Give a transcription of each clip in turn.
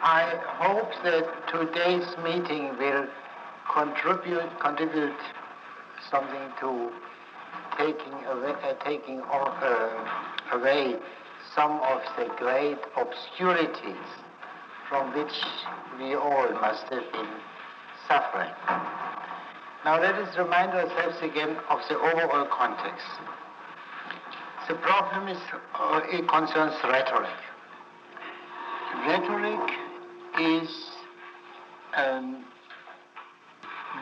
I hope that today's meeting will contribute something to taking away some of the great obscurities from which we all must have been suffering. Now let us remind ourselves again of the overall context. The problem it concerns rhetoric. Rhetoric is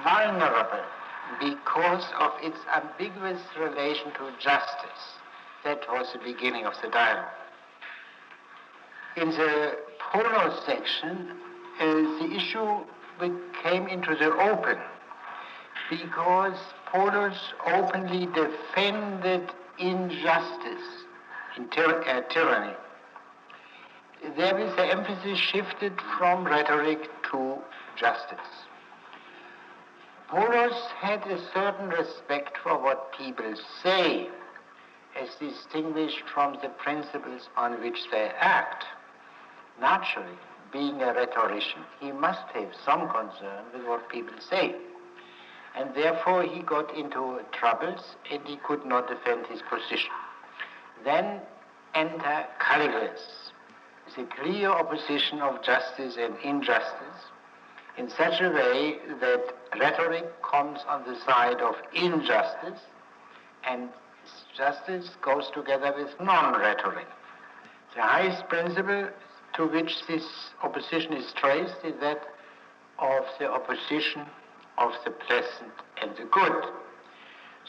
vulnerable because of its ambiguous relation to justice. That was the beginning of the dialogue. In the Polo section, the issue came into the open because Polos openly defended injustice and tyranny. Therewith, the emphasis shifted from rhetoric to justice. Polos had a certain respect for what people say, as distinguished from the principles on which they act. Naturally, being a rhetorician, he must have some concern with what people say. And therefore he got into troubles and he could not defend his position. Then enter Gorgias, the clear opposition of justice and injustice, in such a way that rhetoric comes on the side of injustice and justice goes together with non-rhetoric. The highest principle to which this opposition is traced is that of the opposition of the pleasant and the good.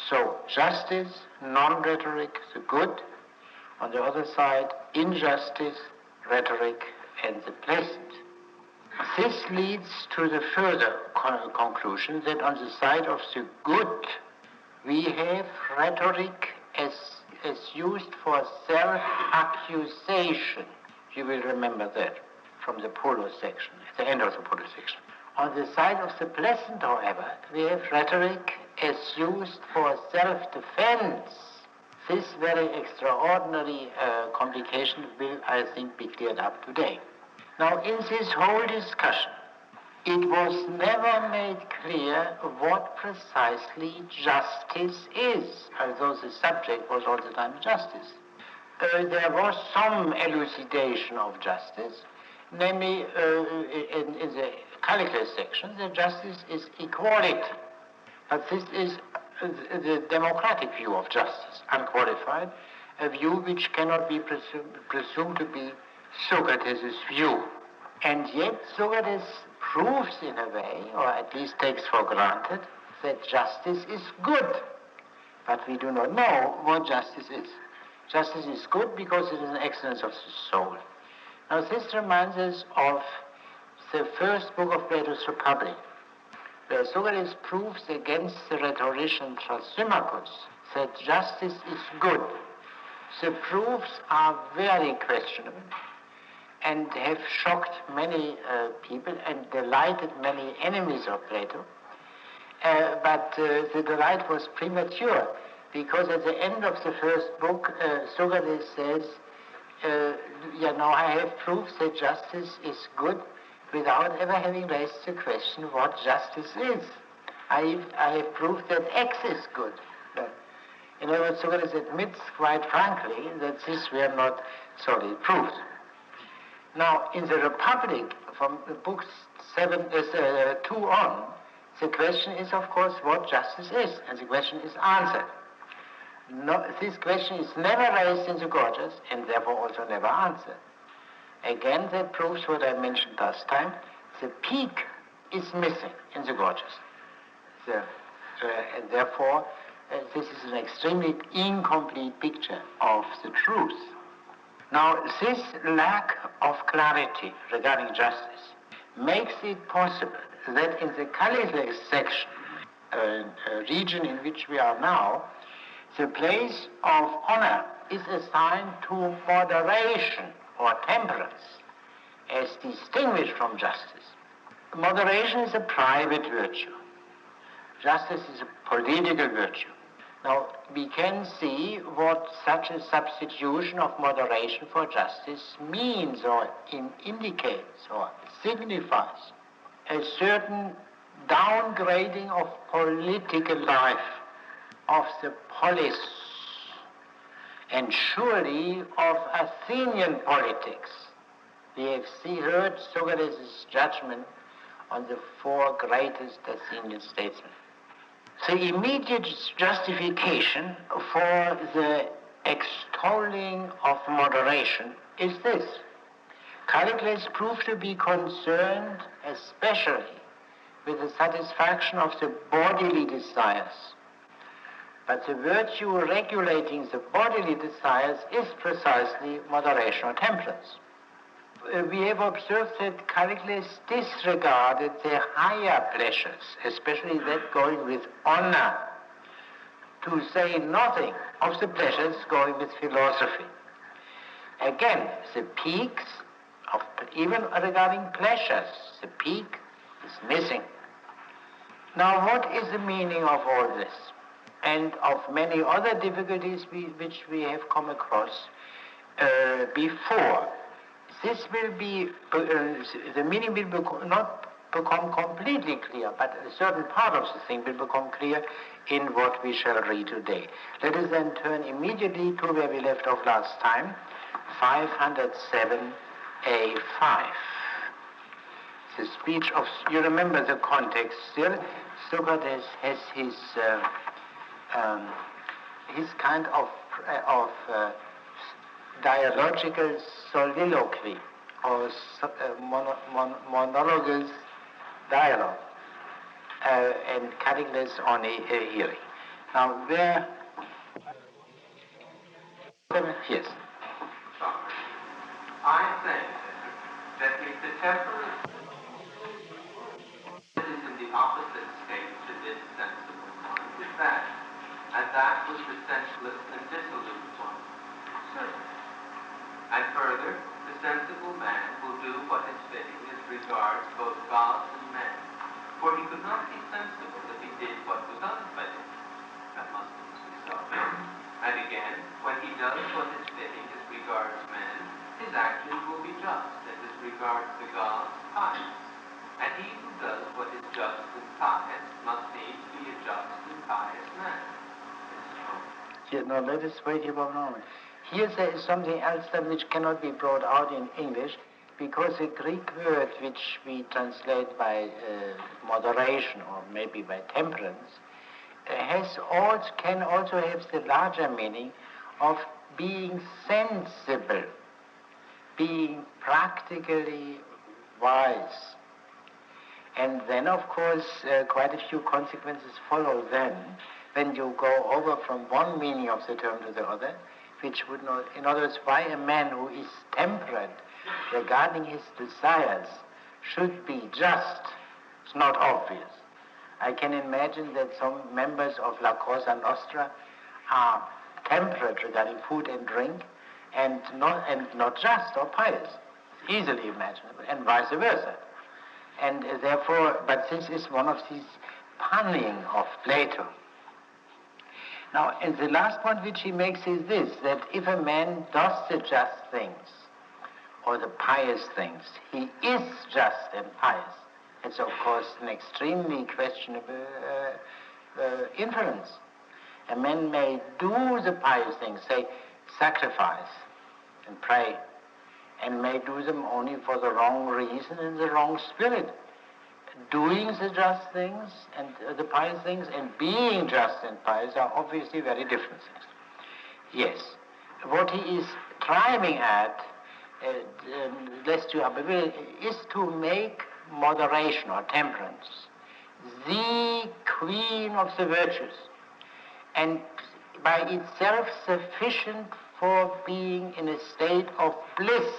So justice, non-rhetoric, the good. On the other side, injustice, rhetoric, and the pleasant. This leads to the further conclusion that on the side of the good, we have rhetoric as used for self-accusation. You will remember that from the Polo section, at the end of the Polo section. On the side of the pleasant, however, we have rhetoric as used for self-defense. This very extraordinary complication will, I think, be cleared up today. Now, in this whole discussion, it was never made clear what precisely justice is, although the subject was all the time justice. There was some elucidation of justice, namely in the Gorgias section, that justice is equality. But this is the democratic view of justice, unqualified, a view which cannot be presumed to be Socrates' view. And yet Socrates proves in a way, or at least takes for granted, that justice is good. But we do not know what justice is. Justice is good because it is an excellence of the soul. Now this reminds us of the first book of Plato's Republic, where Socrates proves against the rhetorician Thrasymachus that justice is good. The proofs are very questionable and have shocked many people and delighted many enemies of Plato. But the delight was premature, because at the end of the first book, Socrates says, now I have proved that justice is good without ever having raised the question what justice is. I have proved that X is good. In other words, Socrates admits quite frankly that this were not solid proofs. Now, in the Republic, from the books 2 on, the question is, of course, what justice is, and the question is answered. No, this question is never raised in the Gorgias, and therefore also never answered. Again, that proves what I mentioned last time. The peak is missing in the Gorgias. And therefore, this is an extremely incomplete picture of the truth. Now, this lack of clarity regarding justice makes it possible that in the Gorgias section, region in which we are now, the place of honor is assigned to moderation or temperance, as distinguished from justice. Moderation is a private virtue. Justice is a political virtue. Now, we can see what such a substitution of moderation for justice means or indicates or signifies. A certain downgrading of political life, of the polis, and surely of Athenian politics. We have heard Socrates' judgment on the four greatest Athenian statesmen. The immediate justification for the extolling of moderation is this. Callicles proved to be concerned especially with the satisfaction of the bodily desires. But the virtue regulating the bodily desires is precisely moderation or temperance. We have observed that Callicles disregarded the higher pleasures, especially that going with honor, to say nothing of the pleasures going with philosophy. Again, the peaks of, even regarding pleasures, the peak is missing. Now, what is the meaning of all this? And of many other difficulties which we have come across before. This will be, the meaning will not become completely clear, but a certain part of the thing will become clear in what we shall read today. Let us then turn immediately to where we left off last time, 507a5. The speech of, you remember the context still, Socrates has his kind of dialogical soliloquy or monologues dialogue, and Callicles on a hearing. Now, where? Yes. I think that if the temperate is in the opposite state to this sensible one, is that, and that was the senseless and dissolute one. Certainly. And further, the sensible man will do what is fitting as regards both gods and men. For he could not be sensible if he did what was unfitting. That must be so. And again, when he does what is fitting as regards men, his actions will be just, and as regards the gods, pious. And he who does what is just and pious must needs be a just and pious man. Yeah, now let us wait here for a moment. Here there is something else that which cannot be brought out in English, because the Greek word which we translate by moderation or maybe by temperance can also have the larger meaning of being sensible, being practically wise. And then, of course, quite a few consequences follow then, when you go over from one meaning of the term to the other, which would not, in other words, why a man who is temperate regarding his desires should be just, it's not obvious. I can imagine that some members of La Cosa Nostra are temperate regarding food and drink and not just or pious. It's easily imaginable, and vice versa. And therefore, but this is one of these punning of Plato. Now, and the last point which he makes is this, that if a man does the just things, or the pious things, he is just and pious. It's, of course, an extremely questionable inference. A man may do the pious things, say, sacrifice and pray, and may do them only for the wrong reason and the wrong spirit. Doing the just things and the pious things and being just and pious are obviously very different things. Yes, what he is striving at, is to make moderation or temperance the queen of the virtues, and by itself sufficient for being in a state of bliss.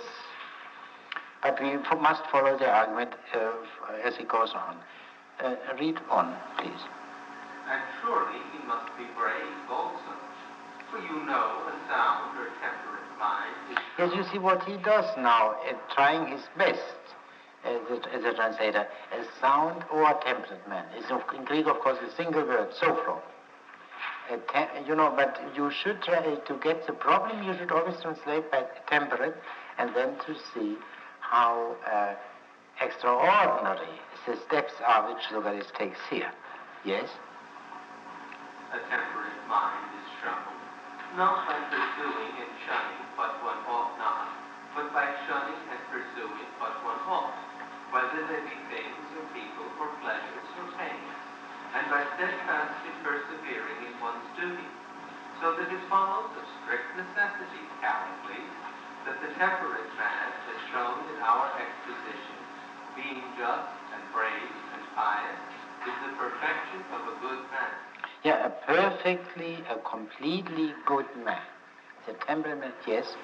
But we must follow the argument as it goes on. Read on, please. And surely he must be brave also, for you know a sound or temperate mind is... Yes, you see what he does now, trying his best, as a translator, a sound or temperate man. It's in Greek, of course, a single word, sophro. But you should try to get the problem, you should always translate by temperate, and then to see how extraordinary the steps are which Gorgias takes here. Yes? A temperate mind is shown, not by pursuing and shunning what one ought not, but by shunning and pursuing what one ought, whether they be things or people or pleasures or pains, and by steadfastly persevering in one's duty, so that it follows of strict necessity, Callicles, that the temperate man, as shown in our exposition, being just and brave and pious, is the perfection of a good man. Yeah, a completely good man. The temperament, yes? You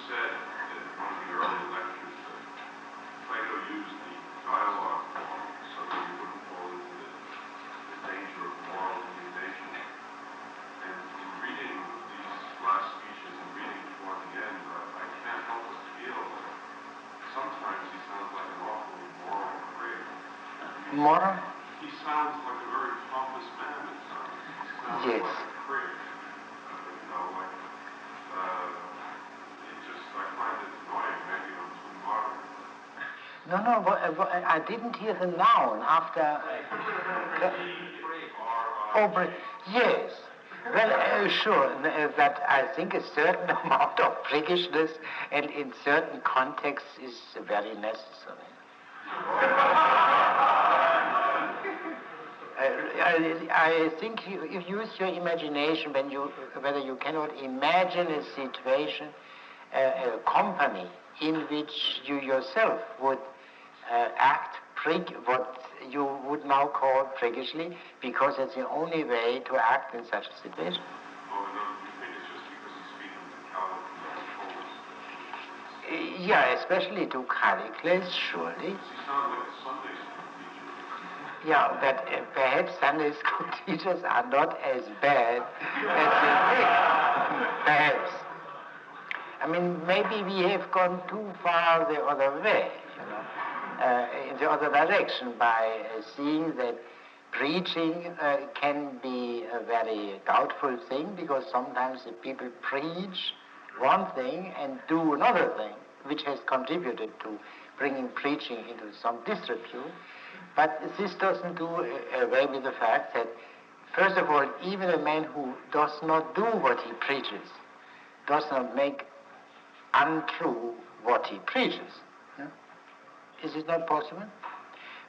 said in one of the early lectures that Plato used the dialogue form so that he wouldn't fall into the danger of moral indignation. And in reading these last speeches and reading toward the end, I can't help but feel that sometimes he sounds like an awfully moral prig. Moral? He sounds like a very pompous man at times. He sounds Yes. like a prig. I find it annoying. Maybe I'm too modern. No, I didn't hear the noun after... Yes. Well, sure, that I think a certain amount of priggishness and in certain contexts is very necessary. I think you use your imagination whether you cannot imagine a situation, a company in which you yourself would act what you would now call priggishly, because it's the only way to act in such a situation. Oh, no, you think it's just because he's speaking to Callicles? Yeah, especially to Callicles, surely. He sounds like a Sunday school teacher. Yeah, but perhaps Sunday school teachers are not as bad as you think. Perhaps. I mean, maybe we have gone too far the other way, in the other direction by seeing that preaching can be a very doubtful thing, because sometimes the people preach one thing and do another thing, which has contributed to bringing preaching into some disrepute. But this doesn't do away with the fact that, first of all, even a man who does not do what he preaches does not make untrue what he preaches. No? Is it not possible?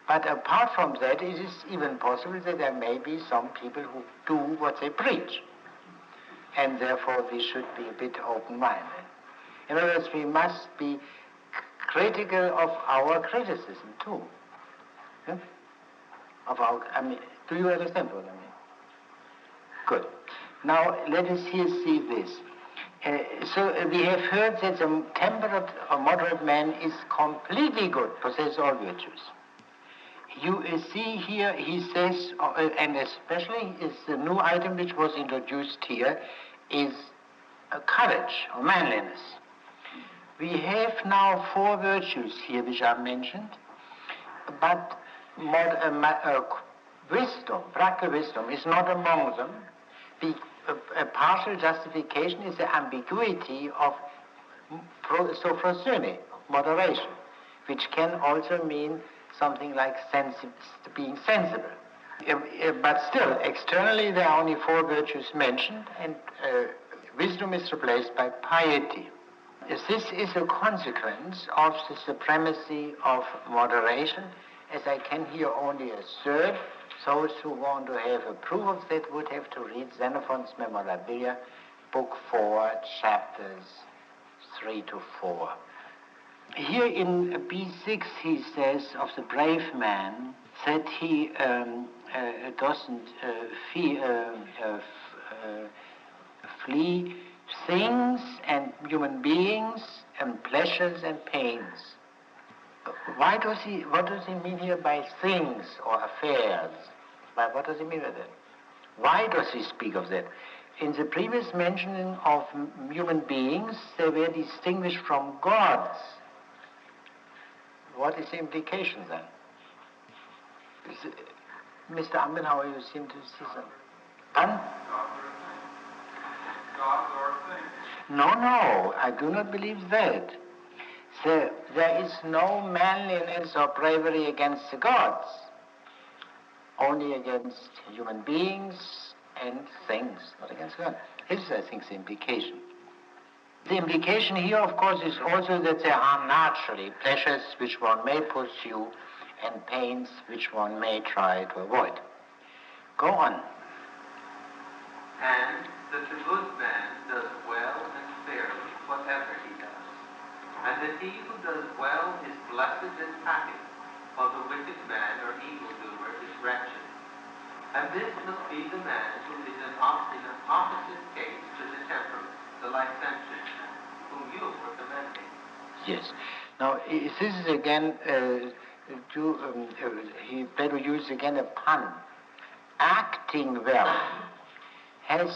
But apart from that, it is even possible that there may be some people who do what they preach. And therefore we should be a bit open-minded. In other words, we must be critical of our criticism too. Yeah? Do you understand what I mean? Good. Now let us here see this. So we have heard that the temperate or moderate man is completely good, possesses all virtues. You see here, he says, and especially is the new item which was introduced here, is courage or manliness. We have now 4 virtues here which are mentioned, but wisdom, practical wisdom, is not among them. A partial justification is the ambiguity of sophrosune, moderation, which can also mean something like being sensible. But still, externally there are only 4 virtues mentioned, and wisdom is replaced by piety. This is a consequence of the supremacy of moderation, as I can here only assert. Those who want to have a proof of that would have to read Xenophon's Memorabilia, Book 4, chapters 3 to 4. Here in B6 he says of the brave man that he doesn't flee things and human beings and pleasures and pains. What does he mean here by things or affairs? What does he mean by that? Why does he speak of that? In the previous mentioning of human beings, they were distinguished from gods. What is the implication then? Mr. Ambenhauer, you seem to see something. Pardon? Gods are things. No, I do not believe that. There is no manliness or bravery against the gods, only against human beings and things, not against God. This is, I think, the implication. The implication here, of course, is also that there are naturally pleasures which one may pursue and pains which one may try to avoid. Go on. And that the good man does well and fairly whatever he does, and that he who does well is blessed and happy, while the wicked man or evildoer is wretched. And this must be the man who is in an opposite case to the temperament, the licentious man, whom you are commending. Yes. Now, this is again, Plato uses again a pun. Acting well has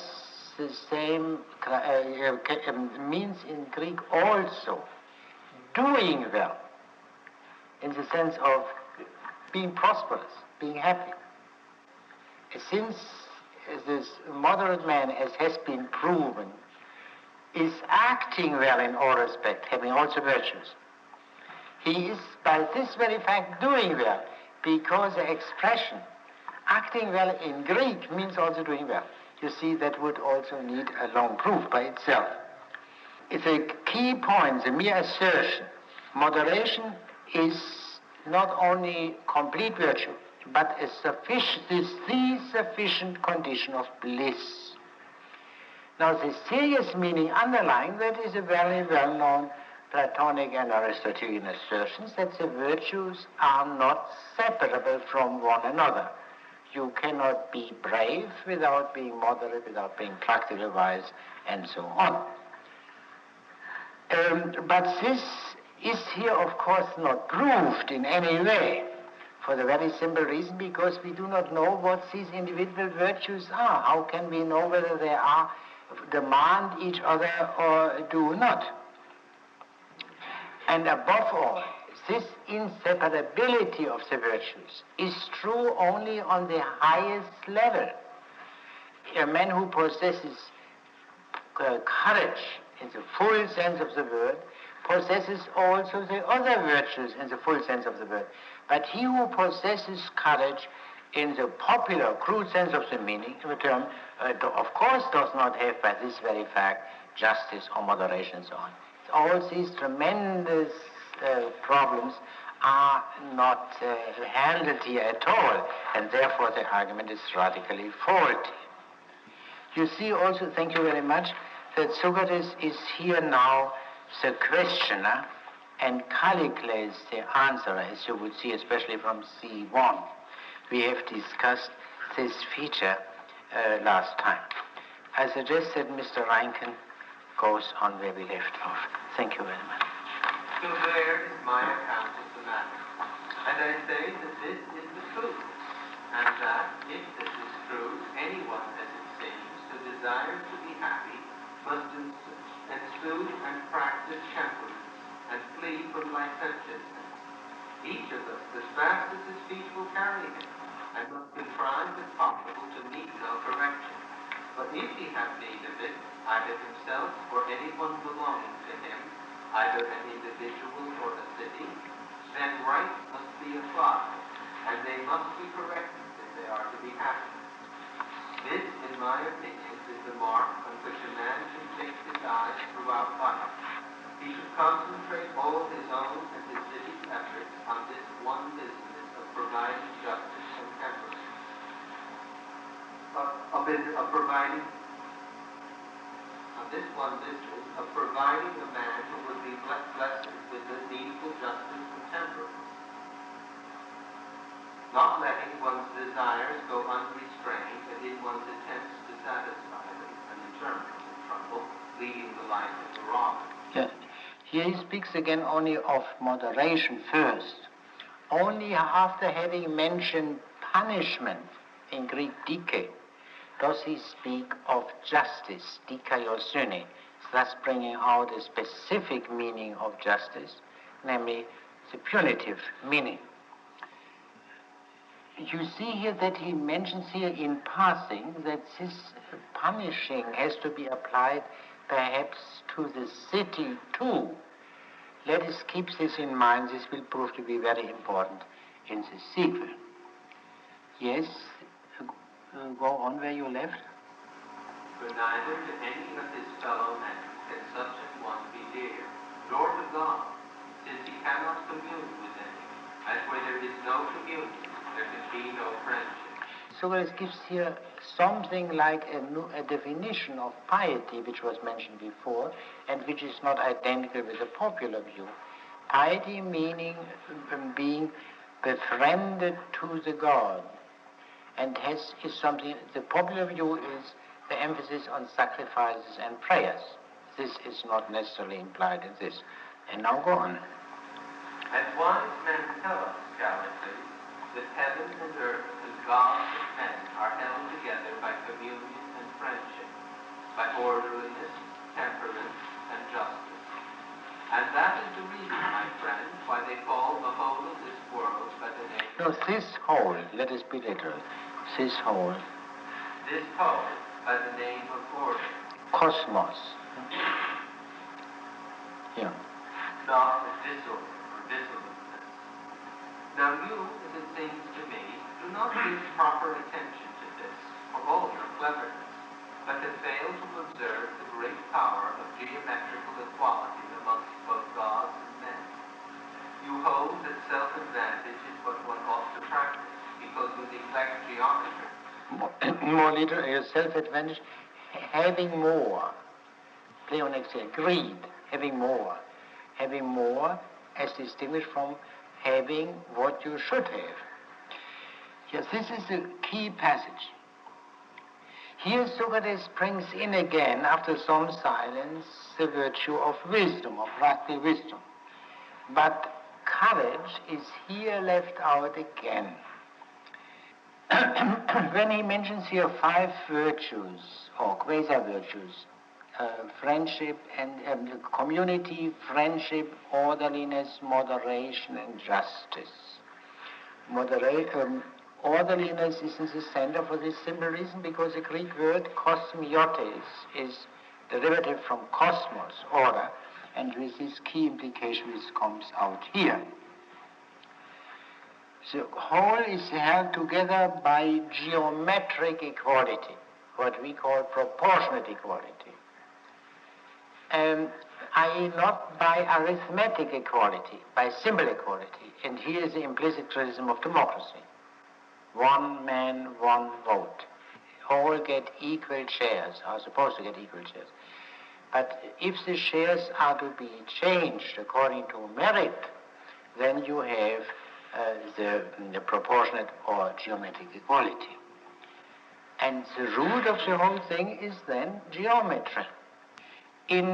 the same means in Greek also. Doing well, in the sense of being prosperous, being happy. Since this moderate man, as has been proven, is acting well in all respects, having also virtues, he is by this very fact doing well, because the expression acting well in Greek means also doing well. You see, that would also need a long proof by itself. It's a key point, the mere assertion. Moderation is not only complete virtue, but the sufficient condition of bliss. Now, the serious meaning underlying that is a very well-known Platonic and Aristotelian assertions that the virtues are not separable from one another. You cannot be brave without being moderate, without being practically wise, and so on. But this is here, of course, not proved in any way, for the very simple reason because we do not know what these individual virtues are. How can we know whether they are demand each other or do not? And above all, this inseparability of the virtues is true only on the highest level. A man who possesses courage in the full sense of the word possesses also the other virtues in the full sense of the word. But he who possesses courage in the popular, crude sense of the meaning of the term, of course does not have by this very fact justice or moderation and so on. All these tremendous problems are not handled here at all, and therefore the argument is radically faulty. You see also, thank you very much, that Socrates is here now the questioner and Callicles the answerer, as you would see, especially from C1. We have discussed this feature last time. I suggest that Mr. Reinken goes on where we left off. Thank you very much. So there is my account of the matter. And I say that this is the truth, and that if this is true, anyone, as it seems, who desires to be happy must ensue and practice temperance and flee from licentiousness. Each of us, as fast as his feet will carry him, and must contrive if possible to meet no correction. But if he have need of it, either himself or anyone belonging to him, either an individual or a city, then right must be applied, and they must be corrected if they are to be happy. This, in my opinion, is the mark on which a man can fix his eyes throughout life. He should concentrate all his own and his city's efforts on this one business of providing justice and temperance. Of providing a man who would be blessed with the needful justice and temperance. Not letting one's desires go unrestrained and in one's attempts to satisfy them and interminable trouble, leading the life of the wrong. Yeah. Here he speaks again only of moderation first. Only after having mentioned punishment, in Greek dike, does he speak of justice, dikaiosune, thus bringing out a specific meaning of justice, namely the punitive meaning. You see here that he mentions here in passing that this punishing has to be applied perhaps to the city too. Let us keep this in mind. This will prove to be very important in the sequel. Yes, go on where you left. For neither to any of his fellow men can such an one be dear, nor to God, since he cannot commune with any, and where there is no communion, there can be no friendship. Socrates gives here something like a definition of piety, which was mentioned before, and which is not identical with the popular view. Piety meaning being befriended to the God, and is something, the popular view is the emphasis on sacrifices and prayers. This is not necessarily implied in this. And now go on. And wise men tell us, Callicles, that heaven and earth and gods and men are held together by communion and friendship, by orderliness, temperance, and justice. And that is the reason, my friend, why they call the whole of this world by the name No, this whole, let us be literal. This whole. This whole by the name of order. Cosmos. Yeah. Not the disorder or dissoluteness. Now you, as it seems to me, do not give proper attention to this, for all your cleverness, but have failed to observe the great power of geometrical equality amongst both gods and men. You hold that self-advantage is what one ought to practice, because you neglect geometry. More literal, self-advantage, having more. Plato next to greed, having more. Having more as distinguished from having what you should have. Yes, this is the key passage. Here Socrates brings in again, after some silence, the virtue of wisdom, of practical wisdom. But courage is here left out again. When he mentions here 5 virtues, or quasi-virtues, friendship and community, friendship, orderliness, moderation, and justice. Orderliness is in the center for this simple reason because the Greek word kosmiotes is derivative from cosmos, order, and with this key implication which comes out here. The whole is held together by geometric equality, what we call proportionate equality. I.e. not by arithmetic equality, by simple equality. And here is the implicit criticism of democracy. One man, one vote. All get equal shares, are supposed to get equal shares. But if the shares are to be changed according to merit, then you have the proportionate or geometric equality. And the root of the whole thing is then geometry. In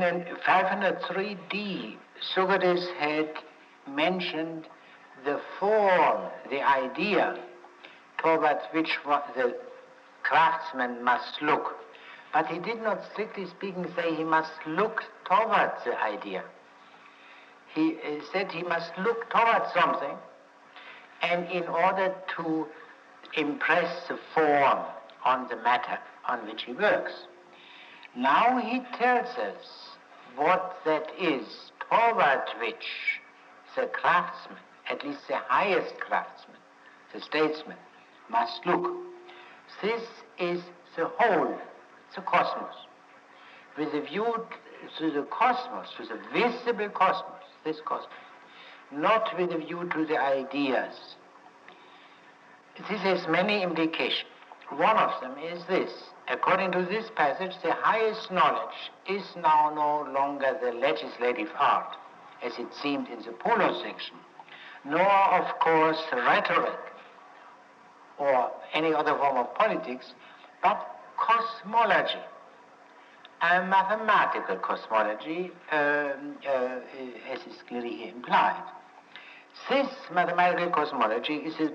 503d, Socrates had mentioned the form, the idea, towards which the craftsman must look. But he did not, strictly speaking, say he must look towards the idea. He said he must look towards something, and in order to impress the form on the matter on which he works. Now he tells us what that is toward which the craftsman, at least the highest craftsman, the statesman, must look. This is the whole, the cosmos. With a view to the cosmos, to the visible cosmos, this cosmos, not with a view to the ideas. This has many implications. One of them is this. According to this passage, the highest knowledge is now no longer the legislative art, as it seemed in the Polo section, nor, of course, rhetoric or any other form of politics, but cosmology, a mathematical cosmology, as is clearly here implied. This mathematical cosmology is a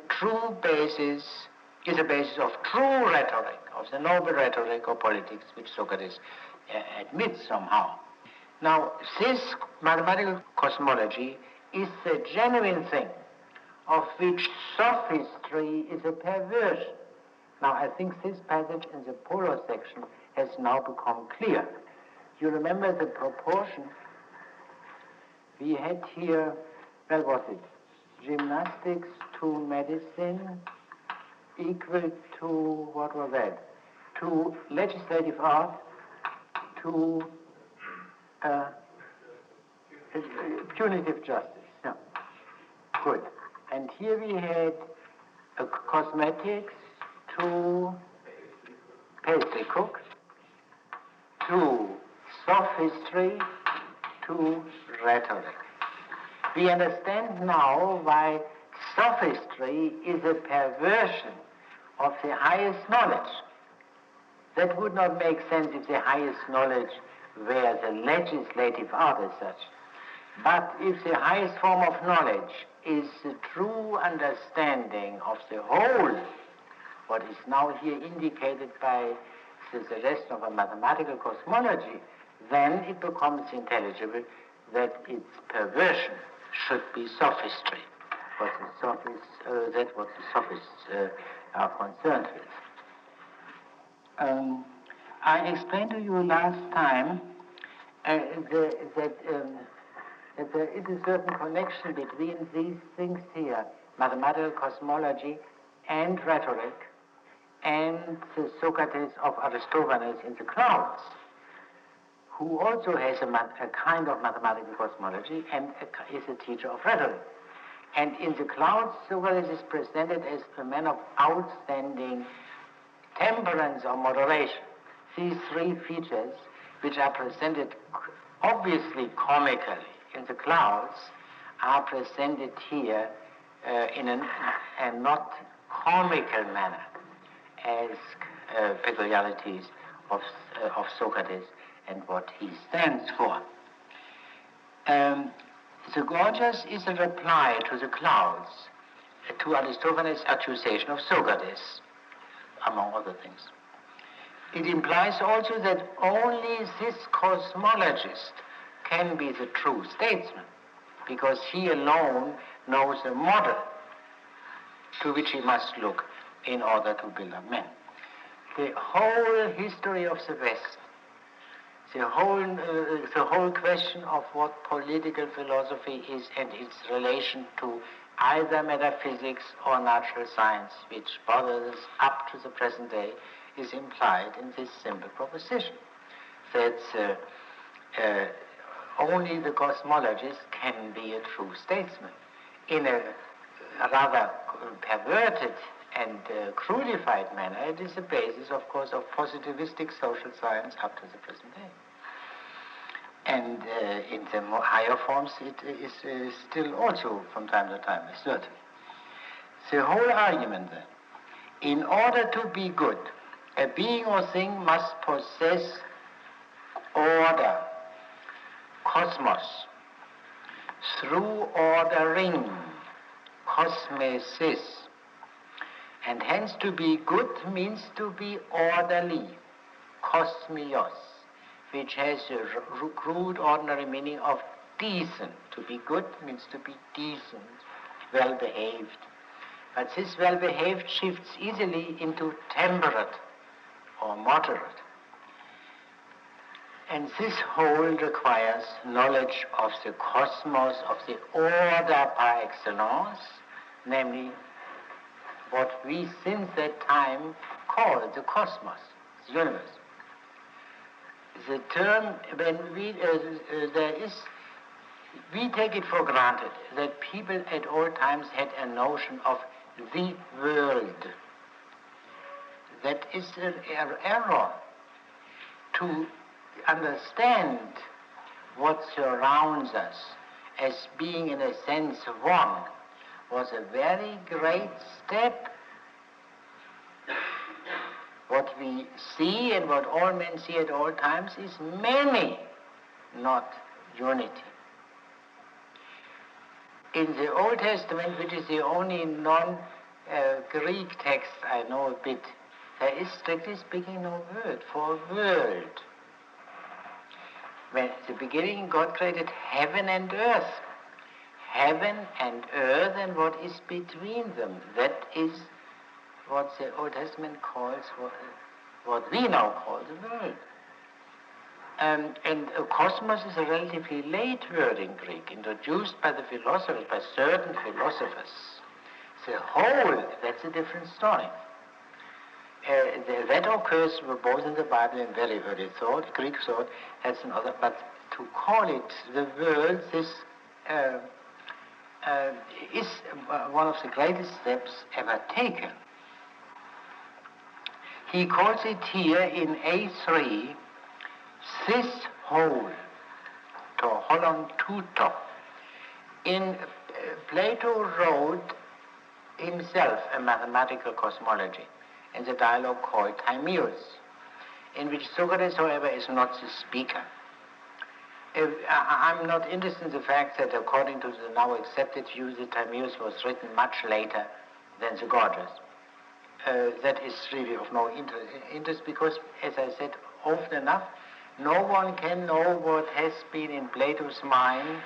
basis of true rhetoric, of the noble rhetoric of politics, which Socrates admits somehow. Now, this mathematical cosmology is the genuine thing of which sophistry is a perversion. Now, I think this passage in the Polo section has now become clear. You remember the proportion we had here, where was it? Gymnastics to medicine equal to, what was that? To legislative art, to punitive justice. Yeah. Good. And here we had cosmetics to pastry cook, to sophistry, to rhetoric. We understand now why sophistry is a perversion of the highest knowledge. That would not make sense if the highest knowledge were the legislative art as such. But if the highest form of knowledge is the true understanding of the whole, what is now here indicated by the suggestion of a mathematical cosmology, then it becomes intelligible that its perversion should be sophistry. That's what the sophists are concerned with. I explained to you last time that there is a certain connection between these things here, mathematical cosmology and rhetoric, and the Socrates of Aristophanes in the clouds, who also has a kind of mathematical cosmology and is a teacher of rhetoric. And in the clouds, Socrates is presented as a man of outstanding temperance or moderation. These three features, which are presented obviously comically in the clouds, are presented here in a not comical manner as peculiarities of Socrates and what he stands for. The Gorgias is a reply to the clouds, to Aristophanes' accusation of Socrates, among other things. It implies also that only this cosmologist can be the true statesman, because he alone knows the model to which he must look in order to build up men. The whole history of the West, the whole question of what political philosophy is and its relation to either metaphysics or natural science, which bothers us up to the present day, is implied in this simple proposition, that only the cosmologist can be a true statesman. In a rather perverted and crudified manner, it is the basis, of course, of positivistic social science up to the present day. And in the more higher forms, it is still also, from time to time, asserted. The whole argument, then, in order to be good, a being or thing must possess order, cosmos, through ordering, cosmesis. And hence to be good means to be orderly, kosmios, which has a crude ordinary meaning of decent. To be good means to be decent, well-behaved. But this well-behaved shifts easily into temperate or moderate. And this whole requires knowledge of the cosmos, of the order par excellence, namely what we since that time call the cosmos, the universe. The term, when we take it for granted that people at all times had a notion of the world. That is an error. To understand what surrounds us as being in a sense one was a very great step. What we see and what all men see at all times is many, not unity. In the Old Testament, which is the only non-Greek text I know a bit, there is, strictly speaking, no word for world. When at the beginning God created heaven and earth. heaven and earth and what is between them. That is what the Old Testament calls, what we now call the world. And cosmos is a relatively late word in Greek, introduced by the philosophers, by certain philosophers. The whole, that's a different story. That occurs both in the Bible and very early thought, Greek thought, that's another, but to call it the world, this is one of the greatest steps ever taken. He calls it here in A3, this whole, to holon tuto. In Plato wrote himself a mathematical cosmology in the dialogue called Timaeus, in which Socrates, however, is not the speaker. I'm not interested in the fact that according to the now accepted view, the Timaeus was written much later than the Gorgias. That is really of no interest because, as I said often enough, no one can know what has been in Plato's mind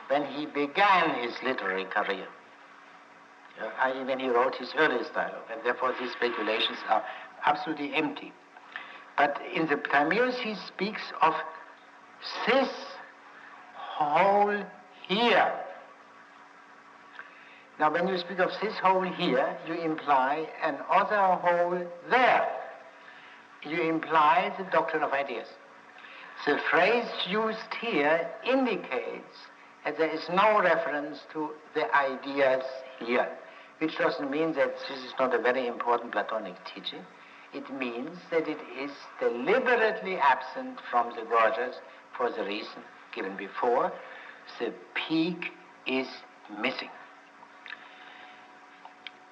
when he began his literary career, when he wrote his earliest dialogue, and therefore these speculations are absolutely empty. But in the Timaeus he speaks of this whole here. Now when you speak of this whole here, you imply an other whole there. You imply the doctrine of ideas. The phrase used here indicates that there is no reference to the ideas here, which doesn't mean that this is not a very important Platonic teaching. It means that it is deliberately absent from the Gorgias for the reason given before. The peak is missing.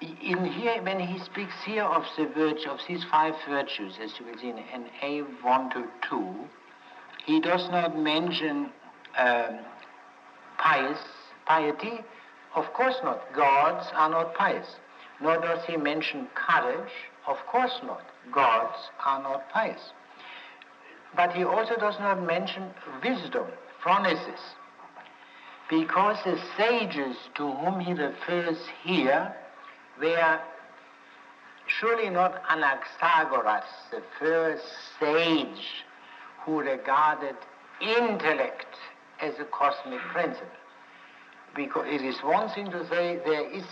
In here, when he speaks here of the virtue, of these 5 virtues, as you will see in A1 to 2, he does not mention piety. Of course not. Gods are not pious. Nor does he mention courage. Of course not. Gods are not pious. But he also does not mention wisdom, phronesis, because the sages to whom he refers here were surely not Anaxagoras, the first sage who regarded intellect as a cosmic principle. Because it is one thing to say there is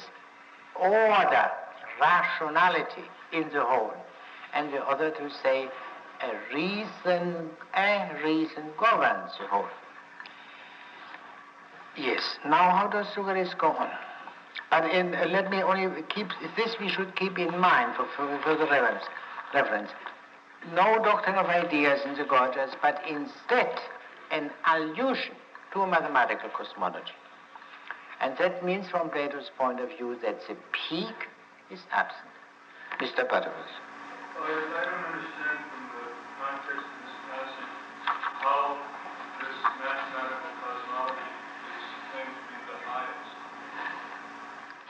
order, rationality in the whole, and the other to say a reason governs the whole. Yes, now how does Socrates go on? But let me only keep, this we should keep in mind for further reference. No doctrine of ideas in the Gorgias, but instead an allusion to a mathematical cosmology. And that means from Plato's point of view that the peak is absent. Mr. Butterworth. I don't understand from the context of this passage how this mathematical cosmology is claimed to be the highest.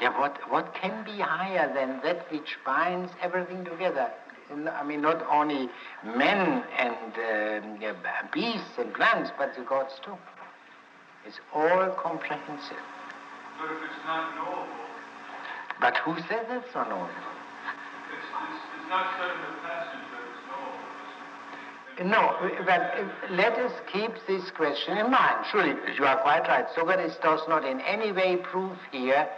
Yeah, what can be higher than that which binds everything together? I mean, not only men and beasts and plants, but the gods too. It's all comprehensive. But if it's not knowable... But who says it's not knowable? It's not said in the passage that it's knowable. No, but let us keep this question in mind. Surely, you are quite right. Socrates does not in any way prove here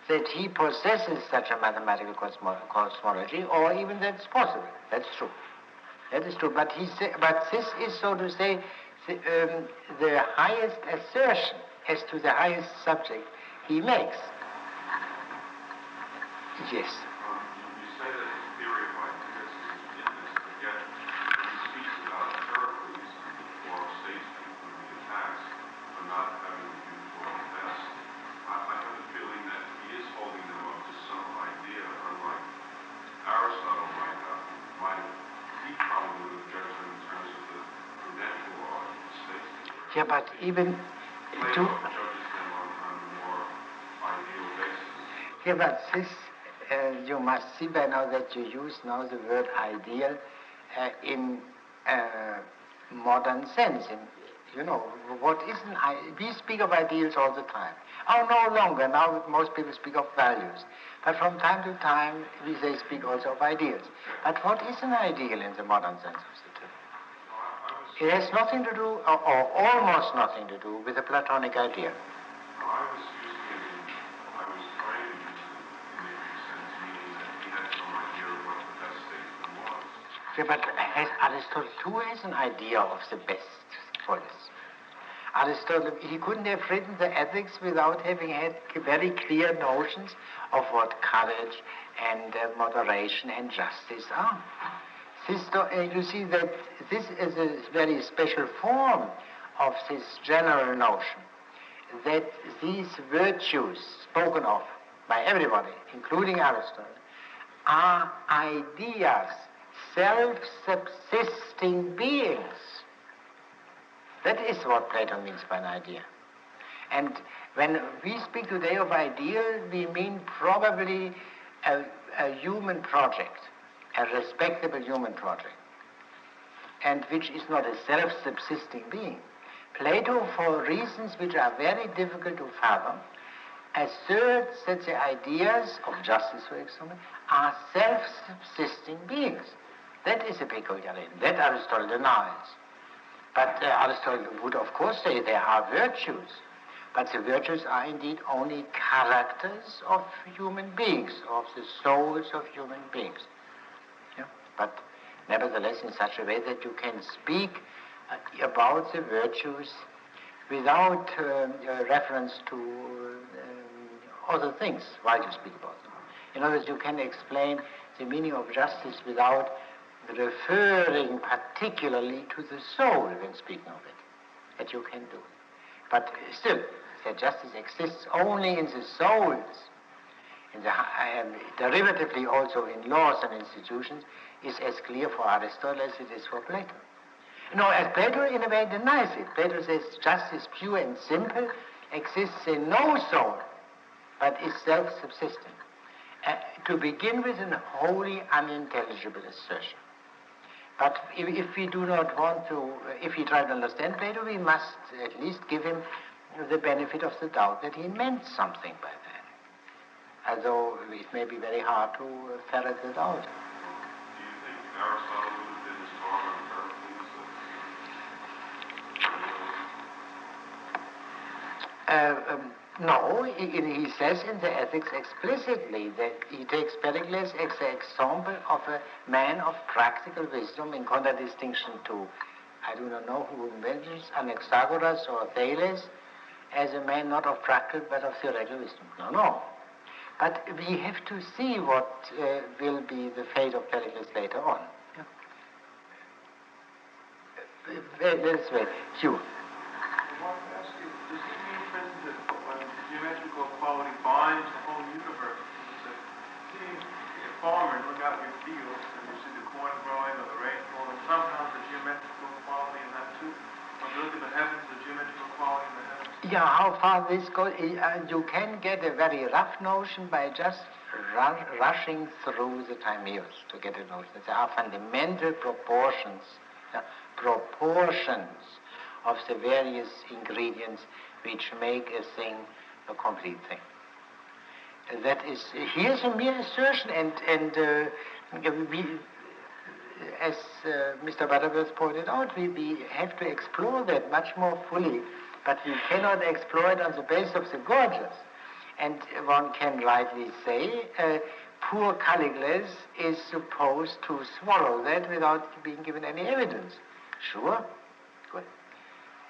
that he possesses such a mathematical cosmology, or even that it's possible. That's true. That is true. But this is, so to say, the highest assertion as to the highest subject he makes. Yes. You say that his theory of ideas is infinite, but yet when he speaks about Pericles or statesmen who he attacks for not having the view for the best, I have a feeling that he is holding them up to some idea, unlike Aristotle might have. He probably would have judged them in terms of the prudential law of the statesman. Yeah, but even Plato judges them on a more ideal basis. Yeah, but this, you must see by now that you use now the word ideal in modern sense. You know, we speak of ideals all the time. Oh, no longer. Now most people speak of values. But from time to time, they speak also of ideals. But what is an ideal in the modern sense of the term? It has nothing to do, or almost nothing to do, with the Platonic idea. I was trying to use it in a sense, meaning that he had some idea of what the best statesman was. Yeah, but Aristotle too has an idea of the best for this. Aristotle, he couldn't have written the ethics without having had very clear notions of what courage and moderation and justice are. You see that this is a very special form of this general notion, that these virtues spoken of by everybody, including Aristotle, are ideas, self-subsisting beings. That is what Plato means by an idea. And when we speak today of ideal, we mean probably a human project, a respectable human project, and which is not a self-subsisting being. Plato, for reasons which are very difficult to fathom, asserts that the ideas of justice, for example, are self-subsisting beings. That is a peculiarity. That Aristotle denies. But Aristotle would, of course, say there are virtues. But the virtues are indeed only characters of human beings, of the souls of human beings. Yeah? But nevertheless, in such a way that you can speak about the virtues without reference to other things while you speak about them. In other words, you can explain the meaning of justice without referring particularly to the soul when speaking of it. That you can do. But still, that justice exists only in the souls, derivatively also in laws and institutions, is as clear for Aristotle as it is for Plato. No, as Plato in a way denies it. Plato says justice, pure and simple, exists in no soul, but is self-subsisting. To begin with, a wholly unintelligible assertion. But if we do not want to, if we try to understand Plato, we must at least give him the benefit of the doubt that he meant something by that. Although it may be very hard to ferret it out. Do you think Aristotle would have been as strong on Pericles? No, he says in the Ethics explicitly that he takes Pericles as an example of a man of practical wisdom in contradistinction to, I do not know who mentions, Anaxagoras or Thales, as a man not of practical but of theoretical wisdom. No. But we have to see what will be the fate of Pericles later on. Yeah. Let's wait. Hugh. I want to ask you, does it mean, for instance, that when geometrical equality binds the whole universe, seeing a farmer look out in your fields and you see the corn growing or the rain falling, somehow the geometrical equality in that too? When you look at the heavens, the geometrical equality in the heavens? Yeah, how far this goes, you can get a very rough notion by just rushing through the Timaeus to get a notion. There are fundamental proportions of the various ingredients which make a thing a complete thing. That is, here's a mere assertion, and we, as Mr. Butterworth pointed out, we have to explore that much more fully, but we cannot explore it on the basis of the Gorgias. And one can rightly say, poor Callicles is supposed to swallow that without being given any evidence. Sure? Good.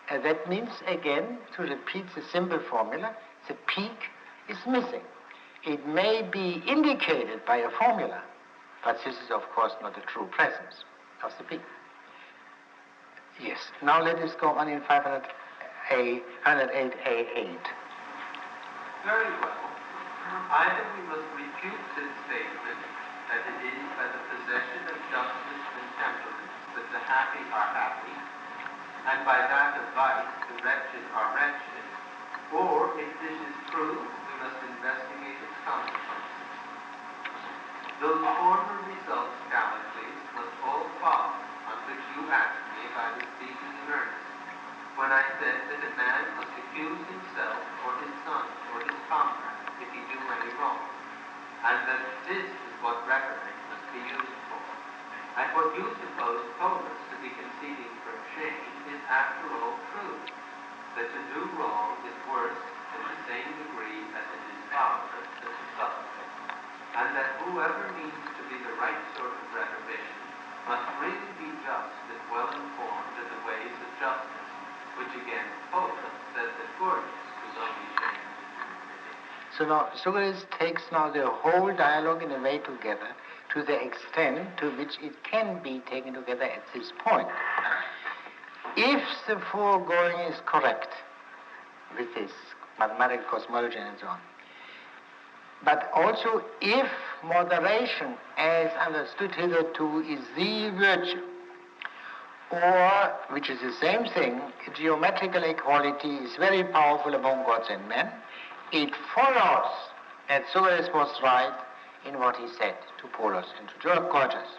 That means, again, to repeat the simple formula, the peak is missing. It may be indicated by a formula, but this is, of course, not the true presence of the peak. Yes. Now let us go on in 508A8. Very well. Either we must refute this statement that it is by the possession of justice and temperance that the happy are happy, and by that of vice the wretched are wretched, or if this is true, we must investigate its consequences. Those former results, Callicles, must all follow, on which you asked me if I was speaking in earnest, when I himself or his son or his comrade if he do any wrong, and that this is what rhetoric must be used for. And what you suppose Polus to be conceding for shame is after all true, that to do wrong is worse in the same degree as it is powerless to suffer, and that whoever means to be the right sort of rhetorician must really be just and well informed in the ways of justice, which again Polus said that Gorgias was only shamed into admitting. So now Socrates takes now the whole dialogue in a way together to the extent to which it can be taken together at this point. If the foregoing is correct with this mathematical cosmology and so on, but also if moderation as understood hitherto is the virtue, or, which is the same thing, geometrical equality is very powerful among gods and men, it follows that Socrates was right in what he said to Polus and to Gorgias.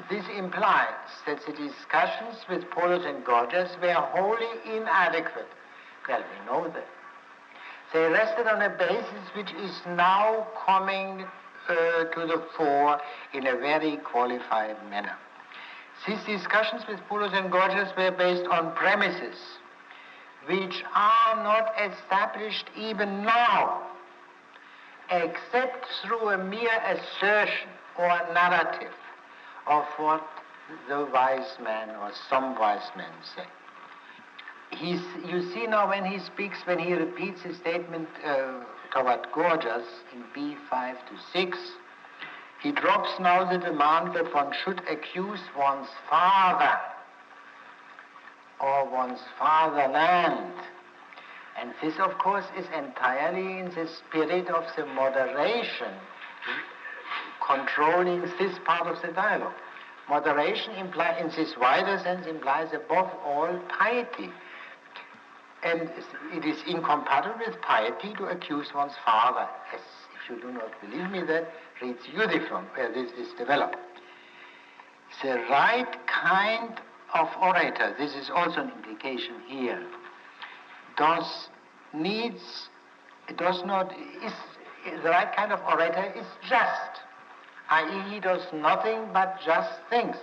This implies that the discussions with Polus and Gorgias were wholly inadequate. Well, we know that. They rested on a basis which is now coming to the fore in a very qualified manner. These discussions with Polus and Gorgias were based on premises which are not established even now, except through a mere assertion or narrative of what the wise man or some wise men say. You see now when he speaks, when he repeats his statement toward Gorgias in B5 to 6, he drops now the demand that one should accuse one's father or one's fatherland. And this, of course, is entirely in the spirit of the moderation controlling this part of the dialogue. Moderation in this wider sense implies above all piety. And it is incompatible with piety to accuse one's father. As if you do not believe me, that read Euthyphron, where this is developed. The right kind of orator, this is also an implication here, the right kind of orator is just, i.e. he does nothing but just things.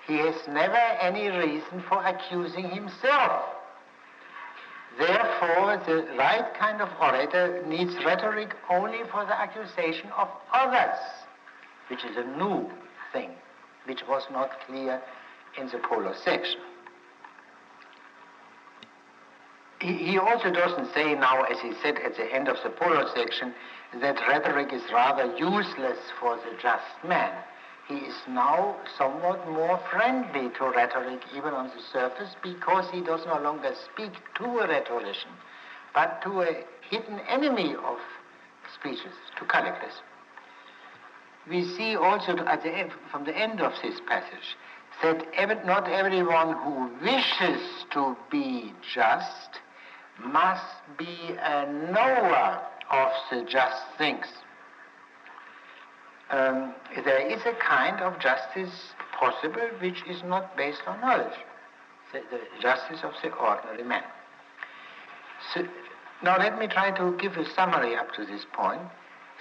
He has never any reason for accusing himself. Therefore, the right kind of orator needs rhetoric only for the accusation of others, which is a new thing, which was not clear in the Polus section. He also doesn't say now, as he said at the end of the Polus section, that rhetoric is rather useless for the just man. He is now somewhat more friendly to rhetoric, even on the surface, because he does no longer speak to a rhetorician, but to a hidden enemy of speeches, to Callicles. We see also from the end of this passage that not everyone who wishes to be just must be a knower of the just things. There is a kind of justice possible which is not based on knowledge, the justice of the ordinary man. So, now let me try to give a summary up to this point.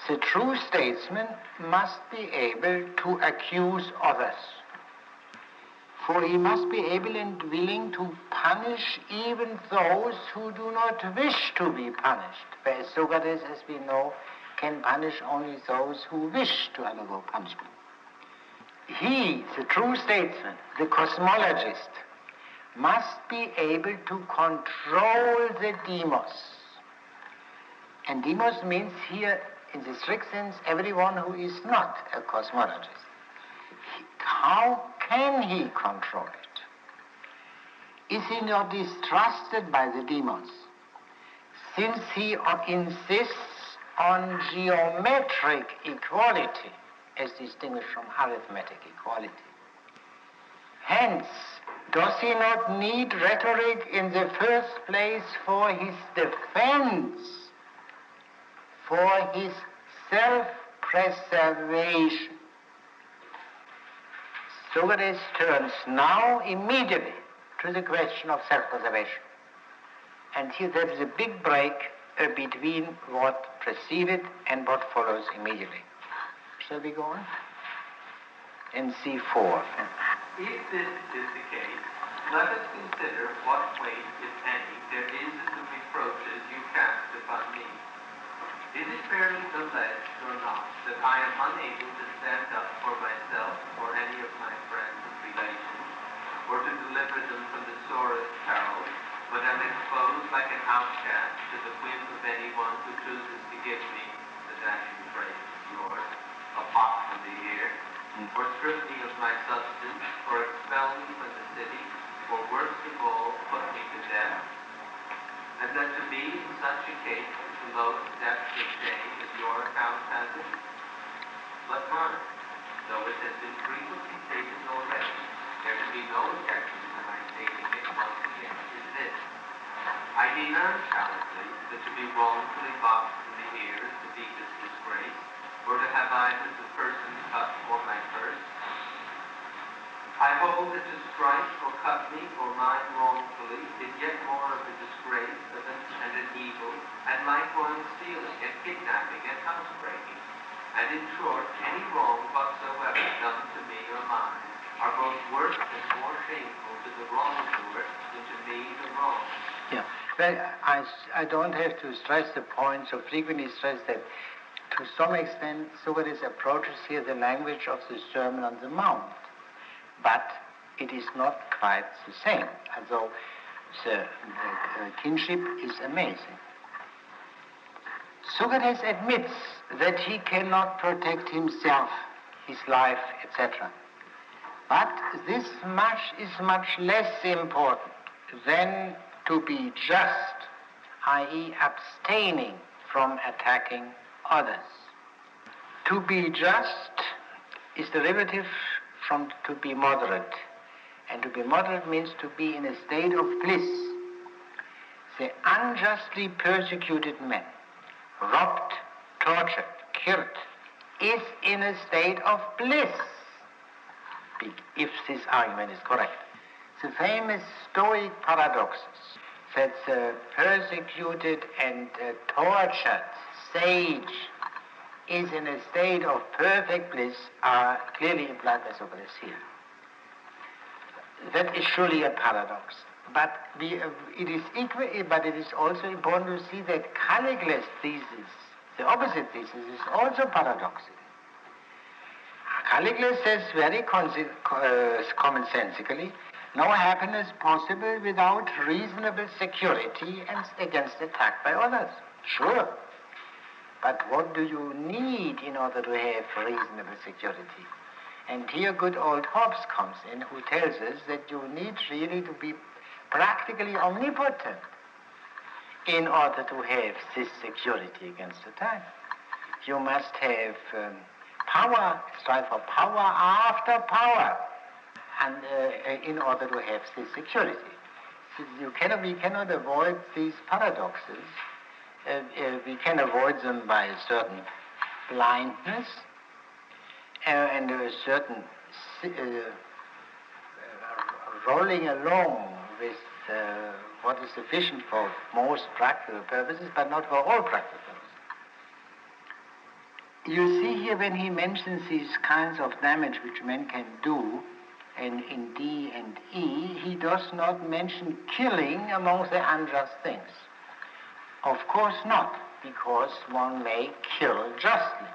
The true statesman must be able to accuse others, for he must be able and willing to punish even those who do not wish to be punished, whereas Socrates, as we know, can punish only those who wish to undergo punishment. He, the true statesman, the cosmologist, must be able to control the demos. And demos means here, in the strict sense, everyone who is not a cosmologist. How can he control it? Is he not distrusted by the demos, since he insists on geometric equality as distinguished from arithmetic equality? Hence, does he not need rhetoric in the first place for his defense, for his self-preservation? Socrates turns now immediately to the question of self-preservation. And here there is a big break between what preceded and what follows immediately. Shall we go on? And C4. If this is the case, let us consider what weight, if any, there is in the reproaches you cast upon me. Is it fairly alleged or not that I am unable to stand up for myself or any of my friends and relations, or to deliver them from the sorest peril, but am exposed like an outcast to the whim of anyone who chooses to give me, the dashing phrase is yours, a pot from the ear, or strip me of my substance, or expel me from the city, or worst of all, put me to death? And that to me, in such a case, the lowest depth of shame as your account has it? But mine, though it has been frequently stated already, there can be no objection to my stating it once again, is this. I deny challengely that to be wrongfully boxed in the ear is the deepest disgrace, or to have either the person cut or my purse. I hold that to strike or cut me or mine wrongfully is yet more of a disgrace and an evil, and likewise stealing and kidnapping and housebreaking. And in short, any wrong whatsoever done to me or mine are both worse and more shameful to the wrongdoer than to me the wrong. Yeah, well, I don't have to stress the point, so frequently stress that to some extent Socrates approaches here the language of the Sermon on the Mount. But it is not quite the same, although the kinship is amazing. Socrates admits that he cannot protect himself, his life, etc. But this is much less important than to be just, i.e. abstaining from attacking others. To be just is derivative from to be moderate. And to be moderate means to be in a state of bliss. The unjustly persecuted man, robbed, tortured, killed, is in a state of bliss, if this argument is correct. The famous Stoic paradoxes that the persecuted and tortured sage is in a state of perfect bliss are clearly implied by Socrates here. That is surely a paradox. But it is also important to see that Callicles' thesis, the opposite thesis, is also paradoxical. Callicles says very commonsensically, no happiness possible without reasonable security and against attack by others. Sure. But what do you need in order to have reasonable security? And here good old Hobbes comes in, who tells us that you need really to be practically omnipotent in order to have this security against attack. You must have power, strive for power after power, and in order to have this security. So we cannot avoid these paradoxes. We can avoid them by a certain blindness and a certain rolling along with what is sufficient for most practical purposes, but not for all practical purposes. You see here when he mentions these kinds of damage which men can do, and in D and E, he does not mention killing among the unjust things. Of course not, because one may kill justly.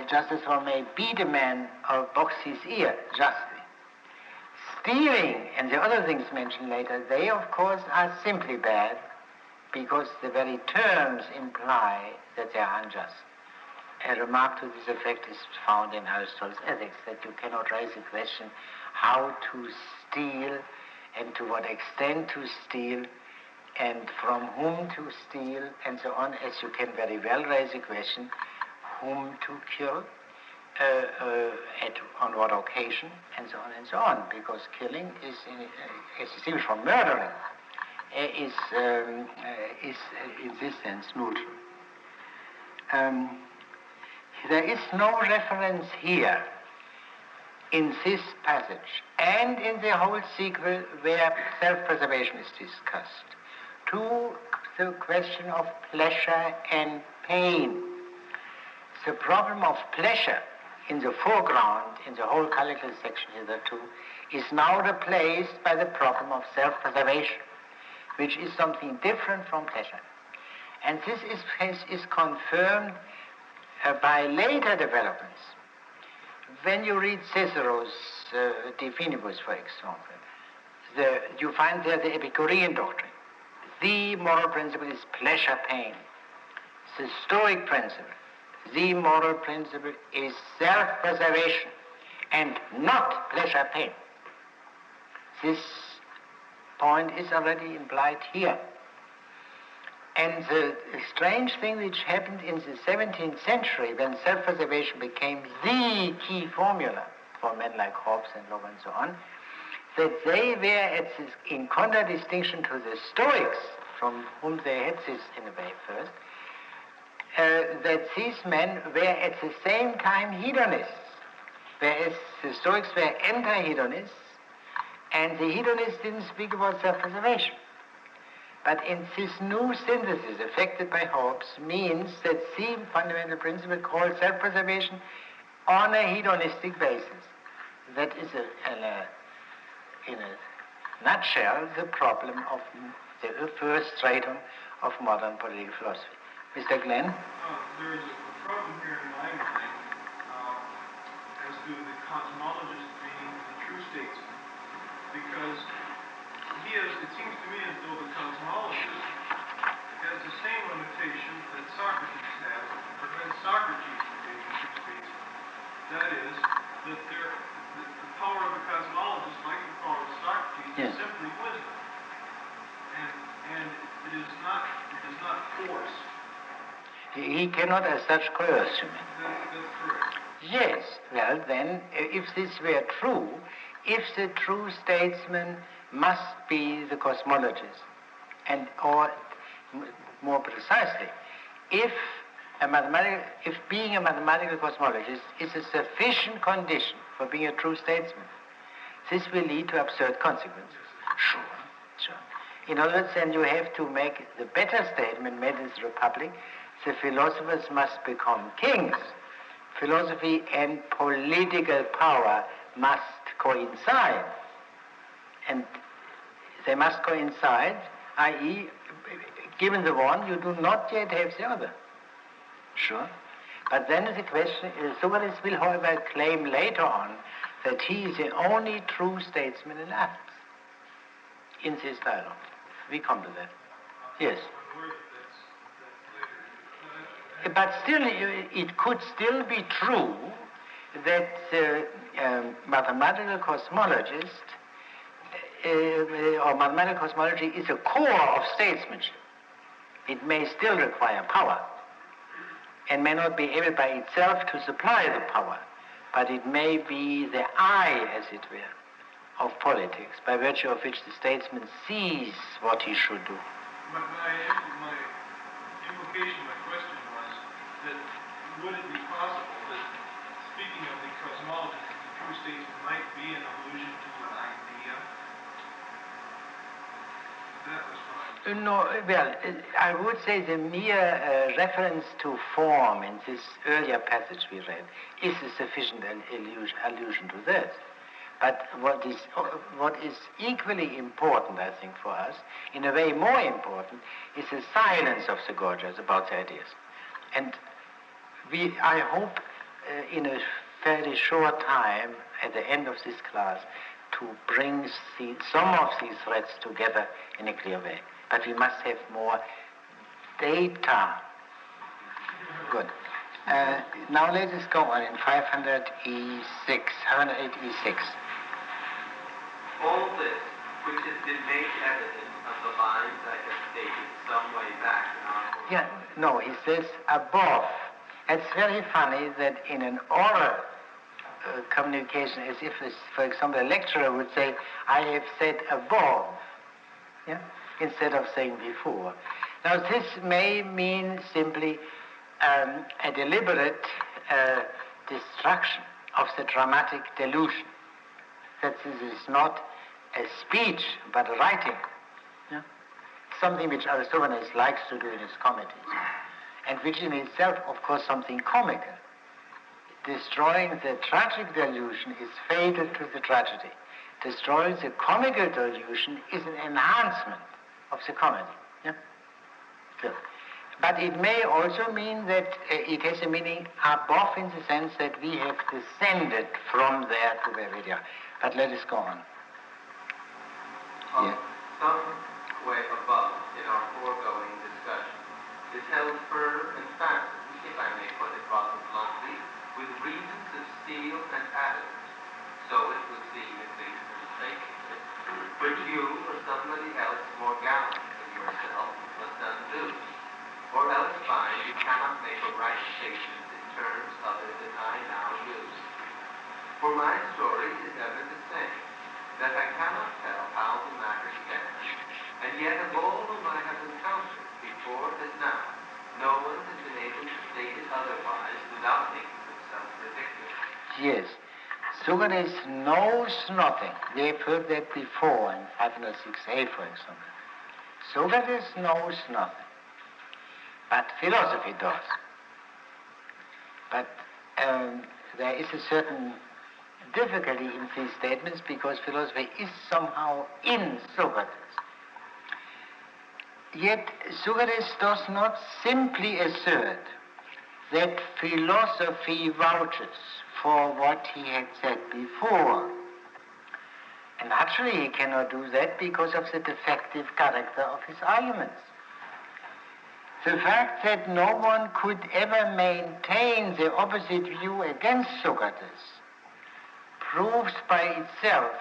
Just as one may beat a man or box his ear justly. Stealing and the other things mentioned later, they of course are simply bad because the very terms imply that they are unjust. A remark to this effect is found in Aristotle's Ethics, that you cannot raise the question how to steal and to what extent to steal and from whom to steal and so on, as you can very well raise the question whom to kill, on what occasion, and so on, because killing is, as distinguished from murdering, is in this sense neutral. There is no reference here in this passage and in the whole sequel where self-preservation is discussed to the question of pleasure and pain. The problem of pleasure in the foreground, in the whole calculus section hitherto, is now replaced by the problem of self-preservation, which is something different from pleasure. And this is confirmed by later developments. When you read Cicero's De Finibus, for example, you find there the Epicurean doctrine. The moral principle is pleasure-pain. The Stoic principle, the moral principle is self-preservation and not pleasure-pain. This point is already implied here. And the strange thing which happened in the 17th century, when self-preservation became the key formula for men like Hobbes and Locke and so on, that they were in contradistinction to the Stoics, from whom they had this in a way first, that these men were at the same time hedonists, whereas the Stoics were anti-hedonists, and the hedonists didn't speak about self-preservation. But in this new synthesis affected by Hobbes means that the fundamental principle called self-preservation on a hedonistic basis. That is, in a nutshell, the problem of the first stratum of modern political philosophy. Mr. Glenn? There is a problem here in my mind as to the cosmologist being the true statesman. Because it seems to me as though the cosmologist has the same limitation that Socrates has, or that Socrates from being the true statesman. That is, that the power of the cosmologist, like the power of Socrates, yes, is simply wisdom. And it is not force. He cannot as such coerce you. That's correct. Yes, well then, if this were true, if the true statesman must be the cosmologist, or more precisely, if being a mathematical cosmologist is a sufficient condition for being a true statesman, this will lead to absurd consequences. Sure. In other words, then you have to make the better statement made in the Republic: the philosophers must become kings. Philosophy and political power must coincide. And they must coincide, i.e., given the one, you do not yet have the other. Sure. But then the question is, Socrates will, however, claim later on that he is the only true statesman in Athens in this dialogue. We come to that. Yes. But still, it could still be true that mathematical cosmologist or mathematical cosmology is a core of statesmanship. It may still require power and may not be able by itself to supply the power, but it may be the eye, as it were, of politics, by virtue of which the statesman sees what he should do. But my implication, my question was that would it be possible that, speaking of the cosmologist, the true statesman might be an allusion to an idea? That was what I was... No, well, I would say the mere reference to form in this earlier passage we read is a sufficient allusion to that. But what is equally important, I think, for us, in a way more important, is the silence of the Gorgias about the ideas. And I hope, in a fairly short time, at the end of this class, to bring some of these threads together in a clear way. But we must have more data. Good. Now let us go on in 508 E6. All this, which has been made evident of the lines I have stated some way back in our... Yeah, no, he says above. It's very funny that in an oral communication, as if, for example, a lecturer would say, I have said above, yeah, instead of saying before. Now, this may mean simply a deliberate destruction of the dramatic delusion, that this is not a speech, but a writing. Yeah? something which Aristophanes likes to do in his comedies, and which in itself, of course, something comical. Destroying the tragic delusion is fatal to the tragedy. Destroying the comical delusion is an enhancement of the comedy. Yeah? Good. But it may also mean that it has a meaning above, in the sense that we have descended from there to where we are. But let us go on. Yeah. Some way above in our foregoing discussion is held firm and fastened, if I may put it rather bluntly, with reasons of steel and adamant. So it would seem, at least in the taking of it, which you or somebody else more gallant than yourself must undo, or else find you cannot make a right statement in terms other than I now use. For my story is ever the same, that I cannot tell how the matter stands, and yet of all whom I have encountered, before and now, no one has been able to state it otherwise without making himself ridiculous. Yes. Socrates knows nothing. We have heard that before in 506a, for example. Socrates knows nothing. But philosophy does. But there is a certain difficulty in these statements because philosophy is somehow in Socrates. Yet Socrates does not simply assert that philosophy vouches for what he had said before. And naturally he cannot do that because of the defective character of his arguments. The fact that no one could ever maintain the opposite view against Socrates proves by itself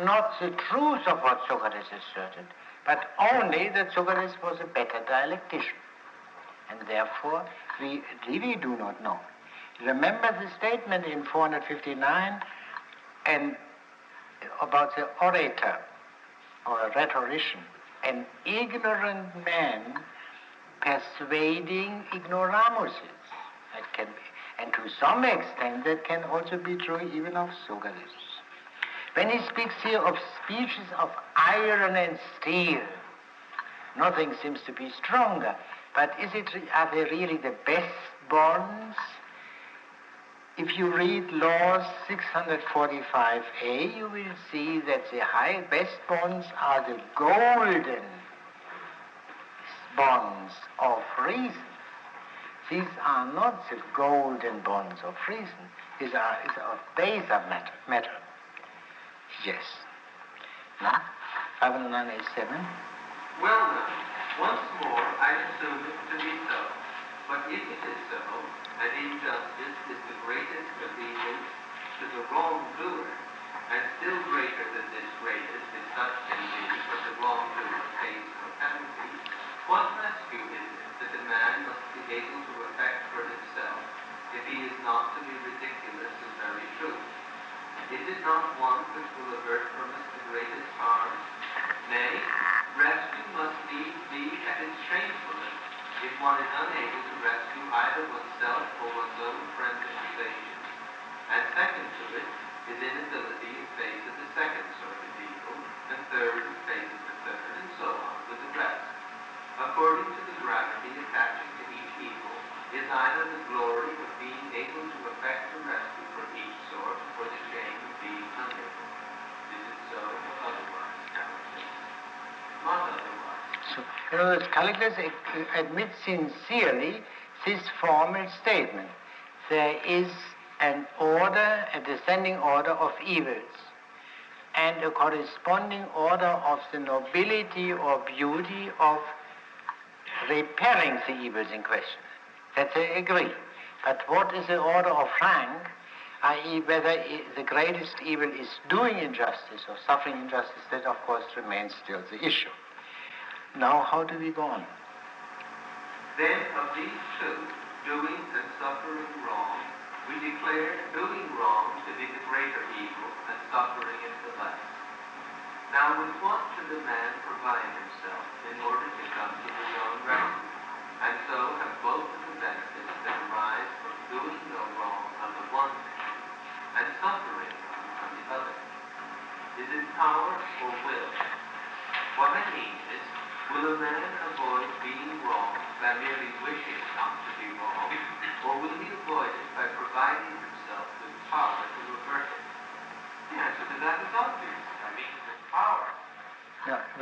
not the truth of what Socrates asserted, but only that Socrates was a better dialectician. And therefore, we really do not know. Remember the statement in 459 and about the orator or a rhetorician, an ignorant man persuading ignoramuses. That can be, and to some extent that can also be true even of Socrates. When he speaks here of speeches of iron and steel, nothing seems to be stronger. But are they really the best bonds? If you read Laws 645a, you will see that the best bonds are the golden bonds of reason. These are not the golden bonds of reason. These are of baser matter. Yes. Now, 509a7. Well now, once more I assume it to be so. But if it is so, and injustice is the greatest of evils to the wrongdoer, and still greater than this greatest, if such can be, but the wrongdoer pays no penalty, what rescue is it that a man must be able to effect for himself, if he is not to be ridiculous in very truth? Is it not one which will avert from us the greatest harm? Nay, rescue must needs be at its shamefulness, if one is unable to rescue either oneself or one's own friends and relations. And second to it is inability in face of the second sort of evil, and third in face of the third, and so on with the rest. According to the gravity attaching to each evil, is either the glory of being able to effect a rescue from each sort, or the shame of being unable. Is it so, or otherwise, Callicles? Not otherwise. So, in other words, Callicles admits sincerely this formal statement. There is an order, a descending order of evils, and a corresponding order of the nobility or beauty of repelling the evils in question. That they agree. But what is the order of rank, i.e. whether the greatest evil is doing injustice or suffering injustice, that of course remains still the issue. Now how do we go on? Then of these two, doing and suffering wrong, we declare doing wrong to be the greater evil and suffering is the less. Now with what should a man provide himself in order to come to his own rescue, and so have both of the benefits that arise from doing no wrong on the one hand, and suffering on the other? Is it power or will? What I mean is, will a man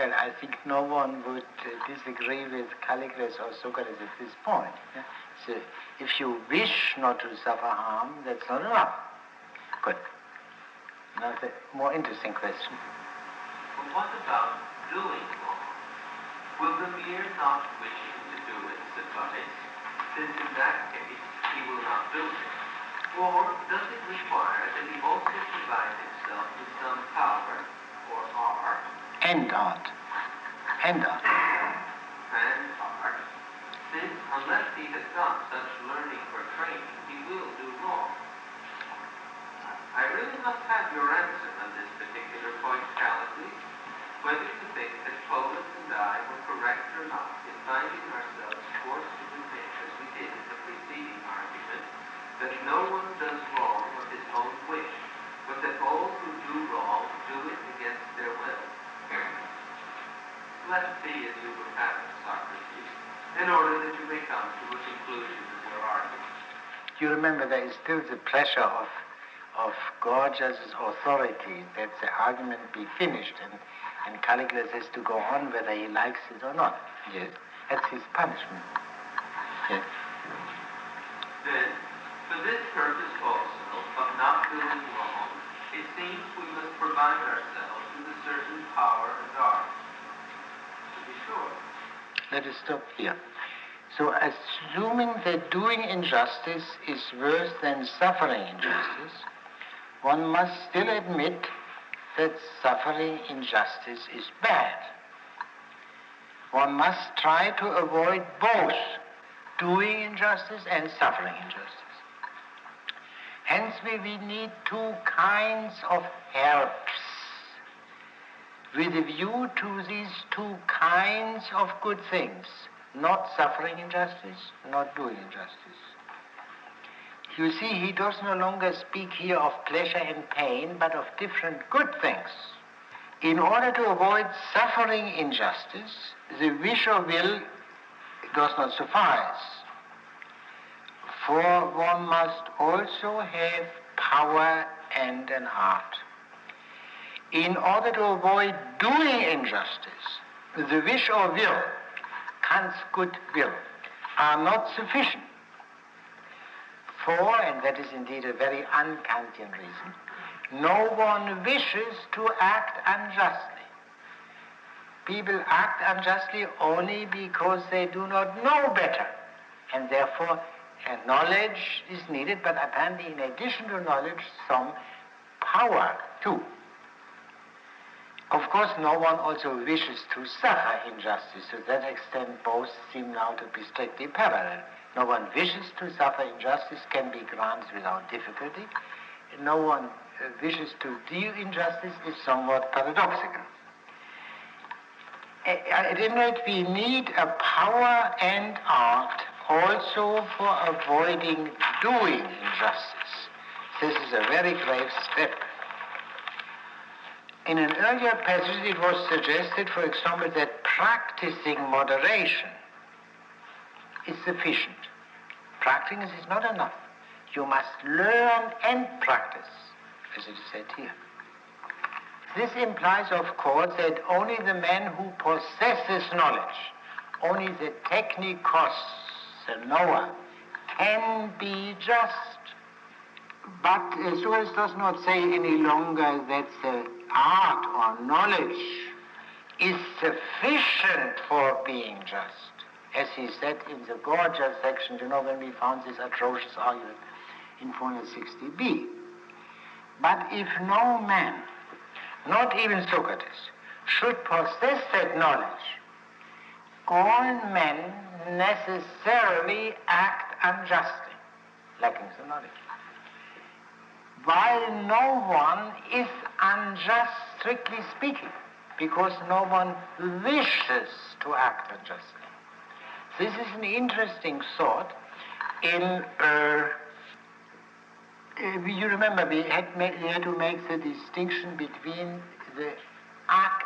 Well, I think no one would disagree with Callicles or Socrates at this point. Yeah? So if you wish not to suffer harm, that's not enough. Good. Now the more interesting question. But what about doing wrong? Will the mere not wishing to do it suffice, since in that case he will not do it? Or does it require that he also provide himself with some power, or art? And art. And art. And art, since unless he has got such learning or training, he will do wrong. I really must have your answer on this particular point, Callicles, whether you think that Polus and I were correct or not in finding ourselves forced to admit, as we did in the preceding argument, that no one does wrong of his own wish, but that all who do wrong do it against their will. Let it be as you would have it, Socrates, in order that you may come to a conclusion of your argument. You remember there is still the pressure of Gorgias' authority that the argument be finished, and Callicles has to go on whether he likes it or not. Yes, that's his punishment. Yes. Then, for this purpose also, of not doing wrong, it seems we must provide ourselves with a certain power and art. To be sure. Let us stop here. So assuming that doing injustice is worse than suffering injustice, one must still admit that suffering injustice is bad. One must try to avoid both doing injustice and suffering injustice. Hence we need two kinds of helps with a view to these two kinds of good things, not suffering injustice, not doing injustice. You see, he does no longer speak here of pleasure and pain, but of different good things. In order to avoid suffering injustice, the wish or will does not suffice. For one must also have power and an art. In order to avoid doing injustice, the wish or will, Kant's good will, are not sufficient. For, and that is indeed a very un-Kantian reason, no one wishes to act unjustly. People act unjustly only because they do not know better, and therefore knowledge is needed, but apparently in addition to knowledge, some power too. Of course, no one also wishes to suffer injustice. To that extent, both seem now to be strictly parallel. No one wishes to suffer injustice, can be granted without difficulty. No one wishes to do injustice is somewhat paradoxical. At any rate, we need a power and art also for avoiding doing injustice. This is a very grave step. In an earlier passage, it was suggested, for example, that practicing moderation is sufficient. Practicing is not enough. You must learn and practice, as it is said here. This implies, of course, that only the man who possesses knowledge, only the technikos, the knower, can be just. But Strauss does not say any longer that the art or knowledge is sufficient for being just. As he said in the Gorgias section, when we found this atrocious argument in 460b. But if no man, not even Socrates, should possess that knowledge, all men necessarily act unjustly, lacking the knowledge. While no one is unjust, strictly speaking, because no one wishes to act unjustly. This is an interesting thought. You remember we had to make the distinction between the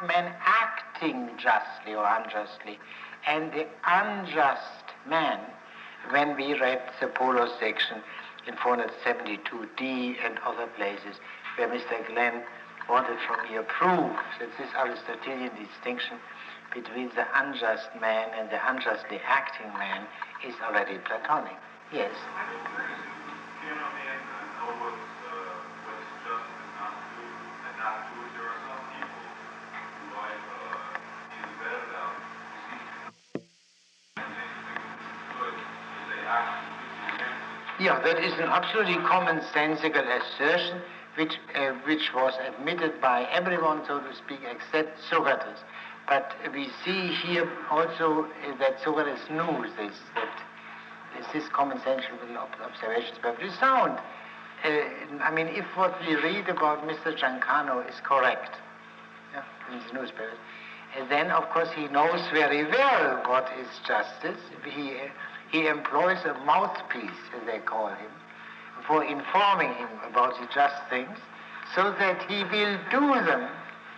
man acting justly or unjustly and the unjust man when we read the Polo section in 472d and other places where Mr. Glenn wanted from me a proof that this Aristotelian distinction between the unjust man and the unjustly acting man is already Platonic. Yes? I think you can only know what's just and not do, and not do it. There are some people who life is bad out. And they think this is good, and they act completely against it. Yeah, that is an absolutely commonsensical assertion which was admitted by everyone, so to speak, except Socrates. But we see here also that Socrates knew this, that this commonsensical observations were pretty sound. I mean, if what we read about Mr. Giancano is correct, yeah, in the newspapers, then of course he knows very well what is justice. He employs a mouthpiece, as they call him, for informing him about the just things, so that he will do them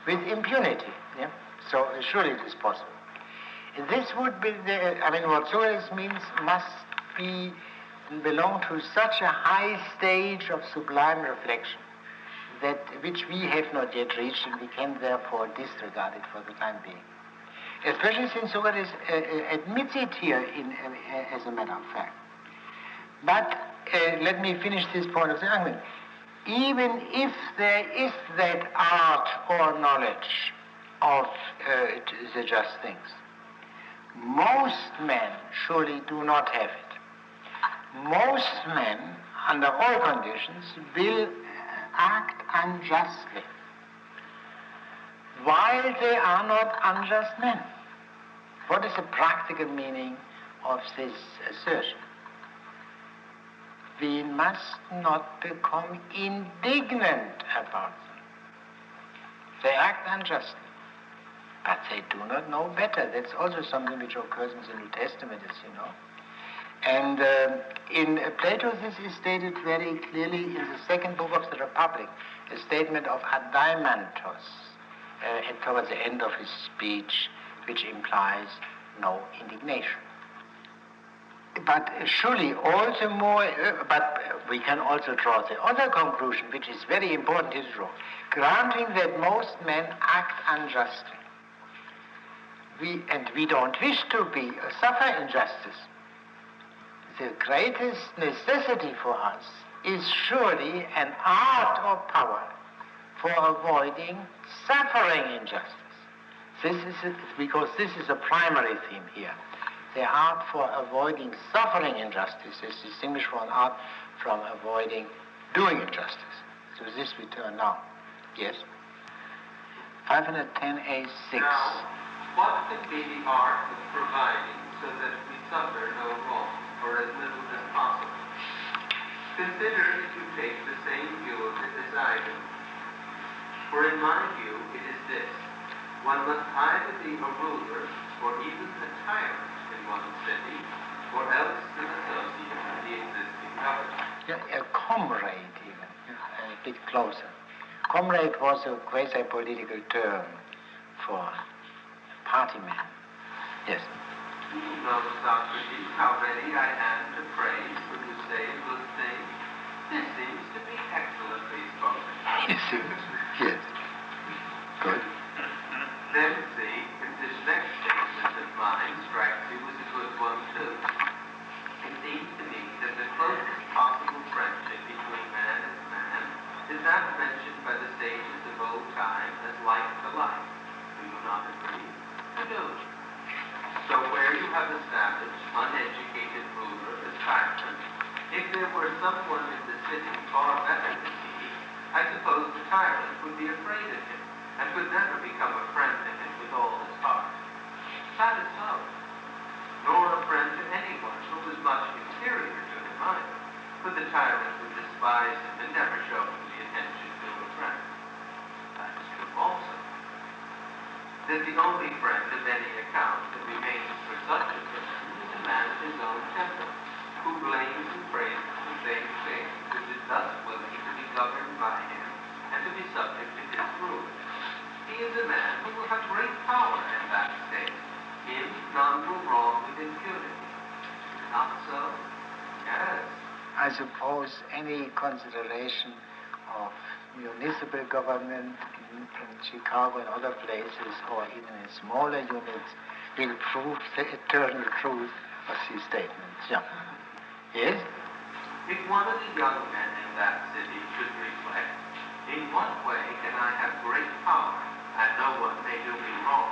with impunity. Yeah? So surely it is possible. This would be what Socrates means must belong to such a high stage of sublime reflection that which we have not yet reached, and we can therefore disregard it for the time being. Especially since Socrates admits it here as a matter of fact. But let me finish this point of the argument. Even if there is that art or knowledge of the just things, most men surely do not have it. Most men, under all conditions, will act unjustly, while they are not unjust men. What is the practical meaning of this assertion? We must not become indignant about them. They act unjustly, but they do not know better. That's also something which occurs in the New Testament, as you know. And in Plato, this is stated very clearly in the second book of the Republic, a statement of Adeimantos, and towards the end of his speech, which implies no indignation. But surely also more, but we can also draw the other conclusion, which is very important to draw. Granting that most men act unjustly, we don't wish to suffer injustice. The greatest necessity for us is surely an art or power for avoiding suffering injustice. Because this is a primary theme here. The art for avoiding suffering injustice is distinguished from an art from avoiding doing injustice. So this we turn now. Yes? 510A6. Now, what could be the art of providing so that we suffer no wrong, or as little as possible? Consider if you take the same view of it as I do. For in my view, it is this. One must either be a ruler or even a tyrant in one city, or else an associate of the existing government. Yeah, a comrade even, a bit closer. Comrade was a quasi-political term for party man. Yes. You know, Socrates, how ready I am to praise when you say a good thing. This seems to be excellently spoken. Yes. Good. Then see if this next statement of mine strikes you as a good one too. It seems to me that the closest possible friendship between man and man is that mentioned by the sages of old time as like to like. Do you not agree? You do. So where you have established uneducated ruler as tyrant, if there were someone in the city far better than he, I suppose the tyrant would be afraid of him and could never become a friend to him with all his heart. That is so. Nor a friend to anyone who was much inferior to him either, for the tyrant would despise him and never show him the attention due a friend. That is true also. That the only friend of any account that remains for such a person is a man of his own temper, who blames and praises the same thing, which is thus willing to be governed by him and to be subject to his rule. He is a man who will have great power in that state. Him none will wrong with impunity. Not so? Yes. I suppose any consideration of municipal government in Chicago and other places, or even in smaller units, will prove the eternal truth of these statements. Yeah. Yes? If one of the young men in that city should reflect, in what way can I have great power and no one may do me wrong?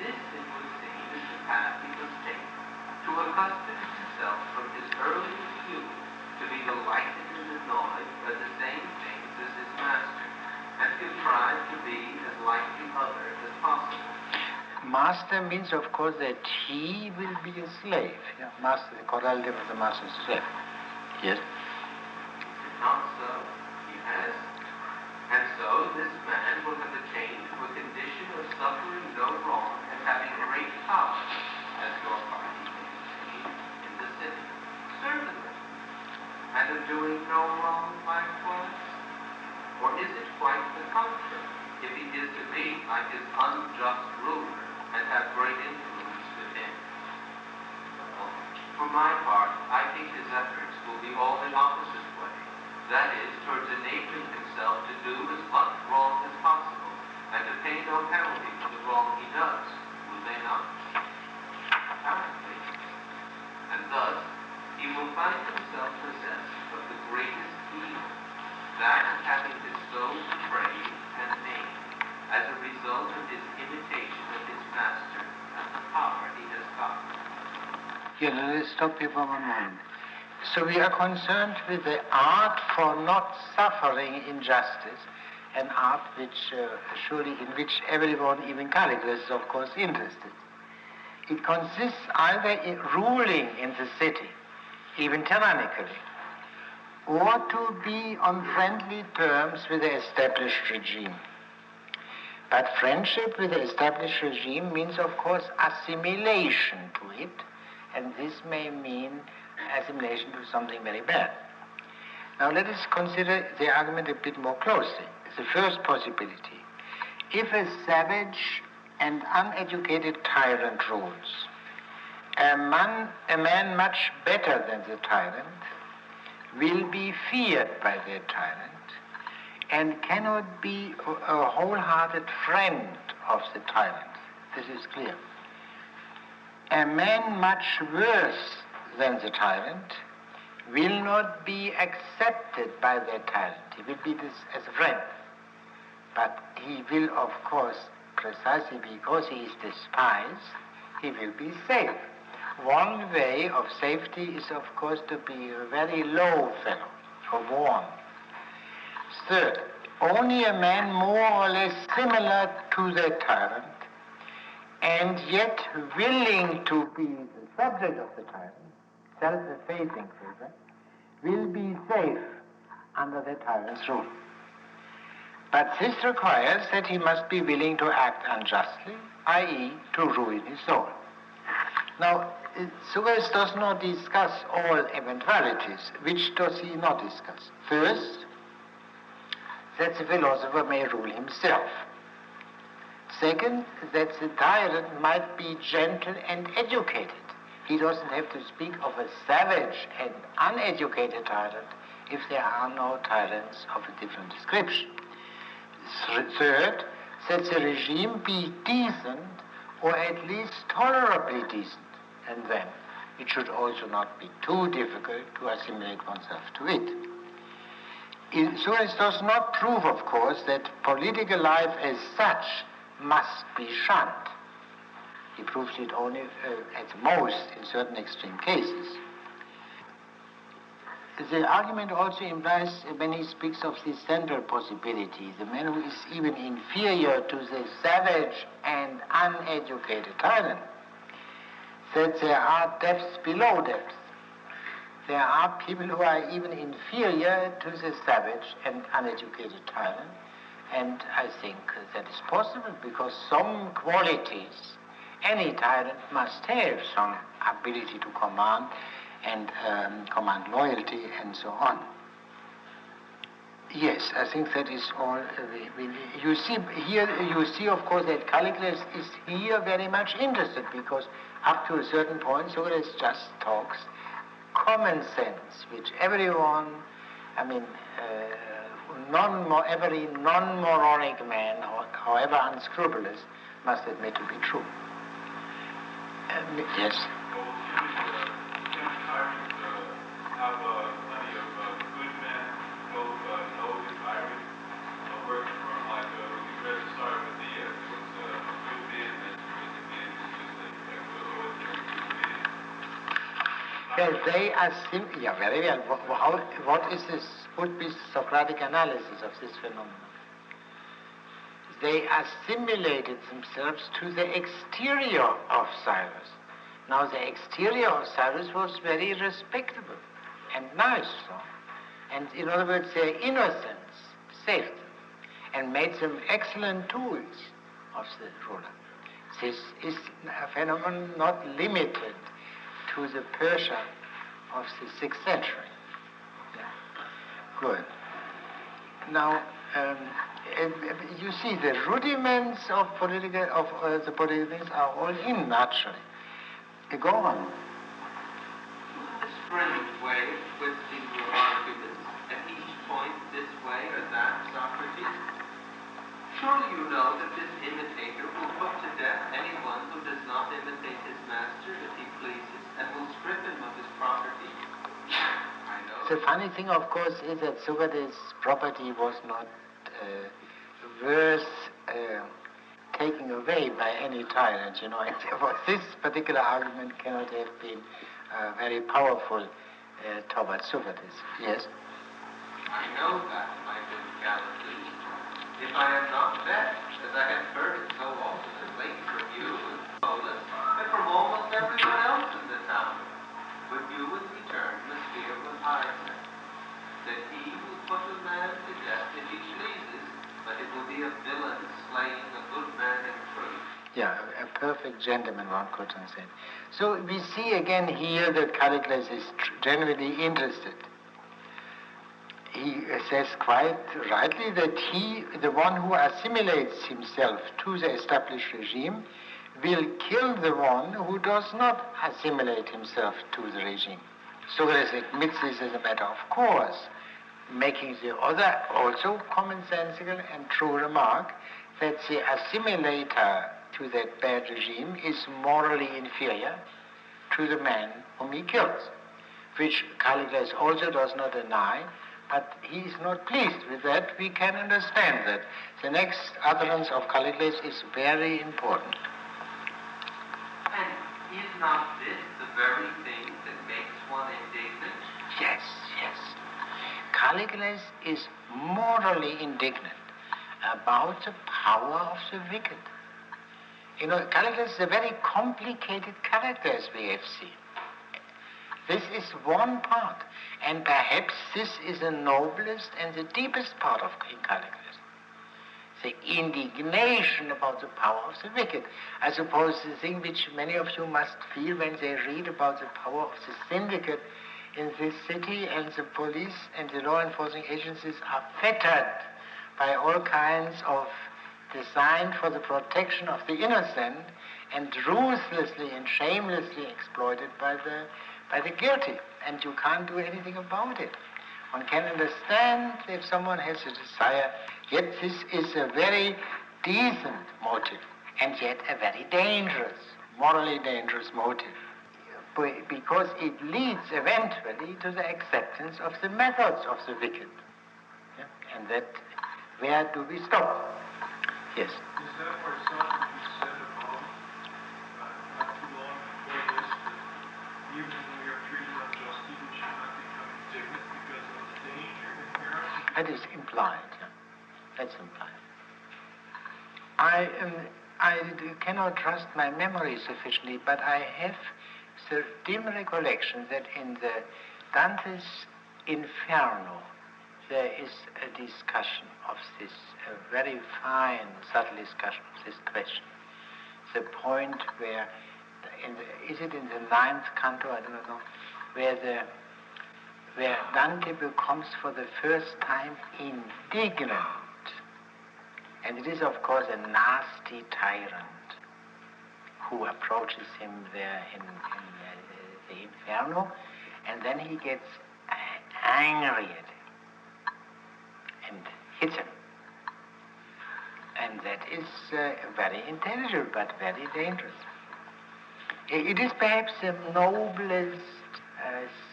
This, it would seem, is the path he must take, to accustom himself from his earliest youth to be delighted and annoyed by the same things as his master, and contrive to be as like the other as possible. Master means, of course, that he will be a slave. Yeah. Master, the correlative of the master's slave. Yes? Not so. He has. And so this man will have attained to a condition of suffering no wrong and having great power, as your party maintains, in the city. Certainly. And of doing no wrong likewise? Or is it quite the contrary, if he is to be like his unjust ruler and have great influence within? Well, for my part, I think his efforts will be all the opposite way. That is, towards enabling himself to do as much wrong as possible, and to pay no penalty for the wrong he does, will they not? Apparently. And thus, he will find himself possessed of the greatest evil, that of having his soul betrayed and made, as a result of his imitation of his master and the power he has got. Here, let's stop here for one moment. So we are concerned with the art for not suffering injustice, an art which in which everyone, even Gorgias, is of course interested. It consists either in ruling in the city, even tyrannically, or to be on friendly terms with the established regime. But friendship with the established regime means, of course, assimilation to it, and this may mean assimilation to something very bad. Now let us consider the argument a bit more closely. The first possibility. If a savage and uneducated tyrant rules, a man much better than the tyrant will be feared by the tyrant and cannot be a wholehearted friend of the tyrant. This is clear. A man much worse than the tyrant will not be accepted by the tyrant. He will be this as a friend. But he will, of course, precisely because he is despised, he will be safe. One way of safety is, of course, to be a very low fellow, a worm. Third, only a man more or less similar to the tyrant and yet willing to be the subject of the tyrant, self-effacing figure, will be safe under the tyrant's rule. But this requires that he must be willing to act unjustly, i.e., to ruin his soul. Now, Gorgias does not discuss all eventualities. Which does he not discuss? First, that the philosopher may rule himself. Second, that the tyrant might be gentle and educated. He doesn't have to speak of a savage and uneducated tyrant if there are no tyrants of a different description. Third, that the regime be decent, or at least tolerably decent, and then it should also not be too difficult to assimilate oneself to it. Gorgias does not prove, of course, that political life as such must be shunned. He proves it only at most in certain extreme cases. The argument also implies, when he speaks of the central possibility, the man who is even inferior to the savage and uneducated tyrant, that there are depths below depths. There are people who are even inferior to the savage and uneducated tyrant, and I think that is possible because some qualities any tyrant must have, some ability to command and command loyalty and so on. Yes, I think that is all. You see, of course, that Gorgias is here very much interested because up to a certain point, Gorgias just talks common sense, which everyone, every non-moronic man, however unscrupulous, must admit to be true. Yes? Have plenty of good men, both noble and Irish, working for him, like we read the start with the there was a good man that was Well, they are very well. What is this? Would be Socratic analysis of this phenomenon? They assimilated themselves to the exterior of Cyrus. Now, the exterior of Cyrus was very respectable and nice, and in other words, their innocence saved them and made them excellent tools of the ruler. This is a phenomenon not limited to the Persia of the 6th century. Yeah. Good. Now, you see, the rudiments of the political things are all in naturally. Go on. A strange way of twisting your arguments at each point this way or that, Socrates. Surely you know that this imitator will put to death anyone who does not imitate his master if he pleases, and will strip him of his property. I know. The funny thing, of course, is that Socrates' property was not worth taken away by any tyrant, and therefore this particular argument cannot have been very powerful towards Socrates. Yes? I know that, my good Callicles. If I am not vexed, as I have heard it so often of late from you and Polus, and from almost everyone else in the town, but you in return must fear what I say, that he will put a man to death if he pleases, but it will be a villain slaying a good man in truth. Yeah, a perfect gentleman, one could say. So we see again here that Callicles is genuinely interested. He says quite rightly that he, the one who assimilates himself to the established regime, will kill the one who does not assimilate himself to the regime. Socrates admits this as a matter of course, making the other also commonsensical and true remark that the assimilator to that bad regime is morally inferior to the man whom he kills, which Callicles also does not deny, but he is not pleased with that. We can understand that. The next utterance of Callicles is very important. And is not this the very thing that makes one indignant? Yes, yes. Callicles is morally indignant about the power of the wicked. Callicles is a very complicated character, as we have seen. This is one part, and perhaps this is the noblest and the deepest part of Callicles. The indignation about the power of the wicked. I suppose the thing which many of you must feel when they read about the power of the syndicate in this city, and the police and the law enforcing agencies are fettered by all kinds of designed for the protection of the innocent and ruthlessly and shamelessly exploited by the guilty, and you can't do anything about it. One can understand if someone has a desire, yet this is a very decent motive, and yet a very dangerous, morally dangerous motive, because it leads eventually to the acceptance of the methods of the wicked. Yeah? And that, where do we stop? Yes? Is that where Socrates said above, not too long before this, that even when we are treated unjustly, we should not become indignant because of the danger inherent? That is implied. Yeah. That's implied. I cannot trust my memory sufficiently, but I have the dim recollection that in the Dante's Inferno there is a discussion of this, a very fine, subtle discussion of this question. The point where, is it in the 9th canto, I do not know, where Dante becomes for the first time indignant. And it is, of course, a nasty tyrant who approaches him there in the Inferno, and then he gets angry at him. And hits him. And that is very intelligent, but very dangerous. It is perhaps the noblest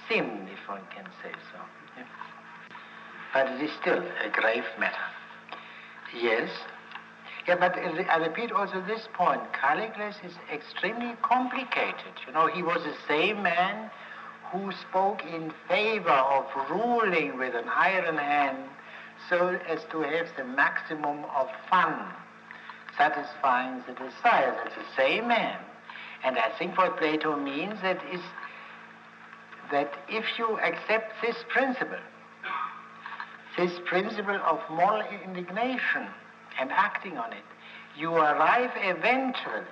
sin, if one can say so. Yeah. But it is still a grave matter. Yes. Yeah, but I repeat also this point. Callicles is extremely complicated. You know, he was the same man who spoke in favor of ruling with an iron hand so as to have the maximum of fun, satisfying the desires. It's the same man. And I think what Plato means is that if you accept this principle of moral indignation and acting on it, you arrive eventually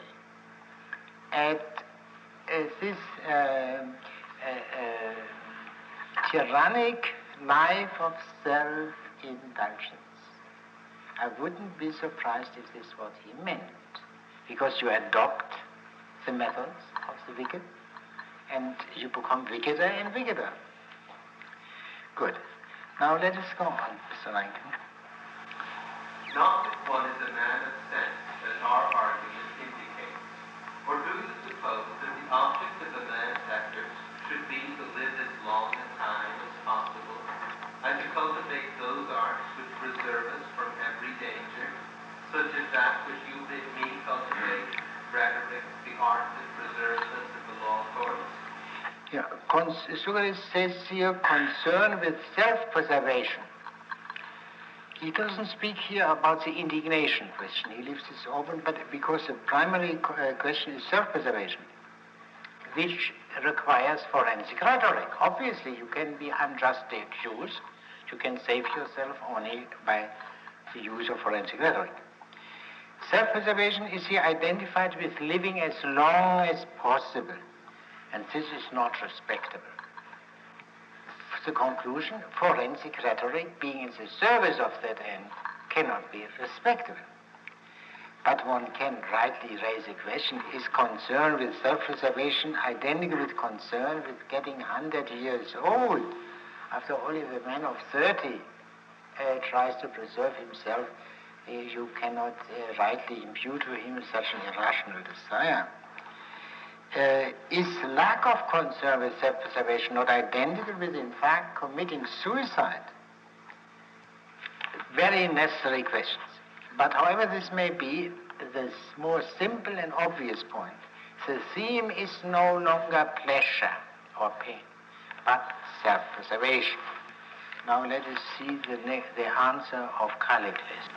at this tyrannic life of self-indulgence. I wouldn't be surprised if this is what he meant, because you adopt the methods of the wicked, and you become wickeder and wickeder. Good. Now let us go on, Mr. Langton. Not that one is a man of sense, as our argument indicates. Or do you suppose that the object of a man's efforts should be to live as long a time as possible, and to cultivate those arts which preserve us from every danger, such as that which you bid me cultivate, rhetoric, the art that preserves us in the law courts? Yeah, Gorgias says here concern with self-preservation. He doesn't speak here about the indignation question. He leaves this open, but because the primary question is self-preservation, which requires forensic rhetoric. Obviously, you can be unjustly accused. You can save yourself only by the use of forensic rhetoric. Self-preservation is here identified with living as long as possible, and this is not respectable. The conclusion, forensic rhetoric being in the service of that end cannot be respectable. But one can rightly raise a question, is concern with self-preservation identical with concern with getting 100 years old? After all, if a man of 30 tries to preserve himself, you cannot rightly impute to him such an irrational desire. Is lack of concern with self-preservation not identical with, in fact, committing suicide? Very necessary questions. But however this may be, the more simple and obvious point, the theme is no longer pleasure or pain, but self-preservation. Now let us see the answer of Callicles.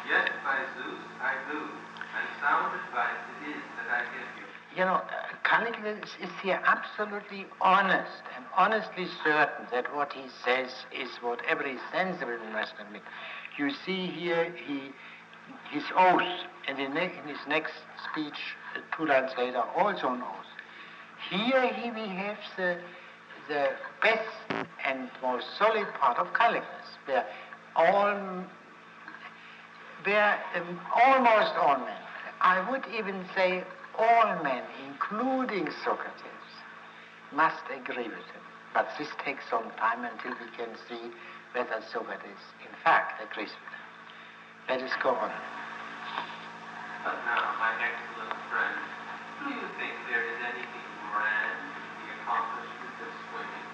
Yes, by Zeus, I do, and sound advice it is that I give you. You know, Callicles is here absolutely honest and honestly certain that what he says is what every sensible man must admit. You see here his oath, and in his next speech, 2 lines later, also an oath. Here he behaves the best and most solid part of Callicles, where almost all men, I would even say all men, including Socrates, must agree with him. But this takes some time until we can see whether Socrates, in fact, agrees with him. Let us go on. But now, my excellent friend, do you think there is anything grand in the accomplishment of swimming?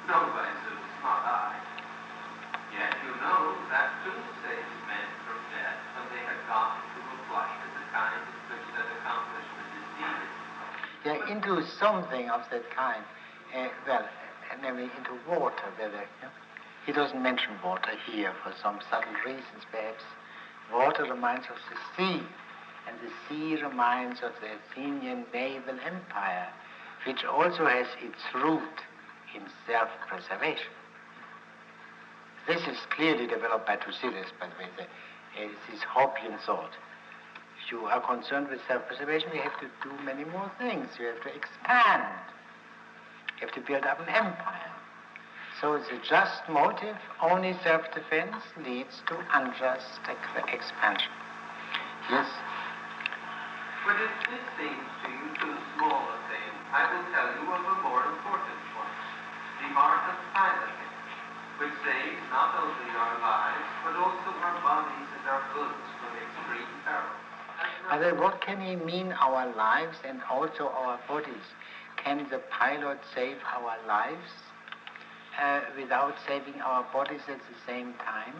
No, by Zeus, not I. Yet you know that too saves men from death when they have gotten to a flight of the kind in which that accomplishment is needed. Yeah, into something of that kind. Namely into water. He doesn't mention water here for some subtle reasons, perhaps. Water reminds of the sea, and the sea reminds of the Athenian naval empire, which also has its root in self-preservation. This is clearly developed by Thucydides, by the way, this Hoppian thought. If you are concerned with self-preservation, you have to do many more things. You have to expand. You have to build up an empire. So the just motive, only self-defense, leads to unjust expansion. Yes? But if this seems to you too small a thing, I will tell you of a more important one, the art of piloting, which saves not only our lives, but also What can he mean our lives and also our bodies? Can the pilot save our lives without saving our bodies at the same time?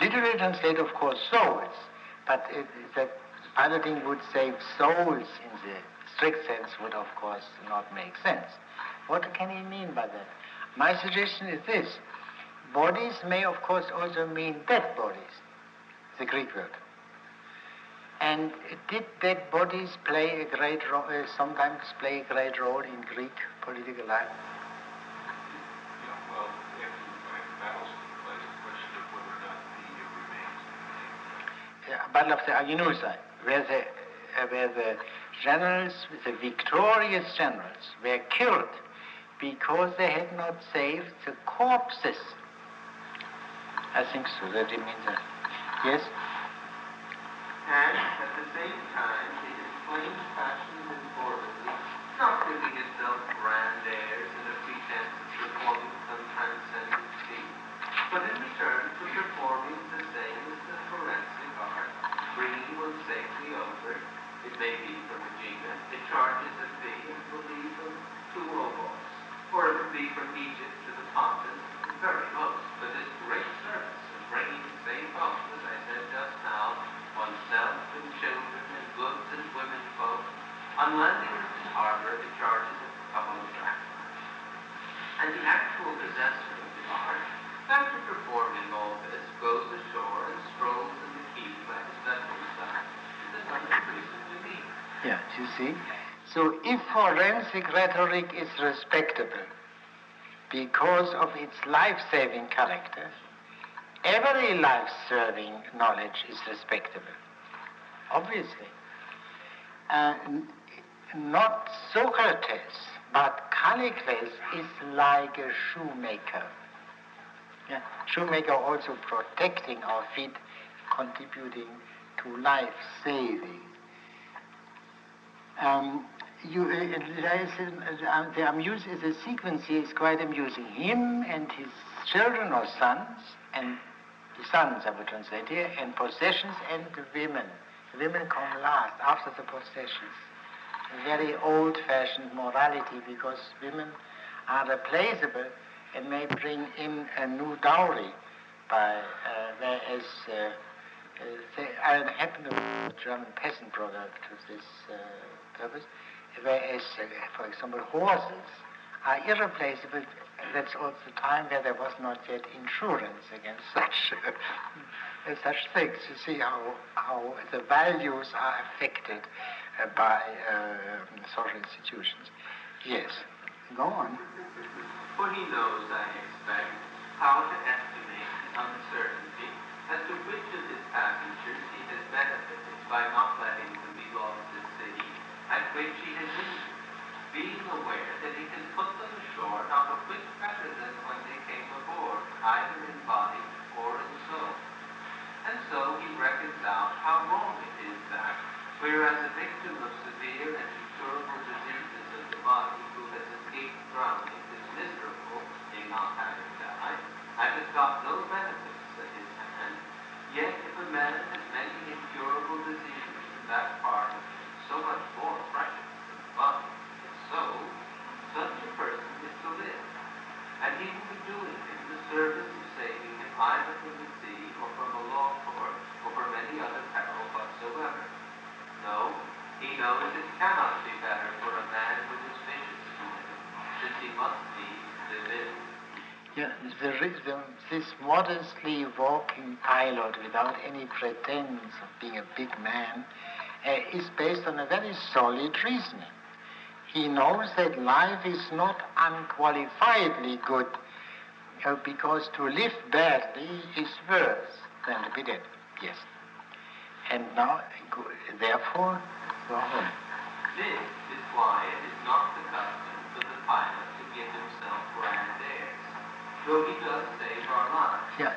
Literally translated, of course, souls, but the piloting would save souls in the strict sense would, of course, not make sense. What can he mean by that? My suggestion is this. Bodies may, of course, also mean dead bodies, the Greek word. And did dead bodies play a great role, sometimes play a great role in Greek political life? Yeah, well, after battles took place, the question of whether or not the remains Yeah, Battle of the Aginusa, where the generals, the victorious generals, were killed because they had not saved the corpses. I think so, that it means that. Yes? And at the same time, he explains passions and forwardly, not giving himself grand airs and a pretense of performing some transcendent feat, but in return for performing the same as the forensic art, bringing one safely over, it may be from Aegina, it charges a fee and will leave them to Logos, or it would be from Egypt to the Pontus, very most, for this great service of bringing safe home, as I said just now, oneself and children and goods and women folk. On landing in the harbor, it charges a couple of drachmas. And the actual possessor of the art, after performing all this, goes ashore and strolls in the quay by his vessel's side. It's another reasonably mean. Yeah, you see? So if forensic rhetoric is respectable because of its life-saving character, every life-serving knowledge is respectable, obviously. Not Socrates, but Callicles is like a shoemaker. Yeah? Shoemaker also protecting our feet, contributing to life-saving. The sequence here is quite amusing. Him and his children or sons, and the sons I would translate here, and possessions and the women. The women come last, after the possessions. A very old-fashioned morality, because women are replaceable and may bring in a new dowry, whereas I happen to a German peasant proverb to this purpose, whereas, for example, horses are irreplaceable. That's also the time where there was not yet insurance against such things. You see how the values are affected by social institutions. Yes, go on. For he knows, I expect, how to estimate the uncertainty as to which of his passengers he has benefited by not letting them be lost at sea, at which he has injured, being aware that he can put them ashore not a whit better than when they came aboard, either in body or in soul. And so he reckons out how wrong it is that, whereas a victim of severe and incurable diseases of the body who has escaped drowning is miserable in not having died, and has got no benefits at his hand, yet if a man has many incurable diseases in that part of him, so much more precious than the body, his soul, such a person is to live, and he will be doing him the service of saving him either from the sea or from a law court or from any other peril whatsoever. No, he knows it cannot be better for a man with his visions to live, since he must needs live in. Yeah, this modestly walking pilot without any pretense of being a big man is based on a very solid reasoning. He knows that life is not unqualifiedly good, because to live badly is worse than to be dead. Yes. And now, therefore, go on. This is why it is not the custom for the pilot to give himself grand airs, though he does save our lives. Yeah,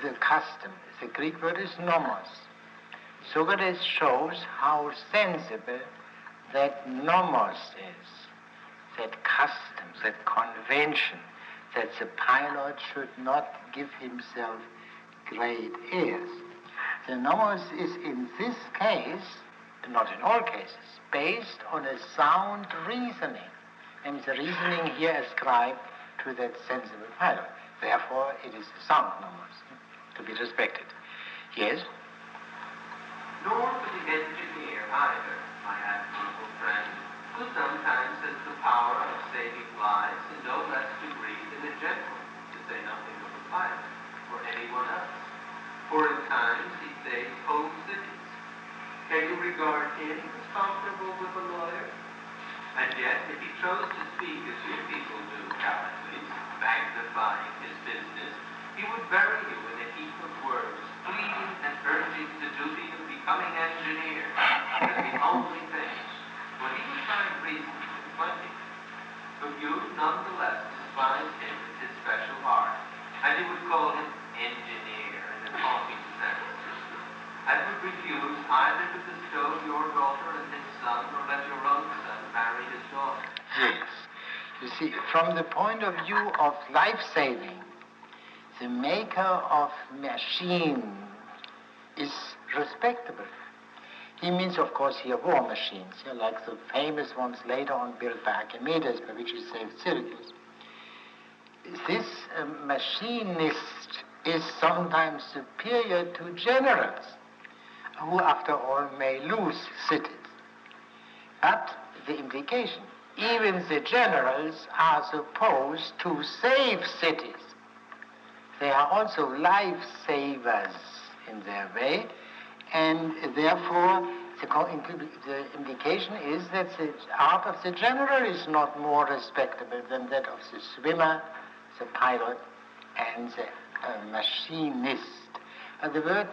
the custom. The Greek word is nomos. Socrates shows how sensible that nomos is, that custom, that convention, that the pilot should not give himself great airs. The nomos is in this case not in all cases, based on a sound reasoning. And the reasoning here ascribed to that sensible pilot. Therefore, it is sound nomos to be respected. Yes? Nor for the engineer either, my admirable friend, who sometimes has the power of saving lives in no less degree than a general, to say nothing of a pilot, or anyone else. For at times he saves whole cities. Can you regard him as comparable with a lawyer? And yet, if he chose to speak as you people do, Callicles, magnifying his business, he would bury you in a heap of words, pleading and urging the duty of becoming engineer as the only thing. For he would find reasons in plenty. But you nonetheless despise him as his special art, and you would call him engineer in a talking sense, and would refuse either to bestow your daughter and his son, or let your own son marry his daughter. Yes. You see, from the point of view of life-saving, the maker of machine is respectable. He means, of course, here war machines, like the famous ones later on built by Archimedes, by which he saved Syracuse. This machinist is sometimes superior to generals, who, after all, may lose cities. But the implication, even the generals are supposed to save cities. They are also life-savers in their way, and therefore the implication is that the art of the general is not more respectable than that of the swimmer, the pilot, and the machinist. The word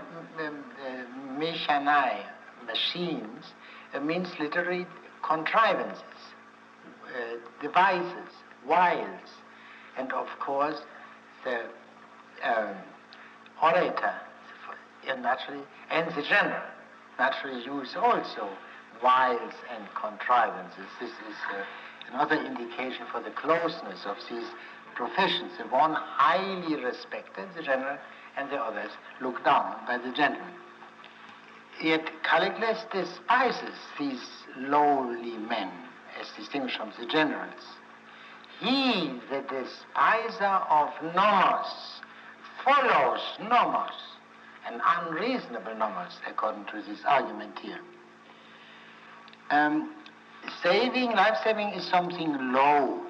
mechanai, machines, means literally contrivances, devices, wiles, and of course the orator, naturally, and the general naturally use also wiles and contrivances. This is another indication for the closeness of these professions. The one highly respected, the general, and the others looked down by the gentleman. Yet Callicles despises these lowly men as distinguished from the generals. He, the despiser of nomos, follows nomos, an unreasonable nomos, according to this argument here. Life-saving is something low.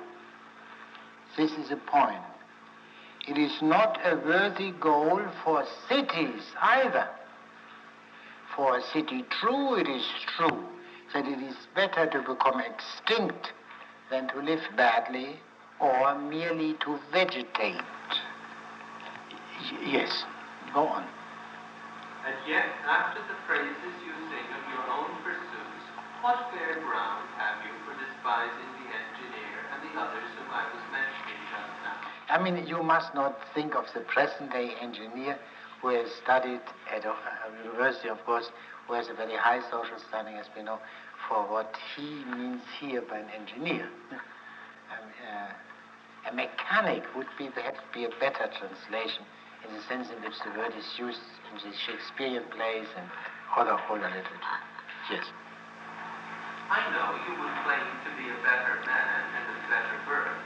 This is a point. It is not a worthy goal for cities either. For a city true, it is true that it is better to become extinct than to live badly or merely to vegetate. Yes, go on. And yet, after the praises you sing of your own pursuits, what fair ground have you for despising the engineer and the others whom I was mentioning just now? I mean, you must not think of the present-day engineer who has studied at a university, of course, who has a very high social standing, as we know, for what he means here by an engineer. A mechanic would perhaps be a better translation in the sense in which the word is used in the Shakespearean plays and other older literature. Yes. I know you would claim to be a better man and of better birth,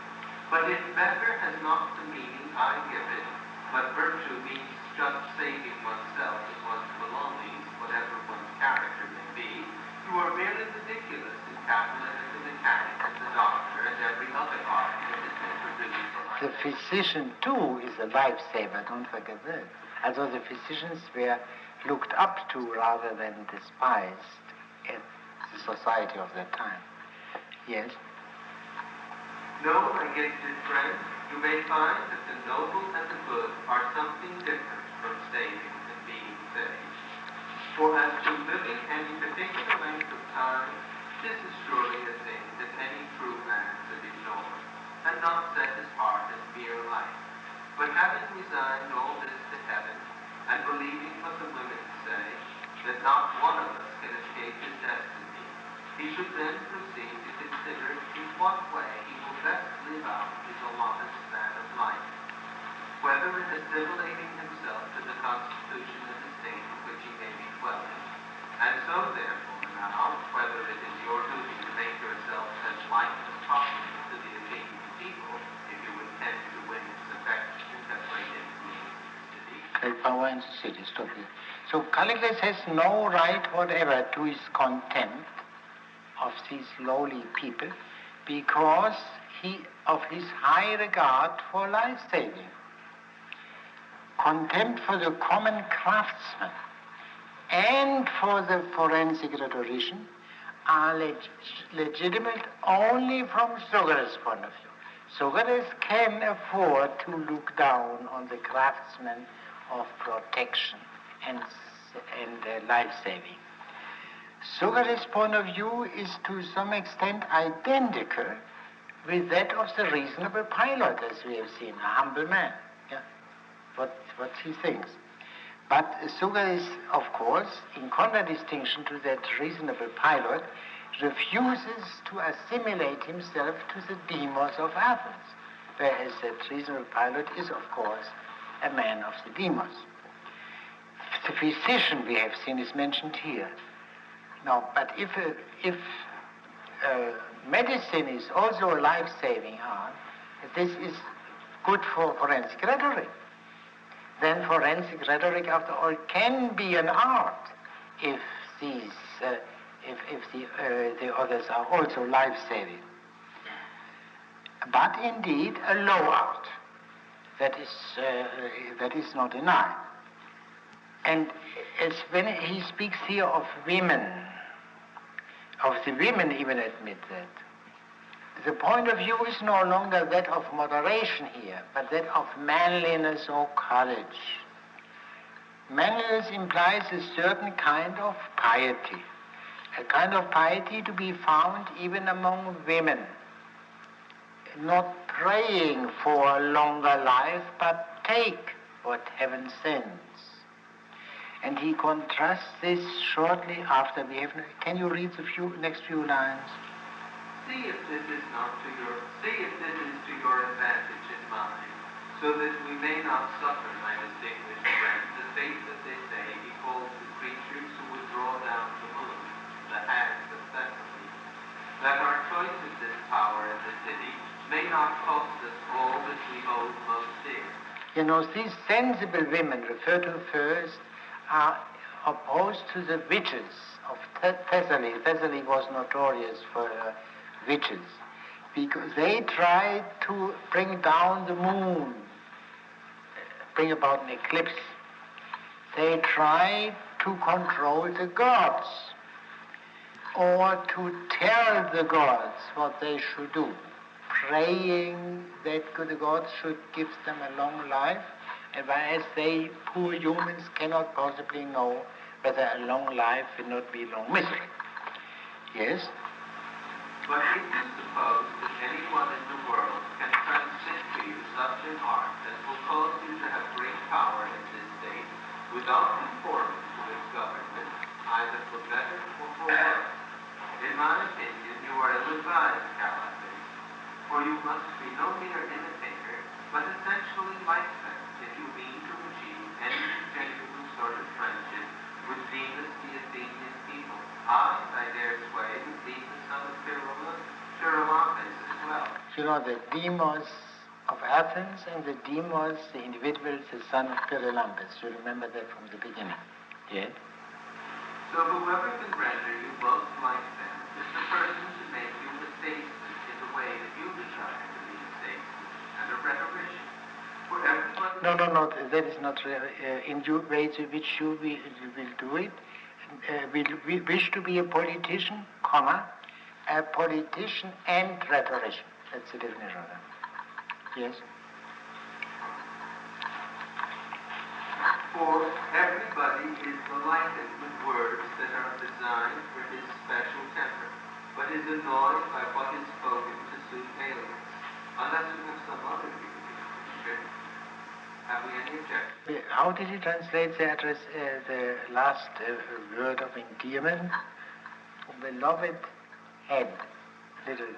but if better has not the meaning I give it, but virtue means just saving oneself and one's belongings, whatever one's character may be, you are merely ridiculous in capitalizing the mechanic and the doctor and every other art that has been produced for life. The physician, too, is a lifesaver, don't forget that. Although the physicians were looked up to rather than despised in the society of that time. Yes? No, my gifted friend, you may find that the noble and the good are something different from saving and being saved. For as to living any particular length of time, this is surely a thing that any true man should ignore, and not set his heart in mere life. But having resigned all this to heaven, and believing what the women say, that not one of us can escape his destiny, he should then proceed to consider in what way he will best live out his allotted span of life, whether in assimilating himself to the constitution of the state in which he may be dwelling, and so therefore now whether it is your duty to make yourself as like as possible to the Athenian people if you intend to win its affection and great influence in the city. Great power in the city. Stop here. So Callicles has no right whatever to his contempt of these lowly people because of his high regard for life-saving. Contempt for the common craftsman and for the forensic rhetorician are legitimate only from Socrates' point of view. Socrates can afford to look down on the craftsmen of protection and life-saving. Socrates' point of view is to some extent identical with that of the reasonable pilot, as we have seen, a humble man. Yeah? What he thinks. But Socrates, of course, in contradistinction to that reasonable pilot, refuses to assimilate himself to the demos of Athens, whereas that reasonable pilot is, of course, a man of the demos. The physician, we have seen, is mentioned here. Now, but if medicine is also a life-saving art, this is good for forensic rhetoric. Then forensic rhetoric, after all, can be an art if the others are also life-saving. But indeed, a low art. That is not denied. And as when he speaks here of women, of the women even admit that. The point of view is no longer that of moderation here, but that of manliness or courage. Manliness implies a certain kind of piety, a kind of piety to be found even among women, not praying for a longer life, but take what heaven sends. And he contrasts this shortly after we have... Can you read the next few lines? See if this is to your advantage and mine, so that we may not suffer, my distinguished friends, the fate that they say befalls the creatures who would draw down the moon, the hags of Thessaly, that our choice of this power in the city may not cost us all that we hold most dear. You know, these sensible women referred to first are opposed to the witches of Thessaly. Thessaly was notorious for witches, because they tried to bring down the moon, bring about an eclipse. They tried to control the gods, or to tell the gods what they should do, praying that the gods should give them a long life, and whereas they, poor humans, cannot possibly know whether a long life will not be long misery. Yes? But if you suppose that anyone in the world can transmit to you such an art that will cause you to have great power in this state without conforming to its government, either for better or for worse, in my opinion, you are ill-advised, Callicles, for you must be no mere imitator, but essentially like them, if you mean to achieve any genuine sort of friendship with Venus, the Athenian people. I dare sway, would be the son of Pyromachus as well. You know, the demos of Athens and the demos, the individual, the son of Pyromachus. You remember that from the beginning. Yes? So whoever can render you most like them is the person to make you a statesman in the way that you desire to be a statesman and a rhetorician. For everybody... No, that is not in the way in which you will do it. We wish to be a politician, a politician and rhetorician. That's the definition of that. Yes? For everybody is delighted with words that are designed for his special temper, but is annoyed by what is spoken to suit aliens, unless we have some other reason. Have we any objection? How did he translate the address, the last word of endearment? Beloved head, literally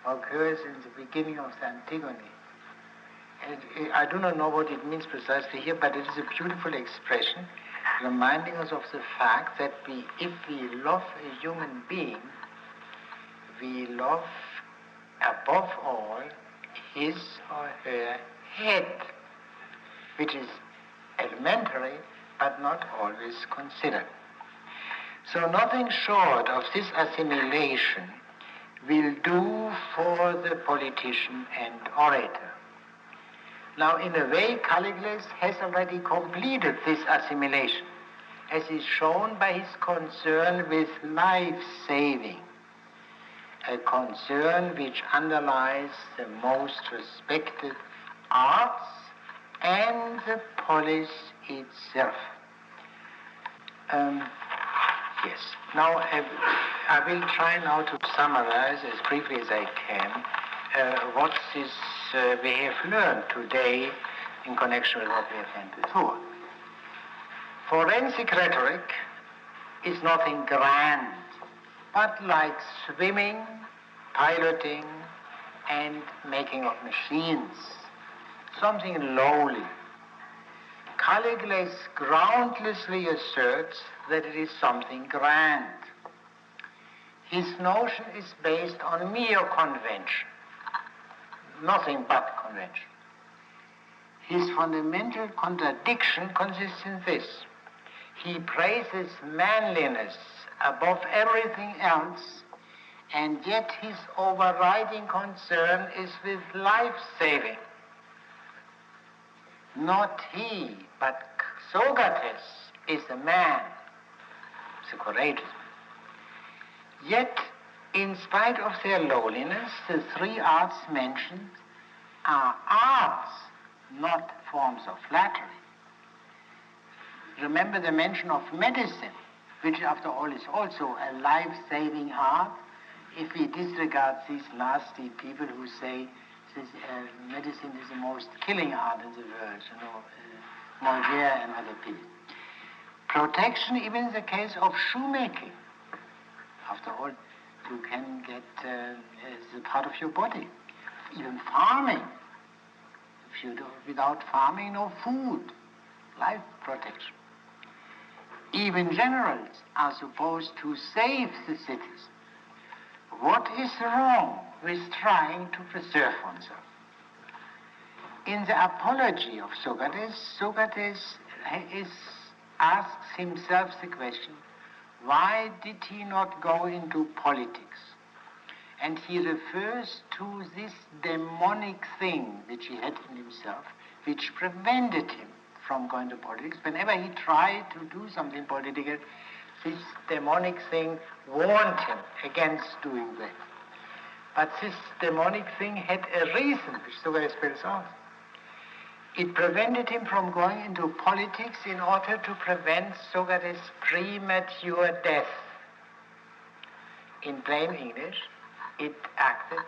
occurs in the beginning of the Antigone. And I do not know what it means precisely here, but it is a beautiful expression reminding us of the fact that if we love a human being, we love above all his or her head, which is elementary but not always considered. So nothing short of this assimilation will do for the politician and orator. Now, in a way, Caligula has already completed this assimilation, as is shown by his concern with life-saving, a concern which underlies the most respected arts and the polis itself. Yes. Now, I will try now to summarize as briefly as I can what we have learned today in connection with what we have learned before. Forensic rhetoric is nothing grand, but like swimming, piloting, and making of machines, something lowly. Caligula groundlessly asserts that it is something grand. His notion is based on mere convention, nothing but convention. His fundamental contradiction consists in this. He praises manliness above everything else, and yet his overriding concern is with life-saving. Not he, but Socrates is a man, is a courageous man. Yet, in spite of their lowliness, the three arts mentioned are arts, not forms of flattery. Remember the mention of medicine, which after all is also a life-saving art, if we disregard these nasty people who say this, medicine is the most killing art in the world, Moliere and other people. Protection, even in the case of shoemaking. After all, you can get the part of your body. Even farming. If you do, without farming, no food. Life protection. Even generals are supposed to save the cities. What is wrong with trying to preserve oneself? In the apology of Socrates, Socrates asks himself the question, why did he not go into politics? And he refers to this demonic thing which he had in himself, which prevented him from going to politics. Whenever he tried to do something political, this demonic thing warned him against doing that. But this demonic thing had a reason, which Socrates spells out. It prevented him from going into politics in order to prevent Socrates' premature death. In plain English, it acted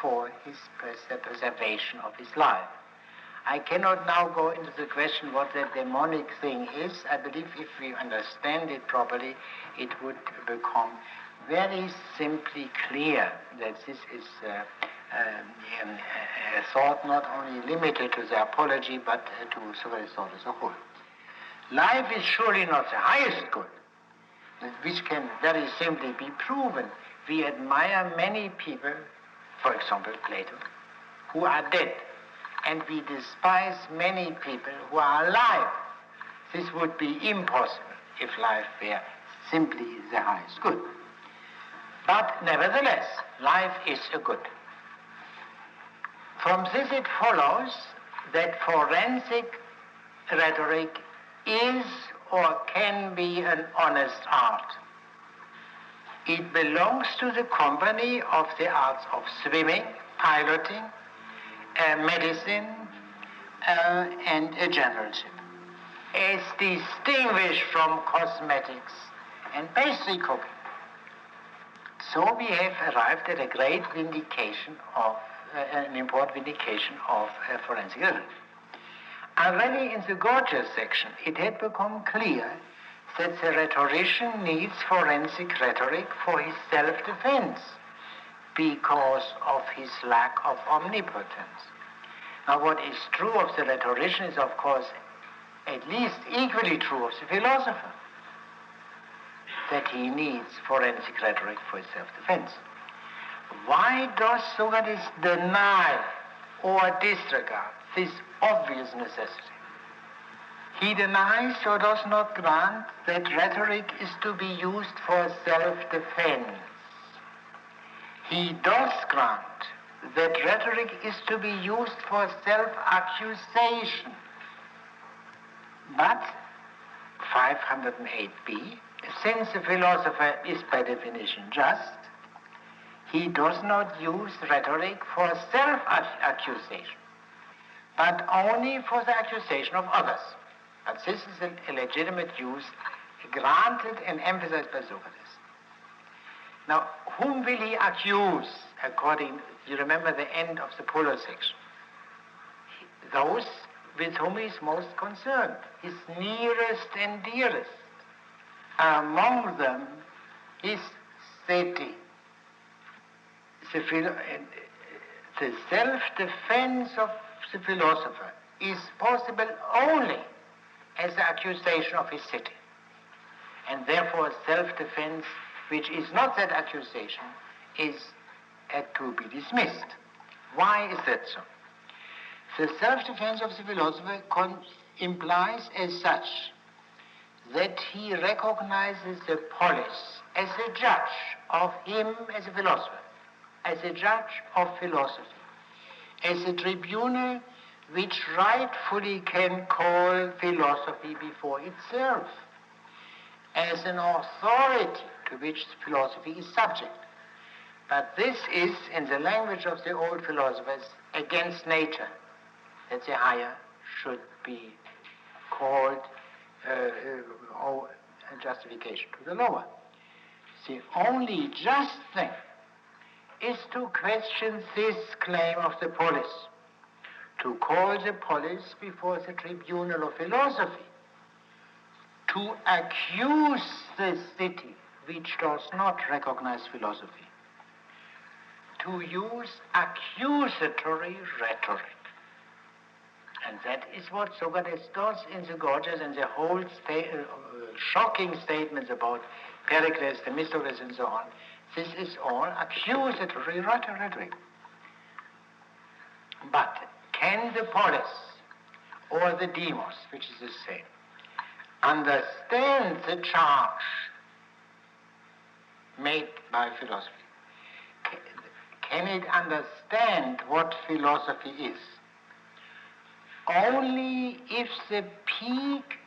for his preservation of his life. I cannot now go into the question what that demonic thing is. I believe if we understand it properly, it would become very simply clear that this is a thought not only limited to the apology, but to Socrates' thought as a whole. Life is surely not the highest good, which can very simply be proven. We admire many people, for example Plato, who are dead, and we despise many people who are alive. This would be impossible if life were simply the highest good. But nevertheless, life is a good. From this it follows that forensic rhetoric is or can be an honest art. It belongs to the company of the arts of swimming, piloting, medicine, and generalship, as distinguished from cosmetics and pastry cooking. So we have arrived at a great vindication of, an important vindication of forensic rhetoric. Already in the Gorgias section, it had become clear that the rhetorician needs forensic rhetoric for his self-defense because of his lack of omnipotence. Now, what is true of the rhetorician is, of course, at least equally true of the philosopher, that he needs forensic rhetoric for his self-defense. Why does Socrates deny or disregard this obvious necessity? He denies or does not grant that rhetoric is to be used for self-defense. He does grant that rhetoric is to be used for self-accusation. But 508b, since the philosopher is by definition just, he does not use rhetoric for self-accusation, but only for the accusation of others. But this is a legitimate use granted and emphasized by Socrates. Now, whom will he accuse according, you remember the end of the Polo section? Those with whom he is most concerned, his nearest and dearest. Among them, his city. The self-defense of the philosopher is possible only as the accusation of his city. And therefore, self-defense, which is not that accusation, is to be dismissed. Why is that so? The self-defense of the philosopher implies as such that he recognizes the polis as a judge of him as a philosopher, as a judge of philosophy, as a tribunal which rightfully can call philosophy before itself, as an authority to which philosophy is subject. But this is, in the language of the old philosophers, against nature, that the higher should be called a justification to the lower. The only just thing is to question this claim of the polis, to call the polis before the tribunal of philosophy, to accuse the city which does not recognize philosophy, to use accusatory rhetoric. And that is what Socrates does in the Gorgias and the whole shocking statements about Pericles, Themistocles, and so on. This is all accusatory rhetoric. But can the polis or the demos, which is the same, understand the charge made by philosophy? Can it understand what philosophy is? Only if the peak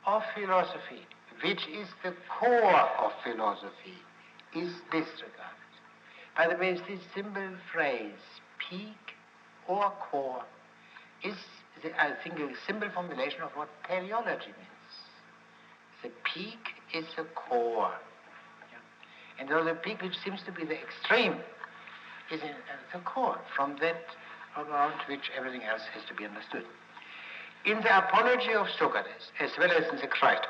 of philosophy, which is the core of philosophy, is disregarded. By the way, this simple phrase, peak or core, is, I think, a simple formulation of what teleology means. The peak is the core. And so the peak, which seems to be the extreme, is the core. From that around which everything else has to be understood. In the Apology of Socrates, as well as in the Crito,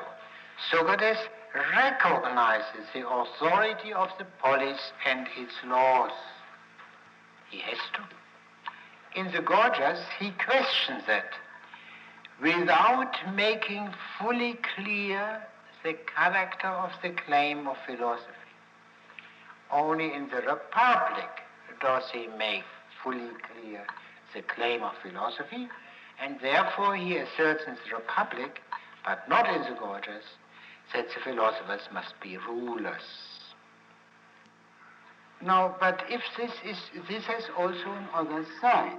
Socrates recognizes the authority of the polis and its laws. He has to. In the Gorgias, he questions that without making fully clear the character of the claim of philosophy. Only in the Republic does he make fully clear the claim of philosophy, and therefore he asserts in the Republic, but not in the Gorgias, that the philosophers must be rulers. Now, but if this has also an other side.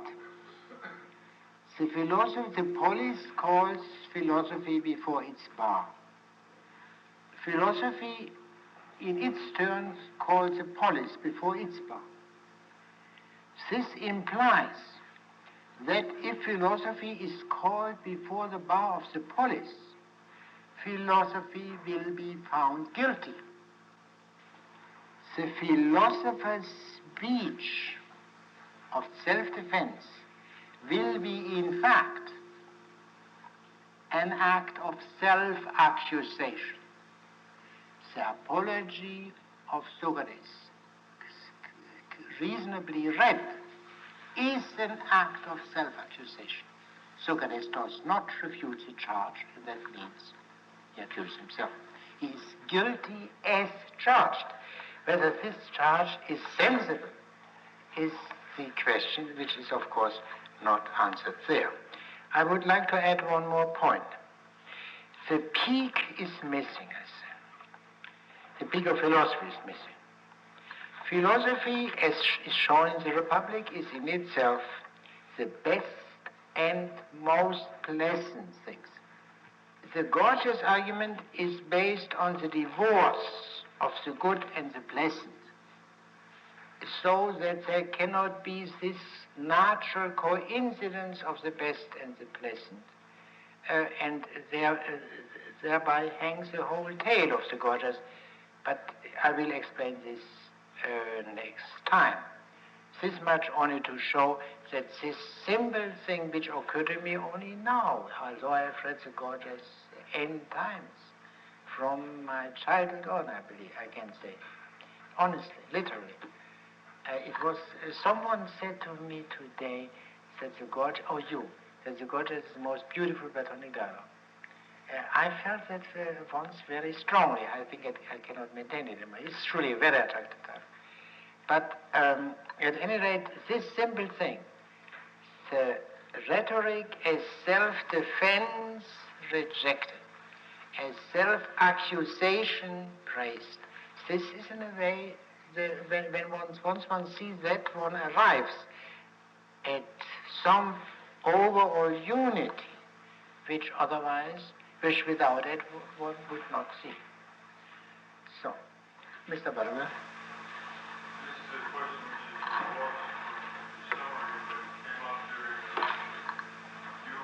The polis calls philosophy before its bar. Philosophy, in its turn, calls the polis before its bar. This implies that if philosophy is called before the bar of the polis, philosophy will be found guilty. The philosopher's speech of self-defense will be, in fact, an act of self-accusation. The Apology of Socrates, reasonably read, is an act of self-accusation. Socrates does not refute the charge, and that means he accuses himself. He is guilty as charged. Whether this charge is sensible is the question, which is, of course, not answered there. I would like to add one more point. The peak is missing, I say. The peak of philosophy is missing. Philosophy, as is shown in the Republic, is in itself the best and most pleasant things. The Gorgias argument is based on the divorce of the good and the pleasant, so that there cannot be this natural coincidence of the best and the pleasant, and thereby hangs the whole tale of the Gorgias. But I will explain this next time. This much only to show that this simple thing which occurred to me only now, although I have read the Gorgias N times, from my childhood on, I believe, I can say, honestly, literally. It was, someone said to me today that the Gorgias, that the Gorgias is the most beautiful Platonic dialogue. I felt that once very strongly. I think I cannot maintain it anymore. It's truly a very attractive dialogue. But at any rate, this simple thing, the rhetoric as self-defense rejected, as self-accusation praised, this is in a way, once one sees that, one arrives at some overall unity, which without it one would not see. So, Mr. Barber. This is a question which is more summary that came up during you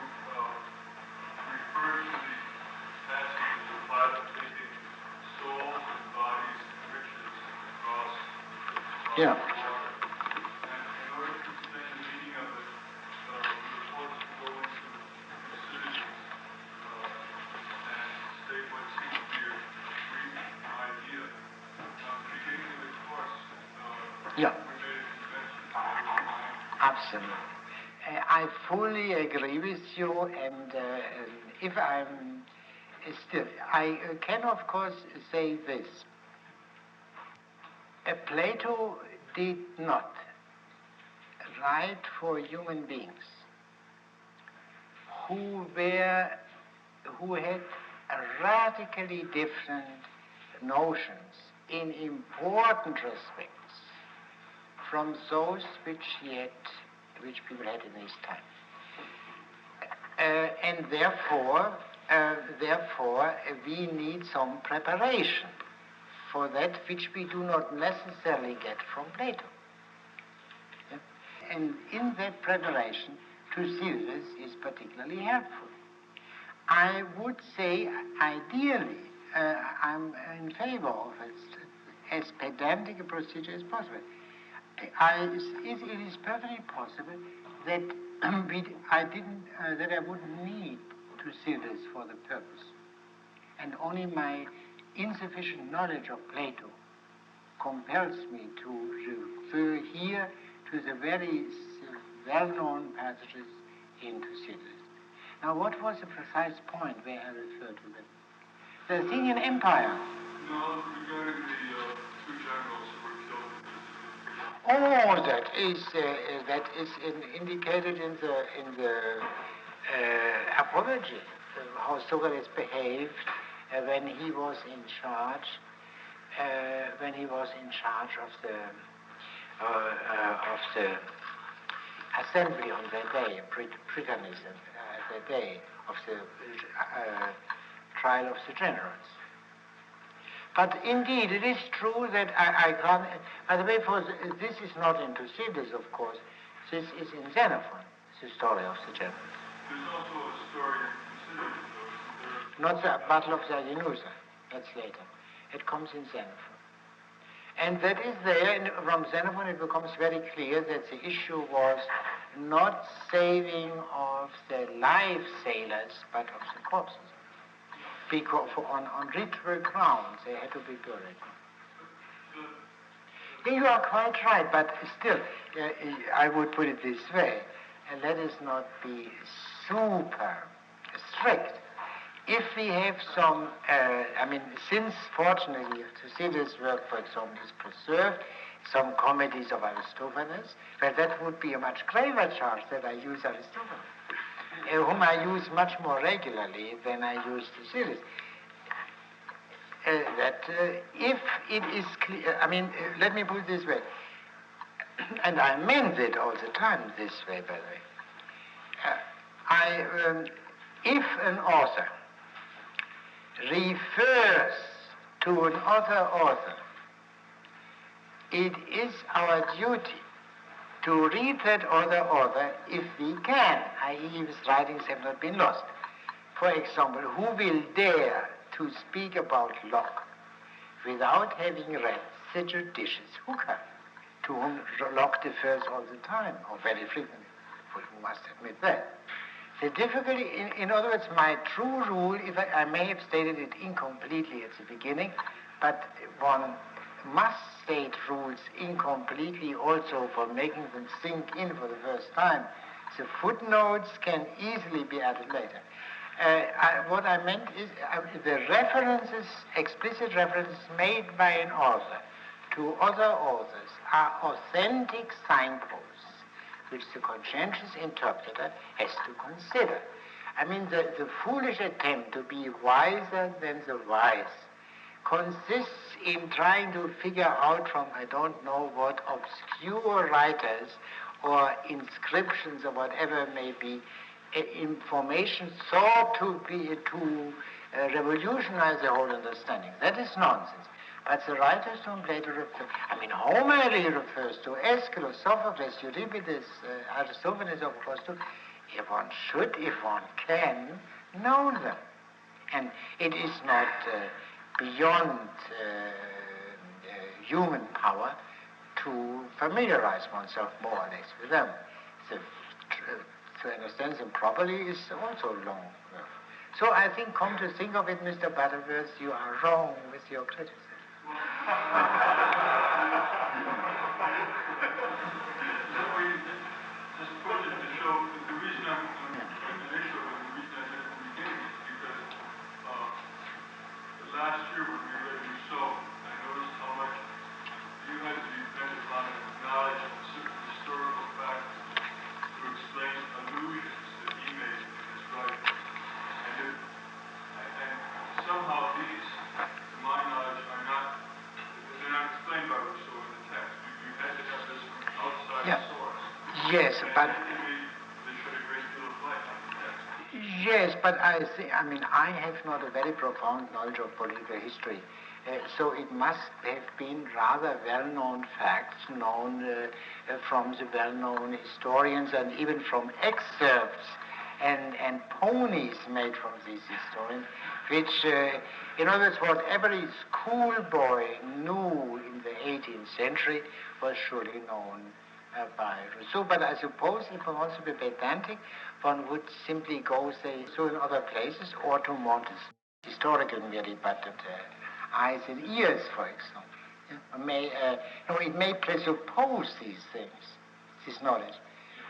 referred to the passages of Plato taking souls and bodies and riches across the water. And in order to explain the meaning of it, we were forced to go into Thucydides and state what seems to be a Greek idea. Now, at the beginning of the course, Yeah. we made a convention. Absolutely. I fully agree with you, and if I'm still, I can of course say this. Plato did not write for human beings who had radically different notions in important respects from those which people had in his time. And therefore, we need some preparation for that which we do not necessarily get from Plato. Yeah? And in that preparation, Thucydides is particularly helpful. I would say, ideally, I'm in favor of as pedantic a procedure as possible. It is perfectly possible that I wouldn't need Thucydides for the purpose, and only my insufficient knowledge of Plato compels me to refer here to the very well-known passages in Thucydides. Now, what was the precise point where I referred to them? The Athenian Empire. No, regarding the two generals who were killed. Oh, that is indicated in the apology, how Socrates behaved when he was in charge of the assembly on that day, Prytanism, the day of the trial of the generals. But indeed, it is true that I can't. By the way, this is not in Thucydides, of course. This is in Xenophon, the story of the generals. There's also a story in Thucydides, Not the Battle of Zaginusa. That's later. It comes in Xenophon. And that is there, and from Xenophon it becomes very clear that the issue was not saving of the live sailors, but of the corpses. Because on ritual grounds they had to be buried. You are quite right, but still, I would put it this way, let us not be super strict. If we have some, since fortunately Thucydid's work, for example, is preserved, some comedies of Aristophanes, well, that would be a much graver charge that I use Aristophanes, whom I use much more regularly than I use Thucydid's. If it is clear, let me put it this way, and I meant it all the time this way, by the way. If an author refers to another author, it is our duty to read that other author if we can, i.e. his writings have not been lost. For example, who will dare to speak about Locke without having read the judicious Hooker, to whom Locke defers all the time, or very frequently, for you must admit that. The difficulty, in other words, my true rule, if I may have stated it incompletely at the beginning, but one must state rules incompletely also for making them sink in for the first time. The footnotes can easily be added later. What I meant is the references, explicit references made by an author to other authors are authentic signposts which the conscientious interpreter has to consider. The foolish attempt to be wiser than the wise consists in trying to figure out from I don't know what obscure writers or inscriptions or whatever may be information thought to be to revolutionize the whole understanding. That is nonsense. But the writers from Plato refer, Homer refers to Aeschylus, Sophocles, Euripides, Aristophanes, of course, too. If one should, if one can, know them. And it is not beyond human power to familiarize oneself more or less with them. To understand them properly is also long work. So I think, come to think of it, Mr. Butterworth, you are wrong with your criticism. Just put it to show that the reason I'm an issue and the reason I did from the beginning is because last year when we read Rousseau, I noticed how much you had to depend upon knowledge of certain historical facts to explain allusions that he made in his writing. And somehow these, to my knowledge, they're not explained by Rousseau in the text. You had to have this from outside source. Yes, but they shed a great deal of light on the text. Yes, but I have not a very profound knowledge of political history. So it must have been rather well-known facts known from the well-known historians and even from excerpts and ponies made from these historians, which, in other words, what every schoolboy knew in the 18th century was surely known by Rousseau. But I suppose if one wants to be pedantic, one would simply go, say, so in other places, or to Montes, historical merely, but eyes and ears, for example. It may presuppose these things, this knowledge.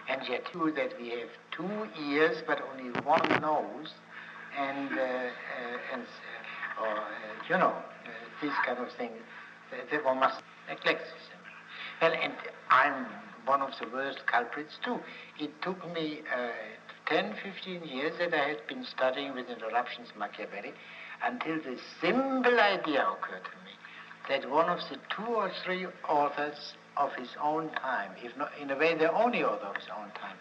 And yet, true that we have 2 ears, but only one nose, and this kind of thing, that one must neglect this. Well, and I'm one of the worst culprits too. It took me 10, 15 years that I had been studying with interruptions Machiavelli until the simple idea occurred to me that one of the 2 or 3 authors of his own time, if not in a way the only author of his own time,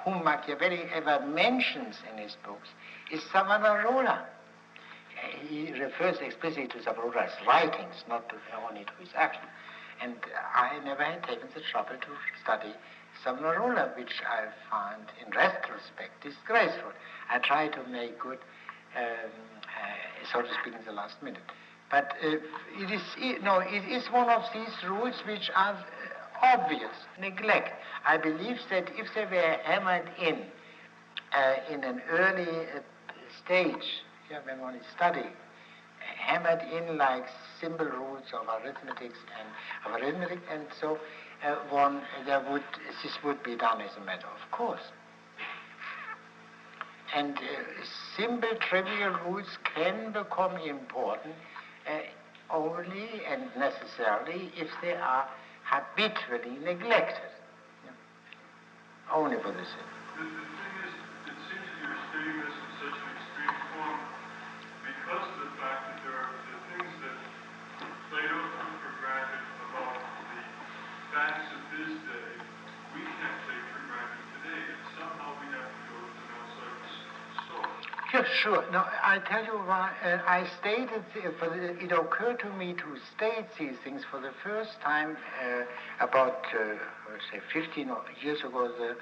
whom Machiavelli ever mentions in his books, is Savonarola. He refers explicitly to Savonarola's writings, not only to his action. And I never had taken the trouble to study Savonarola, which I find, in retrospect, disgraceful. I try to make good, so to speak, in the last minute. But it is one of these rules which are obvious neglect. I believe that if they were hammered in an early stage, when one is studying, hammered in like simple rules of arithmetic, and so this would be done as a matter of course. And simple, trivial rules can become important only and necessarily if they are habitually neglected. Only for the sake. The thing is, it seems that you're stating this in such an extreme form because of the fact that there are the things that Plato took for granted about the facts of his day, we can't take for granted today, and somehow we have to go to an outside source. Yeah, sure. No, I tell you why. I stated, it occurred to me to state these things for the first time about, say, 15 years ago,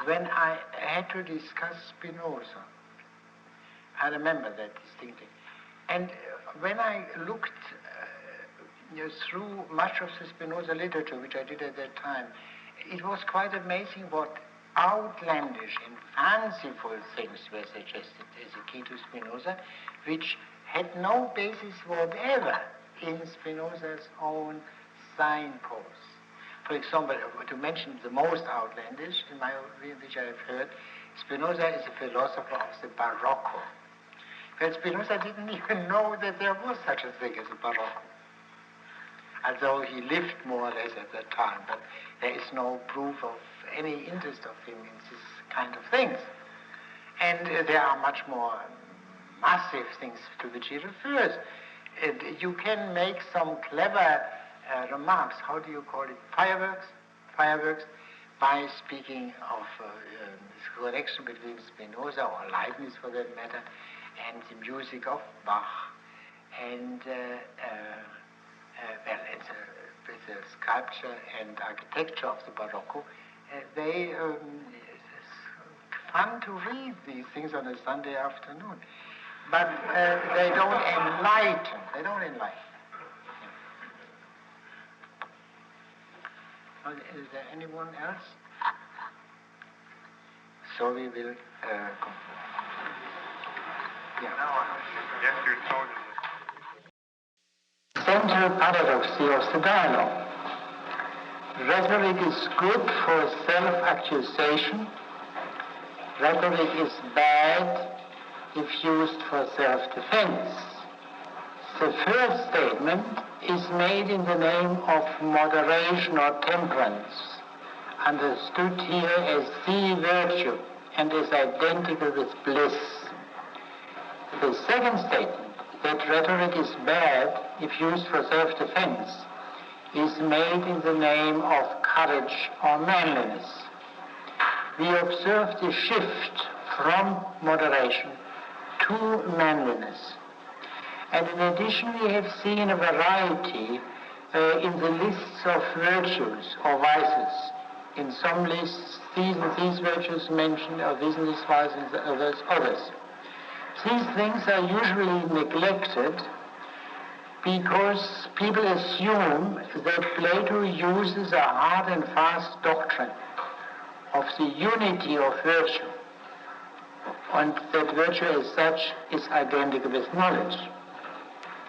when I had to discuss Spinoza. I remember that distinctly. And when I looked through much of the Spinoza literature, which I did at that time, it was quite amazing what outlandish and fanciful things were suggested as a key to Spinoza, which had no basis whatever in Spinoza's own signposts. For example, to mention the most outlandish, in my opinion, which I have heard, Spinoza is a philosopher of the Barocco. But Spinoza didn't even know that there was such a thing as a Barocco, although he lived more or less at that time, but there is no proof of any interest of him in this kind of things. And there are much more massive things to which he refers. You can make some clever remarks, how do you call it, fireworks, by speaking of this connection between Spinoza, or Leibniz for that matter, and the music of Bach, and with the sculpture and architecture of the Barocco, it's fun to read these things on a Sunday afternoon. But they don't enlighten. Is there anyone else? So we will conclude. Yes, your tone is Central paradoxy of the dialogue. Rhetoric is good for self-accusation. Rhetoric is bad if used for self-defense. The first statement is made in the name of moderation or temperance, understood here as the virtue and is identical with bliss. The second statement, that rhetoric is bad if used for self-defense, is made in the name of courage or manliness. We observe the shift from moderation to manliness. And in addition, we have seen a variety in the lists of virtues or vices. In some lists, these virtues mentioned, or these vices, in others. These things are usually neglected because people assume that Plato uses a hard and fast doctrine of the unity of virtue, and that virtue as such is identical with knowledge.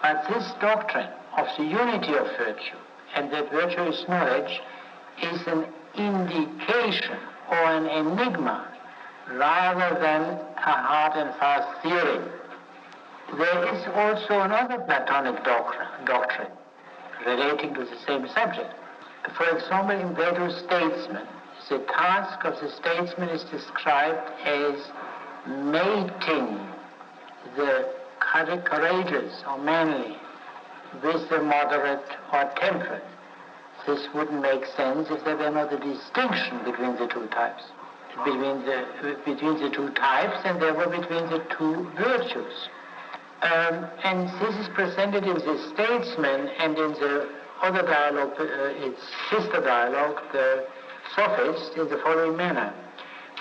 But this doctrine of the unity of virtue, and that virtue is knowledge, is an indication or an enigma rather than a hard and fast theory. There is also another Platonic doctrine relating to the same subject. For example, in Plato's Statesman, the task of the statesman is described as mating the courageous or manly with the moderate or temperate. This wouldn't make sense if there were not a distinction between the two types. Between the two types, and therefore between the two virtues. And this is presented in the Statesman and in the other dialogue, its sister dialogue, the Sophist, in the following manner.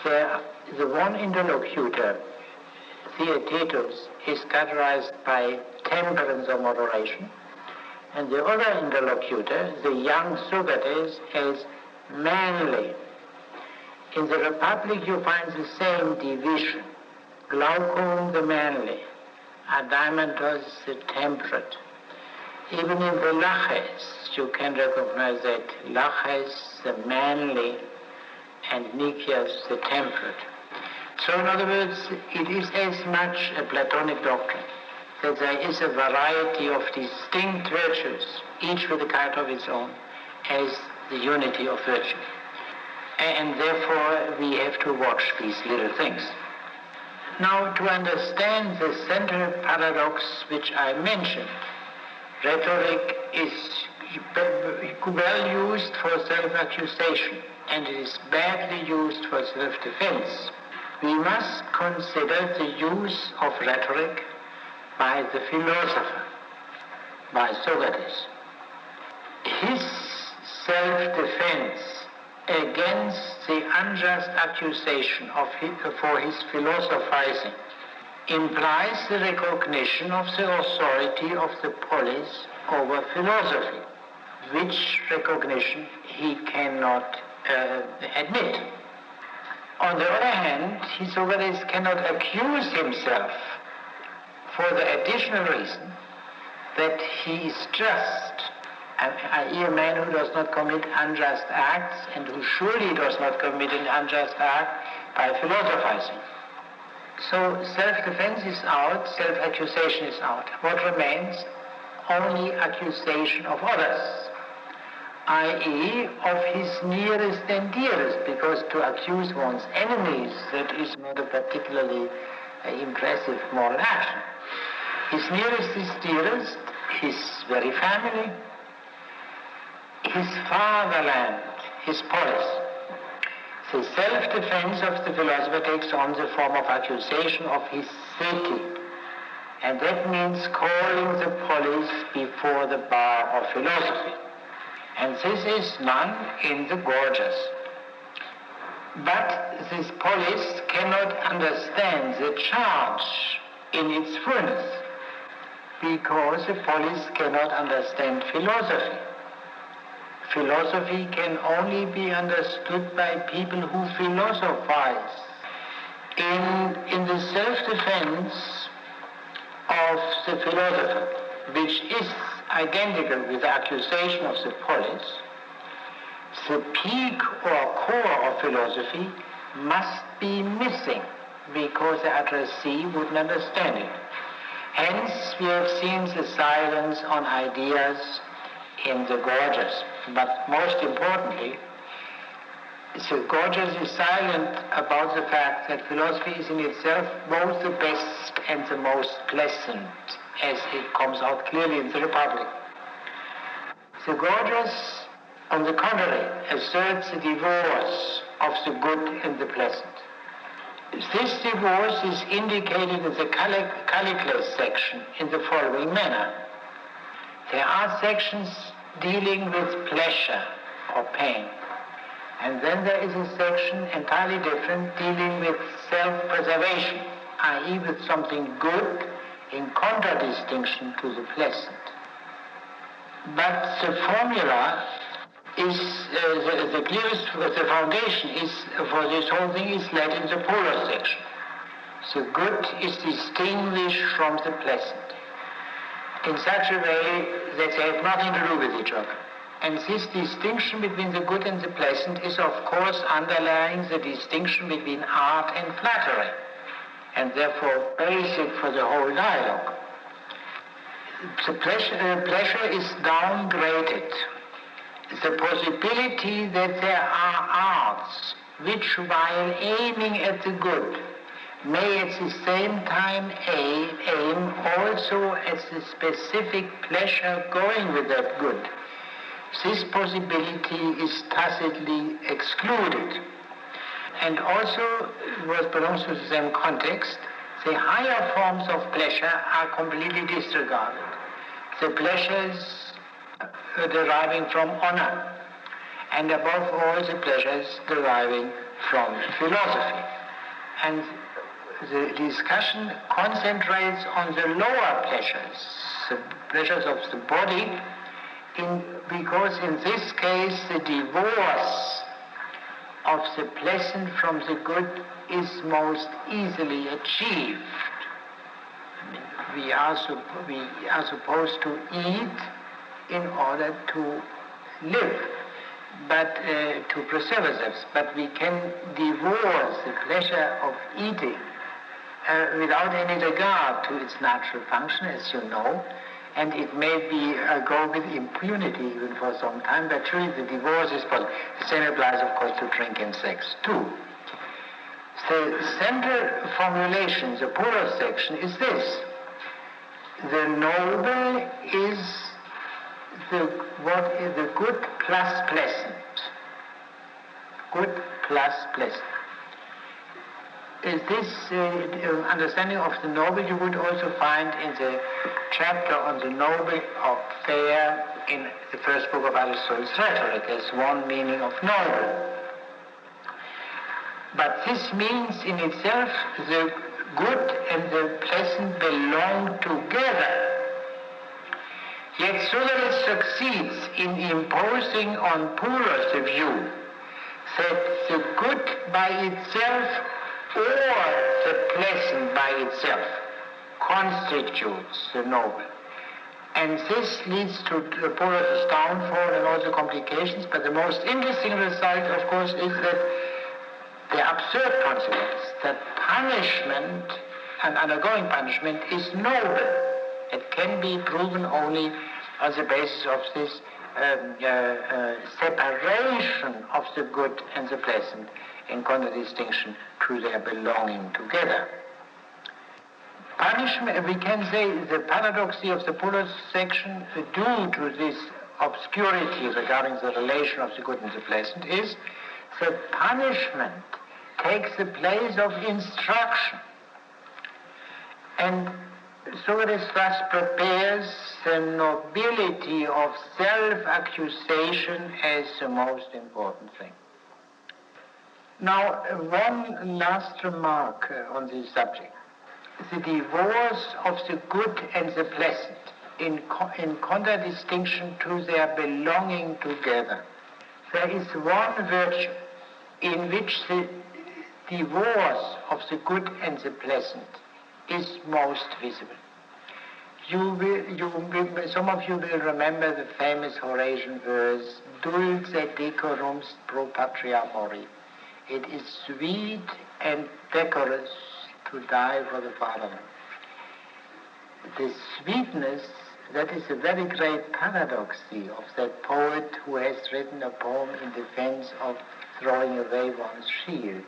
The one interlocutor, Theaetetus, is characterized by temperance or moderation, and the other interlocutor, the young Socrates, as manly. In the Republic you find the same division. Glaucon the manly, Adeimantos the temperate. Even in the Laches you can recognize that Laches the manly and Nicias the temperate. So in other words, it is as much a Platonic doctrine that there is a variety of distinct virtues, each with a kind of its own, as the unity of virtue. And therefore we have to watch these little things. Now, to understand the central paradox which I mentioned, rhetoric is well used for self-accusation and it is badly used for self-defense. We must consider the use of rhetoric by the philosopher, by Socrates. His self-defense against the unjust accusation for his philosophizing implies the recognition of the authority of the polis over philosophy, which recognition he cannot admit. On the other hand, Socrates cannot accuse himself for the additional reason that he is just, i.e. a man who does not commit unjust acts and who surely does not commit an unjust act by philosophizing. So self-defense is out, self-accusation is out. What remains? Only accusation of others, i.e. of his nearest and dearest, because to accuse one's enemies, that is not a particularly impressive moral action. His nearest is dearest, his very family, his fatherland, his polis. The self-defense of the philosopher takes on the form of accusation of his city, and that means calling the polis before the bar of philosophy. And this is none in the Gorgias. But this polis cannot understand the charge in its fullness, because the polis cannot understand philosophy. Philosophy can only be understood by people who philosophize. In the self-defense of the philosopher, which is identical with the accusation of the polis, the peak or core of philosophy must be missing, because the addressee wouldn't understand it. Hence, we have seen the silence on ideas in the Gorgias. But most importantly, the Gorgias is silent about the fact that philosophy is in itself both the best and the most pleasant, as it comes out clearly in the Republic. The Gorgias, on the contrary, asserts the divorce of the good and the pleasant. This divorce is indicated in the Callicles section in the following manner. There are sections dealing with pleasure or pain, and then there is a section entirely different dealing with self-preservation, i.e. with something good in contradistinction to the pleasant. But the formula is the clearest, the foundation is for this whole thing is laid in the polar section. The good is distinguished from the pleasant in such a way that they have nothing to do with each other. And this distinction between the good and the pleasant is of course underlying the distinction between art and flattery, and therefore basic for the whole dialogue. The pleasure is downgraded. The possibility that there are arts which, while aiming at the good, may at the same time aim also at the specific pleasure going with that good. This possibility is tacitly excluded. And also, what belongs to the same context, the higher forms of pleasure are completely disregarded. The pleasures deriving from honor, and above all the pleasures deriving from philosophy. And the discussion concentrates on the lower pleasures, the pleasures of the body, because in this case the divorce of the pleasant from the good is most easily achieved. We are supposed to eat in order to live. but to preserve ourselves. But we can divorce the pleasure of eating without any regard to its natural function, as you know, and it may be go with impunity even for some time, but truly the divorce is possible. The same applies, of course, to drink and sex, too. The central formulation, the polar section, is this. The noble is what is the good plus pleasant. Good plus pleasant. This understanding of the noble you would also find in the chapter on the noble of fair in the first book of Aristotle's Rhetoric as one meaning of noble. But this means in itself the good and the pleasant belong together. Yet Socrates succeeds in imposing on Poulos the view that the good by itself or the pleasant by itself constitutes the noble. And this leads to Poulos' downfall and all the complications, but the most interesting result, of course, is that the absurd consequence that punishment and undergoing punishment is noble. It can be proven only on the basis of this separation of the good and the pleasant in contradistinction to their belonging together. Punishment, we can say the paradoxy of the Poulos section due to this obscurity regarding the relation of the good and the pleasant is that punishment takes the place of instruction. And Socrates thus prepares the nobility of self-accusation as the most important thing. Now, one last remark on this subject. The divorce of the good and the pleasant in contradistinction to their belonging together. There is one virtue in which the divorce of the good and the pleasant is most visible. Some of you will remember the famous Horatian verse, dulce decorum pro patria mori. It is sweet and decorous to die for the fatherland. The sweetness, that is a very great paradoxy of that poet who has written a poem in defense of throwing away one's shield,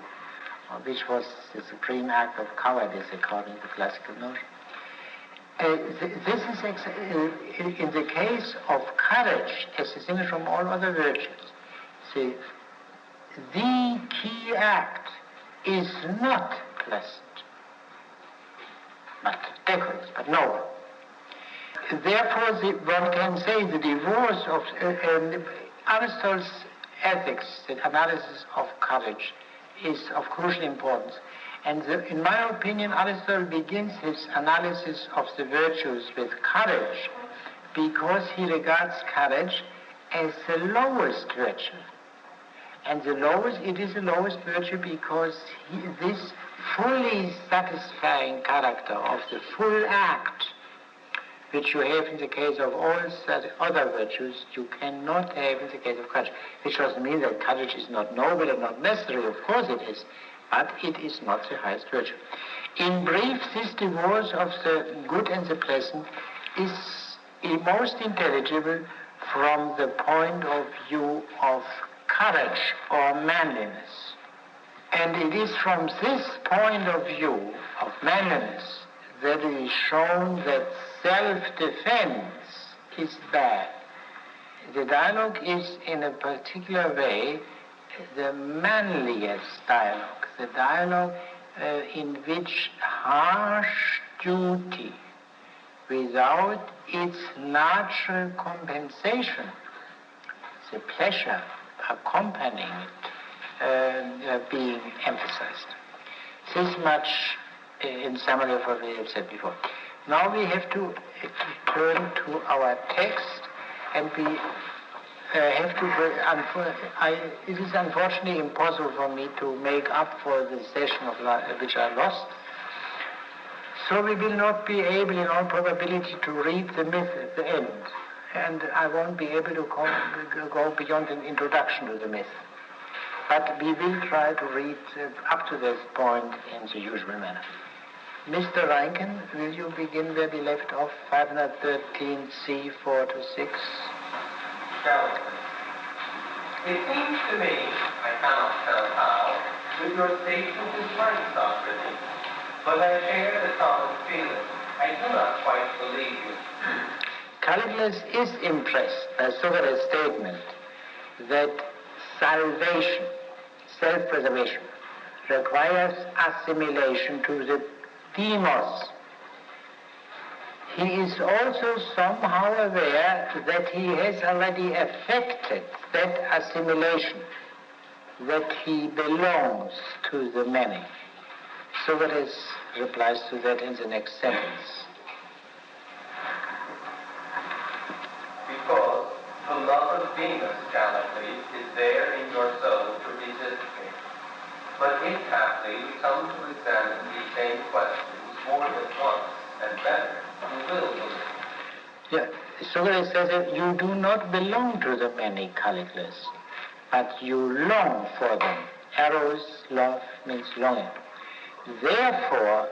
which was the supreme act of cowardice according to classical notion. This is in the case of courage, as distinguished from all other virtues. The key act is not pleasant, but decorous, but noble. Therefore, one can say the divorce of Aristotle's ethics, the analysis of courage, is of crucial importance. And in my opinion, Aristotle begins his analysis of the virtues with courage because he regards courage as the lowest virtue. And it is the lowest virtue because this fully satisfying character of the full act, which you have in the case of all other virtues, you cannot have in the case of courage. Which doesn't mean that courage is not noble and not necessary, of course it is, but it is not the highest virtue. In brief, this divorce of the good and the pleasant is most intelligible from the point of view of courage or manliness. And it is from this point of view of manliness that it is shown that self-defense is bad. The dialogue is, in a particular way, the manliest dialogue, the dialogue in which harsh duty, without its natural compensation, the pleasure accompanying it, being emphasized. This much in summary of what we have said before. Now we have to turn to our text, and we have to. It is unfortunately impossible for me to make up for the session which I lost. So we will not be able, in all probability, to read the myth at the end. and I won't be able to go beyond an introduction to the myth. But we will try to read up to this point in the usual manner. Mr. Reinken, will you begin where we left off, 513C, 4 to 6? It seems to me, I cannot tell how, that your statement is right, Socrates, but I share the common feeling. I do not quite believe you. Callicles is impressed by Socrates' statement that salvation, self-preservation, requires assimilation to the demos. He is also somehow aware that he has already effected that assimilation, that he belongs to the many. Socrates replies to that in the next sentence. Because the love of Venus, Callicles, is there in your soul to resist me. But if haply we come to examine these same questions more than once and better, you will believe. Yeah, Socrates says that you do not belong to the many, Callicles, but you long for them. Eros, love, means longing. Therefore,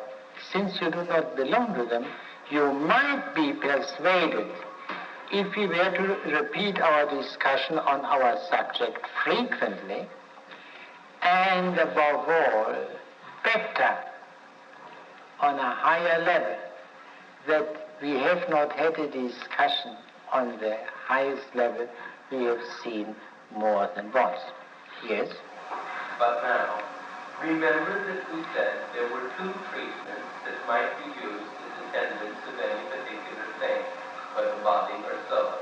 since you do not belong to them, you might be persuaded, if we were to repeat our discussion on our subject frequently, and above all, better, on a higher level, that we have not had a discussion on the highest level we have seen more than once. Yes? But now, remember that we said there were two treatments that might be used as attendants of any particular thing, whether body or soul.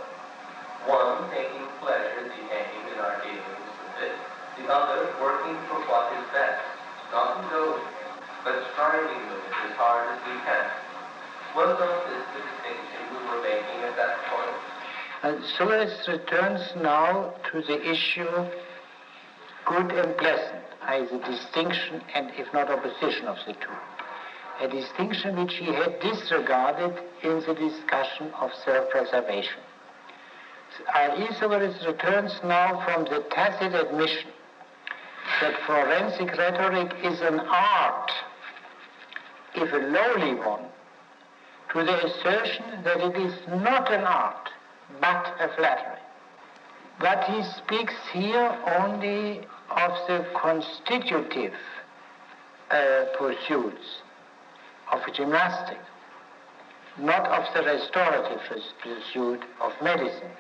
One, taking pleasure, the aim in our dealings with it. The other, working for what is best, not indulging, but striving with it as hard as we can. Was not this the distinction we were making at that point? Socrates returns now to the issue good and pleasant, i.e. the distinction and if not opposition of the two. A distinction which he had disregarded in the discussion of self-preservation. Socrates returns now from the tacit admission that forensic rhetoric is an art, if a lowly one, to the assertion that it is not an art, but a flattery. But he speaks here only of the constitutive pursuits of gymnastics, not of the restorative pursuit of medicine.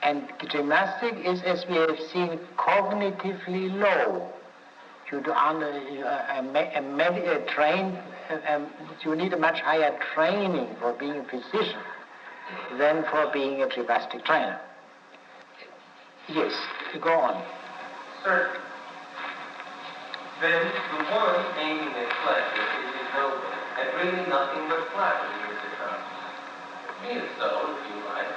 And gymnastics is, as we have seen, cognitively low. You need a much higher training for being a physician than for being a gymnastic trainer. Yes, go on. Certainly. Then the one aiming at pleasure is ignoble, and really nothing but flattery is to come. Be it so, if you like.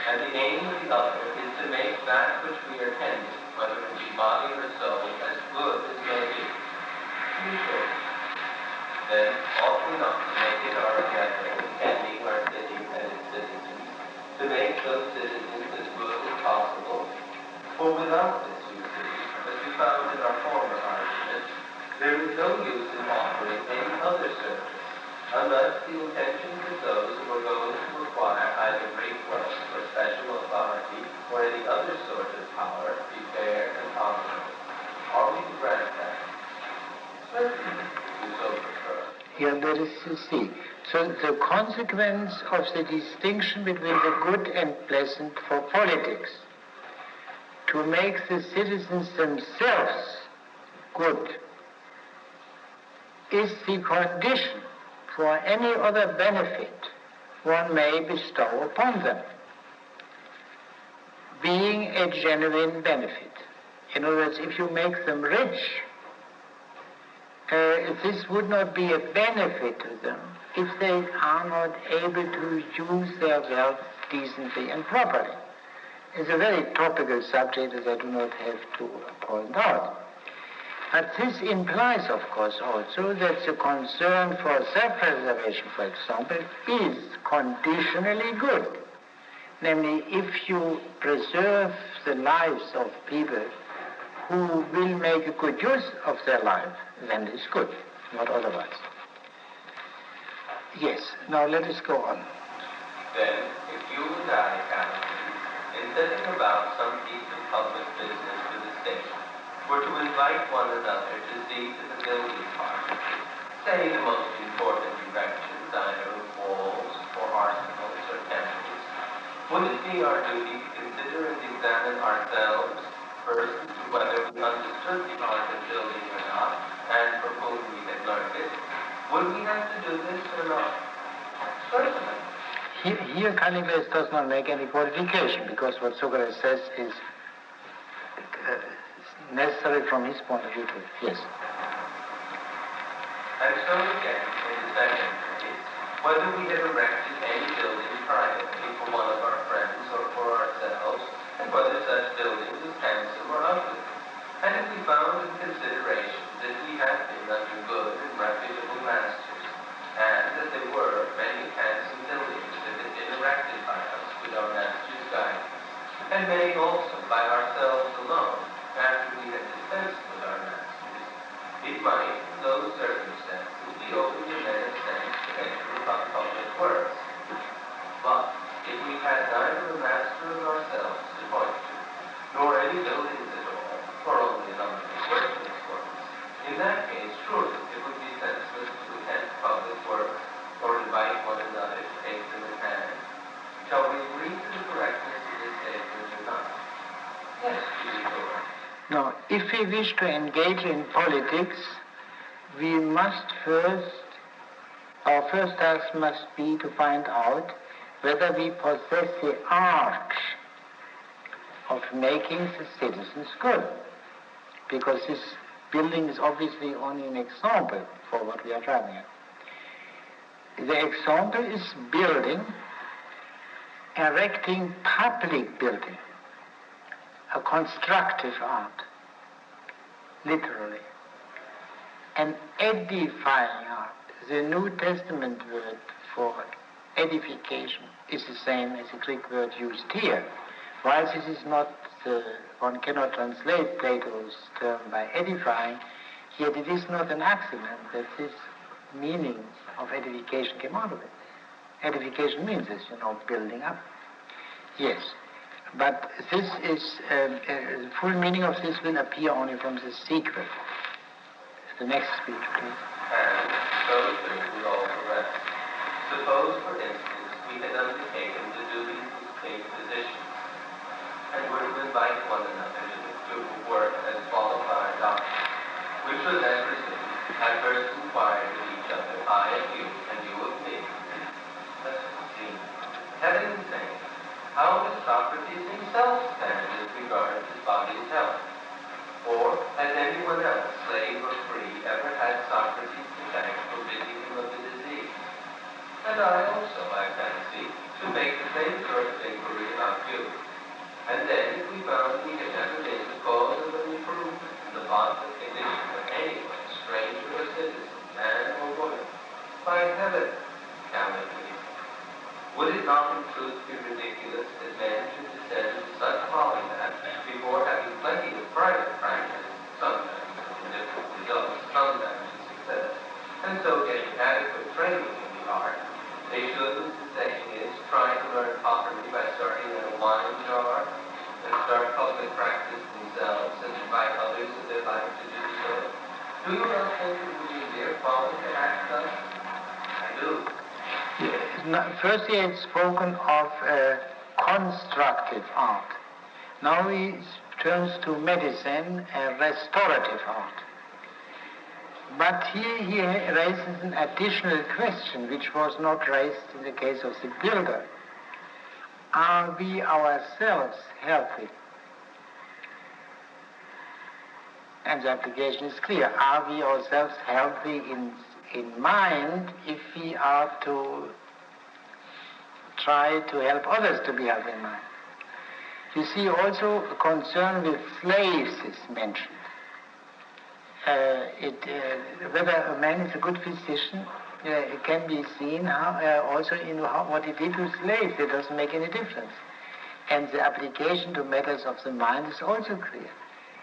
And the aim of the other is to make that which we are tending, whether it be body or soul, as good as may be. To be sure. Then ought we not to make it our objective in tending our city and its citizens, to make those citizens as good as possible? For without this, you see, as we found in our former argument, there is no use in offering any other service, unless the intentions of those who are going to acquire either great wealth or special authority or any other sort of power be fair and honorable. Are we to grant that? Certainly, if you so prefer. Here there is to see. So the consequence of the distinction between the good and pleasant for politics, to make the citizens themselves good, is the condition for any other benefit one may bestow upon them, being a genuine benefit. In other words, if you make them rich, this would not be a benefit to them if they are not able to use their wealth decently and properly. It's a very topical subject that I do not have to point out. But this implies, of course, also that the concern for self-preservation, for example, is conditionally good. Namely, if you preserve the lives of people who will make a good use of their life, then it's good, not otherwise. Yes, now let us go on. Then, if you and I, Calvin, in setting about some piece of public business for the state, were to invite one another to see to the building part, say the most important erections, either of walls, or arsenals, or temples, would it be our duty to consider and examine ourselves first as to whether we understood the art of building or not, and for whom we had learned it? Would we have to do this or not? Certainly. Here Callicles does not make any qualification, because what Socrates says is necessary from his point of view too. Yes. And so again, in the second case, whether we had erected any building privately for one of our friends or for ourselves, and whether such building was handsome or ugly. And if we found in consideration that we had been under good and reputable masters, and that there were many handsome buildings that had been erected by us with our master's guidance, and many also by ourselves alone, after we had dispensed with our masters, it might, in those circumstances, be open to men of sense to enter upon public works. But if we had neither a master of ourselves to point to, nor any buildings at all, or only a number of worthless ones, in that case, surely it would be senseless to attend public work, or invite one another to take them in hand. Shall we agree to the correctness of this statement or not? Yes, we will. Now, if we wish to engage in politics, we must our first task must be to find out whether we possess the art of making the citizens good. Because this building is obviously only an example for what we are driving at. The example is erecting public building, a constructive art, literally, an edifying art. The New Testament word for edification is the same as the Greek word used here. While this is not, one cannot translate Plato's term by edifying, yet it is not an accident that this meaning of edification came out of it. Edification means this, building up. Yes, but this is, the full meaning of this will appear only from the sequel. The next speech, please. And so too with all the rest. Suppose, for instance, we had undertaken the duties of state physicians, and were to invite one another to work as qualified doctors. We should then presume, at first inquired of each other, I of you, and you of me. Let's see. Having the same, how does Socrates himself stand as regards his body's health? Or has anyone else, slave or free, ever had Socrates to thank for ridding him of the disease? And I also, I fancy, should make the same sort of inquiry about you. And then, if we found we had never been the cause of an improvement in the bodily condition of anyone, stranger or citizen, man or woman, by heaven, Callicles, would it not in truth be ridiculous that men should descend to such folly that, before having plenty of private practice, sometimes with different results, sometimes with success, and so getting adequate training in the art, they should, as the saying is, try to learn pottery by starting in a wine jar, and start public practice themselves, and invite others if they like to do so? Do you not think it would be mere folly to act thus? I do. First he had spoken of constructive art. Now he turns to medicine, a restorative art. But here he raises an additional question which was not raised in the case of the builder. Are we ourselves healthy? And the application is clear. Are we ourselves healthy in mind if we are to try to help others to be healthy in mind? You see, also a concern with slaves is mentioned. Whether a man is a good physician, it can be seen also in what he did to slaves. It doesn't make any difference. And the application to matters of the mind is also clear.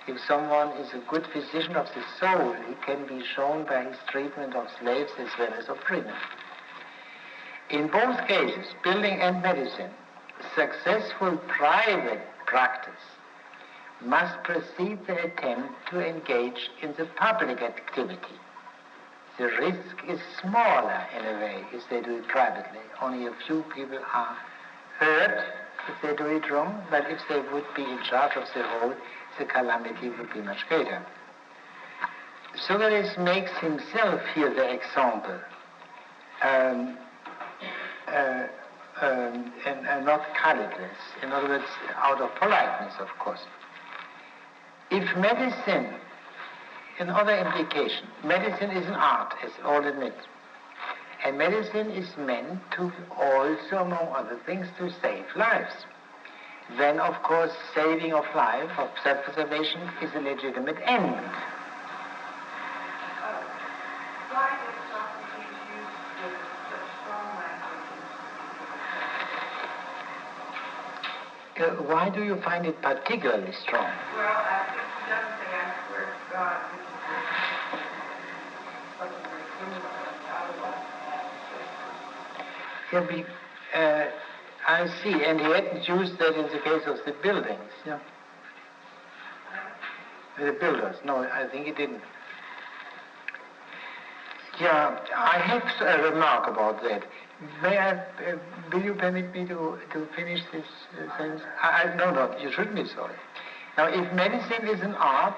If someone is a good physician of the soul, he can be shown by his treatment of slaves as well as of freemen. In both cases, building and medicine, successful private practice must precede the attempt to engage in the public activity. The risk is smaller in a way if they do it privately. Only a few people are hurt if they do it wrong, but if they would be in charge of the whole, the calamity would be much greater. Socrates makes himself here the example, and not Callicles. In other words, out of politeness, of course. If medicine, another implication, medicine is an art, as all admit. And medicine is meant to also, among other things, to save lives. Then, of course, saving of life, of self-preservation, is a legitimate end. Why did Socrates use such strong language? Why do you find it particularly strong? Well, I think he doesn't say, I swear to God, which is something very similar to I see, and he hadn't used that in the case of the buildings, yeah? The builders, no, I think he didn't. Yeah, I have a remark about that. Will you permit me to finish this sentence? No, you shouldn't be sorry. Now, if medicine is an art,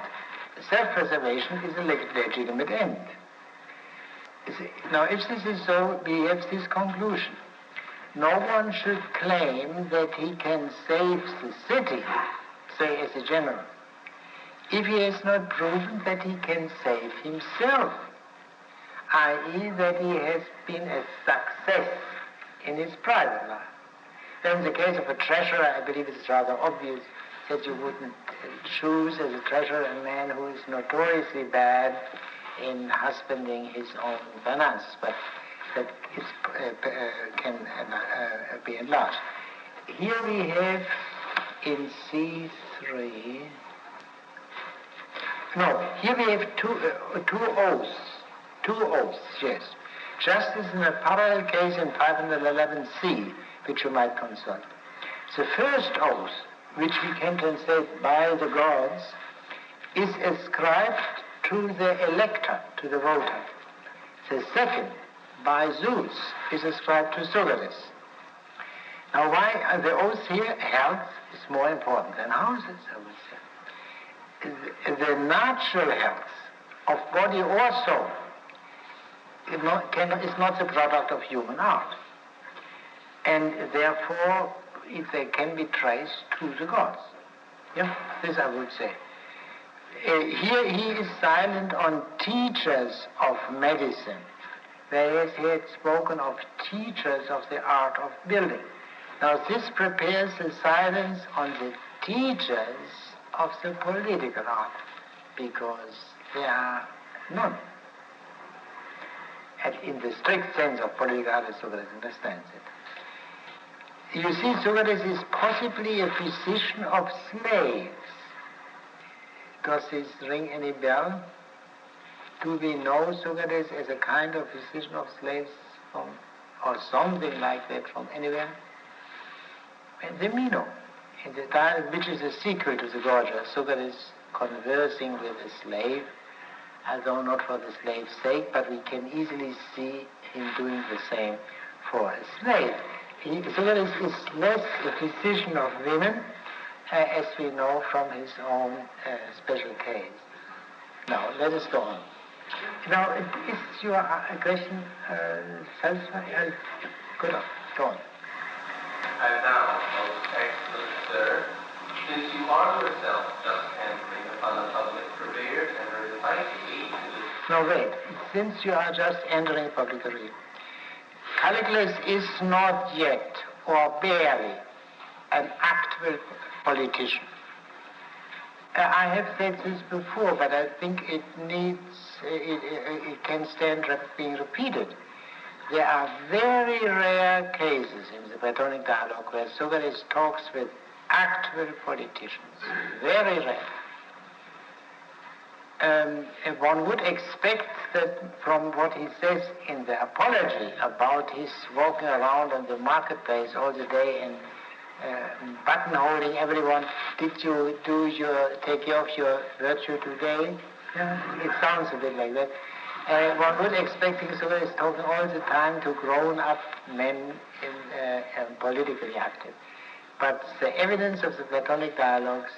self-preservation is a legitimate end. Now, if this is so, we have this conclusion. No one should claim that he can save the city, say as a general, if he has not proven that he can save himself, i.e. that he has been a success in his private life. Then in the case of a treasurer, I believe it's rather obvious that you wouldn't choose as a treasurer a man who is notoriously bad in husbanding his own finances, but that can be enlarged. Here we have in C3, here we have two oaths, yes. Just as in a parallel case in 511c, which you might consult. The first oath, which we can translate by the gods, is ascribed to the elector, to the voter. The second, by Zeus, is ascribed to Socrates. Now, why the oath here, health, is more important than houses, I would say. The natural health of body or soul is not the product of human art. And therefore, they can be traced to the gods. Yeah, this I would say. Here he is silent on teachers of medicine, whereas he had spoken of teachers of the art of building. Now this prepares the silence on the teachers of the political art, because there are none. And in the strict sense of political art, Socrates understands it. You see, Socrates is possibly a physician of slaves. Does this ring any bell? Do we know Socrates as a kind of physician of slaves or something like that from anywhere? And the Meno, in the dialogue which is a sequel to the Gorgias, Socrates conversing with a slave, although not for the slave's sake, but we can easily see him doing the same for a slave. Socrates is less a physician of women, as we know from his own special case. Now, let us go on. Now, is your question satisfied? Good on. Go on. And now, most excellent sir, since you are yourself just entering upon the public career and are inviting me to this... No, wait. Since you are just entering public career, Callicles is not yet, or barely, an actual politician. I have said this before, but I think it can stand being repeated. There are very rare cases in the Platonic dialogue where Socrates talks with actual politicians, very rare. One would expect that from what he says in the apology about his walking around on the marketplace all the day and buttonholing everyone, did you take care of your virtue today? Yeah, it sounds a bit like that. One would expect him so is talking all the time to grown-up men politically active. But the evidence of the Platonic dialogues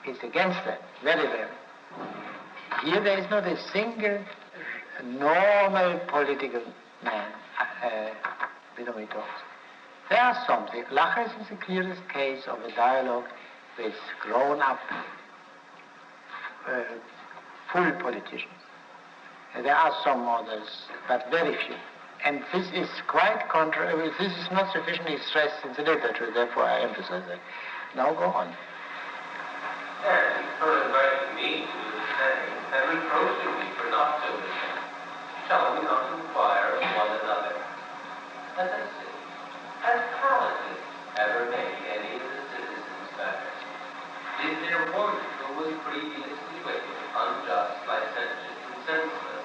is against that, very rare. Here there is not a single normal political man with whom he talks. There are some. Laches is the clearest case of a dialogue with grown-up, full politicians. There are some others, but very few. And this is quite contrary. This is not sufficiently stressed in the literature, therefore I emphasize that. Now go on. And for inviting me to do the same, and reproaching me for not doing it, shall we not inquire of one another? Let us see, has Callicles ever made any of the citizens better? Is there one who was previously wicked, unjust, licentious, and senseless,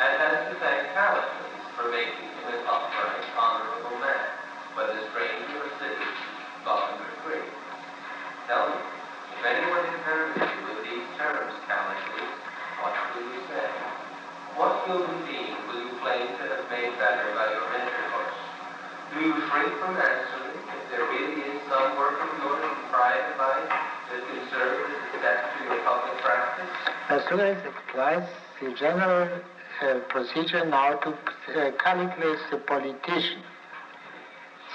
and has to thank Callicles for making him an upright, honorable man, whether stranger or citizen, bond or free? Tell me, if anyone compares you with these terms, Callicles, what will you say? What human being will you claim to have made better by your intercourse? Do you shrink from answering if there really is some work of yours in private life that can serve as a step to your public practice? Socrates applies the general procedure now to Callicles, the politician.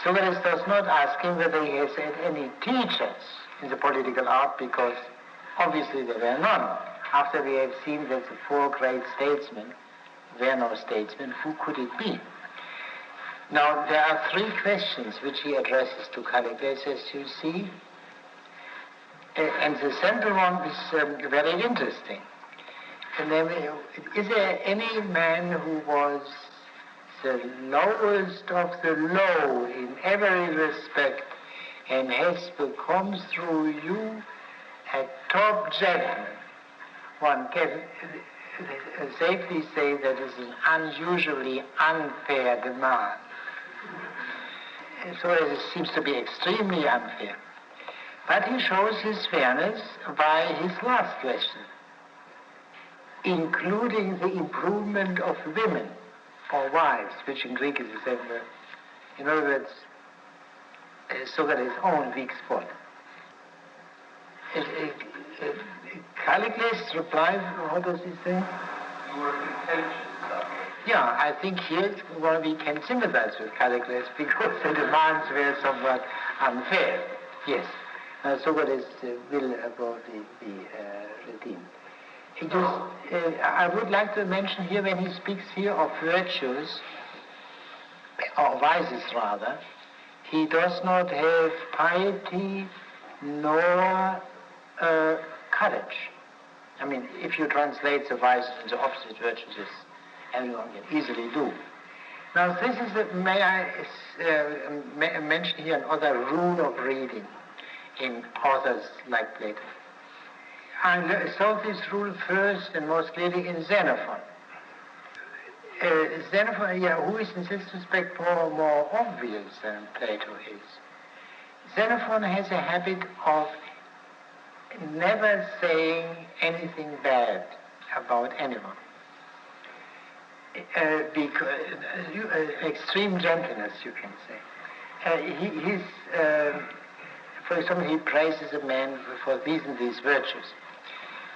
Socrates does not ask him whether he has had any teachers in the political art, because obviously there were none. After we have seen that the four great statesmen were no statesmen, who could it be? Now, there are three questions which he addresses to Callicles, as you see. And the central one is very interesting. And then, is there any man who was the lowest of the low in every respect and has become through you a top gentleman? One can safely say that is an unusually unfair demand. So it seems to be extremely unfair. But he shows his fairness by his last question, including the improvement of women or wives, which in Greek is the same word. In other words, Socrates' own weak spot. Callicles replies, what does he say? You were contentious, Socrates. Yeah, I think here we can sympathize with Callicles because the demands were somewhat unfair. Yes, Socrates will probably be redeemed. I would like to mention here, when he speaks here of virtues, or vices rather, he does not have piety nor courage. I mean, if you translate the vices into opposite virtues, as everyone can easily do. Now, this is, may I mention here another rule of reading in authors like Plato. I saw this rule first and most clearly in Xenophon. Xenophon, who is in this respect more obvious than Plato is. Xenophon has a habit of never saying anything bad about anyone. Because extreme gentleness, you can say. For example, he praises a man for these and these virtues.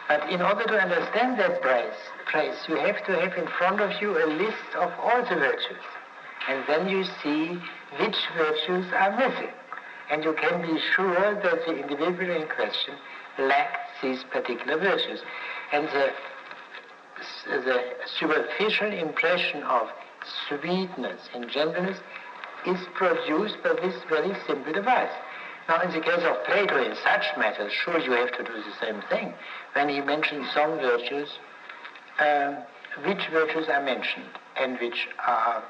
But in order to understand that praise, you have to have in front of you a list of all the virtues. And then you see which virtues are missing. And you can be sure that the individual in question lacks these particular virtues. And the superficial impression of sweetness and gentleness is produced by this very simple device. Now, in the case of Plato, in such matters, sure you have to do the same thing. When he mentions some virtues, which virtues are mentioned and which are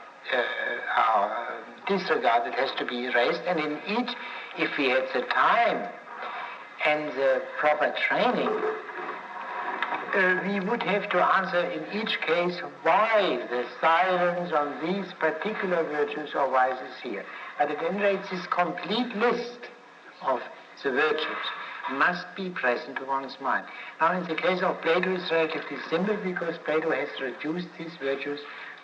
disregarded has to be erased. And in each, if we had the time and the proper training, we would have to answer in each case why the silence on these particular virtues or vices here. But at any rate, this complete list of the virtues must be present to one's mind. Now, in the case of Plato, it's relatively simple because Plato has reduced these virtues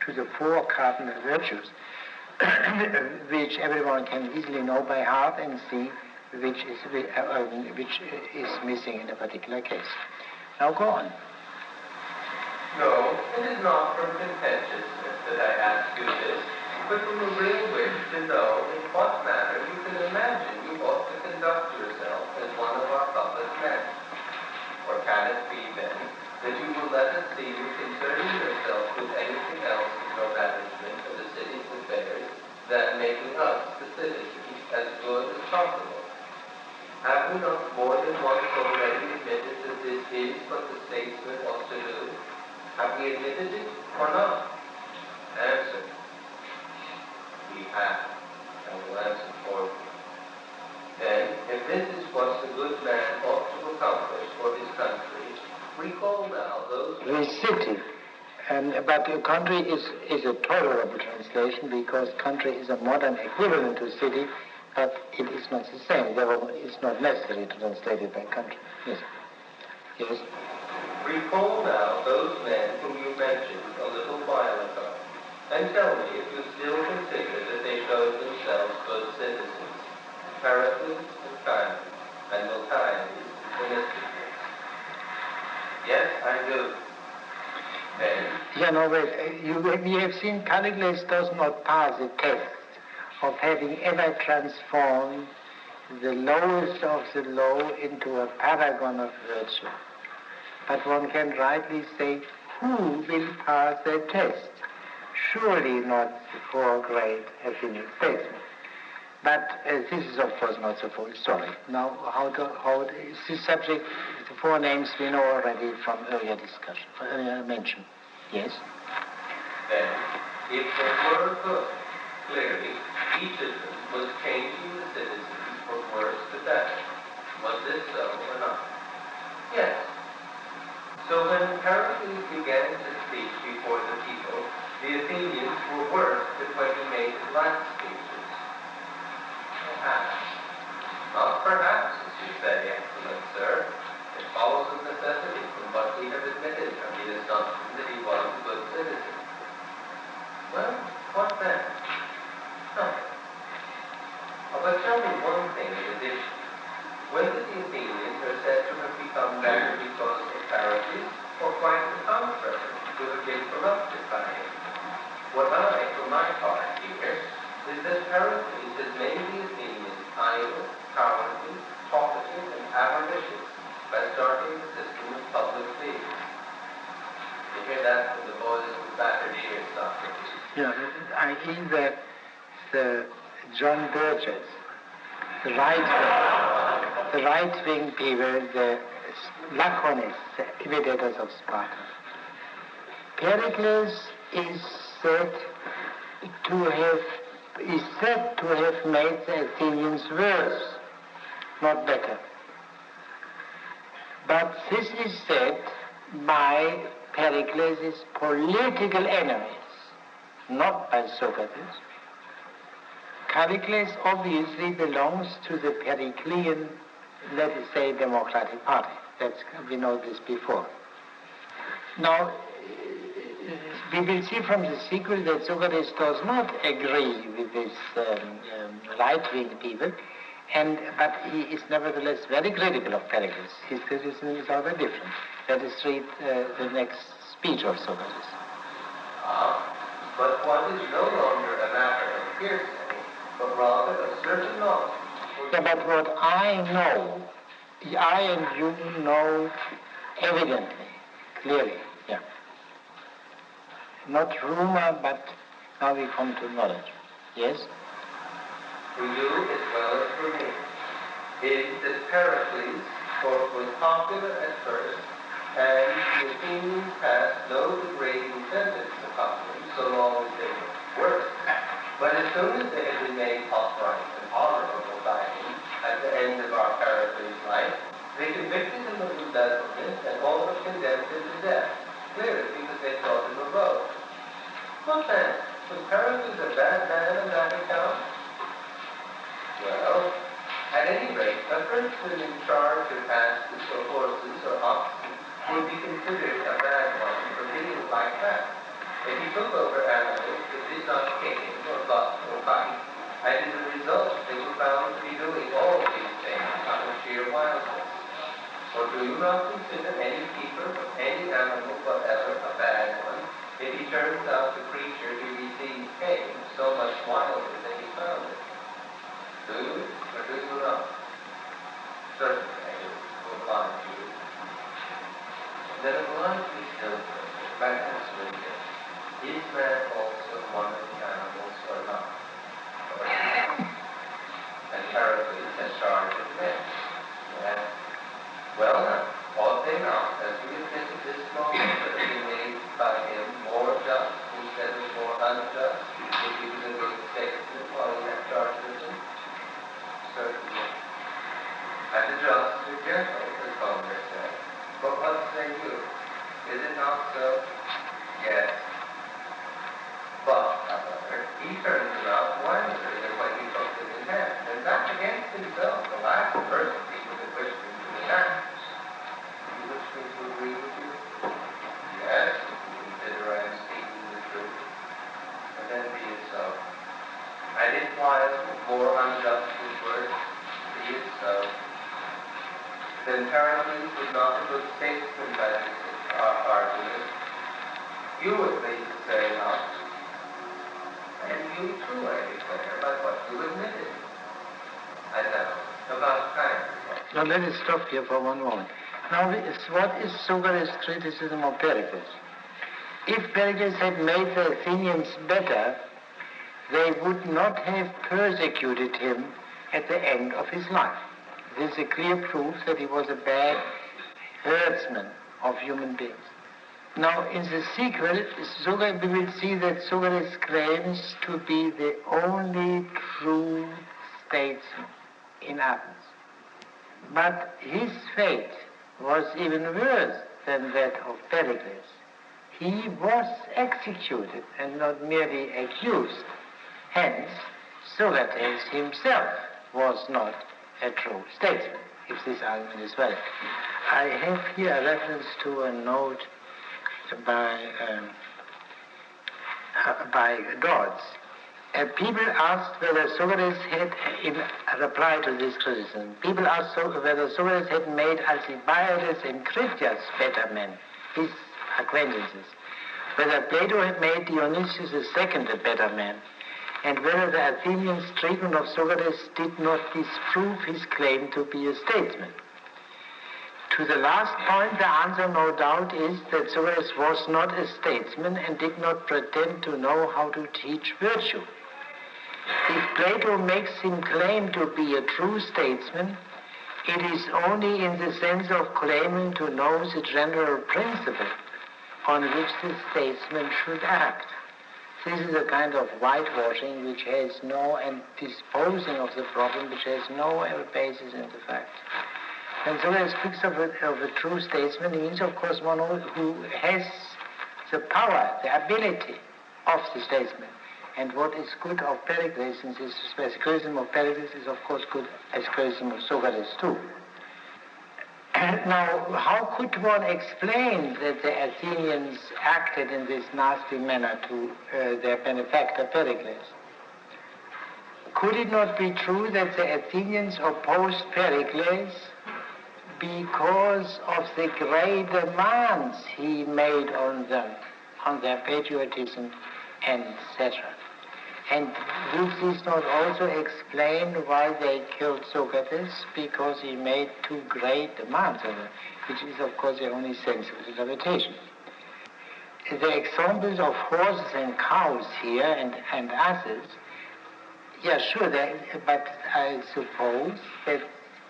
to the 4 cardinal virtues, which everyone can easily know by heart and see which is missing in a particular case. Now go on. No, it is not from contentiousness that I ask you this, but from a real wish to know in what manner you can imagine you ought to conduct yourself as one of our public men. Or can it be, then, that you will let us see you concerning yourself with anything else in your management of the city's affairs than making us, the citizens, as good as possible? Have we not more than once already admitted that this is what the statesman ought to do? Have we admitted it or not? Answer. We have, and will answer for you. Then, if this is what the good man ought to accomplish for his country, recall now those... The city. But country is a tolerable translation because country is a modern equivalent to city, but it is not the same. Therefore, it's not necessary to translate it by country. Yes. Yes. Recall now those men whom you mentioned a little while ago, and tell me if you still consider that they showed themselves good citizens. Pericles and China, and Miltiades and Themistocles. Yes, I do. And we have seen Pericles does not pass the test of having ever transformed the lowest of the low into a paragon of virtue. But one can rightly say, who will pass the test? Surely not the 4 great Athenian statesmen. But this is, of course, not the full story. Now, how this subject, the 4 names we know already from earlier discussion, earlier mention. Yes? Then, if they were good, clearly, each of them was changing the citizens from worse to better. Was this so or not? Yes. So when Pericles began to speak before the people, the Athenians were worse than when he made his last speeches. Perhaps. Not perhaps, as you say, excellent sir. It follows of necessity from what we have admitted of the assumption that he was a good citizen. Well, what then? Nothing. But tell me one thing in addition. When the Athenians are said to have become better because of Pericles, or quite the contrary, to have been corrupted by him? What I, for my part, hear, is that Pericles has made the Athenians idle, cowardly, talkative, and avaricious by starting the system of public fees. You hear that from the boys with battered ears, Socrates? Yeah, I think that the John Gorgias, the right-wing people, the laconists, the imitators of Sparta. Pericles is said to have made the Athenians worse, not better. But this is said by Pericles' political enemies, not by Socrates. Pericles obviously belongs to the Periclean, let us say, democratic party. We know this before. Now, we will see from the sequel that Socrates does not agree with this right-wing people, but he is nevertheless very critical of Pericles. His criticism is rather different. Let us read the next speech of Socrates. But what is no longer a matter of hearsay, but rather of certain knowledge. Yeah, but what I know, I and you know evidently, clearly, yeah. Not rumor, but now we come to knowledge. Yes? For you as well as for me, is that Pericles was popular at first, and the Athenians passed no degrading sentence upon them so long as they were worse. But as soon as they had been made upright and honorable by him at the end of our Pericles' life, What then? Was Pericles a bad man on that account? Well, at any rate, a person in charge of asses or horses or oxen would be considered a bad one for dealing like that. If he took over animals that did not kick or buck or bite, and as a result they were found to be doing all these things out of sheer wildness. For do you not consider any keeper of any animal whatever a bad one, if he turns out the creature he receives came so much wilder than he found it? Do you, or do you not? Certainly, I will oblige you. Then obligingly still further, by answering this, is man also one of the animals or not? And Pericles has charge of men. Yes. Well now, ought they not, as we admit at this moment, that have been made by him more just instead of more unjust, if he was a good statesman while he had charge of them? Certainly. And the just are gentle, as Homer said. But what say you? Is it not so? Yes. But, however, he turns them out wiser than when he took them in hand, and that against himself, the last person he would have wished him to enact. You wish me to agree with you? Yes, if you consider I am speaking the truth. And then be it so. And if while more unjust his words, be it so. Then Pericles was not a good statesman by this argument. You at least say not. And you too, I declare, by what you admitted. And now, about time. Now let us stop here for one moment. Now, what is Socrates' criticism of Pericles? If Pericles had made the Athenians better, they would not have persecuted him at the end of his life. This is a clear proof that he was a bad herdsman of human beings. Now, in the sequel, we will see that Socrates claims to be the only true statesman in Athens. But his fate was even worse than that of Pericles. He was executed and not merely accused. Hence, Socrates himself was not a true statesman, if this argument is valid. I have here a reference to a note by Dodds. People asked whether Socrates had, in reply to this criticism, people asked whether Socrates had made Alcibiades and Critias better men, his acquaintances, whether Plato had made Dionysius II a better man, and whether the Athenians' treatment of Socrates did not disprove his claim to be a statesman. To the last point, the answer, no doubt, is that Socrates was not a statesman and did not pretend to know how to teach virtue. If Plato makes him claim to be a true statesman, it is only in the sense of claiming to know the general principle on which the statesman should act. This is a kind of whitewashing which has no, and disposing of the problem which has no basis in the facts. When Socrates speaks of a true statesman, he means, of course, one who has the power, the ability of the statesman. And what is good of Pericles, since this criticism of Pericles is, of course, good as criticism of Socrates too. Now, how could one explain that the Athenians acted in this nasty manner to their benefactor Pericles? Could it not be true that the Athenians opposed Pericles because of the great demands he made on them, on their patriotism, etc.? And would this not also explain why they killed Socrates? Because he made too great demands on them, which is, of course, the only sensible interpretation. The examples of horses and cows here and asses, yeah, sure, but I suppose that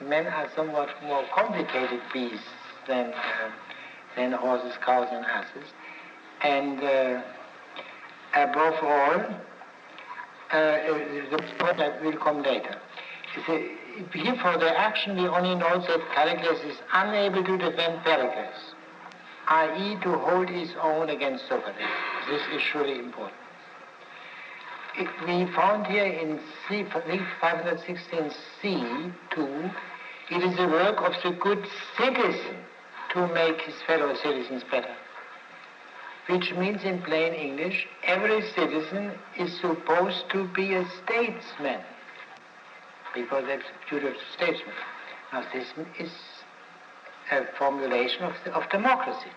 men are somewhat more complicated beasts than horses, cows, and asses. And above all, the point that will come later. Here for the action we only note that Pericles is unable to defend Pericles, i.e. to hold his own against Socrates. This is surely important. We found here in 516c2, it is the work of the good citizen to make his fellow citizens better. Which means in plain English, every citizen is supposed to be a statesman, because that's the duty of the statesman. Now this is a formulation of democracy,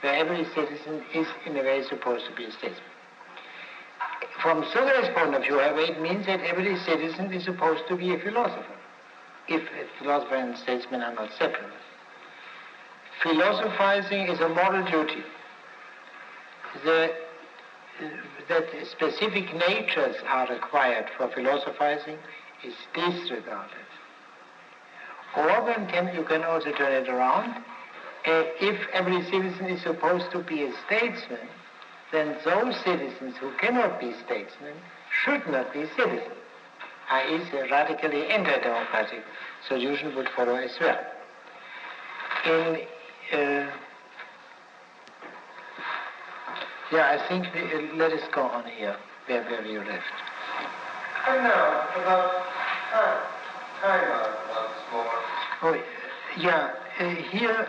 where every citizen is in a way supposed to be a statesman. From Socrates' point of view, however, it means that every citizen is supposed to be a philosopher, if a philosopher and statesman are not separate. Philosophizing is a moral duty. That specific natures are required for philosophizing is disregarded. Or you can also turn it around. If every citizen is supposed to be a statesman, then those citizens who cannot be statesmen should not be citizens. I.e., a radically anti-democratic solution would follow as well. I think let us go on here, where you left. And now, about time out once more. Oh, yeah, here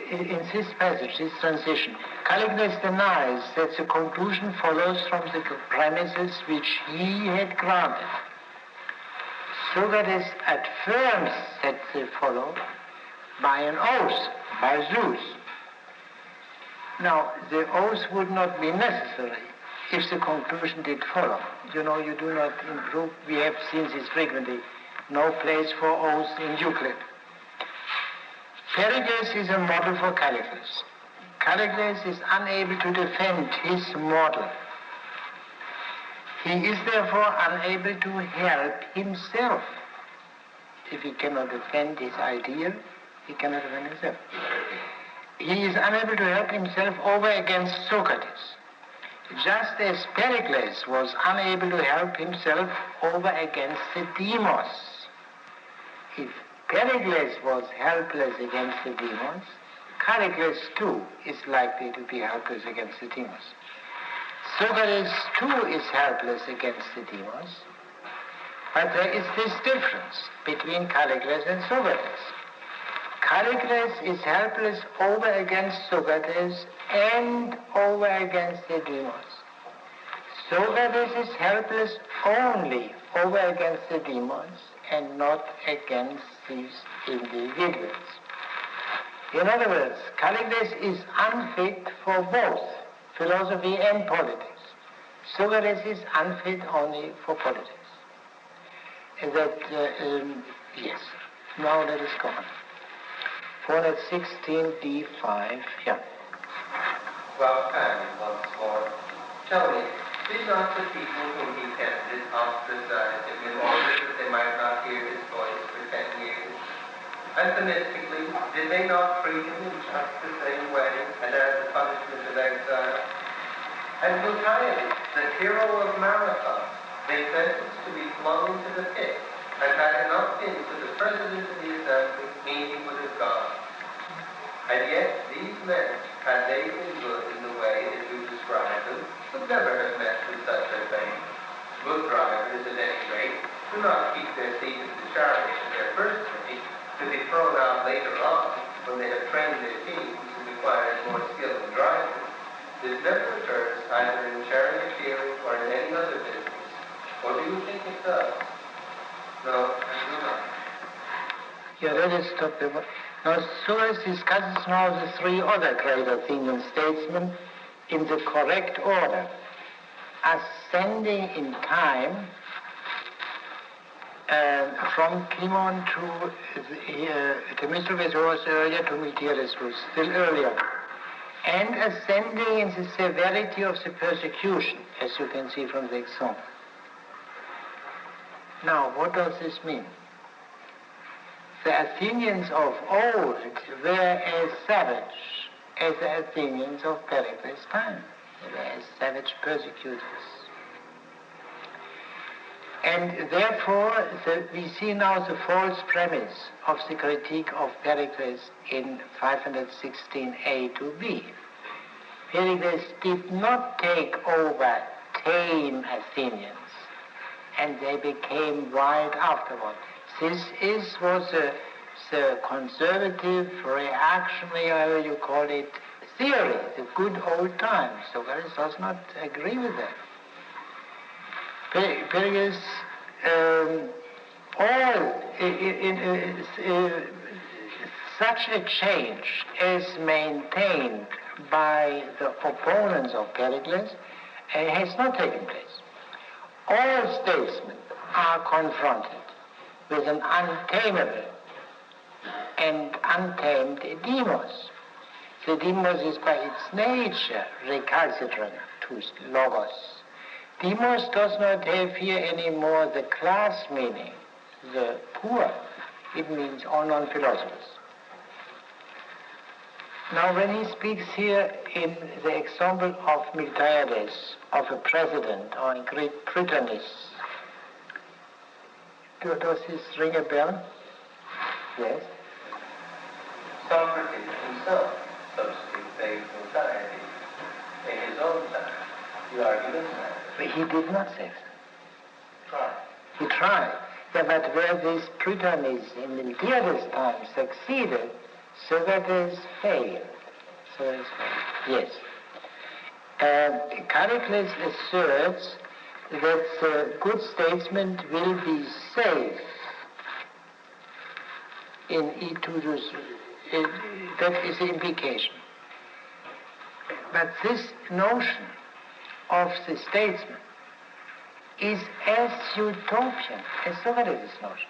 in this passage, this transition, Callicles denies that the conclusion follows from the premises which he had granted. Socrates affirms that they follow by an oath, by Zeus. Now, the oath would not be necessary if the conclusion did follow. You do not improve. We have seen this frequently. No place for oaths in Euclid. Pericles is a model for Callicles. Callicles is unable to defend his model. He is therefore unable to help himself. If he cannot defend his idea, he cannot defend himself. He is unable to help himself over against Socrates, just as Pericles was unable to help himself over against the demos. If Pericles was helpless against the demons, Callicles too is likely to be helpless against the demons. Socrates too is helpless against the demons, but there is this difference between Callicles and Socrates. Callicles is helpless over against Socrates and over against the demons. Socrates is helpless only over against the demons and not against these individuals. In other words, Callicles is unfit for both philosophy and politics. Socrates is unfit only for politics. Yes. Now let us go on. 416d5, yeah. About time once more. Tell me, did not the people whom he tempted ostracize him in order that they might not hear his voice for 10 years? Euphemistically, did they not treat him in just the same way and as the punishment of exile? And Miltiades, the hero of Marathon, they sentenced to be flung into the pit, and had it not been for the president of the assembly, he would have gone. And yet these men, had they been good in the way that you describe them, would never have met with such a fate. Good drivers, at any rate, do not keep their seat in the chariot at their first rate, to be thrown out later on, when they have trained their teams and acquired more skill in driving. This never occurs either in charioteering or in any other business. Or do you think it does? No, I do not. Yeah, let us stop there. Now, Socrates discusses now the three other great Athenian statesmen in the correct order, ascending in time from Cimon to Themistocles, who was earlier, to Miltiades, who was still earlier, and ascending in the severity of the persecution, as you can see from the example. Now, what does this mean? The Athenians of old were as savage as the Athenians of Pericles' time. They were as savage persecutors. And therefore, we see now the false premise of the critique of Pericles in 516a to b. Pericles did not take over tame Athenians, and they became wild afterward. This was the conservative, reactionary, however you call it, theory, the good old times. Socrates does not agree with that. Pericles, such a change as maintained by the opponents of Pericles has not taken place. All statesmen are confronted with an untamable and untamed demos. The demos is by its nature recalcitrant to logos. Demos does not have here anymore the class meaning, the poor. It means all non-philosophers. Now when he speaks here in the example of Miltiades, of a president or a Greek Prytanis, does this ring a bell? Yes? Socrates himself substituted society in his own time. The argument But he did not say so. tried. He tried. Yeah, but where this Prytanis in Miltiades' time succeeded, Socrates failed. Yes. Callicles asserts that the good statesman will be safe in Etutus. That is the implication. But this notion of the statesman is as utopian as Socrates' notion.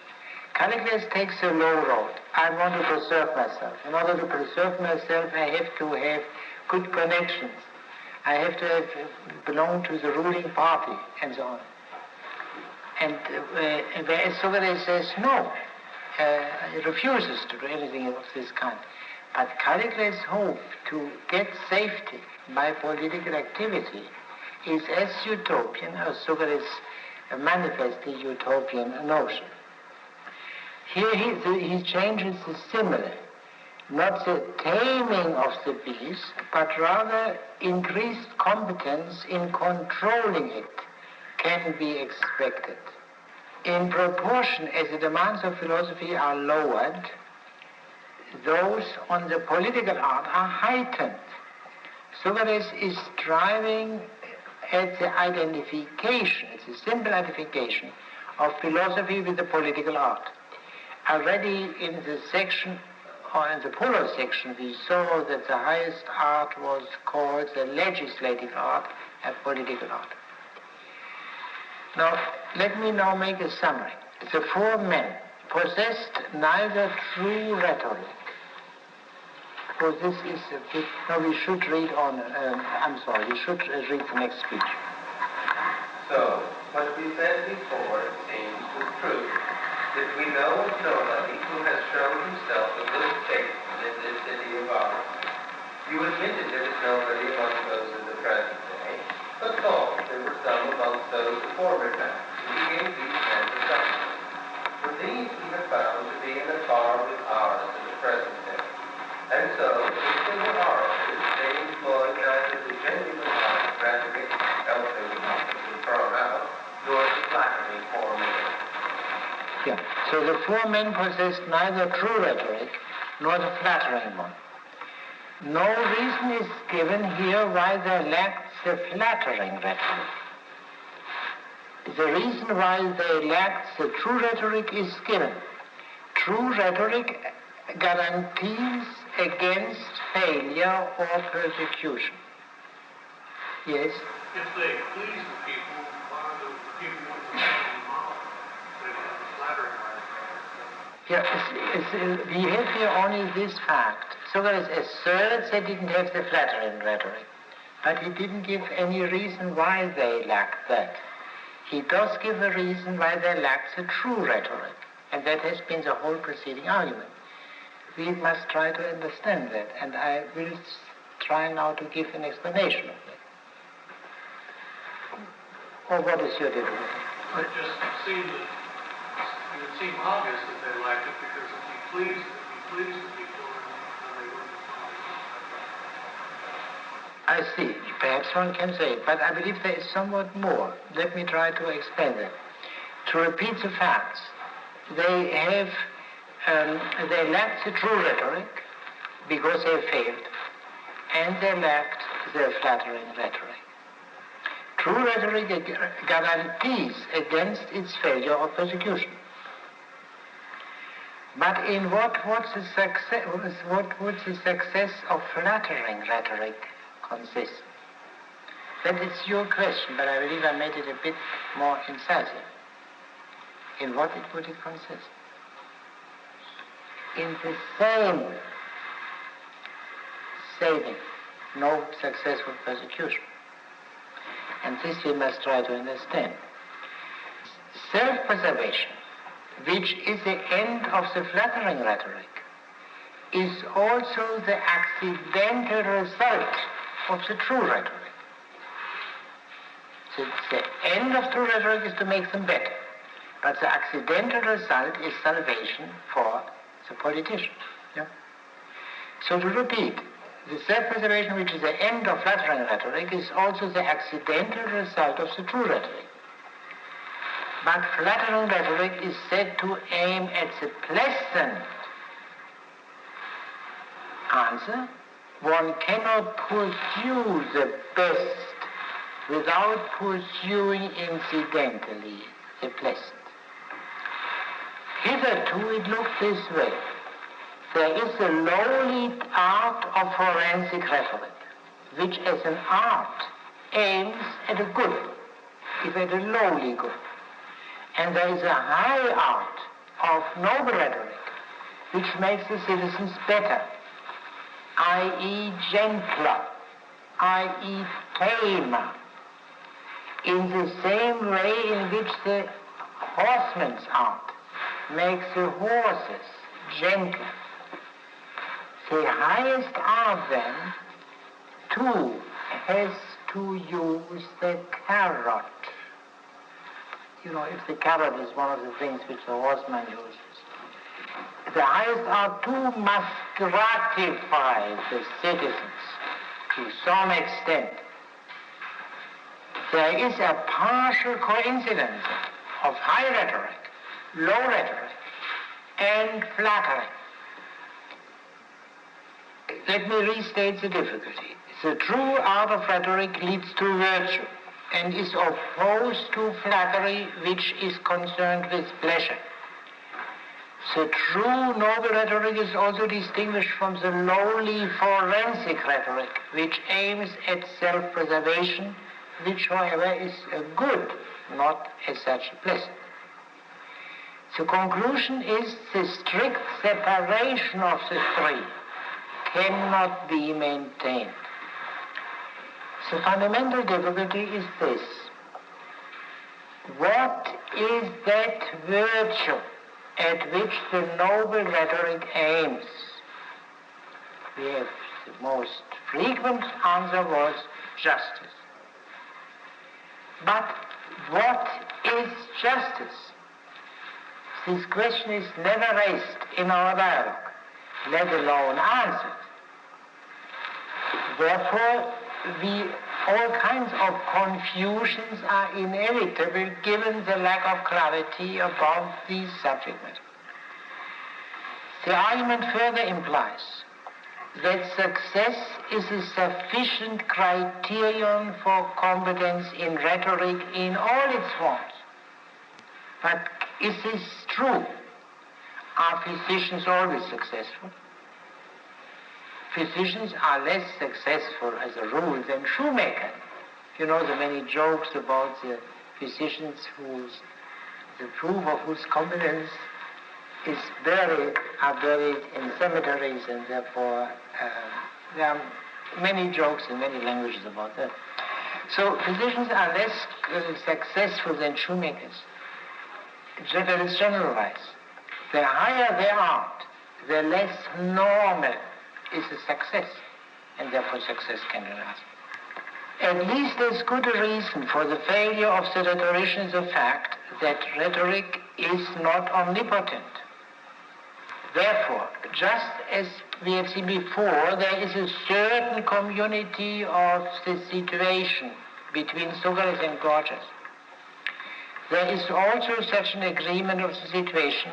Callicles takes the low road. I want to preserve myself. In order to preserve myself, I have to have good connections. I have to belong to the ruling party, and so on. And whereas Socrates says no, he refuses to do anything of this kind. But Callicles' hope to get safety by political activity is as utopian as Socrates manifests the utopian notion. Here he changes the simile, not the taming of the beast, but rather increased competence in controlling it can be expected. In proportion as the demands of philosophy are lowered, those on the political art are heightened. Socrates is striving at the identification, it's a simple identification of philosophy with the political art. Already in the section, or in the Polo section, we saw that the highest art was called the legislative art and political art. Now, let me now make a summary. The four men possessed neither true rhetoric, for this is a bit, no, we should read on, we should read the next speech. So, what we said before seems the truth, that we know of nobody who has shown himself a good statesman in this city of ours. You admitted there is nobody among those in the present day, but thought there were some amongst those of former times, and we gave these men the suffering. For these we have found to be in a par with ours in the present day. And so, if they were orators, they employed neither the genuine art of rhetoric, else they would not have been thrown out, nor the flattering form of it. Yeah. So the four men possessed neither true rhetoric nor the flattering one. No reason is given here why they lacked the flattering rhetoric. The reason why they lacked the true rhetoric is given. True rhetoric guarantees against failure or persecution. Yes? If they please the people, why do the people want to have them off? They have the flattering right. Yeah, we have here only this fact. Socrates asserts they didn't have the flattering rhetoric, but he didn't give any reason why they lacked that. He does give a reason why they lacked the true rhetoric, and that has been the whole preceding argument. We must try to understand that, and I will try now to give an explanation of that. Or what is your difficulty? It just seemed that it would seem obvious that they lacked it because if you please the people, then they wouldn't find it. I see. Perhaps one can say it, but I believe there is somewhat more. Let me try to explain that. To repeat the facts, they lacked the true rhetoric because they failed, and they lacked the flattering rhetoric. True rhetoric guarantees against its failure or persecution. But in what would the success of flattering rhetoric consist? That is your question, but I believe I made it a bit more incisive. In what would it consist? In the same saving, no successful persecution. And this we must try to understand. Self-preservation, which is the end of the flattering rhetoric, is also the accidental result of the true rhetoric. The end of true rhetoric is to make them better, but the accidental result is salvation for the politician. Yeah? So to repeat, the self-preservation, which is the end of flattering rhetoric, is also the accidental result of the true rhetoric. But flattering rhetoric is said to aim at the pleasant answer. One cannot pursue the best without pursuing incidentally the pleasant. Hitherto it looked this way. There is the lowly art of forensic rhetoric, which as an art aims at a good, if at a lowly good. And there is a high art of noble rhetoric, which makes the citizens better, i.e. gentler, i.e. tamer, in the same way in which the horseman's art makes the horses gentler. The highest art, then, too, has to use the carrot. You know, if the carrot is one of the things which the horseman uses. The highest art, too, must gratify the citizens to some extent. There is a partial coincidence of high rhetoric, low rhetoric, and flattering. Let me restate the difficulty. The true art of rhetoric leads to virtue and is opposed to flattery, which is concerned with pleasure. The true noble rhetoric is also distinguished from the lowly forensic rhetoric, which aims at self-preservation, which, however, is a good, not as such pleasant. The conclusion is the strict separation of the three cannot be maintained. The fundamental difficulty is this. What is that virtue at which the noble rhetoric aims? We have the most frequent answer was justice. But what is justice? This question is never raised in our dialogue, let alone answered. Therefore, all kinds of confusions are inevitable given the lack of clarity about these subject matter. The argument further implies that success is a sufficient criterion for competence in rhetoric in all its forms. But is this true? Are physicians always successful? Physicians are less successful as a rule than shoemakers. You know the many jokes about the physicians the proof of whose competence is are buried in cemeteries, and therefore there are many jokes in many languages about that. So physicians are less successful than shoemakers. That is generalized. The higher their art, the less normal is a success, and therefore success can last. At least as good a reason for the failure of the rhetorician is the fact that rhetoric is not omnipotent. Therefore, just as we have seen before, there is a certain community of the situation between Socrates and Gorgias. There is also such an agreement of the situation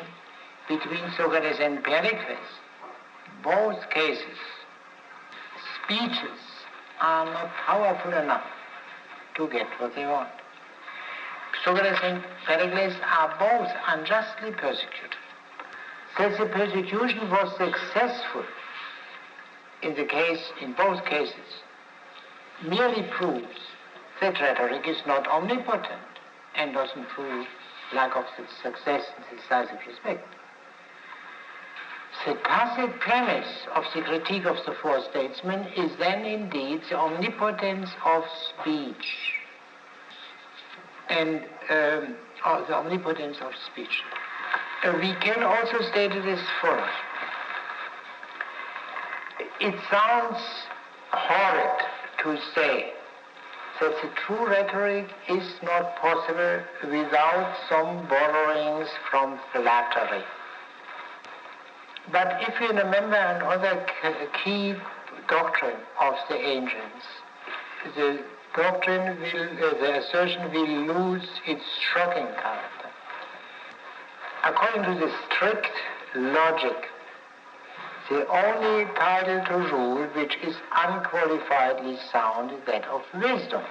between Socrates and Pericles. Both cases, speeches are not powerful enough to get what they want. Socrates and Pericles are both unjustly persecuted. That the persecution was successful in both cases merely proves that rhetoric is not omnipotent and doesn't prove lack of success in decisive respect. The tacit premise of the critique of the four statesmen is then indeed the omnipotence of speech and the omnipotence of speech. We can also state it as follows. It sounds horrid to say that the true rhetoric is not possible without some borrowings from flattery. But if you remember another key doctrine of the ancients, the assertion will lose its shocking character. According to the strict logic, the only title to rule which is unqualifiedly sound is that of wisdom.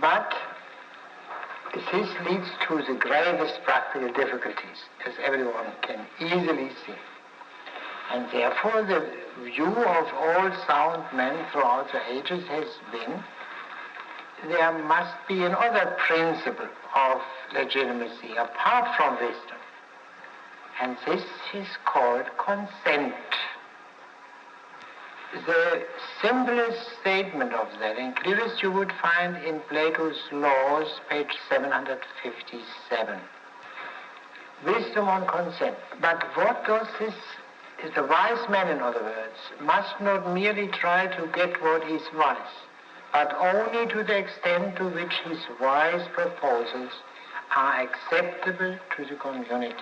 But this leads to the gravest practical difficulties, as everyone can easily see. And therefore the view of all sound men throughout the ages has been there must be another principle of legitimacy apart from wisdom. And this is called consent. The simplest statement of that, and clearest you would find in Plato's Laws, page 757. Wisdom on consent. But what does this, the wise man, in other words, must not merely try to get what is wise, but only to the extent to which his wise proposals are acceptable to the community.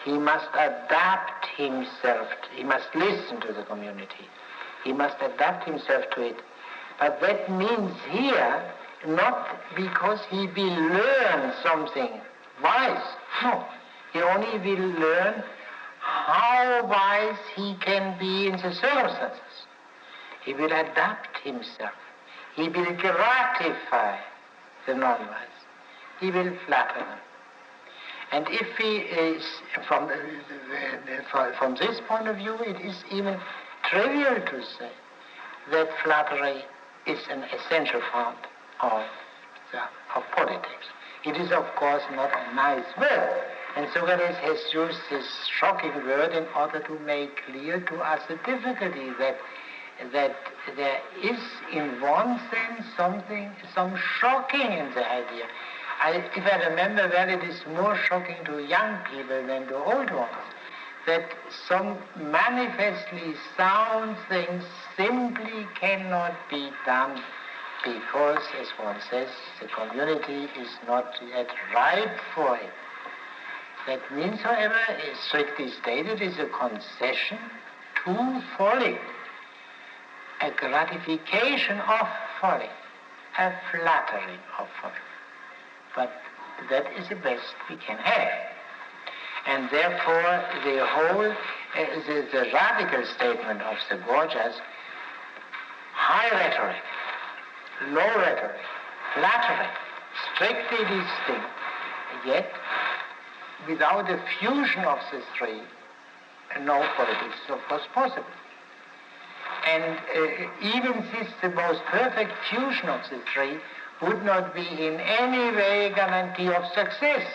He must adapt himself, he must listen to the community, he must adapt himself to it. But that means here, not because he will learn something wise, no. He only will learn how wise he can be in the circumstances. He will adapt himself. He will gratify the non-wise. He will flatter them. And if he is, from this point of view, it is even trivial to say that flattery is an essential part of politics. It is, of course, not a nice word. And Socrates has used this shocking word in order to make clear to us the difficulty that there is, in one sense, some shocking in the idea. If I remember well, it is more shocking to young people than to old ones, that some manifestly sound things simply cannot be done because, as one says, the community is not yet ripe for it. That means, however, strictly stated, is a concession to folly, a gratification of folly, a flattering of folly. But that is the best we can have. And therefore, the whole, the radical statement of the Gorgias, high rhetoric, low rhetoric, flattery, strictly distinct, yet without a fusion of the three, no politics is of course possible. And even this, the most perfect fusion of the three, would not be in any way a guarantee of success.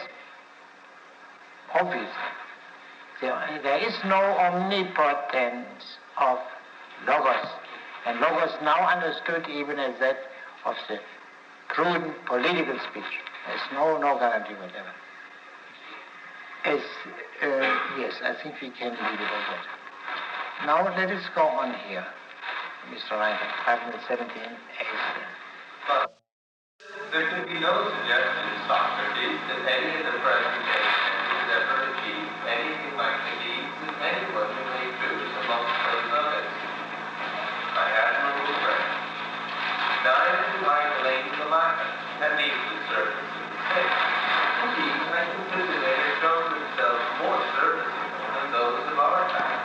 Obviously. There is no omnipotence of logos. And logos now understood even as that of the crude political speech. There's no guarantee whatever. Yes, I think we can leave it at that. Now let us go on here, Mr. Reiner, 517, 18. There can be no suggestion, Socrates, that any of the presentations has ever achieved and leave the service in the state. Indeed, I consider they have shown themselves more serviceable than those of our time,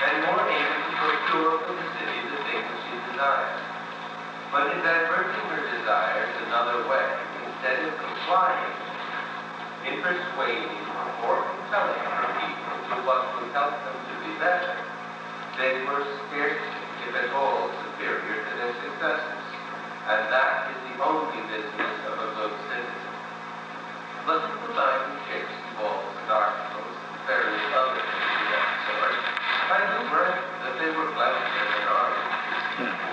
and more able to procure for the city the things she desires. But in diverting her desires another way, instead of complying, in persuading or compelling her people to what would help them to be better, they were scarcely, if at all, superior to their successors. And that is the only business of a good citizen. Look at the line chicks, balls, and articles, and various other things of that sort. I do grant that they were clever in arguments.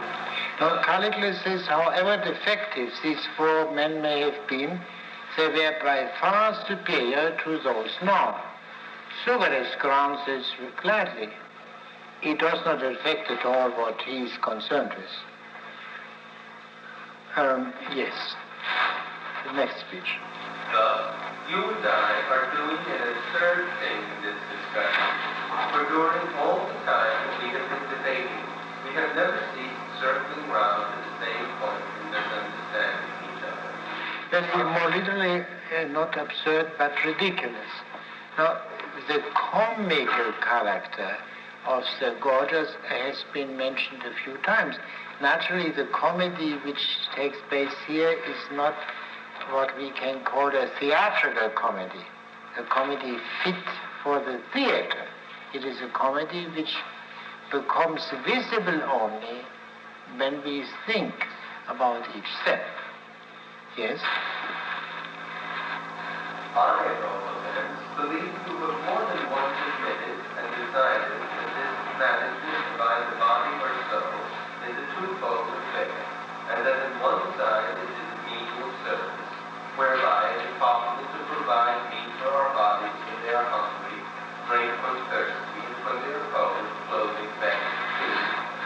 Now, Callicles says, however defective these four men may have been, they were by far superior to those now. Socrates grants this gladly. It does not affect at all what he is concerned with. Yes. The next speech. Thus, you and I are doing an absurd thing in this discussion, for during all the time that we have been debating, we have never ceased circling round to the same point in misunderstanding each other. That is more literally not absurd but ridiculous. Now, the comical character of the Gorgias has been mentioned a few times. Naturally, the comedy which takes place here is not what we can call a theatrical comedy, a comedy fit for the theater. It is a comedy which becomes visible only when we think about each step. Yes? I, at all events, believe to have more than once admitted and decided that this management by the body or soul is a twofold affair, and that on one side it is a menial service, whereby it is possible to provide meat for our bodies when they are hungry, drink when thirsty, and when they are cold, clothing, bedding, food,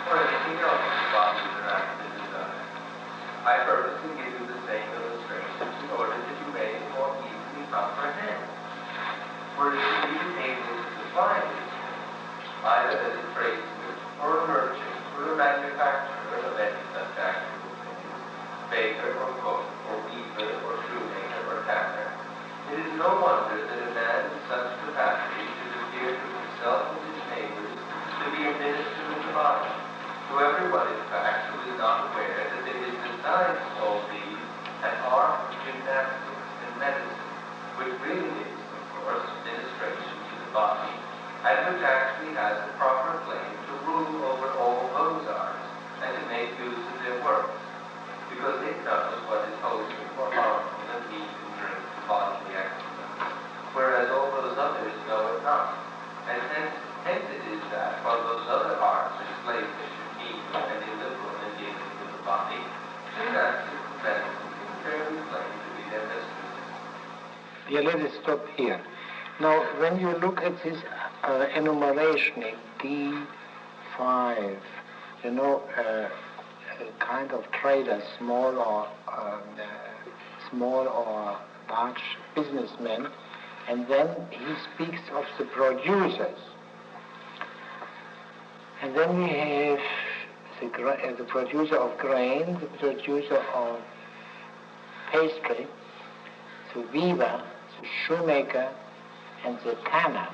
or anything else the bodies are apt to desire. I purposely give you the same illustrations in order that you may more easily comprehend. For it is even able to define these things, either as a tradesman, or a merchant, or a manufacturer of any such actual things, baker or cook, or weaver, or shoemaker, or tanner. It is no wonder that a man in such capacity should appear to himself and his neighbors to be a minister of the body. To everyone, in fact, who is not aware that it is besides all these an art, gymnastics, and medicine, which really is, of course, ministration to the body, and which actually has the proper claim to rule over all those arts and to make use of their works, because it knows what is wholesome or harmful in meat and drink and bodily excellence, whereas all those others know it not. And hence it is that, while those other arts are slavish and mean and illiberal in dealing with the body, gymnastics and medicine can fairly claim to be their mistresses. Yeah, let us stop here. Now, when you look at this enumeration in D5, you know, a kind of traders, small or large businessmen, and then he speaks of the producers. And then we have the producer of grain, the producer of pastry, the weaver, the shoemaker, and the tanner.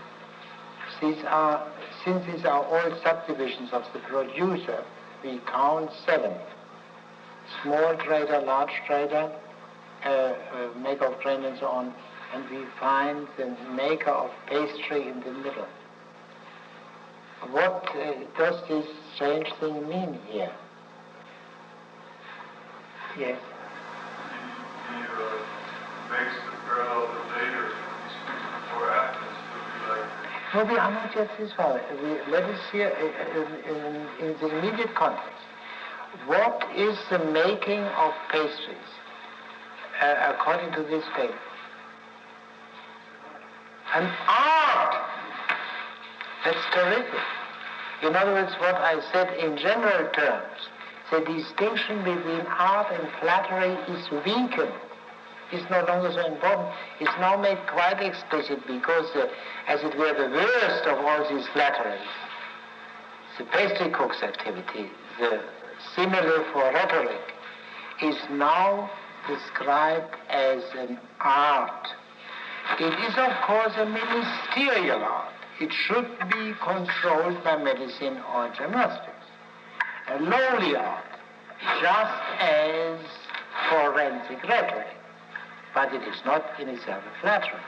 Since these are all subdivisions of the producer, we count 7. Small trader, large trader, maker of grain and so on, and we find the maker of pastry in the middle. What does this strange thing mean here? Yes? He makes the parallel with later when he speaks before Athens, he'll be like... No, we are not yet this far. Let us hear in the immediate context. What is the making of pastries, according to this paper? An art! That's terrific. In other words, what I said in general terms, the distinction between art and flattery is weakened. It's no longer so important. It's now made quite explicit because, as it were, the worst of all these flatteries, the pastry cook's activity, the simile for rhetoric, is now described as an art. It is, of course, a ministerial art. It should be controlled by medicine or gymnastics. A lowly art, just as forensic rhetoric, but it is not in itself a flattery.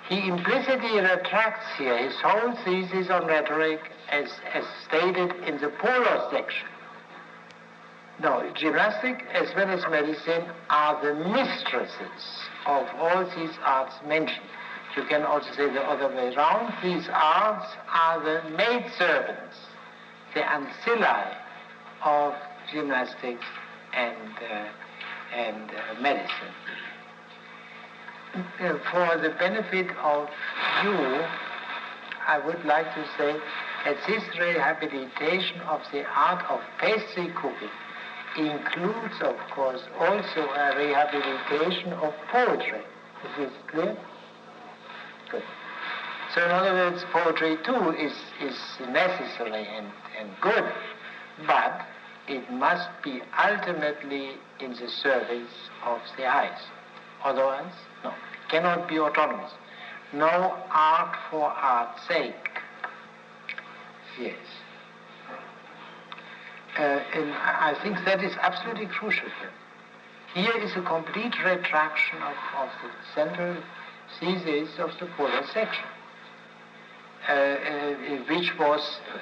He implicitly retracts here his whole thesis on rhetoric as stated in the Polo section. No, gymnastics as well as medicine are the mistresses of all these arts mentioned. You can also say the other way around. These arts are the maidservants, the ancillae of gymnastics and medicine. For the benefit of you, I would like to say that this rehabilitation of the art of pastry cooking includes, of course, also a rehabilitation of poetry. Is this clear? Good. So in other words, poetry too is necessary and good, but it must be ultimately in the service of the eyes. Otherwise, no, it cannot be autonomous. No art for art's sake. Yes. And I think that is absolutely crucial here. Here is a complete retraction of the central thesis of the Polo section, which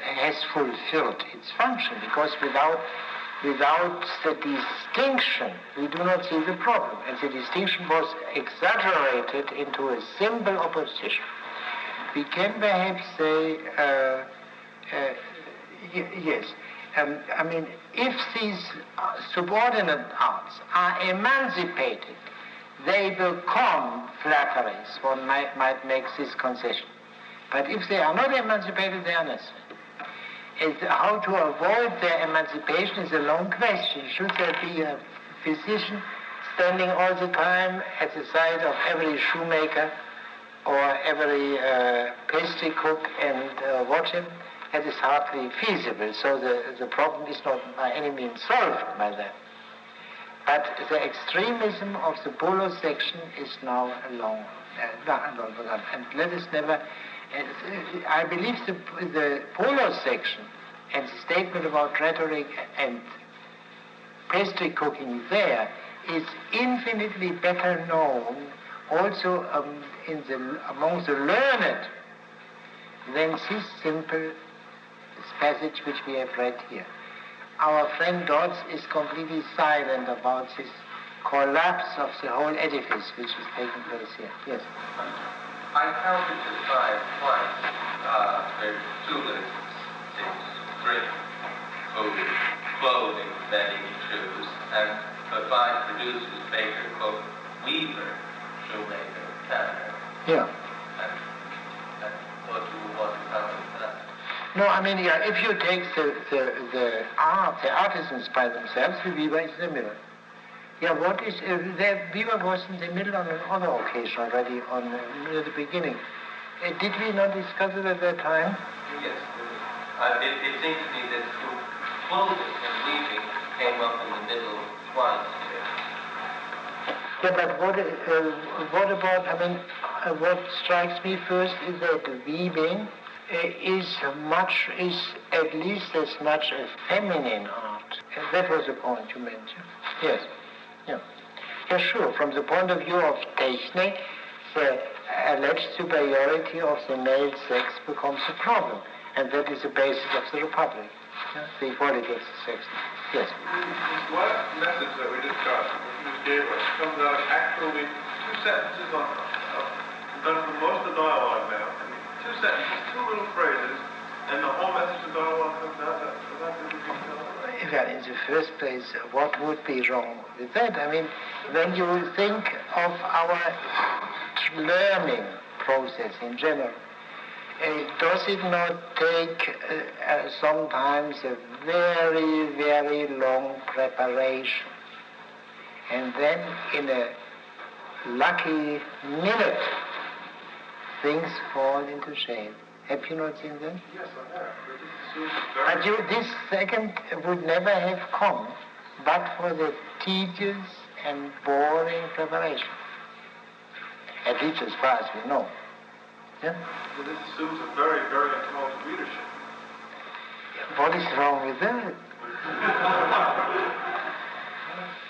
has fulfilled its function, because without the distinction, we do not see the problem. And the distinction was exaggerated into a simple opposition. We can perhaps say, yes, I mean, if these subordinate arts are emancipated, they become flatteries. One might make this concession. But if they are not emancipated, they are necessary. How to avoid their emancipation is a long question. Should there be a physician standing all the time at the side of every shoemaker or every pastry cook and watch him? That is hardly feasible. So the problem is not by any means solved by that. But the extremism of the Polo section is now long begun. And let us never... I believe the Polo section and the statement about rhetoric and pastry cooking there is infinitely better known also among the learned than this simple passage which we have read here. Our friend Dodds is completely silent about this collapse of the whole edifice which is taking place here. Yes. I counted to 5 twice. There's 2 lists, 6, drink, food, clothing, bedding, shoes, and the 5 producers, baker, cook, weaver, shoemaker, tanner. Yeah. And what was coming to that? No, I mean, yeah, if you take the artisans by themselves, the weaver is in the middle. Yeah, what is, the weaver was in the middle on another occasion already, near the beginning. Did we not discuss it at that time? Yes. It seems to me that clothing and weaving came up in the middle twice here. Yeah, but what about, I mean, what strikes me first is that weaving is at least as much a feminine art. That was the point you mentioned. Yes. Yeah. Yeah, sure. From the point of view of technique, the alleged superiority of the male sex becomes a problem. And that is the basis of the Republic. Yeah? The equality of the sex. Yes. This last message that we just got, you just gave us, comes out actually 2 sentences on done for most of the dialogue now. I mean, 2 sentences, 2 little phrases, and the whole message of dialogue comes out. Well, in the first place, what would be wrong with that? I mean, when you think of our learning process in general, does it not take sometimes a very, very long preparation? And then in a lucky minute, things fall into shape. Have you not seen that? Yes, I have. But this second would never have come but for the tedious and boring preparation. At least as far as we know. Yeah? Well, this assumes a very, very intelligent readership. What is wrong with that?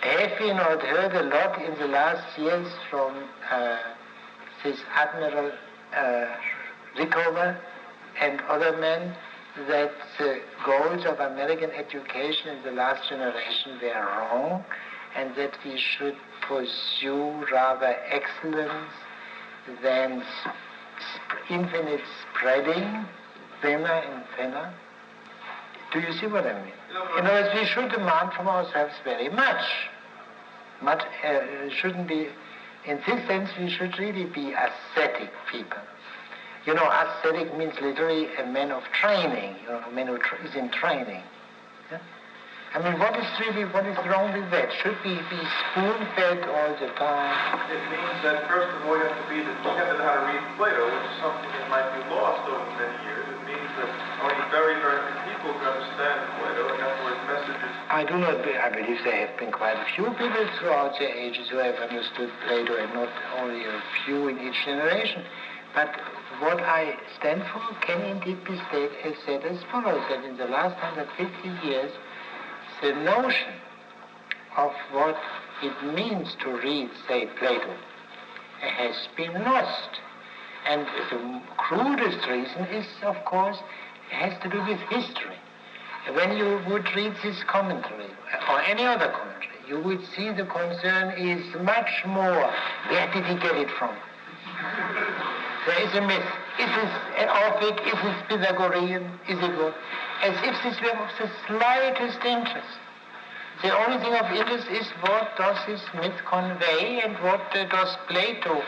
Have you not heard a lot in the last years from this Admiral Rickover and other men that the goals of American education in the last generation were wrong, and that we should pursue rather excellence than infinite spreading, thinner and thinner? Do you see what I mean? In other words, we should demand from ourselves very much. Shouldn't be, in this sense, we should really be ascetic people. You know, ascetic means literally a man of training, a man who is in training. Yeah? I mean, what is wrong with that? Should we be spoon-fed all the time? It means that first of all you have to know how to read Plato, which is something that might be lost over many years. It means that only very, very few people can understand Plato, and therefore his messages. I believe there have been quite a few people throughout the ages who have understood Plato, and not only a few in each generation. But what I stand for can indeed be said as follows, that in the last 150 years, the notion of what it means to read, say, Plato, has been lost. And the crudest reason is, of course, has to do with history. When you would read this commentary, or any other commentary, you would see the concern is much more, where did he get it from? There is a myth. Is this Orphic? Is this Pythagorean? Is it what? As if this were of the slightest interest. The only thing of interest is what does this myth convey and what does Plato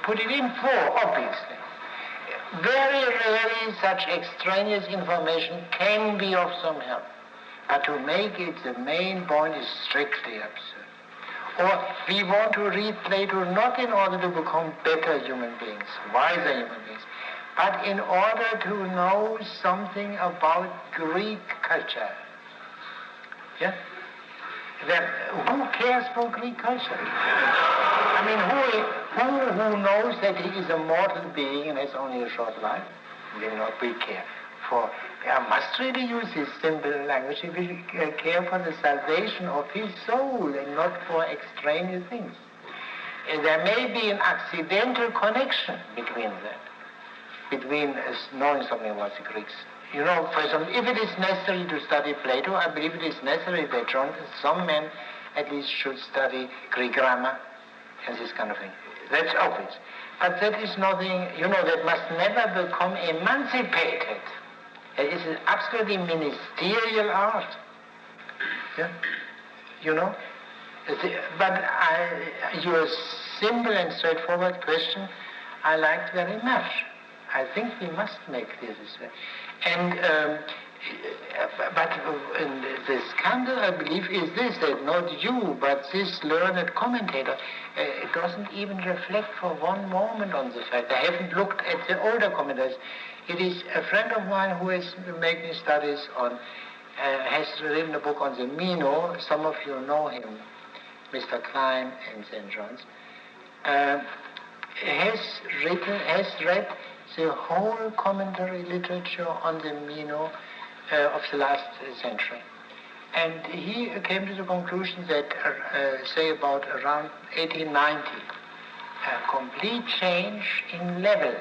put it in for, obviously. Very rarely such extraneous information can be of some help. But to make it the main point is strictly absurd. Or we want to read Plato not in order to become better human beings, wiser human beings, but in order to know something about Greek culture. Yeah? Who cares for Greek culture? I mean, who knows that he is a mortal being and has only a short life? Will not we care for? I must really use this simple language. He will care for the salvation of his soul and not for extraneous things. And there may be an accidental connection between that, between knowing something about the Greeks. You know, for example, if it is necessary to study Plato, I believe it is necessary that some men at least should study Greek grammar and this kind of thing. That's obvious. But that is nothing, that must never become emancipated. It is an absolutely ministerial art. Yeah? But your simple and straightforward question I liked very much. I think we must make this way. And but the scandal, I believe, is this, that not you, but this learned commentator doesn't even reflect for one moment on the fact. I haven't looked at the older commentators. It is a friend of mine who is making studies on, has written a book on the Meno. Some of you know him, Mr. Klein in St. John's. Has read the whole commentary literature on the Meno of the last century. And he came to the conclusion that, say about around 1890, a complete change in level,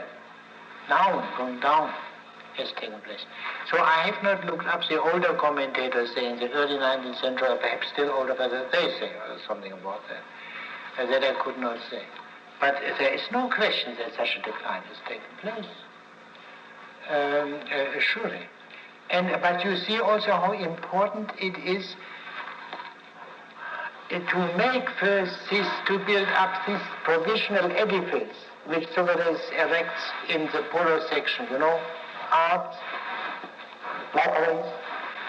going down, has taken place. So I have not looked up the older commentators, say in the early 19th century, or perhaps still older, but they say something about that, that I could not say. But there is no question that such a decline has taken place, surely. But you see also how important it is to make first this, to build up this provisional edifice which Socrates erects in the Polo section, arts, flatteries,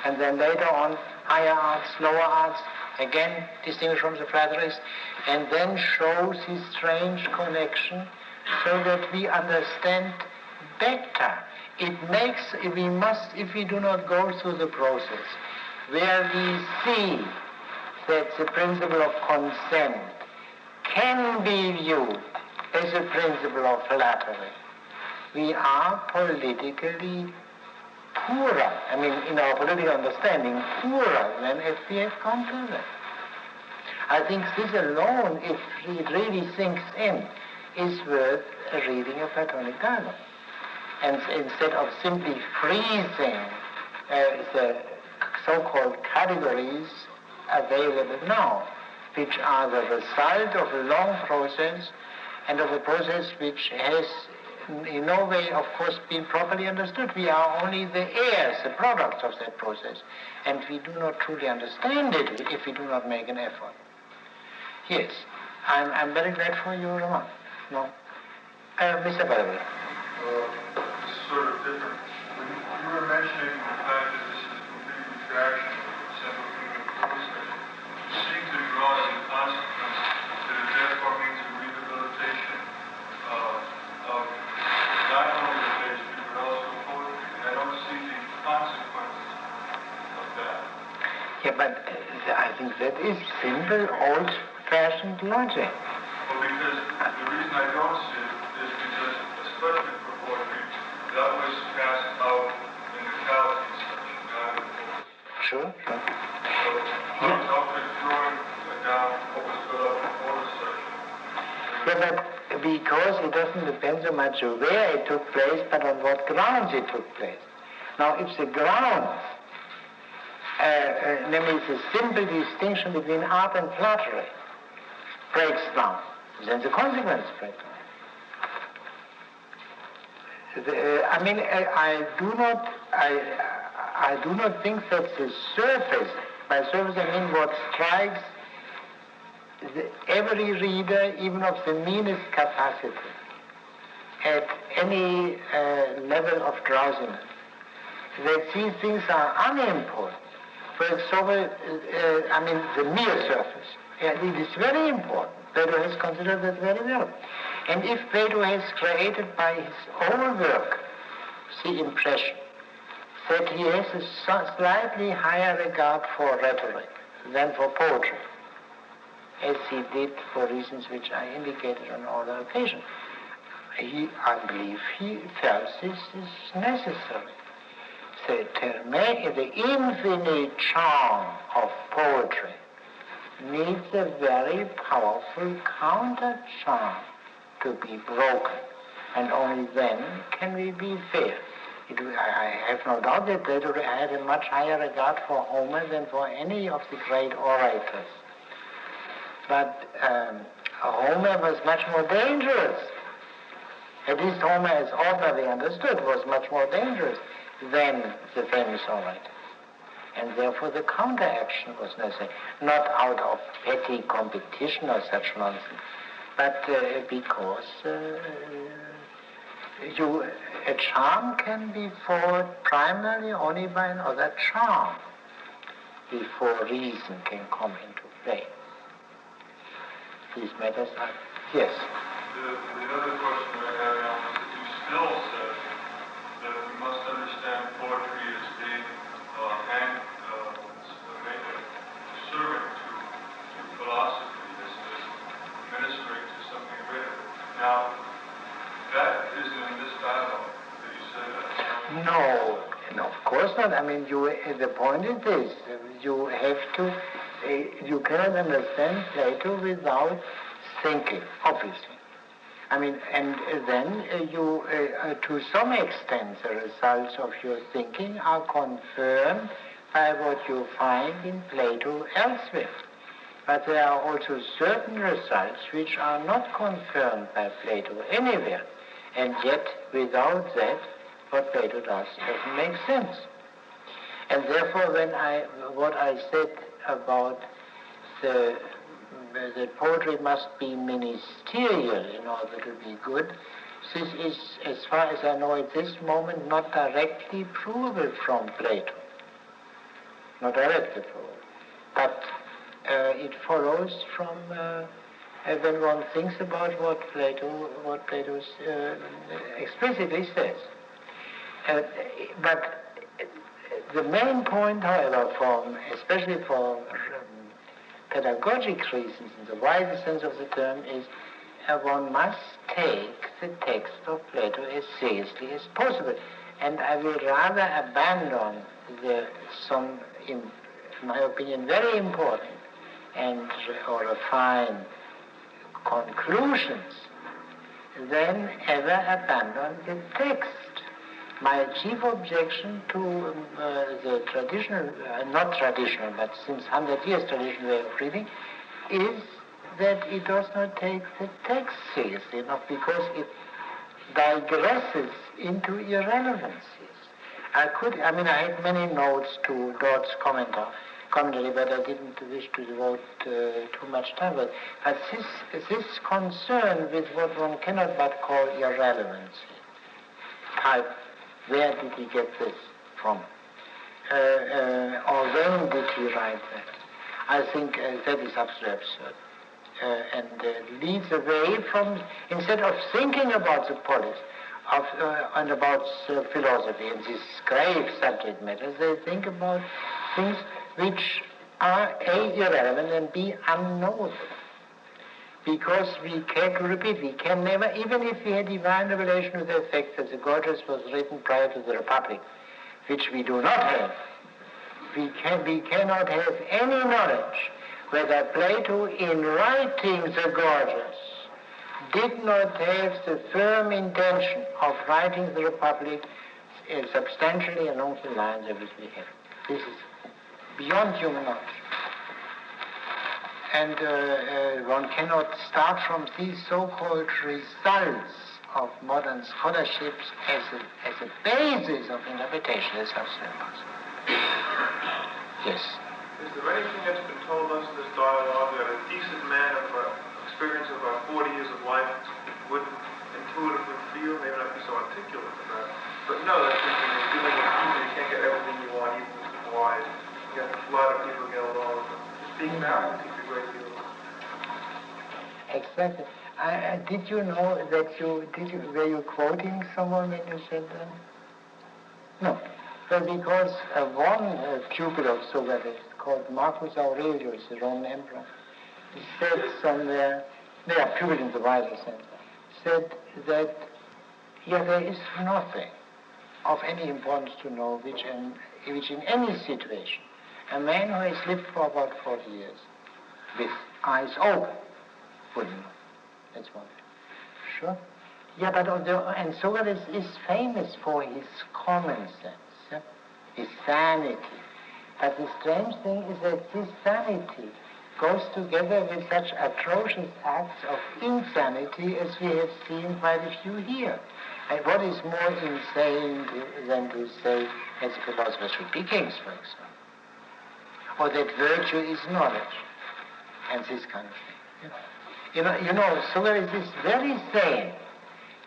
and then later on higher arts, lower arts, again distinguished from the flatteries, and then shows this strange connection so that we understand better. If we do not go through the process where we see that the principle of consent can be viewed as a principle of flattery, we are politically poorer, in our political understanding, poorer than if we have come to that. I think this alone, if it really sinks in, is worth reading a Platonic dialogue. And instead of simply freezing the so-called categories available now, which are the result of a long process and of a process which has in no way, of course, been properly understood. We are only the heirs, the products of that process, and we do not truly understand it if we do not make an effort. Yes, I'm very glad for your remark. No? Mr. Bellamy. This is sort of different. When you were mentioning the fact that this is a complete retraction of central human process, you seem to be drawing the consequence that it therefore means a rehabilitation of not only the pastry, but also poetry. And I don't see the consequences of that. Yeah, but I think that is simple, old-fashioned logic. Well, because the reason I don't see it is because, especially for poetry, that was passed out in the Calvin section, not in the book. Sure. So, how could drawing down what was built up in the order section? Yeah, but because it doesn't depend so much on where it took place, but on what grounds it took place. Now, if the grounds, namely the simple distinction between art and flattery, breaks down, then the consequence breaks down. I do not think that the surface, by surface I mean what strikes every reader, even of the meanest capacity, at any level of drowsiness, that these things are unimportant. For example, the mere surface. It is very important. Plato has considered that very well. And if Plato has created by his own work the impression that he has a slightly higher regard for rhetoric than for poetry, as he did for reasons which I indicated on other occasions, I believe he felt this is necessary. The infinite charm of poetry needs a very powerful counter-charm to be broken, and only then can we be fair. I have no doubt that Plato had a much higher regard for Homer than for any of the great orators. But Homer was much more dangerous. At least Homer, as ordinarily understood, was much more dangerous than the famous orator. And therefore the counteraction was necessary, not out of petty competition or such nonsense, but because a charm can be forward primarily only by another charm before reason can come into play. These matters are, yes. The other question I have now is that you still said that we must understand poetry as being servant to philosophy, as ministering to something greater. Now, that isn't in this dialogue that you said that. No, of course not. The point is this: you have to. You cannot understand Plato without thinking, obviously. And then you, to some extent, the results of your thinking are confirmed by what you find in Plato elsewhere. But there are also certain results which are not confirmed by Plato anywhere. And yet, without that, what Plato does doesn't make sense. And therefore, what I said about that poetry must be ministerial in order to be good, this is, as far as I know at this moment, not directly provable from Plato. Not directly provable. But it follows from when one thinks about what Plato explicitly says. But the main point, however, especially for pedagogic reasons, in the widest sense of the term, is one must take the text of Plato as seriously as possible. And I will rather abandon some, in my opinion, very important or refined conclusions than ever abandon the text. My chief objection to the traditional, not traditional, but since 100 years traditional way of reading, is that it does not take the text seriously enough because it digresses into irrelevancies. I had many notes to Lord's commentary, but I didn't wish to devote too much time. But this concern with what one cannot but call irrelevancy, type, where did he get this from? Or when did he write that? I think that is absolutely absurd. And leads away from, instead of thinking about the polis and about philosophy and these grave subject matters, they think about things which are A, irrelevant, and B, unknowable. Because we can never, even if we had divine revelation of the effect that the Gorgias was written prior to the Republic, which we do not have, we cannot have any knowledge whether Plato, in writing the Gorgias, did not have the firm intention of writing the Republic substantially along the lines of which we have. This is beyond human knowledge. And one cannot start from these so-called results of modern scholarships as a basis of interpretation. That's absolutely impossible. Yes. Is there anything that's been told us in this dialogue that a decent man of experience of about 40 years of life would intuitively feel, maybe not be so articulate about it, but know that when you're doing it, you can't get everything you want, even if it's wise. You got a lot of people get along with them. Just being married takes a great deal. Exactly. Did you know that were you quoting someone when you said that? No. Well, because one pupil of Socrates, called Marcus Aurelius, the Roman emperor, said somewhere, pupil in the wider sense, said that there is nothing of any importance to know which in any situation, a man who has lived for about 40 years with eyes open would know. That's one thing. Sure? Yeah, but and Socrates is famous for his common sense, his sanity. But the strange thing is that this sanity goes together with such atrocious acts of insanity as we have seen by the few here. And what is more insane than to say that philosophers should be kings, for example? Or that virtue is knowledge, and this kind of thing. You know, Socrates is very sane,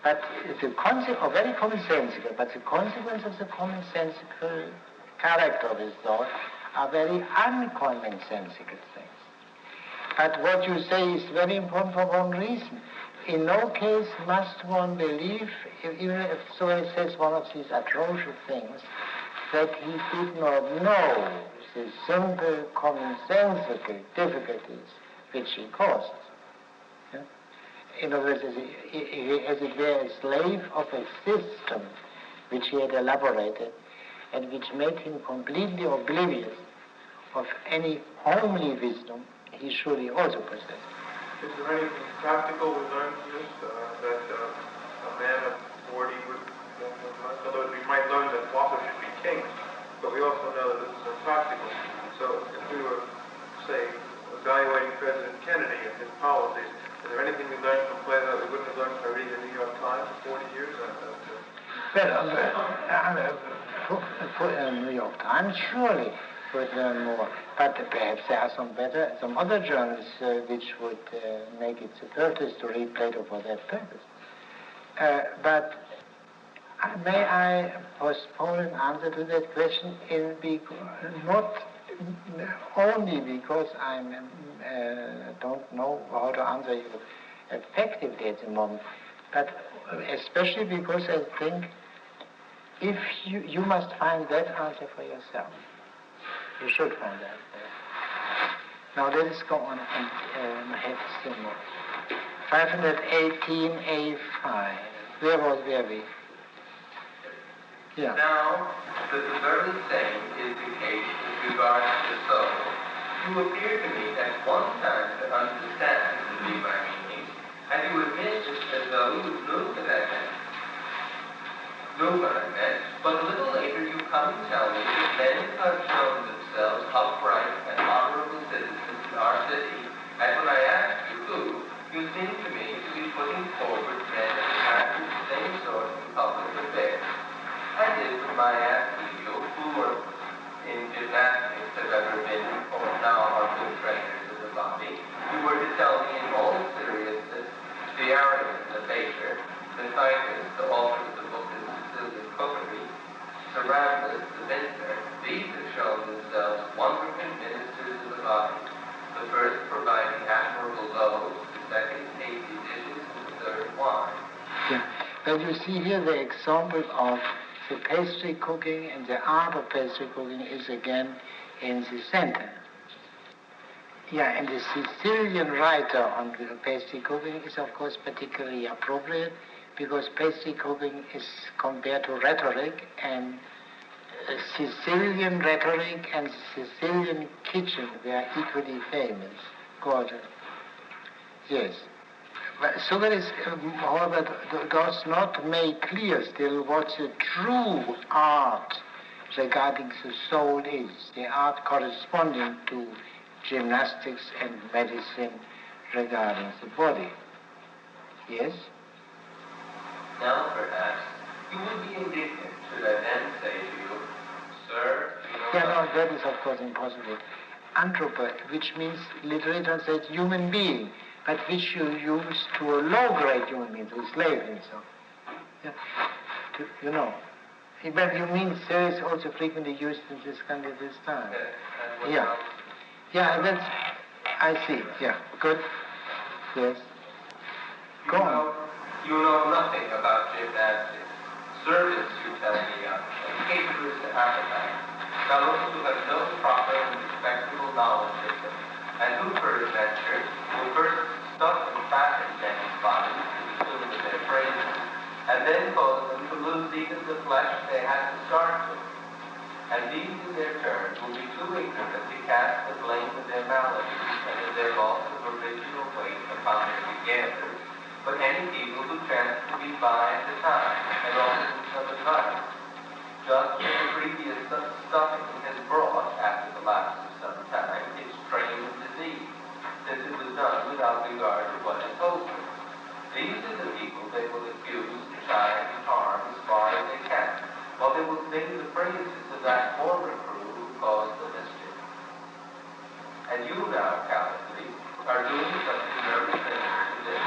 but very commonsensical, but the consequence of the commonsensical character of his thought are very uncommonsensical things. But what you say is very important for one reason. In no case must one believe, even if Socrates says one of these atrocious things, that he did not know the simple commonsensical difficulties which he caused. In other words, as it were, a slave of a system which he had elaborated and which made him completely oblivious of any homely wisdom he surely also possessed. Is there anything practical we learn from this, that a man of 40 would, in other words, we might learn that authors should be kings, but we also know that this is impractical. So if we were, say, evaluating President Kennedy and his policies, is there anything we learned from Plato that we wouldn't have learned by reading the New York Times for 40 years? Well, New York Times surely would learn more, but perhaps there are some other journals which would make it superfluous to read Plato for that purpose. But may I postpone an answer to that question not only because I don't know how to answer you effectively at the moment, but especially because I think if you must find that answer for yourself. You should find that. Now let us go on and have some more. 518A5. Where were we? Yeah. Now, the very same is the case with regard to the soul. You appear to me at one time to understand and read my meaning, and you admit as though you knew what I meant, but a little later you come and tell me that men who have shown themselves upright and honorable citizens in our city, and when I ask you who, you seem to me to be putting forward men who practice the same sort of public affairs. As if by asking you who in gymnastics have ever been or now are good trainers of the body, you were to tell me in all seriousness the Arian, the baker, the Titus, the author of the book of Sicilian cookery, Cerambus, the vintner, these have shown themselves wonderful ministers of the body, the first providing admirable loaves, the second tasty dishes, and the third wine. Yeah. But you see here the example of the pastry cooking and the art of pastry cooking is again in the center. Yeah, and the Sicilian writer on the pastry cooking is of course particularly appropriate because pastry cooking is compared to rhetoric, and Sicilian rhetoric and Sicilian kitchen were equally famous. Gorgias. Yes. But Socrates, however, does not make clear still what the true art regarding the soul is, the art corresponding to gymnastics and medicine regarding the body. Yes? Now, perhaps, you would be indignant should I then say to you, sir, you know... Yeah, no, that is of course impossible. Anthropo, which means literally translates human being, but which you use to a low-grade human being, to a slave and so. Yeah. You know. But you mean sir is also frequently used in this country this time. Yeah. Yeah, that's, I see. Yeah, good. Yes. Go on. You know nothing about gymnastics. Servants, you tell me, caterers to appetite. Fellows who have no proper and respectable knowledge of them, and who, peradventure, will first stuff and fatten men's bodies to the tune of their praises, and then cause them to lose even the flesh they had to start with. And these, in their turn, will be too ignorant to cast the blame of their maladies and of their loss of original weight upon their begetters, but any people who chance to be by at the time, and also of advice. Just as the previous stuffing has brought, after the lapse of some time, its train of disease, since it was done without regard to what is wholesome. These are the people they will accuse, chide, and harm as far as they can, while they will sing the praises of that former crew who caused the mischief. And you now, Callicles, are doing something very similar to this.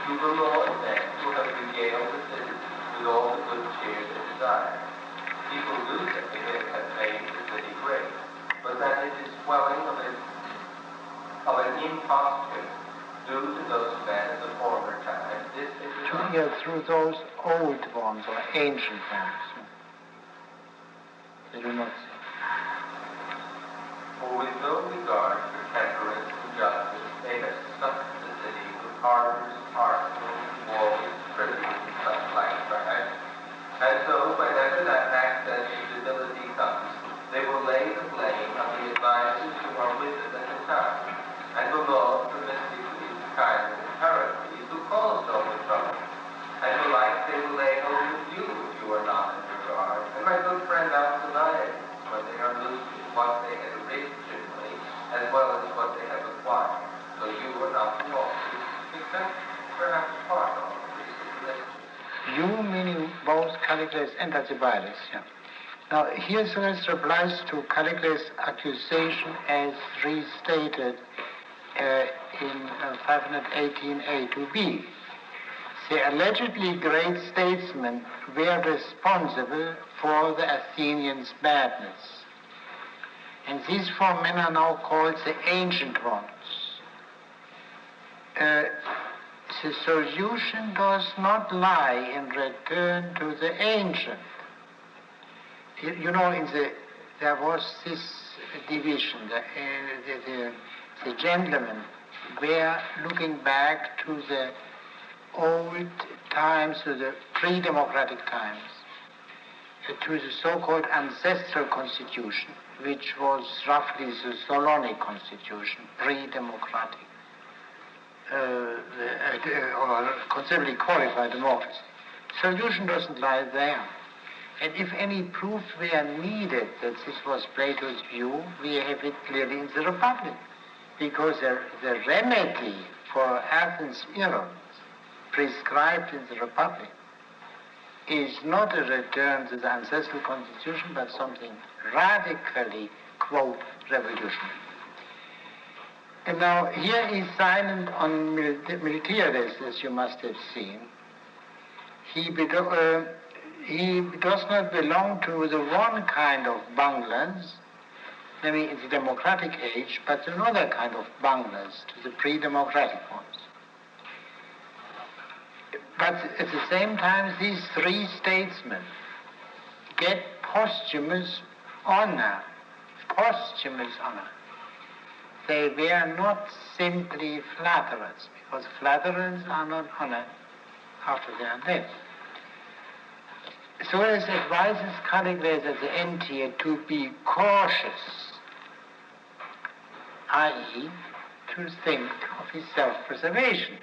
You reward men who have regaled the citizens with all the good cheer they desire. People do say they have made the city great, but that it is swelling of an imposture due to those men of the former time. This is through those old ones or ancient ones. They do not say. For with no regard for temperance and justice, they have stuffed the city with harbors, arsenals, walls, prisons, and such like trash. And so, whenever that access of civility comes, they will lay the blame on the advisors who are with them at the time, and the law domestically, kindly, Heracles, who caused all the trouble. And the like they will lay hold of you if you are not in regard, and my good friend Alcibiades, when they are losing what they had originally, as well as what they have acquired. So you are not losses, except perhaps part of this. You meaning both Callicles and Alcibiades, yeah. Now, here Socrates replies to Callicles' accusation as restated in 518a to b. The allegedly great statesmen were responsible for the Athenians' badness. And these four men are now called the ancient ones. The solution does not lie in return to the ancient. You know, there was this division, the the gentlemen were looking back to the old times, to the pre-democratic times, to the so-called ancestral constitution, which was roughly the Solonic constitution, pre-democratic, or considerably qualified democracy. Solution doesn't lie there. And if any proof were needed that this was Plato's view, we have it clearly in the Republic. Because the remedy for Athens' errors prescribed in the Republic is not a return to the ancestral constitution, but something radically, quote, revolutionary. And now here is silent on Miltiades, as you must have seen. He does not belong to the one kind of bunglers, namely in the democratic age, but another kind of bunglers, to the pre-democratic ones. But at the same time, these three statesmen get posthumous honor. They were not simply flatterers, because flatterers are not honored after they are dead. So it advises Callicles at the end here to be cautious, i.e., to think of his self-preservation.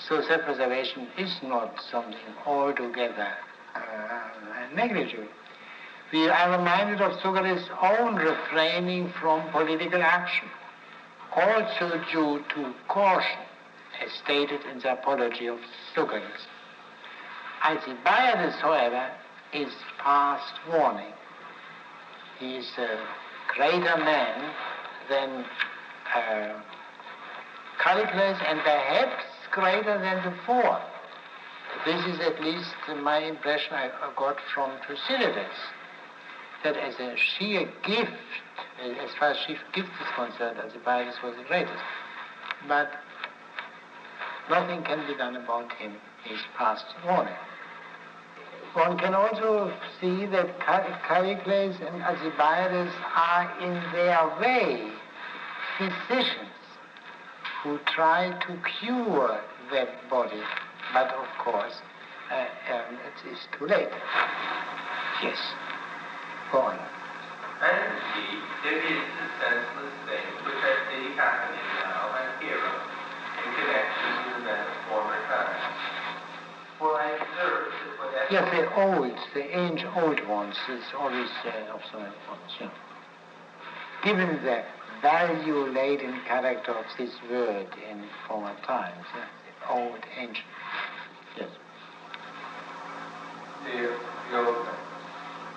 So self-preservation is not something altogether negligible. We are reminded of Socrates' own refraining from political action, also due to caution, as stated in the Apology of Socrates. Alcibiades, however, is past warning. He is a greater man than Callicles, and perhaps greater than the four. This is at least my impression I got from Thucydides, that as a sheer gift, as far as sheer gift is concerned, Alcibiades was the greatest. But nothing can be done about him. He is past warning. One can also see that Callicles and Alcibiades are in their way physicians who try to cure that body, but of course it is too late. Yes, go on. And indeed, there is a senseless thing which I see happening now and here in connection with the men of former times. For I observe that whatever... Yes, the ancient old ones, is always observant ones, yeah. Given the value-laden character of this word in former times, the old, ancient, yes. Dear Yoga,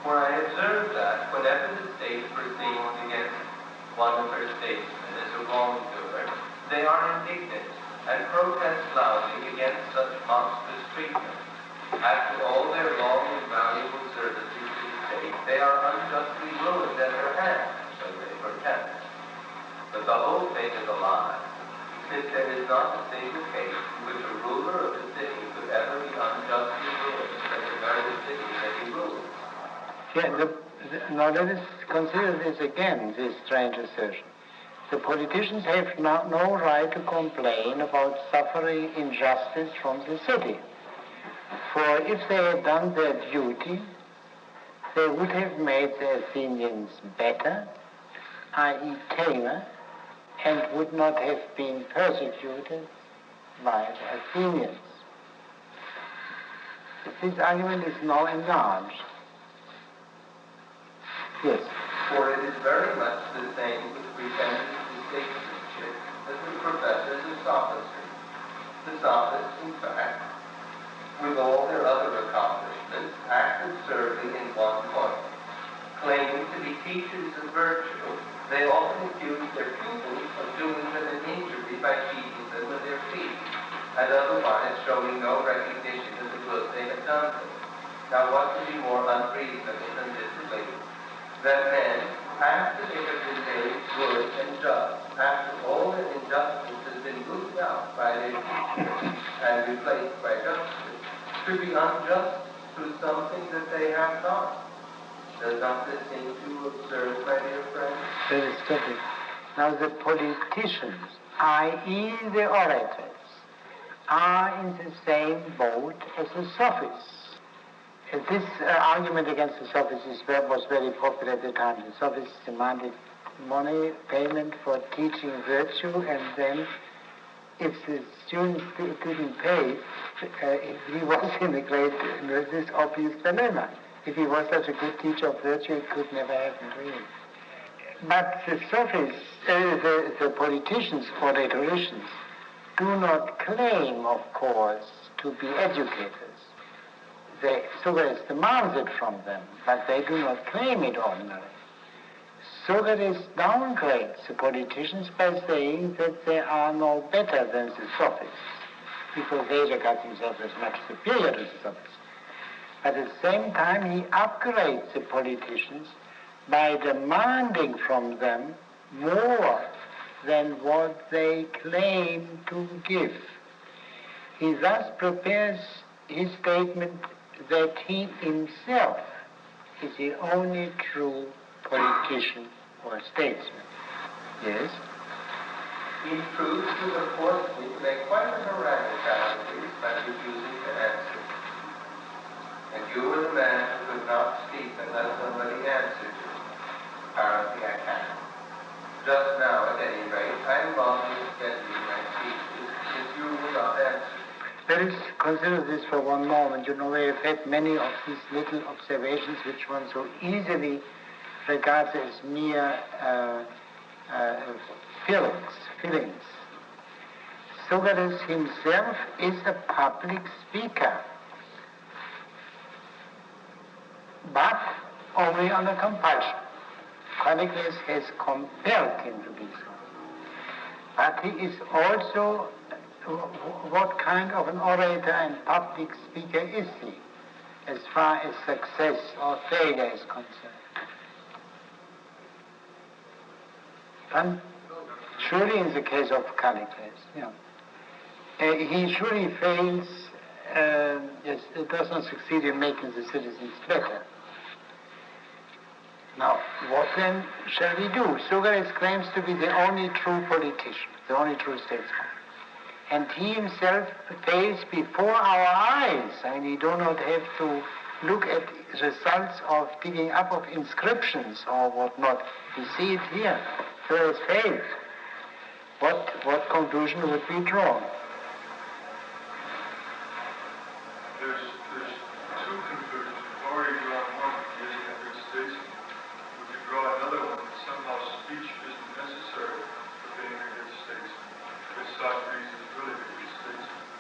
for I observe that whenever the state proceeds against one of her statesmen as a wrongdoer, they are indignant and protest loudly against such monstrous treatment. After all their long and valuable services to the state, they are unjustly ruined at her hands, so they protest. But the whole thing is a lie, since there is not a single case in which a ruler of the city could ever be unjustly ruined at the very city that he rules. Now let us consider this again, this strange assertion. The politicians have no right to complain about suffering injustice from the city. For if they had done their duty, they would have made the Athenians better, i.e. tamer, and would not have been persecuted by the Athenians. This argument is now enlarged. Yes. For it is very much the same with pretenders to statesmanship as with professors of sophistry. The sophists, in fact, with all their other accomplishments, act absurdly in one point. Claiming to be teachers of virtue, they often accuse their pupils of doing them an injury by feeding them with their feet, and otherwise showing no recognition of the good they have done them. Now what could be more unreasonable than this belief? That men, after they have been made good and just, after all their injustice has been moved out by their teachers and replaced by justice, should be unjust to something that they have done. Does not this seem too absurd, my dear friend? Very stupid. Now the politicians, i.e. the orators, are in the same boat as the sophists. This argument against the sophists was very popular at the time. The sophists demanded money, payment for teaching virtue, and then if the students didn't pay, he was in this obvious dilemma. If he was such a good teacher of virtue, it could never happen really. But the sophists, the politicians or rhetoricians, do not claim, of course, to be educators. Socrates demands it from them, but they do not claim it ordinarily. Socrates downgrades the politicians by saying that they are no better than the sophists, because they regard themselves as much superior to the sophists. At the same time, he upgrades the politicians by demanding from them more than what they claim to give. He thus prepares his statement that he himself is the only true politician or statesman. Yes? He proves to the fourth week like quite a harangue by refusing to answer. And you were the man who could not speak unless somebody answered you. Apparently I can. Just now, at any rate, I'm longing to schedule my speech since you will not answer. Let us consider this for one moment. You know, we have had many of these little observations which one so easily regards as mere feelings. Socrates himself is a public speaker, but only under compulsion. Callicles has compelled him to be so. But he is also, what kind of an orator and public speaker is he, as far as success or failure is concerned? And surely in the case of Callicles, he surely fails, does not succeed in making the citizens better. Now, what then shall we do? Socrates claims to be the only true politician, the only true statesman. And he himself fails before our eyes. I mean, we do not have to look at results of digging up of inscriptions or whatnot. We see it here. Socrates fails. What conclusion would be drawn? There's two conclusions. We've already drawn one, he isn't a good statesman. We could draw another one, that somehow speech isn't necessary for being a good statesman. Because Socrates is really a good statesman.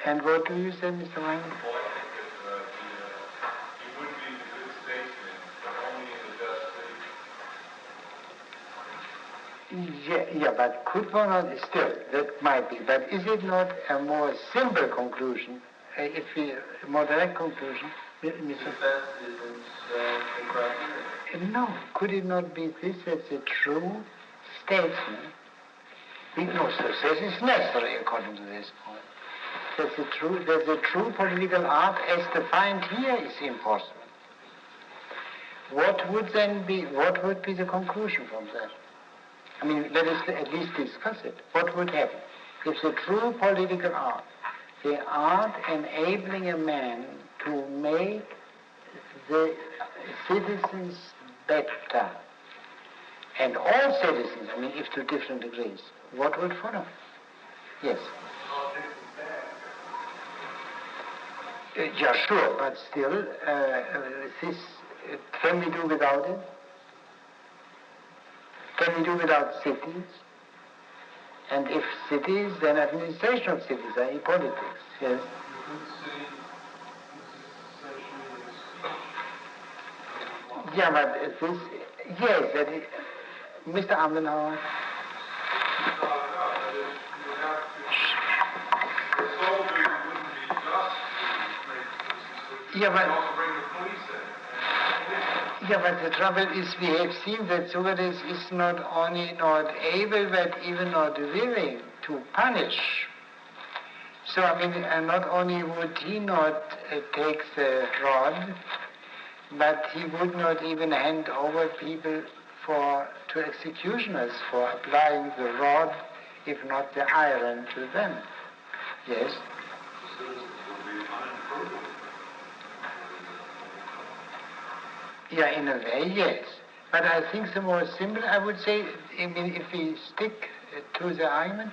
And what do you say, Mr. Wang? Well, I think that he would be a good statesman, but only in the best faith. Yeah, but could one not, still, that might be, but is it not a more simple conclusion, a more direct conclusion, Mr. Defense isn't incorrect. No, could it not be this as a true statesman? No, success is necessary according to this point. That the true political art as defined here is impossible. What would be the conclusion from that? I mean, let us at least discuss it. What would happen if the true political art, the art enabling a man to make the citizens better, and all citizens, I mean, if to different degrees, what would follow? Yes? Yeah, sure, but still, can we do without it? Can we do without cities? And if cities, then administration of cities, i.e. politics, yes? Yeah, but this, yes, that is, Mr. Amdenhauer. Yeah, but the trouble is we have seen that Socrates is not only not able, but even not willing to punish. So, I mean, not only would he not take the rod, but he would not even hand over people to executioners for applying the rod, if not the iron, to them. Yes? Yeah, in a way, yes. But I think the more simple, I would say, I mean, if we stick to the argument,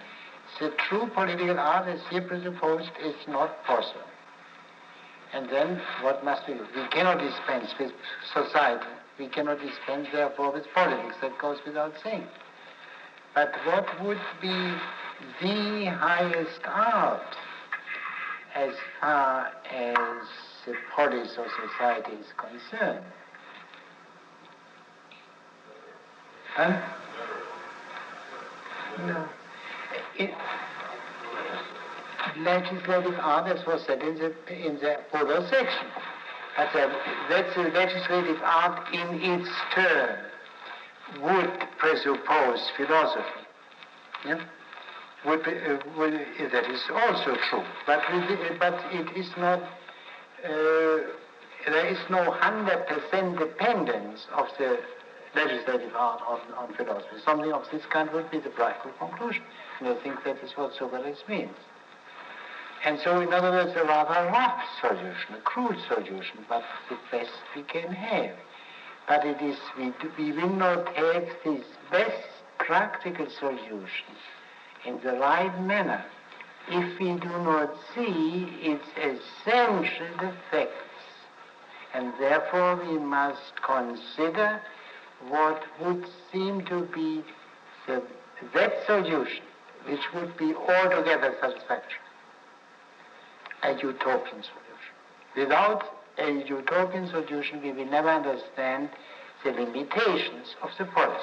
the true political art, as here presupposed, is not possible. And then what must we do? We cannot dispense with society. We cannot dispense, therefore, with politics. That goes without saying. But what would be the highest art as far as the polis of society is concerned? Huh? No. Legislative art, as was said in the Polo section. That's the legislative art in its turn would presuppose philosophy. Yeah? That is also true, but it is not. There is no 100% dependence of the legislative art on philosophy. Something of this kind would be the practical conclusion, and I think that is what Socrates means. And so, in other words, a rather rough solution, a crude solution, but the best we can have. But it is, we will not have this best practical solution in the right manner if we do not see its essential defects. And therefore we must consider what would seem to be that solution, which would be altogether satisfactory. A utopian solution. Without a utopian solution, we will never understand the limitations of the polis.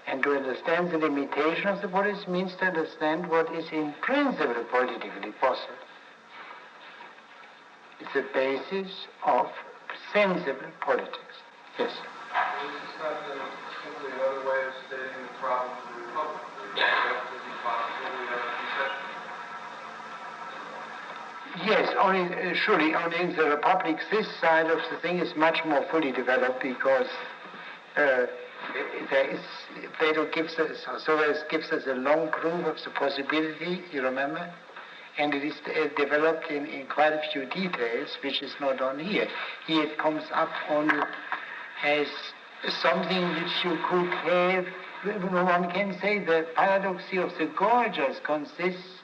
And to understand the limitation of the polis means to understand what is in principle politically possible. It's the basis of sensible politics. Yes? This is not simply another way of stating the problem of the Republic. There is the possibility of conception. Yes, only in the Republic, this side of the thing is much more fully developed because Plato gives us a long proof of the possibility, you remember? And it is developed in quite a few details, which is not on here. Here it comes up only as something which you could have, one can say the paradoxy of the Gorgias consists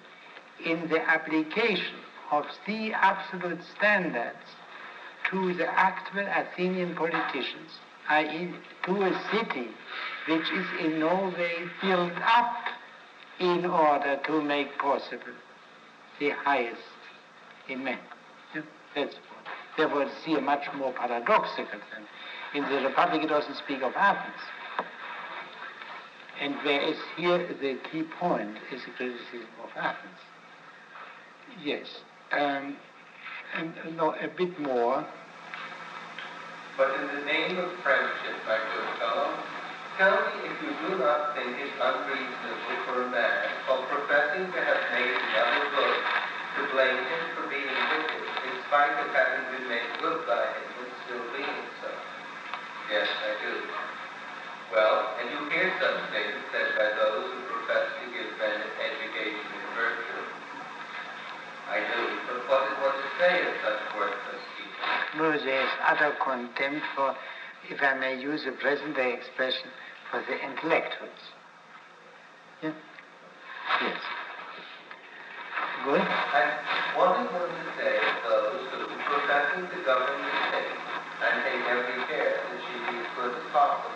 in the application of the absolute standards to the actual Athenian politicians, i.e. to a city which is in no way built up in order to make possible the highest in men. Yeah? That's what. Therefore it's here much more paradoxical than in the Republic. It doesn't speak of Athens. And whereas here the key point is the criticism of Athens. Yes. And no, a bit more. But in the name of friendship, my good fellow, tell me if you do not think it unreasonable for a man, while professing to have made another good, to blame him for being wicked, in spite of having been made good by him and still being so. Yes, I do. Well, and you hear such things said by those who profess to give men education in virtue. I do, but what is one to say of such worthless people? No, there is utter contempt for, if I may use a present-day expression, for the intellectuals. Yeah? Yes. Good? And what is one to say of those who, professing to govern the state, and take every care that she be as good as possible,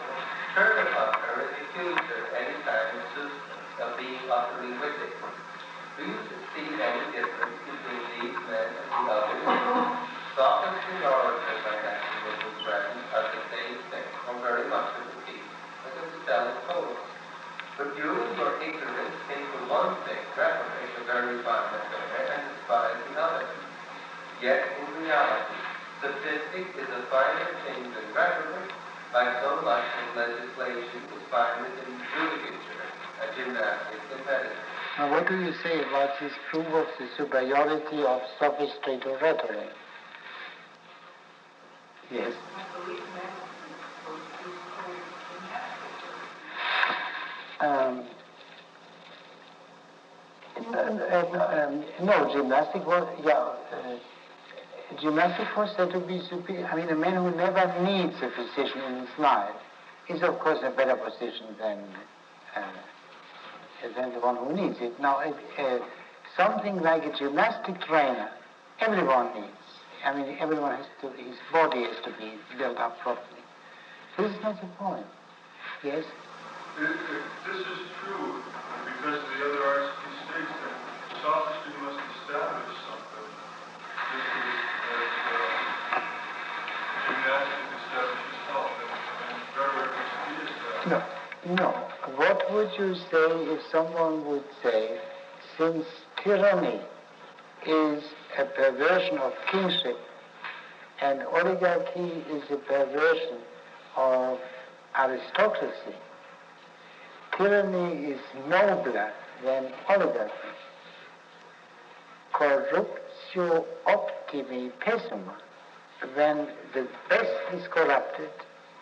turn upon her and accuse her any time of suspicion of being utterly wicked? Do you see any difference between these men and the others? Sophist and orator, my happy little friends, are the same thing, or very much of a piece, as Aristotle told us. But you and your ignorance think for one thing, reprobate a very fine affair, and despise the other. Yet, in reality, sophistic is a finer thing than reprobate, by so much as legislation is finer than judicature, a gymnastic competitor. Now, what do you say about this proof of the superiority of sophistry to rhetoric? Yes. No, gymnastic was, gymnastic was said to be superior. I mean, a man who never needs a physician in his life is, of course, in a better position than the one who needs it. Now, something like a gymnastic trainer, everyone needs. I mean, everyone has to, his body has to be built up properly. This is not the point. Yes? This is true because the other arts states that sophistry must establish something, just as gymnastics establishes health and rhetoric must be established. No. What would you say if someone would say, since tyranny is a perversion of kingship and oligarchy is a perversion of aristocracy, tyranny is nobler than oligarchy. Corruptio optimi pessima. When the best is corrupted,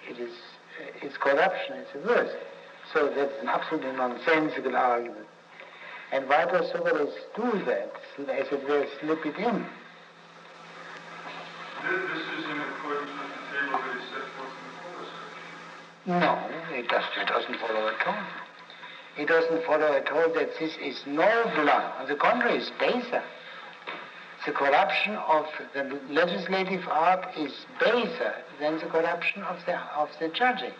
its corruption is the worst. So that's an absolutely nonsensical argument. And why does Socrates do that, as it were, slip it in? This is in accordance with the table that he set forth in the Polis section. No, it doesn't follow at all. It doesn't follow at all that this is nobler. On the contrary, it's baser. The corruption of the legislative art is baser than the corruption of the judging.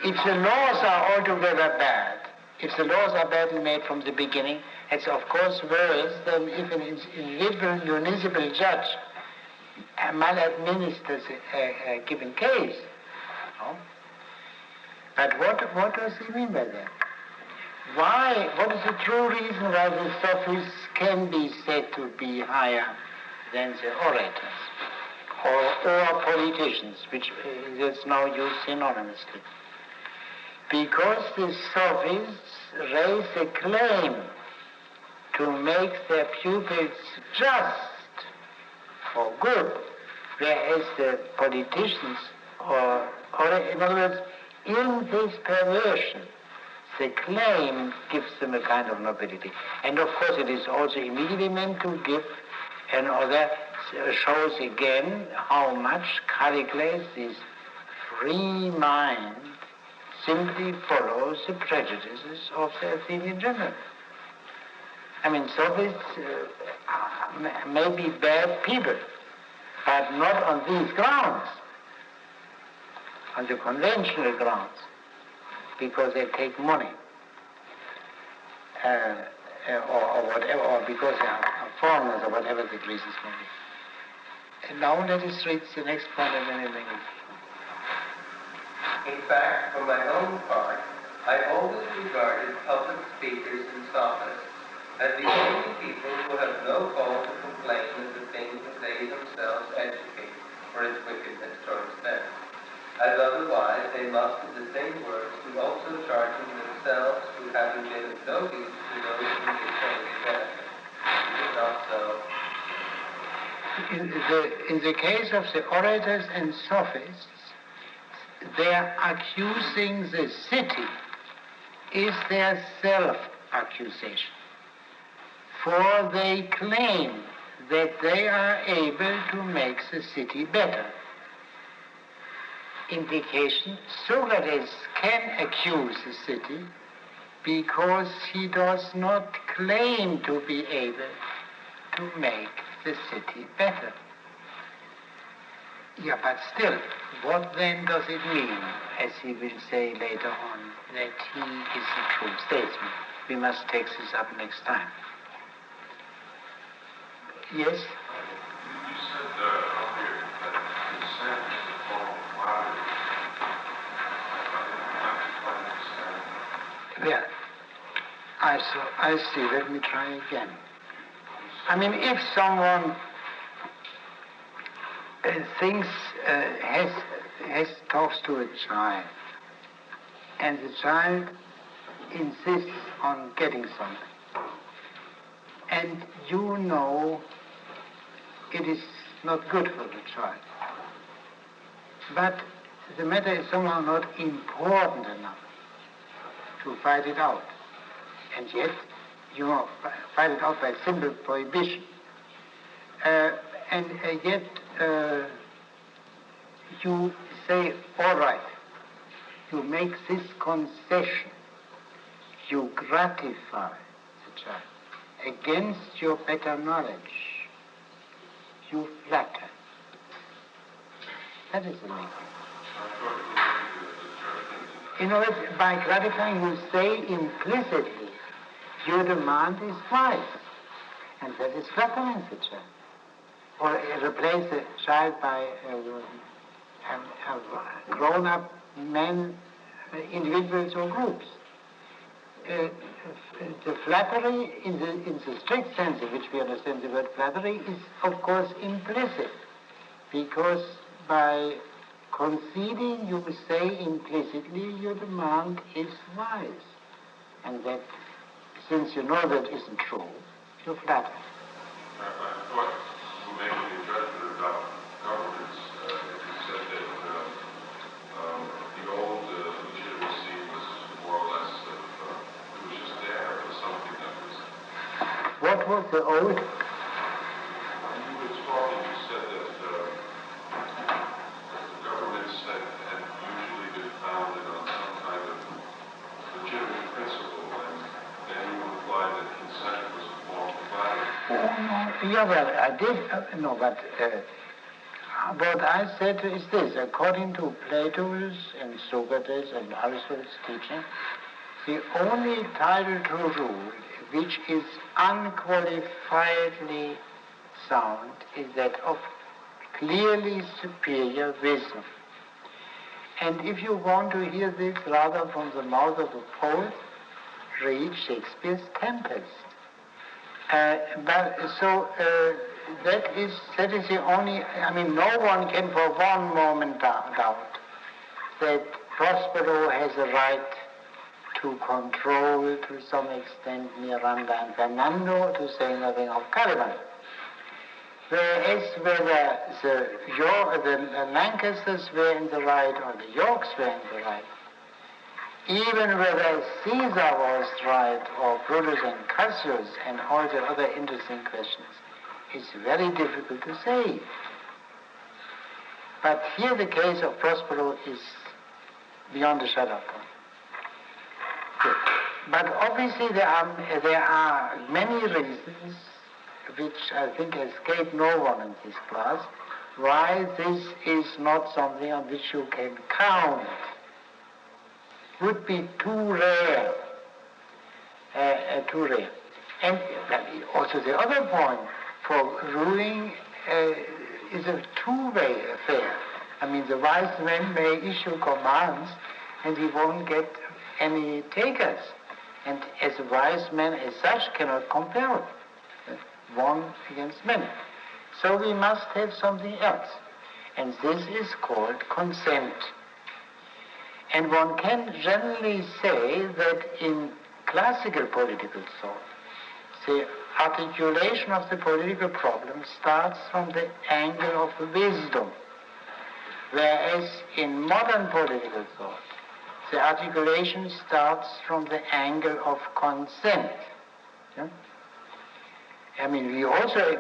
If the laws are altogether bad, if the laws are badly made from the beginning, it's of course worse than if an illiberal municipal judge maladministers a given case. No? But what does he mean by that? What is the true reason why the sophists can be said to be higher than the orators or politicians, which is now used synonymously? Because the sophists raise a claim to make their pupils just or good, whereas the politicians, or in other words, in this perversion, the claim gives them a kind of nobility. And of course it is also immediately meant to give another, shows again how much Callicles, this free mind, simply follows the prejudices of the Athenian general. I mean, sophists may be bad people, but not on these grounds, on the conventional grounds, because they take money, or whatever, or because they are foreigners, or whatever the reasons may be. And now let us read the next point and then in English. In fact, for my own part, I always regarded public speakers and sophists as the only people who have no call to complain of the things that they themselves educate for its wickedness towards them, as otherwise they must in the same words be also charging themselves with having been of no use to those whom they solely benefit. Is it not so? In the case of the orators and sophists, their accusing the city is their self-accusation. For they claim that they are able to make the city better. Implication, Socrates can accuse the city because he does not claim to be able to make the city better. Yeah, but still, what then does it mean, as he will say later on, that he is a true statesman? We must take this up next time. Yes? You said earlier that consent is a form of flattery. I didn't quite understand. Yeah, I see. Let me try again. I mean, if someone talks to a child, and the child insists on getting something, and you know it is not good for the child, But the matter is somehow not important enough to fight it out. And yet, fight it out by simple prohibition. And yet, you say, all right, you make this concession, you gratify the child against your better knowledge, you flatter. That is the main thing. In other words, by gratifying, you say implicitly, your demand is wise, and that is flattering the child. Or replace the child by grown-up men, individuals or groups. The flattery, in the strict sense in which we understand the word flattery, is of course implicit, because by conceding you say implicitly your demand is wise, and that since you know that isn't true, you flatter. I thought you were making a judgment about governments. You said that the old legitimacy was more or less it was just there. It was something that was... What was the old? When you were talking, you said that the governments had usually been founded on some kind of legitimate principle, and then you implied that consent was a form of flattery. Oh, no. Yeah, well, I did, no, but what I said is this: according to Plato's and Socrates and Aristotle's teaching, the only title to rule which is unqualifiedly sound is that of clearly superior wisdom. And if you want to hear this rather from the mouth of a poet, read Shakespeare's Tempest. That is the only, no one can for one moment doubt that Prospero has a right to control to some extent Miranda and Fernando, to say nothing of Caliban. Whereas whether the Lancasters were in the right or the Yorks were in the right, even whether Caesar was right or Brutus and Cassius and all the other interesting questions, is very difficult to say. But here the case of Prospero is beyond a shadow of doubt. But obviously there are many reasons which I think escape no one in this class, why this is not something on which you can count. Would be too rare. And also the other point for ruling is a two-way affair. The wise man may issue commands and he won't get any takers. And as a wise man as such cannot compel one against many. So we must have something else. And this is called consent. And one can generally say that in classical political thought, the articulation of the political problem starts from the angle of wisdom, whereas in modern political thought, the articulation starts from the angle of consent. Yeah?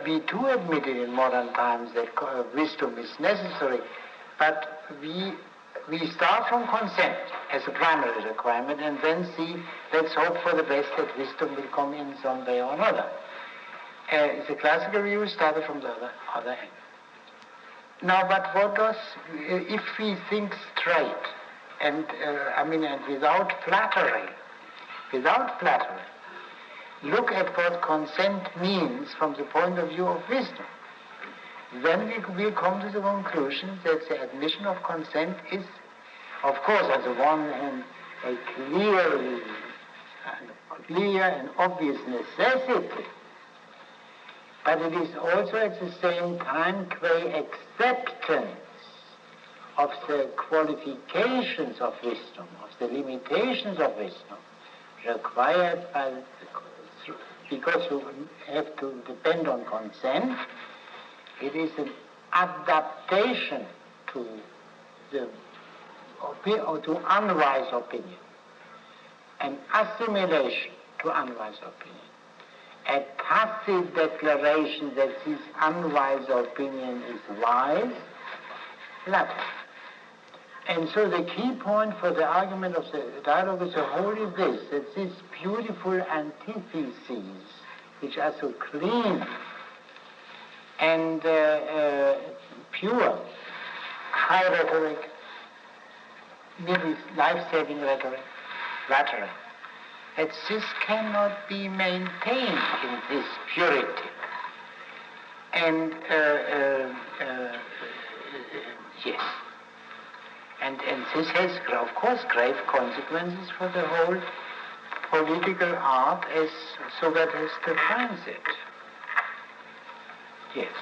We too admitted in modern times that wisdom is necessary, but we start from consent as a primary requirement and then see, let's hope for the best that wisdom will come in some way or another. The classical view started from the other end. Now, but if we think straight and without flattery, look at what consent means from the point of view of wisdom, then we will come to the conclusion that the admission of consent is, of course, on the one hand, a clear and obvious necessity, but it is also at the same time qua acceptance of the qualifications of wisdom, of the limitations of wisdom, required by because you have to depend on consent. It is an adaptation to to unwise opinion, an assimilation to unwise opinion, a passive declaration that this unwise opinion is wise, flattery. And so the key point for the argument of the dialogue as a whole is this, that these beautiful antitheses, which are so clean and pure, high rhetoric, nearly life-saving rhetoric, flattery, that this cannot be maintained in this purity. And yes. And this has, of course, grave consequences for the whole political art as Socrates defines it. Yes.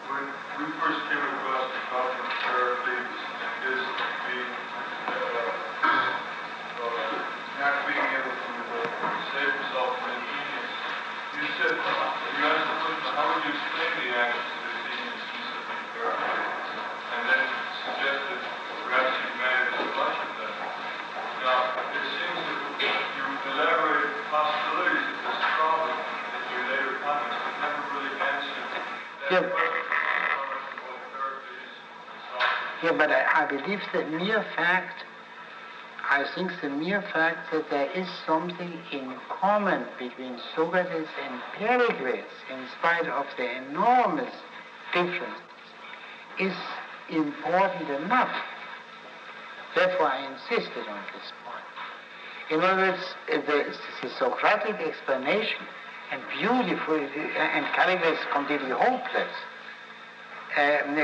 When we first came across the problem of Pericles, is not being able to save himself from Indignation, you said, you asked the question, how would you explain the actions of Indignation specifically Pericles? And then suggested perhaps you managed to much of that. Now, it seems that you elaborated possibilities of this problem in your later comments, but never really answered that question. Yeah, but I believe the mere fact that there is something in common between Socrates and Pericles, in spite of the enormous differences, is important enough. Therefore, I insisted on this point. In other words, the Socratic explanation, and beautiful, and Pericles completely hopeless,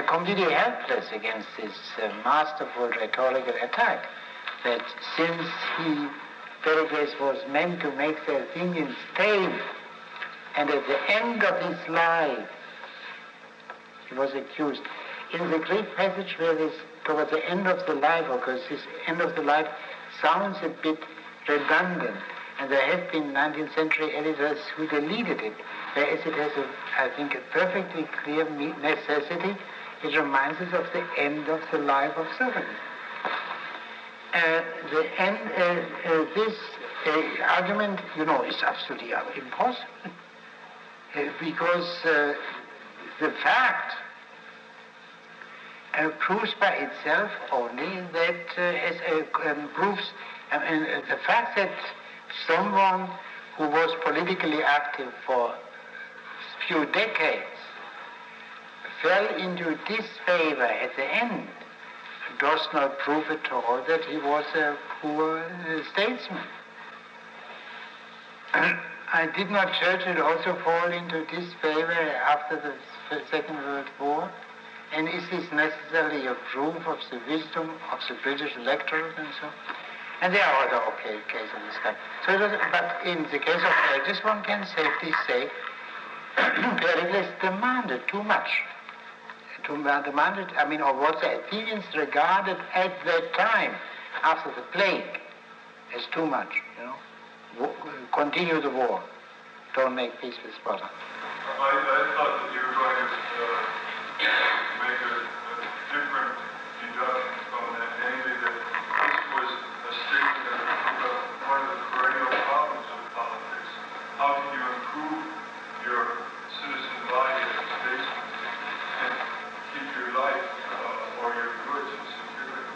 completely helpless against this masterful rhetorical attack, that since Pericles was meant to make the Athenians tame, and at the end of his life, he was accused. In the Greek passage where this, towards the end of the life, because this end of the life sounds a bit redundant, and there have been 19th century editors who deleted it, whereas it has, I think, a perfectly clear necessity. It reminds us of the end of the life of Socrates. This argument, is absolutely impossible, because the fact proves by itself only that proves the fact that someone who was politically active for a few decades fell into disfavor at the end does not prove at all that he was a poor statesman. Did not Churchill also fall into disfavor after the Second World War? And is this necessarily a proof of the wisdom of the British electorate and so on? And there are other cases of this kind. So but in the case of Pericles, one can safely say Pericles demanded too much. Or what the Athenians regarded at that time, after the plague, as too much, Continue the war. Don't make peace with Sparta. I thought that you were going to make a different deduction from that, namely that this was a statement of one of the perennial problems of politics. How can you improve your citizen body as a statesman and keep your life or your goods in security?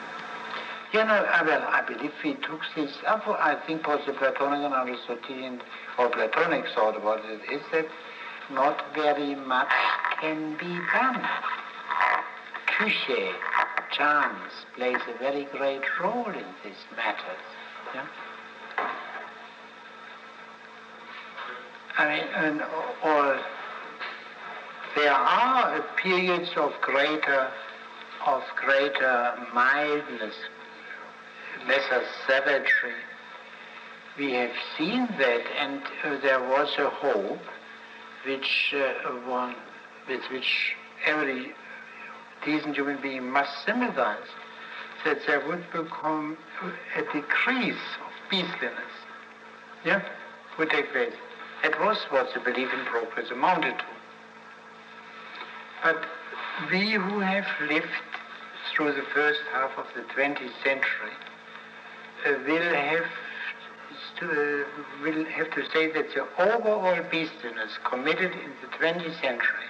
I believe he took this up. I think what the Platonic and Aristotelian or Platonic thought about it is that not very much can be done. Cliché, chance, plays a very great role in these matters. Yeah? Or there are periods of greater mildness, lesser savagery. We have seen that, and there was a hope with which every decent human being must sympathize, that there would become a decrease of peaceliness. Yeah, would take place. That was what the belief in progress amounted to. But we who have lived through the first half of the 20th century, will have to say that the overall beastliness committed in the 20th century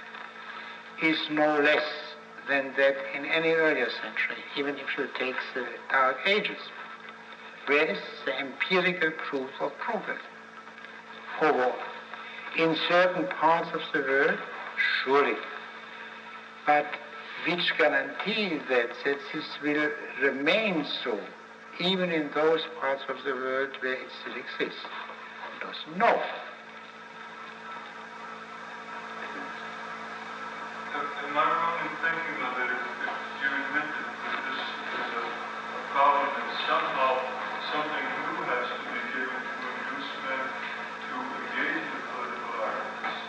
is no less than that in any earlier century, even if you take the Dark Ages. Where is the empirical proof of progress overall? In certain parts of the world, surely. But which guarantee that this will remain so, even in those parts of the world where it still exists? One doesn't know. Am I wrong in thinking of it if you admit that this is a problem and somehow something new has to be given to induce men to engage in political acts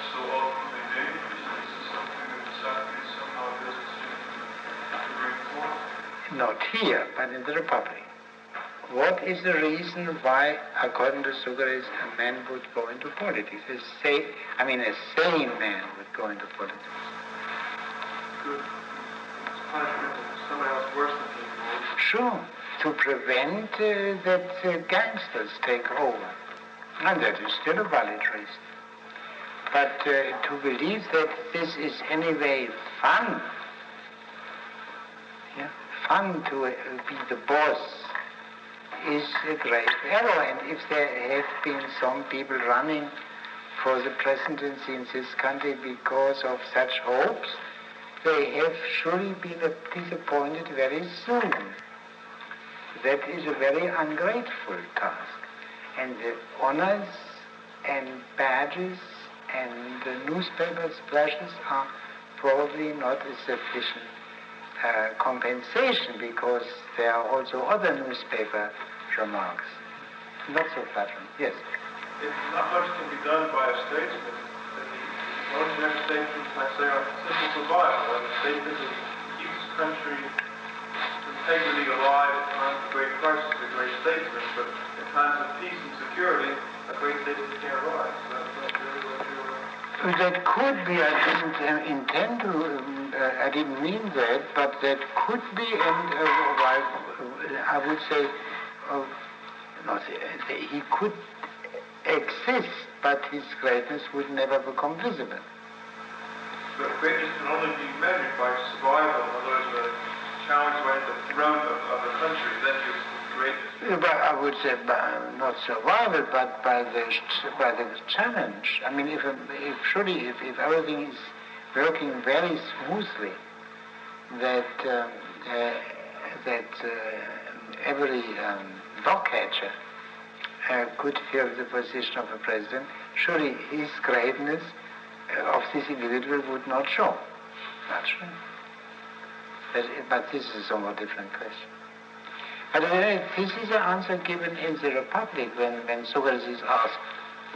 so ultimately dangerous? This is something that Socrates somehow doesn't seem to bring forth. Not here, but in the Republic. What is the reason why, according to Socrates, a man would go into politics? A sane man would go into politics. Good. It's punishment of somebody else worse than people. Sure, to prevent that gangsters take over. And that is still a valid reason. But to believe that this is anyway fun, fun to be the boss, is a great error. And if there have been some people running for the presidency in this country because of such hopes, they have surely been disappointed very soon. That is a very ungrateful task. And the honors and badges and the newspaper splashes are probably not a sufficient compensation, because there are also other newspaper remarks. Not so flattering. Yes? If not much can be done by a statesman, then the only next statesman, let's say, are simple survival. And a statesman who keeps his country's integrity alive at times of great crisis is a great statesman, but in times of peace and security, a great statesman can't rise. So that's not really what you're... That could be. I didn't intend to, I didn't mean that, but that could be, and I would say, he could exist, but his greatness would never become visible. But greatness can only be measured by survival, in other words, the challenge by the throne of the country, then you're greatness. But I would say not survival, but by the challenge. I mean, if everything is working very smoothly, that every dog catcher could fill the position of a president, surely his greatness of this individual would not show. Naturally. But this is a somewhat different question. But this is the answer given in the Republic when Socrates is asked,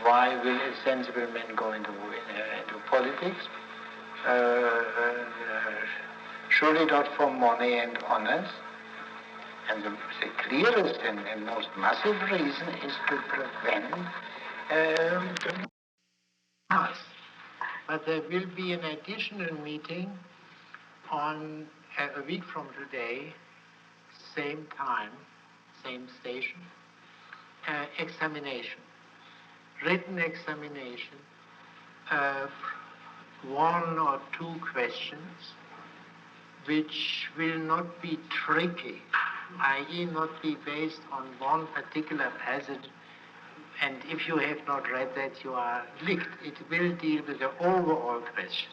why will a sensible man go into politics? Surely not for money and honors. And the clearest and most massive reason is to prevent us. But there will be an additional meeting on a week from today, same time, same station, examination, written examination, one or two questions which will not be tricky, i.e. not be based on one particular passage, and if you have not read that, you are licked. It will deal with the overall question,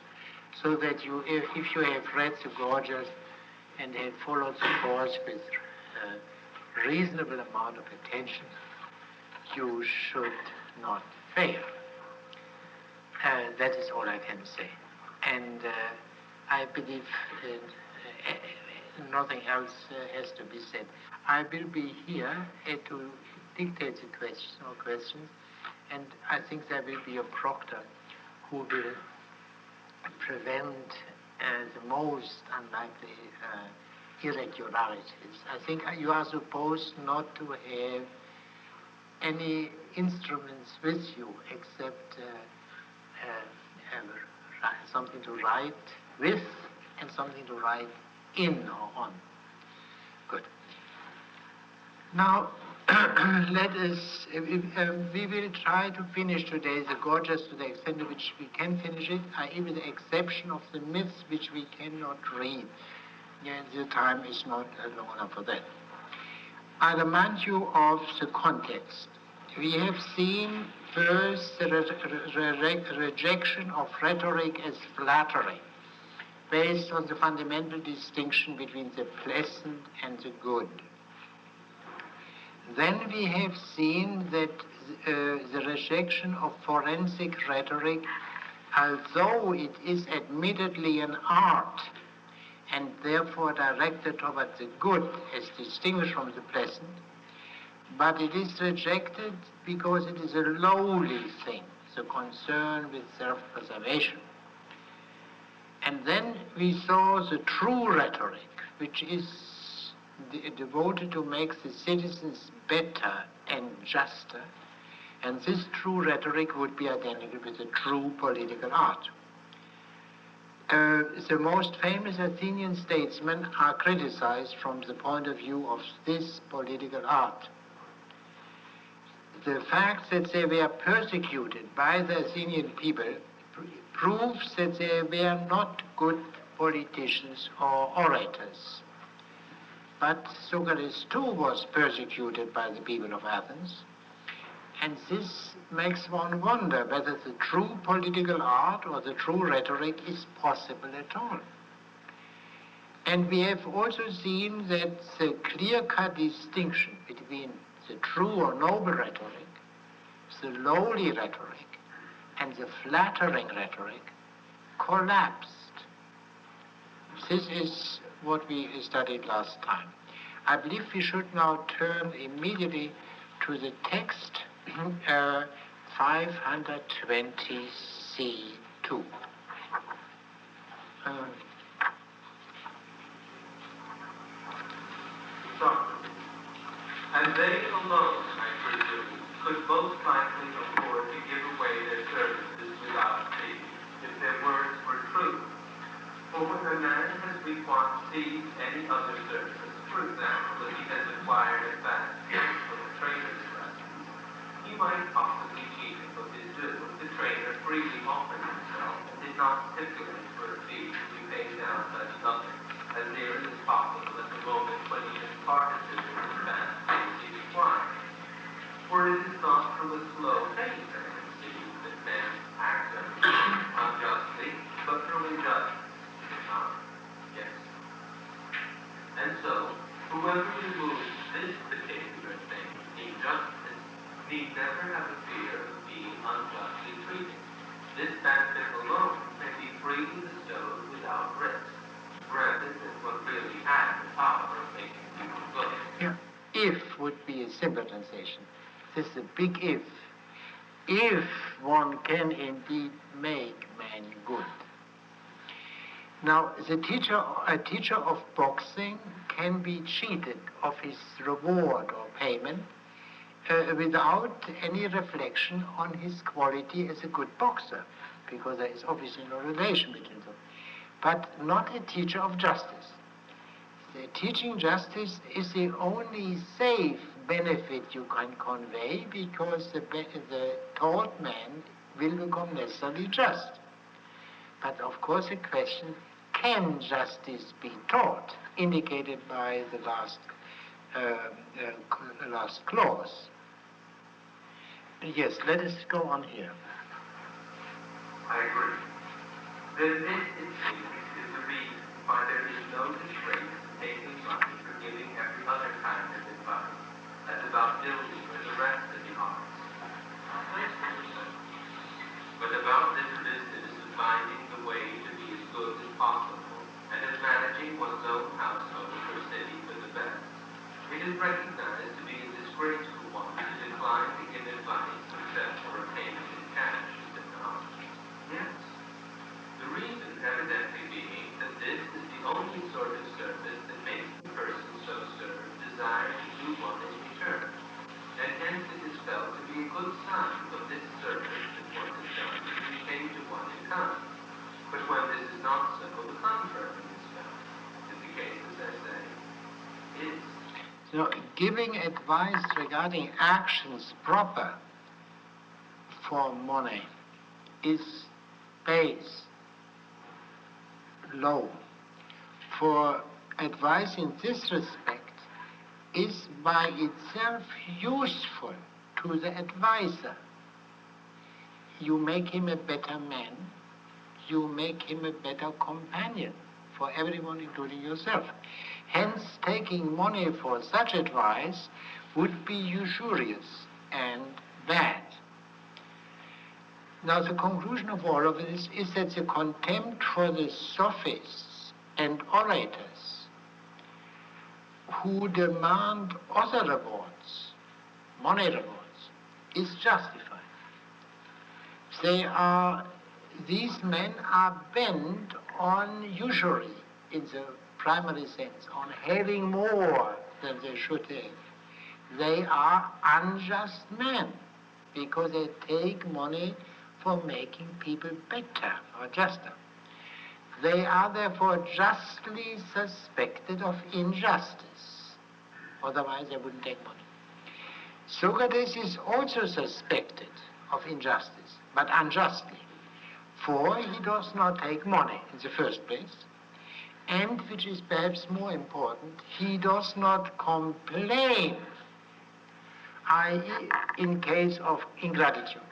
so that you, if you have read the Gorgias and have followed the course with a reasonable amount of attention, you should not fail. That is all I can say. And I believe nothing else has to be said. I will be here to dictate the questions, and I think there will be a proctor who will prevent the most unlikely irregularities. I think you are supposed not to have any instruments with you except something to write with and something to write in or on. Good. Now, let us, we will try to finish today the Gorgias to the extent to which we can finish it, i.e. with the exception of the myths which we cannot read. Yeah, the time is not long enough for that. I remind you of the context. We have seen first the rejection of rhetoric as flattery, based on the fundamental distinction between the pleasant and the good. Then we have seen that the rejection of forensic rhetoric, although it is admittedly an art and therefore directed towards the good as distinguished from the pleasant, but it is rejected because it is a lowly thing, the concern with self-preservation. And then we saw the true rhetoric, which is devoted to make the citizens better and juster, and this true rhetoric would be identical with the true political art. The most famous Athenian statesmen are criticized from the point of view of this political art. The fact that they were persecuted by the Athenian people proves that they were not good politicians or orators. But Socrates too was persecuted by the people of Athens, and this makes one wonder whether the true political art or the true rhetoric is possible at all. And we have also seen that the clear-cut distinction between the true or noble rhetoric, the lowly rhetoric, and the flattering rhetoric collapsed. This is what we studied last time. I believe we should now turn immediately to the text 520c2. And they alone, I presume, could most likely afford to give away their services without fee, if their words were true. For when a man has received any other service, for example, if he has acquired a fast gift from a trainer's lessons, he might possibly cheat him of his due if the trainer freely offered himself and did not stipulate for a fee to be paid down such nothing, as nearly as possible at the moment when he has parted to his fast days he required. For it is not from a slow pace, I conceive, that men act unjustly, but from injustice. Yes. And so, whoever removes this particular thing, injustice, need never have a fear of being unjustly treated. This benefit alone may be freely bestowed without risk, granted that one really has the power of making people good. Yeah. If would be a simple translation. This is a big if. If one can indeed make man good. Now, a teacher of boxing can be cheated of his reward or payment without any reflection on his quality as a good boxer, because there is obviously no relation between them. But not a teacher of justice. The teaching justice is the only safe benefit you can convey, because the taught man will become necessarily just. But of course the question, can justice be taught, indicated by the last clause. Yes, let us go on here. I agree. Then this, it seems, is the reason why there is no disgrace in taking money for giving every other kind of advice, as about building or the rest of the arts. But about this business of finding the way to be as good as possible, and of managing one's own household or city for the best, it is recognized to be a disgraceful one to decline to give advice except for a payment in cash, is it not? Yes. The reason evidently being that this is the only sort of service that makes the person so served desire to do one in return, and hence it is felt to be a good sign of this service that one has done to be paid to one in kind. But when this is not so, the contrary is So giving advice regarding actions proper for money is base, low. For advice in this respect is by itself useful to the advisor. You make him a better man, you make him a better companion for everyone, including yourself. Hence, taking money for such advice would be usurious and bad. Now, the conclusion of all of this is that the contempt for the sophists and orators who demand other rewards, money rewards, is justified. These men are bent on usury in the primary sense, on having more than they should have. They are unjust men because they take money for making people better or juster. They are therefore justly suspected of injustice. Otherwise they wouldn't take money. Socrates is also suspected of injustice, but unjustly. For he does not take money in the first place, and, which is perhaps more important, he does not complain, i.e., in case of ingratitude.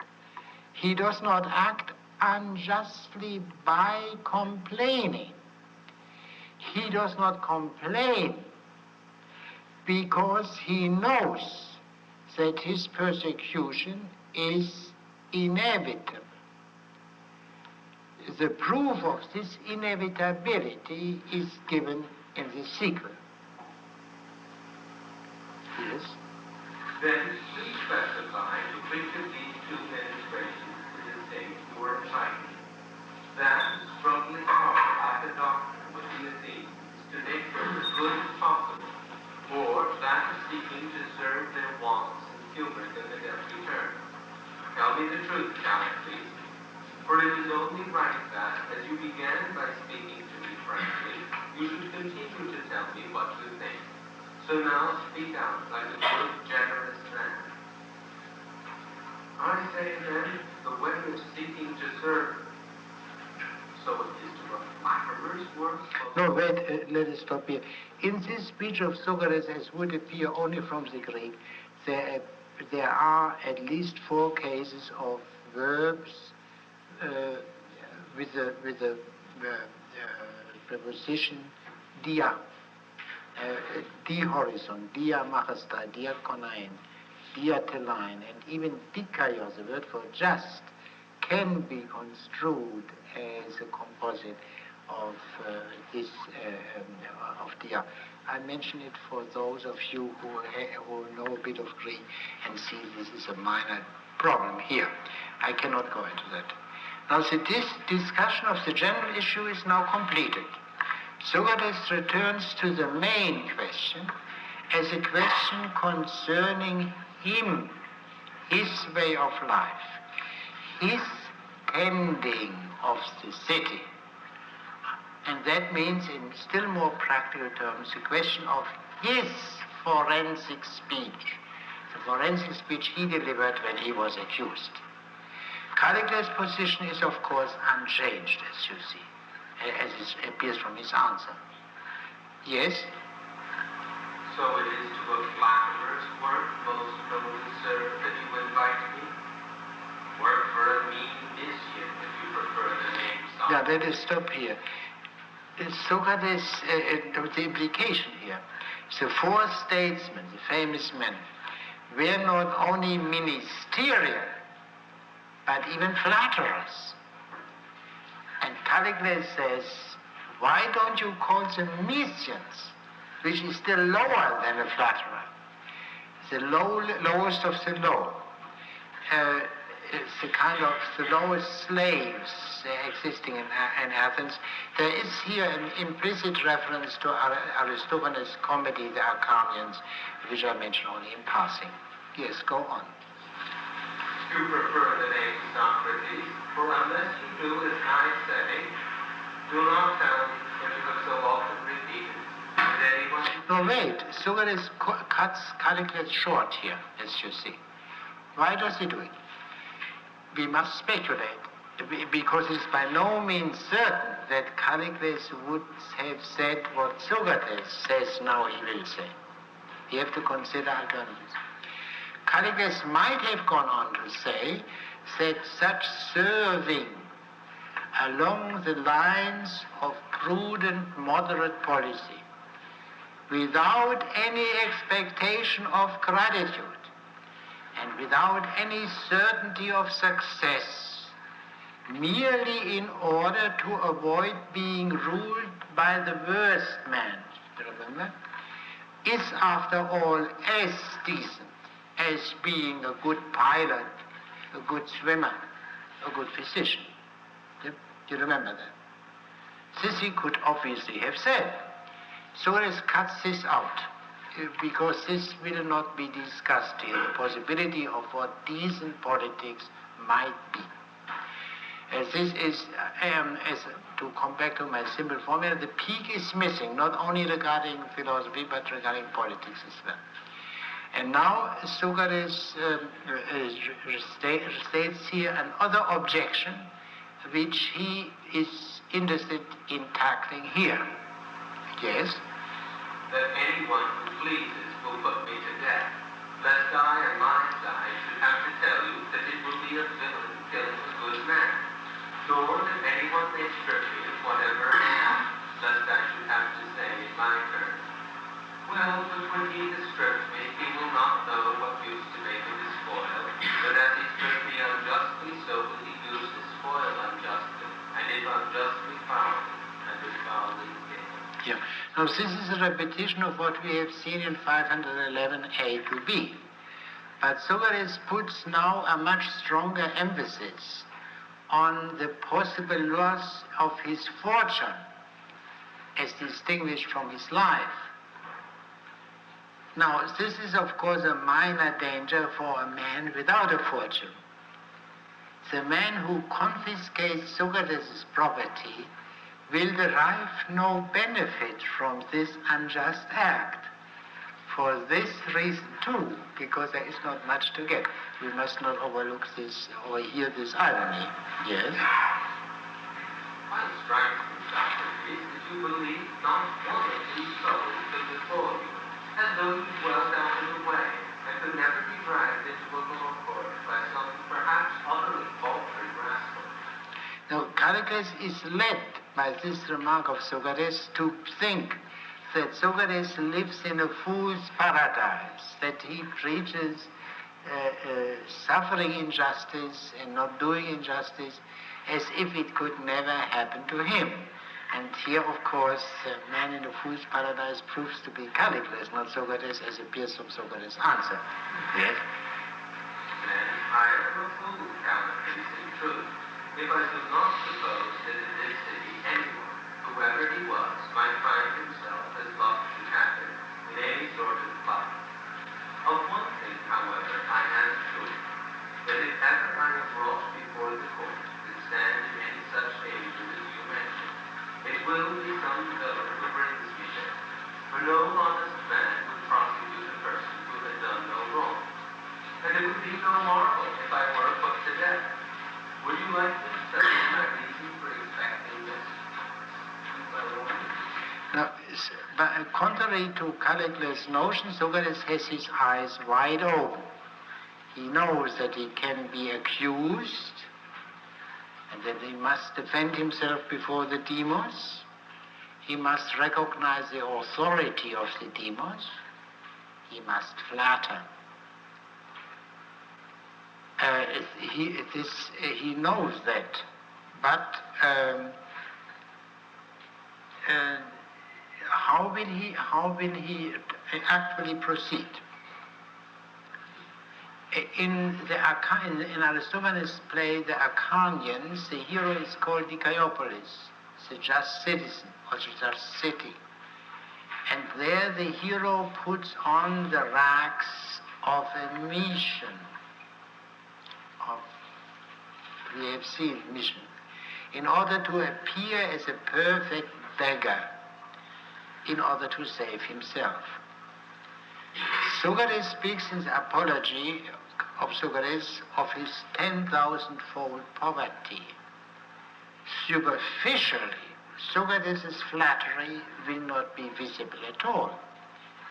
He does not act unjustly by complaining. He does not complain because he knows that his persecution is inevitable. The proof of this inevitability is given in the sequel. Yes? Then please specify to which of these two ministrations in the state you are entitled. That struggling hard at the doctrine with the Athenians to make them as good as possible, or that of seeking to serve their wants and humor them at every turn. Tell me the truth, Caleb, please. For it is only right that, as you began by speaking to me frankly, you should continue to tell me what you think. So now speak out like a good, generous man. I say then, the way of seeking to serve, so it is to a flatterer's work. No, wait, let us stop here. In this speech of Socrates, as would appear only from the Greek, there are at least 4 cases of verbs with the preposition dia, di horizon, dia majestai, dia konein, dia telein, and even dikaios, the word for just, can be construed as a composite of of dia. I mention it for those of you who know a bit of Greek and see this is a minor problem here. I cannot go into that. Now, this discussion of the general issue is now completed. Socrates returns to the main question as a question concerning him, his way of life, his tending of the city. And that means, in still more practical terms, the question of his forensic speech, the forensic speech he delivered when he was accused. Callicles' position is, of course, unchanged, as you see, as it appears from his answer. Yes? So it is to a flatterer's work, most noble sir, that you invite me? Work for a mean mischief, if you prefer the name. Yeah, let us stop here. Socrates, the implication here, the 4 statesmen, the famous men, were not only ministerial, but even flatterers. And Callicles says, why don't you call them Mysians, which is still lower than a flatterer, the lowest of the low. It's the kind of the lowest slaves existing in Athens. There is here an implicit reference to Aristophanes' comedy, The Acharnians, which I mentioned only in passing. Yes, go on. You prefer the name Socrates, for unless you do as I say, do not tell me what you have so often repeated, anyone... No, wait. Socrates cuts Callicles short here, as you see. Why does he do it? We must speculate, because it's by no means certain that Callicles would have said what Socrates says now he will say. You have to consider alternatives. Callicles might have gone on to say that such serving along the lines of prudent, moderate policy, without any expectation of gratitude, and without any certainty of success, merely in order to avoid being ruled by the worst man, remember, is after all as decent as being a good pilot, a good swimmer, a good physician. You remember that? This he could obviously have said. Socrates cuts this out, because this will not be discussed here, the possibility of what decent politics might be. This is, to come back to my simple formula, the peak is missing, not only regarding philosophy, but regarding politics as well. And now Socrates states here another objection, which he is interested in tackling here. Yes? That anyone who pleases will put me to death, lest I on my side should have to tell you that it will be a villain killing a good man. Nor that anyone may strip me of whatever I have, lest I should have to say in my turn, well, but when he has stripped me, he will not know what use to make of his spoil, but as he stripped me unjustly, so will he use his spoil unjustly, and if unjustly found, and is foully killed. Yeah. Now this is a repetition of what we have seen in 511a to b. But Socrates puts now a much stronger emphasis on the possible loss of his fortune as distinguished from his life. Now, this is of course a minor danger for a man without a fortune. The man who confiscates Socrates' property will derive no benefit from this unjust act. For this reason too, because there is not much to get. We must not overlook this, overhear this irony. Yes? What strikes me, Socrates, that you believe not one of these troubles is before you, as though you dwelt out of the way, and could never be dragged into a law court by some perhaps utterly paltry rascal. Now, Callicles is led by this remark of Socrates to think that Socrates lives in a fool's paradise, that he preaches suffering injustice and not doing injustice as if it could never happen to him. And here, of course, the man in the fool's paradise proves to be Callicles, not Socrates, as appears from Socrates' answer. Yes? Then I am a fool, Callicles, in truth, if I do not suppose that in this city anyone, whoever he was, might find himself as luck should happen in any sort of plight. Of one thing, however, I am sure, that if ever I am brought before the court and stand in any such danger as you mention, it will be some villain who brings me there, for no honest man would prosecute a person who had done no wrong. And it would be no marvel if I were put to death. Would you like to study my reason for expecting this? Now, but contrary to Callicles' notion, Socrates has his eyes wide open. He knows that he can be accused and that he must defend himself before the demos. He must recognize the authority of the demos. He must flatter. He knows that, but how will he actually proceed? In Aristophanes' play, the Acharnians, the hero is called Diciopolis, the just citizen, or the just city. And there the hero puts on the rags of a mission. We have seen mission. In order to appear as a perfect beggar, in order to save himself. Socrates speaks in the Apology of Socrates of his 10,000-fold poverty. Superficially, Socrates' flattery will not be visible at all,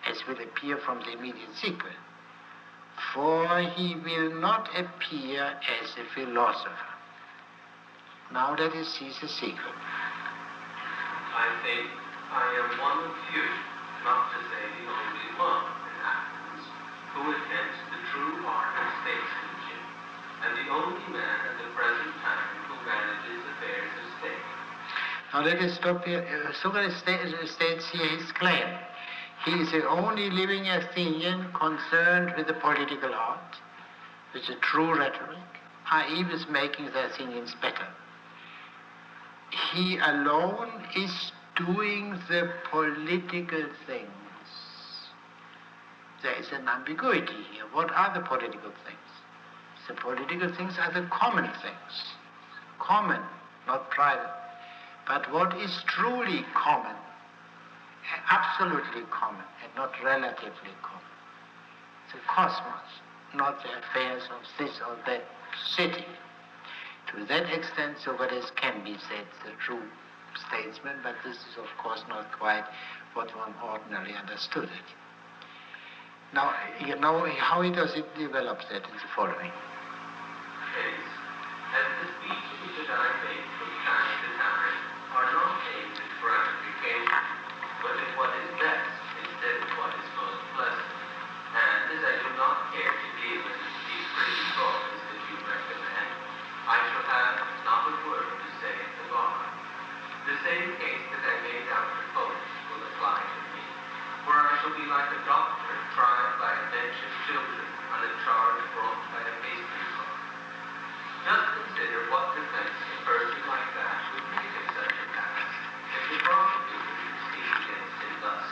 as will appear from the immediate sequel, for he will not appear as a philosopher. Now let us see the sequel. I think I am one of few, not to say the only one in Athens, who attempts the true art of statesmanship, and the only man at the present time who manages affairs of state. Now let us stop here. Socrates states here his claim. He is the only living Athenian concerned with the political art, with the true rhetoric, i.e. with making the Athenians better. He alone is doing the political things. There is an ambiguity here. What are the political things? The political things are the common things. Common, not private. But what is truly common, absolutely common, and not relatively common? The cosmos, not the affairs of this or that city. To that extent, Socrates can be said the true statesman, but this is of course not quite what one ordinarily understood it. Now, you know, how does it develop that in the following? Hence, as the speeches that I make from time to time are not aimed at gratification, but at what is best instead of what is most pleasant. And as I do not care to deal in these pretty toys that you recommend, I shall have not a word to say at the bar. The same case that I made out to folks will apply to me, where I shall be like a doctor tried by a bench of children on a charge brought by a pastry cook. Just consider what defense a person like that would make of such a task if the prosecutor should speak against him thus.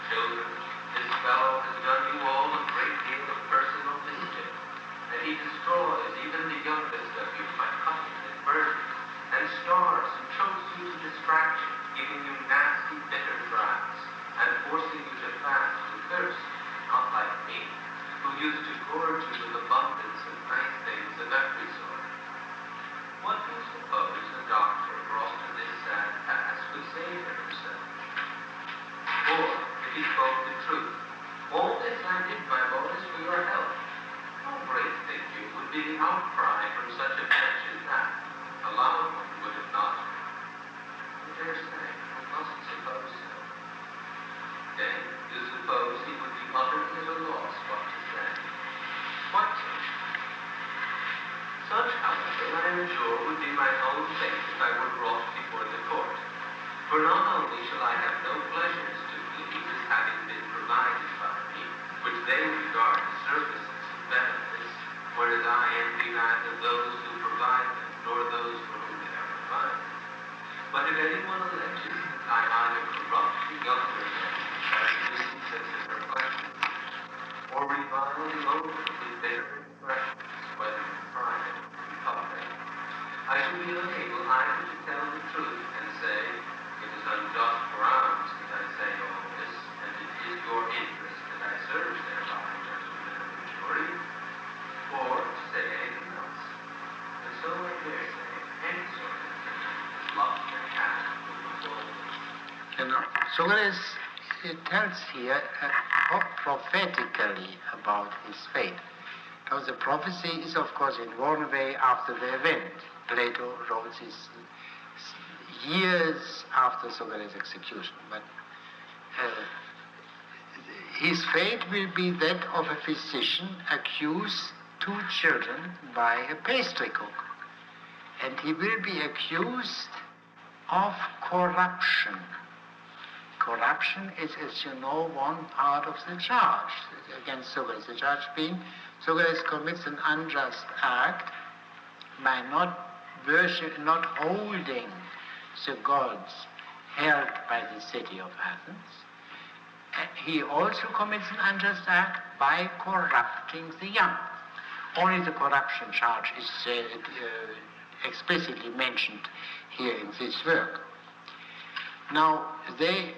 Children, this fellow has done you all a great deal of personal mischief, and he destroys even the youngest of you by cutting and burning, and starves and chokes you to distraction, giving you nasty, bitter draughts, and forcing you to fast with thirst, not like me, who used to gorge you with abundance of nice things of every sort. What do you suppose a doctor brought to this sad pass would say for himself? Or, if he spoke the truth, all this I did, my boys, for your health. How great, think you, would be the outcry from such a bench as that? A loud one, would it not? I dare say, I must suppose so. Then, you suppose he would be utterly at a loss what to say. What so? Such, however, I am sure would be my own fate if I were brought before the court. For not only shall I have no pleasures to plead as having been provided by me, which they regard as services and benefits, whereas I envy neither those who provide them nor those for whom they are provided. But if anyone alleges that I either corrupt the younger men by using sensitive reflections, or revile the older with their expressions, whether in private or in public, I shall be unable either to tell the truth and say, it is on just grounds that I say all this, and it is your interest that I serve thereby, gentlemen of the jury, or to say anything else. And so I dare say any sort of thing is locked and cast with the soul. And Socrates tells here prophetically about his fate. Now the prophecy is of course in one way after the event. Plato wrote this years after Socrates' execution, but his fate will be that of a physician accused two children by a pastry cook, and he will be accused of corruption. Corruption is, as you know, one part of the charge against Socrates. The charge being Socrates commits an unjust act by not holding the gods held by the city of Athens. He also commits an unjust act by corrupting the young. Only the corruption charge is explicitly mentioned here in this work. Now, they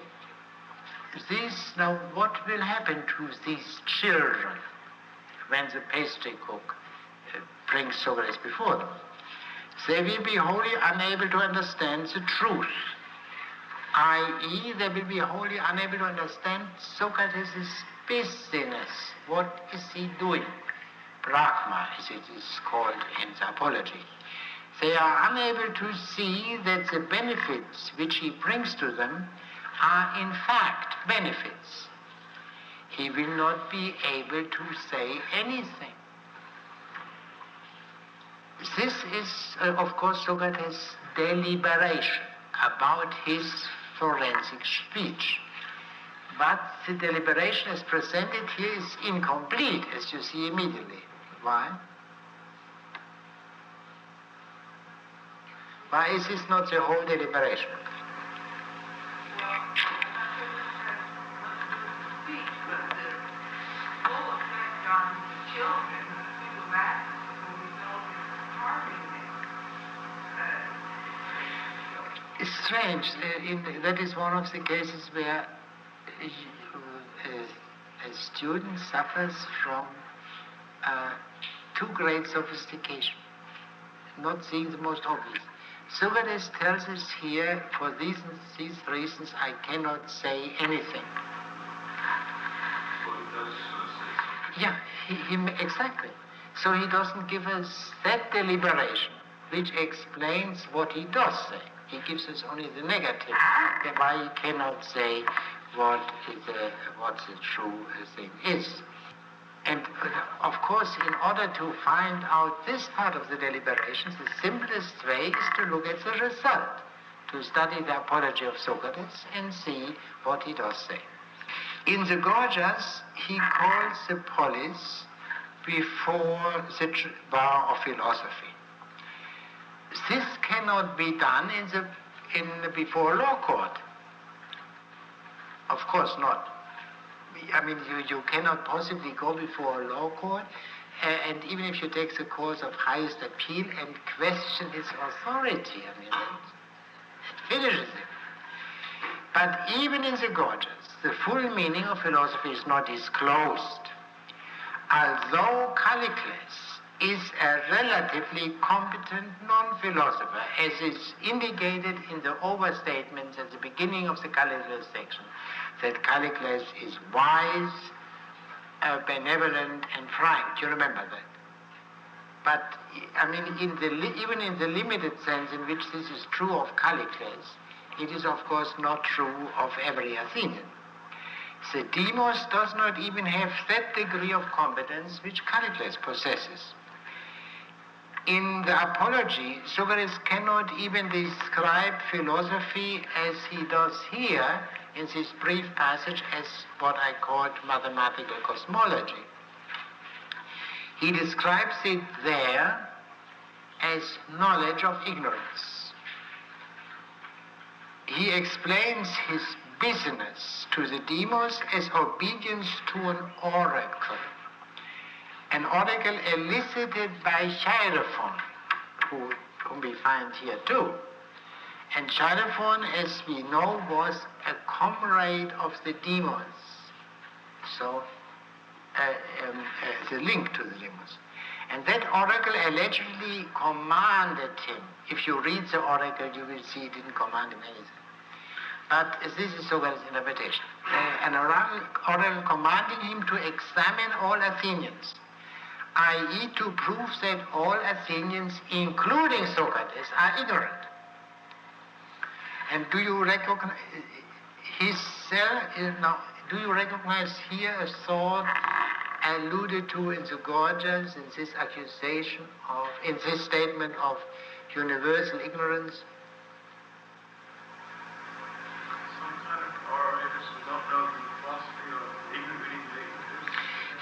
Now, what will happen to these children when the pastry cook brings Socrates before them? They will be wholly unable to understand the truth, i.e., they will be wholly unable to understand Socrates' business. What is he doing? Brahma, as it is called in the Apology. They are unable to see that the benefits which he brings to them are in fact benefits. He will not be able to say anything. This is, of course, Socrates' deliberation about his forensic speech. But the deliberation as presented here is incomplete, as you see immediately. Why? Why is this not the whole deliberation? It's strange. That is one of the cases where a student suffers from too great sophistication, not seeing the most obvious. Socrates tells us here, for these reasons, I cannot say anything. Yeah, exactly. So he doesn't give us that deliberation which explains what he does say. He gives us only the negative, why he cannot say what the true thing is. And of course, in order to find out this part of the deliberations, the simplest way is to look at the result, to study the Apology of Socrates and see what he does say. In the Gorgias, he calls the polis before the bar of philosophy. This cannot be done before a law court. Of course not. I mean, you cannot possibly go before a law court, and even if you take the course of highest appeal and question its authority, I mean, it finishes it. But even in the Gorgias, the full meaning of philosophy is not disclosed. Although Callicles is a relatively competent non-philosopher, as is indicated in the overstatements at the beginning of the Callicles section, that Callicles is wise, benevolent, and frank. Do you remember that? But, I mean, even in the limited sense in which this is true of Callicles, it is, of course, not true of every Athenian. The demos does not even have that degree of competence which Callicles possesses. In the Apology, Socrates cannot even describe philosophy as he does here in this brief passage as what I called mathematical cosmology. He describes it there as knowledge of ignorance. He explains his business to the demos as obedience to an oracle elicited by Chaerephon, whom we find here too. And Chaerephon, as we know, was a comrade of the demos. So, the link to the demos. And that oracle allegedly commanded him. If you read the oracle, you will see it didn't command him anything. But this is Socrates' interpretation. An oracle commanding him to examine all Athenians, i.e. to prove that all Athenians, including Socrates, are ignorant. And do you recognize do you recognize here a thought alluded to in the Gorgias, in this accusation in this statement of universal ignorance?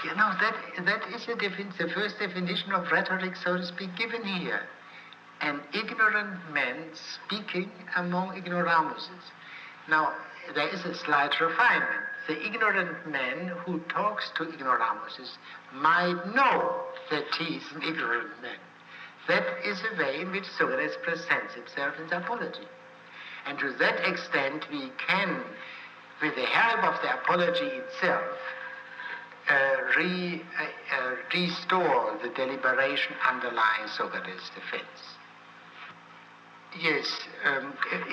You know, that is the first definition of rhetoric, so to speak, given here. An ignorant man speaking among ignoramuses. Now, there is a slight refinement. The ignorant man who talks to ignoramuses might know that he is an ignorant man. That is the way in which Socrates presents himself in the Apology. And to that extent, we can with the help of the apology itself, restore the deliberation underlying Socrates' defense. Yes,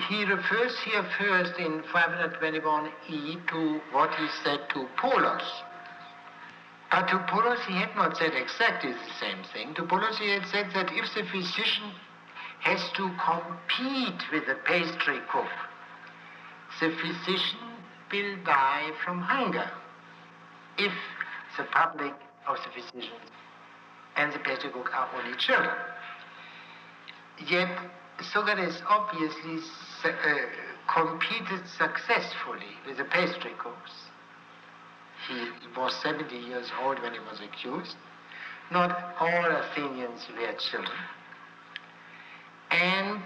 he refers here first in 521e to what he said to Polus. But to Polus he had not said exactly the same thing. To Polus he had said that if the physician has to compete with the pastry cook, the physician will die from hunger if the public of the physicians and the pastry cook are only children. Yet Socrates obviously competed successfully with the pastry cooks. He was 70 years old when he was accused. Not all Athenians were children. And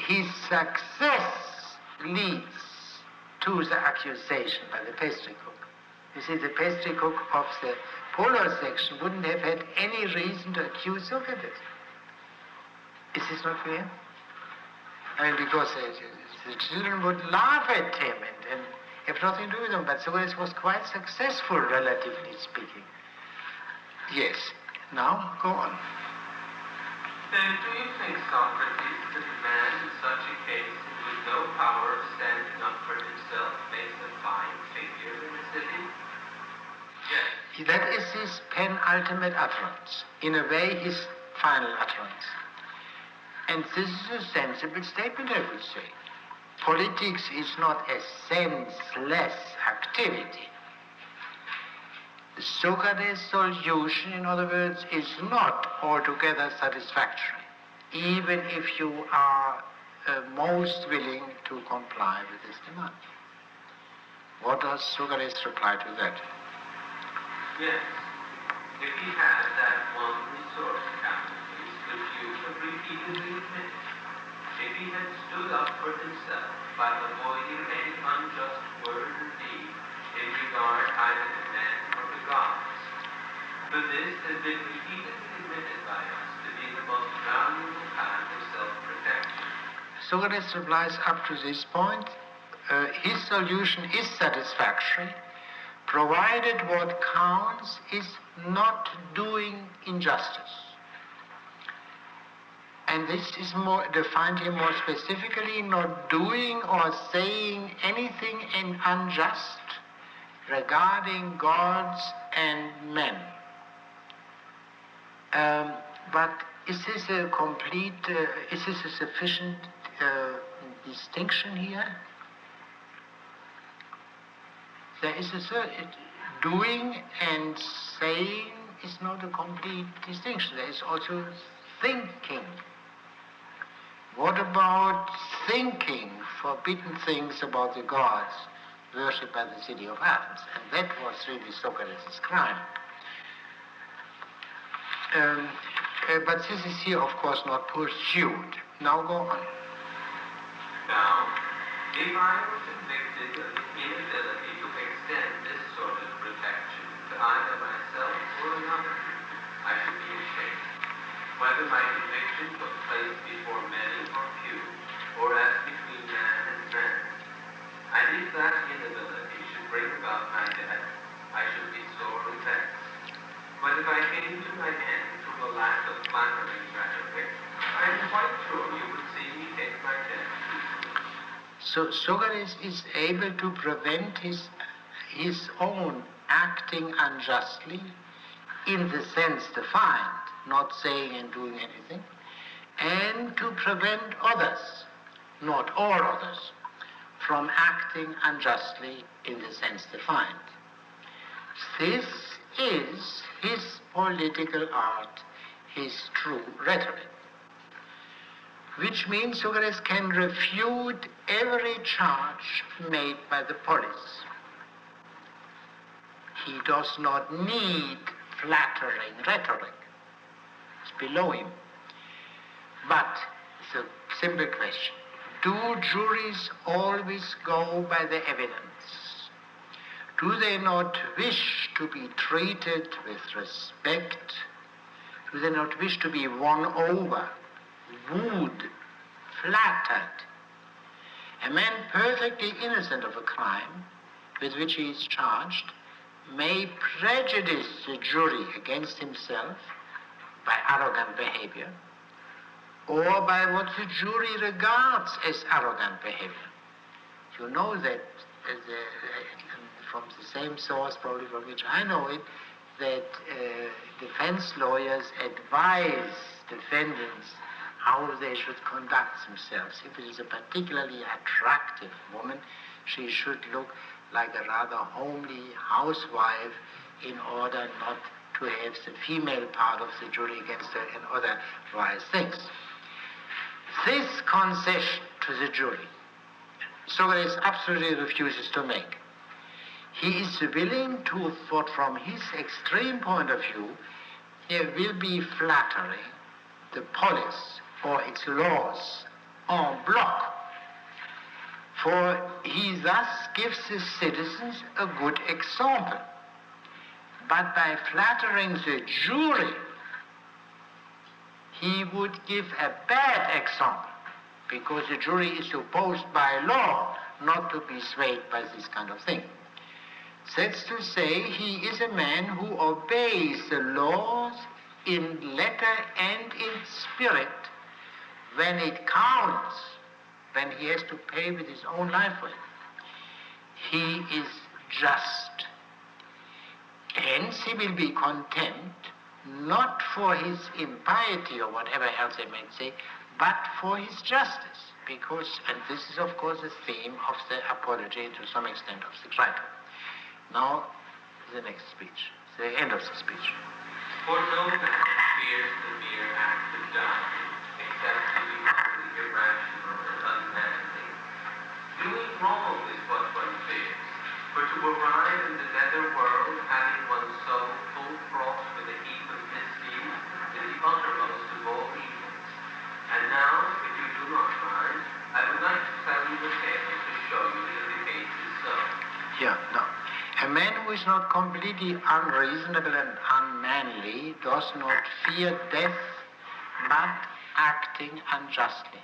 his success leads to the accusation by the pastry cook. You see, the pastry cook of the Polar section wouldn't have had any reason to accuse Socrates. Is this not clear? I mean, because the children would laugh at him and have nothing to do with him, but Socrates was quite successful, relatively speaking. Yes. Now, go on. Then do you think, Socrates, that a man in such a case with no power of standing up for himself makes a fine figure in the city? Yes. That is his penultimate utterance. In a way, his final utterance. And this is a sensible statement, I would say. Politics is not a senseless activity. Socrates' solution, in other words, is not altogether satisfactory, even if you are most willing to comply with his demand. What does Socrates reply to that? Yes. If he had that one resource, Captain, which you have repeatedly admitted, if he had stood up for himself by avoiding any unjust word or deed in regard either to men or to gods, for this has been repeatedly admitted by us to be the most valuable kind of self-protection. Socrates replies up to this point, his solution is satisfactory, provided what counts is not doing injustice. And this is more defined here more specifically, not doing or saying anything unjust regarding gods and men. But is this a complete, is this a sufficient distinction here? There is a certain, doing and saying is not a complete distinction. There is also thinking. What about thinking forbidden things about the gods worshipped by the city of Athens? And that was really Socrates' crime. But this is here, of course, not pursued. Now go on. Now, if I were convicted of the inability to extend this sort of protection to either myself or another, I should be ashamed. Whether my conviction took place before many or few, or as between man and man. And if that inability should bring about my death, I should be sorely vexed. But if I came to my end through a lack of flattering rhetoric, I am quite sure you would see me take my death peacefully. So Socrates is able to prevent his own acting unjustly in the sense defined, not saying and doing anything, and to prevent others, not all others, from acting unjustly in the sense defined. This is his political art, his true rhetoric, which means Socrates can refute every charge made by the polis. He does not need flattering rhetoric. It's below him. But it's a simple question. Do juries always go by the evidence? Do they not wish to be treated with respect? Do they not wish to be won over, wooed, flattered? A man perfectly innocent of a crime with which he is charged may prejudice the jury against himself by arrogant behavior, or by what the jury regards as arrogant behavior. You know that from the same source, probably from which I know it, that defense lawyers advise defendants how they should conduct themselves. If it is a particularly attractive woman, she should look like a rather homely housewife in order not to have the female part of the jury against her and other wise things. This concession to the jury, Socrates absolutely refuses to make. He is willing to, what from his extreme point of view, there will be flattering the polis or its laws en bloc. For he thus gives his citizens a good example. But by flattering the jury, he would give a bad example, because the jury is supposed by law not to be swayed by this kind of thing. That's to say, he is a man who obeys the laws in letter and in spirit when it counts, when he has to pay with his own life for it. He is just. Hence he will be contemned not for his impiety or whatever else they may say, but for his justice. Because, and this is of course the theme of the apology to some extent of the Plato. Now, the next speech, the end of the speech. For no man fears the mere act of dying, except to be utterly irrational and unmanly. Doing wrong is what one fears, for to arrive in the nether world, having one's soul full fraught with a heap of misdeeds, is the uttermost of all evils. And now, if you do not mind, I would like to tell you the tale to show you that the case is so. Yeah, no. A man who is not completely unreasonable and unmanly does not fear death, but acting unjustly.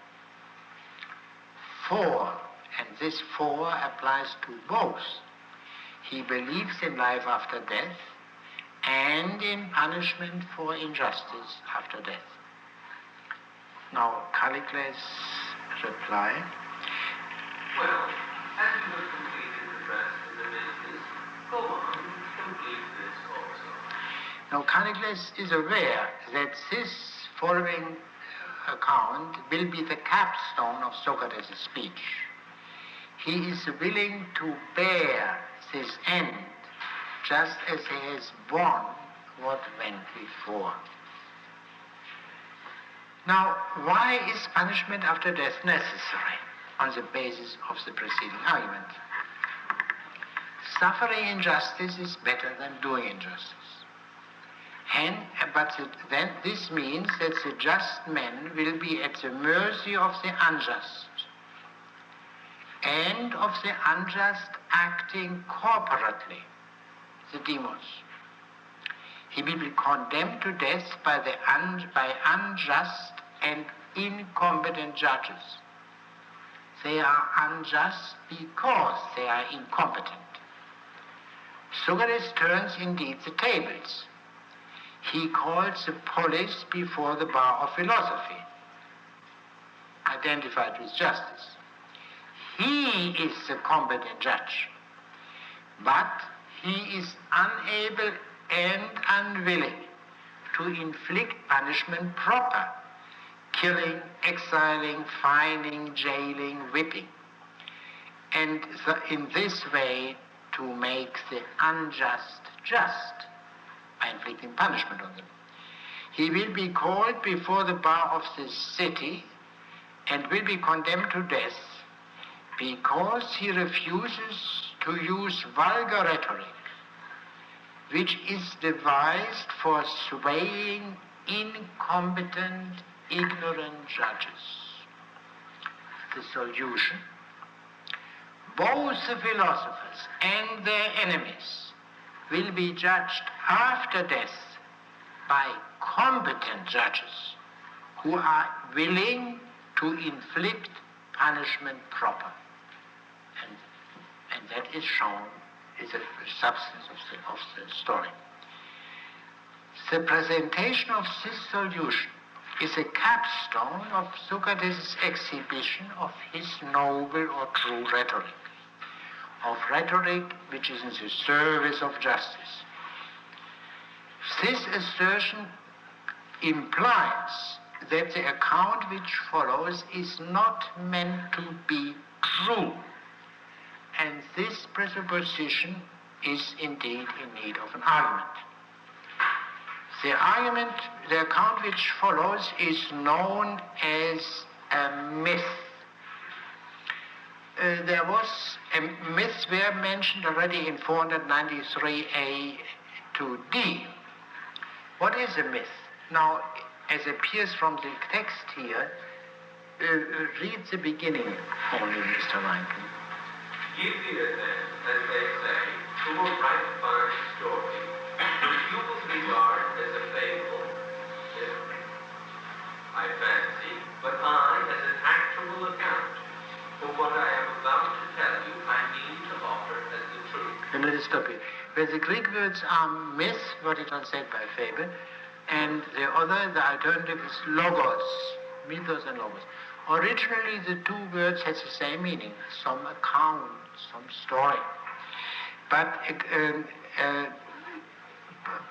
For, and this for applies to both, he believes in life after death and in punishment for injustice after death. Now, Callicles' reply. Well, as you have completed the rest of the business, go on, complete this also. Now, Callicles is aware that this following account will be the capstone of Socrates' speech. He is willing to bear this end, just as he has borne what went before. Now, why is punishment after death necessary on the basis of the preceding argument? Suffering injustice is better than doing injustice. But then this means that the just men will be at the mercy of the unjust, and of the unjust acting corporately, the demons. He will be condemned to death by unjust and incompetent judges. They are unjust because they are incompetent. Socrates turns indeed the tables. He calls the polis before the bar of philosophy, identified with justice. He is the competent judge, but he is unable and unwilling to inflict punishment proper, killing, exiling, fining, jailing, whipping, and in this way to make the unjust just by inflicting punishment on them. He will be called before the bar of the city and will be condemned to death because he refuses to use vulgar rhetoric, which is devised for swaying incompetent, ignorant judges. The solution: both the philosophers and their enemies will be judged after death by competent judges who are willing to inflict punishment proper. And that is shown is the substance of the story. The presentation of this solution is a capstone of Socrates' exhibition of his noble or true rhetoric, of rhetoric which is in the service of justice. This assertion implies that the account which follows is not meant to be true, and this presupposition is indeed in need of an argument. The account which follows is known as a myth. There was a myth were mentioned already in 493a to d. What is a myth? Now, as appears from the text here, read the beginning only, Mr. Rankin. Give ear then, as they say, to a right fine story, which you will regard as a fable, I fancy, but I, as an actual account, for what I am about to tell you, I mean to offer as the truth. And let us stop here. Where the Greek words are myth, what is translated by fable, and the alternative is logos, mythos and logos. Originally, the two words had the same meaning, some account, some story. But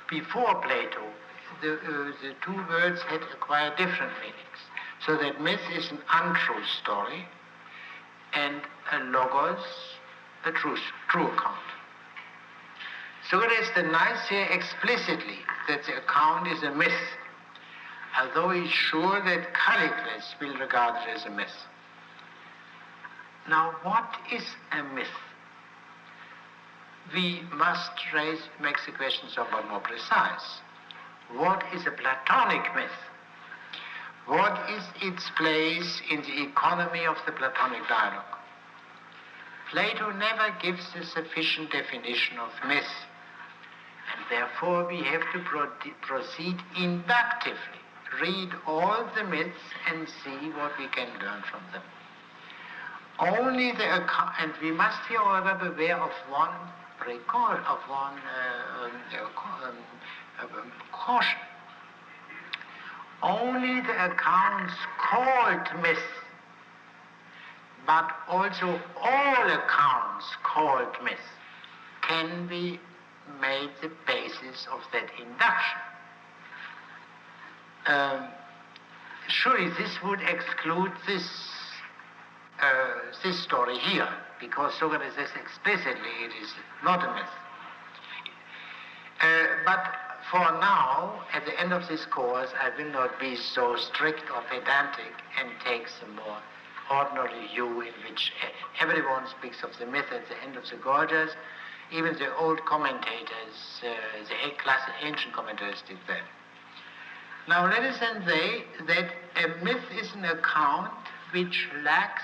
before Plato, the two words had acquired different meanings. So that myth is an untrue story, and a logos, a true account. Socrates denies here explicitly that the account is a myth, although he is sure that Callicles will regard it as a myth. Now, what is a myth? We must make the question somewhat more precise. What is a Platonic myth? What is its place in the economy of the Platonic dialogue? Plato never gives a sufficient definition of myth, and therefore we have to proceed inductively, read all the myths and see what we can learn from them. Only the account, and we must here, however, beware of one caution. Only the accounts called myths, but also all accounts called myths, can be made the basis of that induction. Surely this would exclude this story here, because Socrates says explicitly it is not a myth. But for now, at the end of this course, I will not be so strict or pedantic and take the more ordinary view in which everyone speaks of the myth at the end of the Gorgias. Even the old commentators, the ancient commentators did that. Now let us then say that a myth is an account which lacks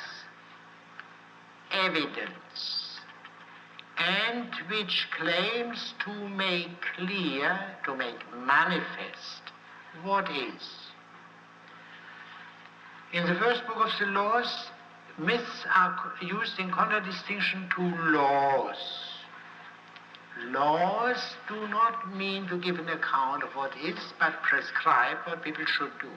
evidence and which claims to make clear, to make manifest what is. In the first book of the laws, myths are used in contradistinction to laws. Laws do not mean to give an account of what is, but prescribe what people should do.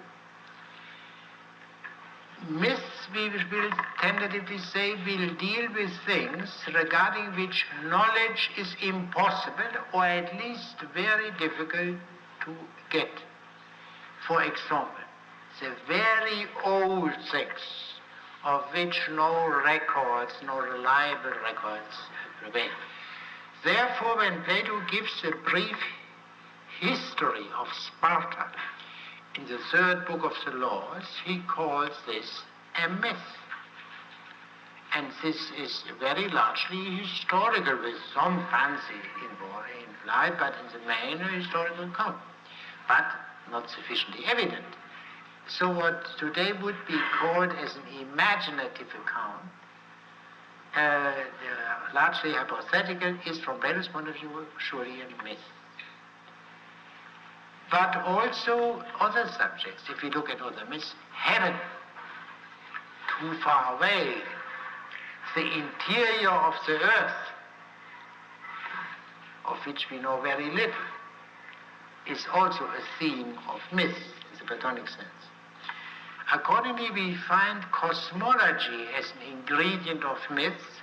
Myths, we will tentatively say, will deal with things regarding which knowledge is impossible or at least very difficult to get. For example, the very old things of which no records, no reliable records remain. Therefore, when Plato gives a brief history of Sparta in the third book of the Laws, he calls this a myth. And this is very largely historical, with some fancy implied, but in the main a historical account, but not sufficiently evident. So what today would be called as an imaginative account, largely hypothetical, is from Plato's point of view surely a myth. But also other subjects, if we look at other myths, heaven, too far away, the interior of the earth, of which we know very little, is also a theme of myth in the Platonic sense. Accordingly, we find cosmology as an ingredient of myths,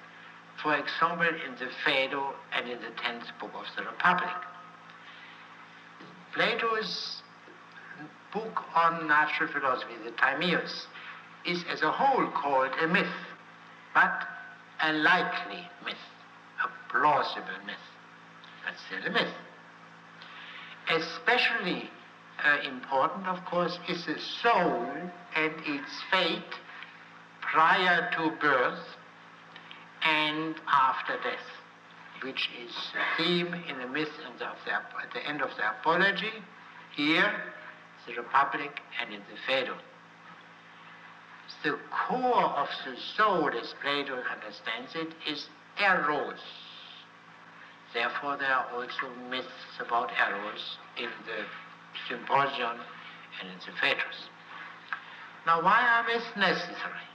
for example, in the Phaedo and in the 10th book of the Republic. Plato's book on natural philosophy, the Timaeus, is as a whole called a myth, but a likely myth, a plausible myth, but still a myth. Especially important, of course, is the soul and its fate prior to birth and after death, which is a theme in the myth at the end of the Apology, here, the Republic, and in the Phaedo. The core of the soul, as Plato understands it, is eros. Therefore, there are also myths about eros in the Symposium and in the Phaedrus. Now, why are myths necessary?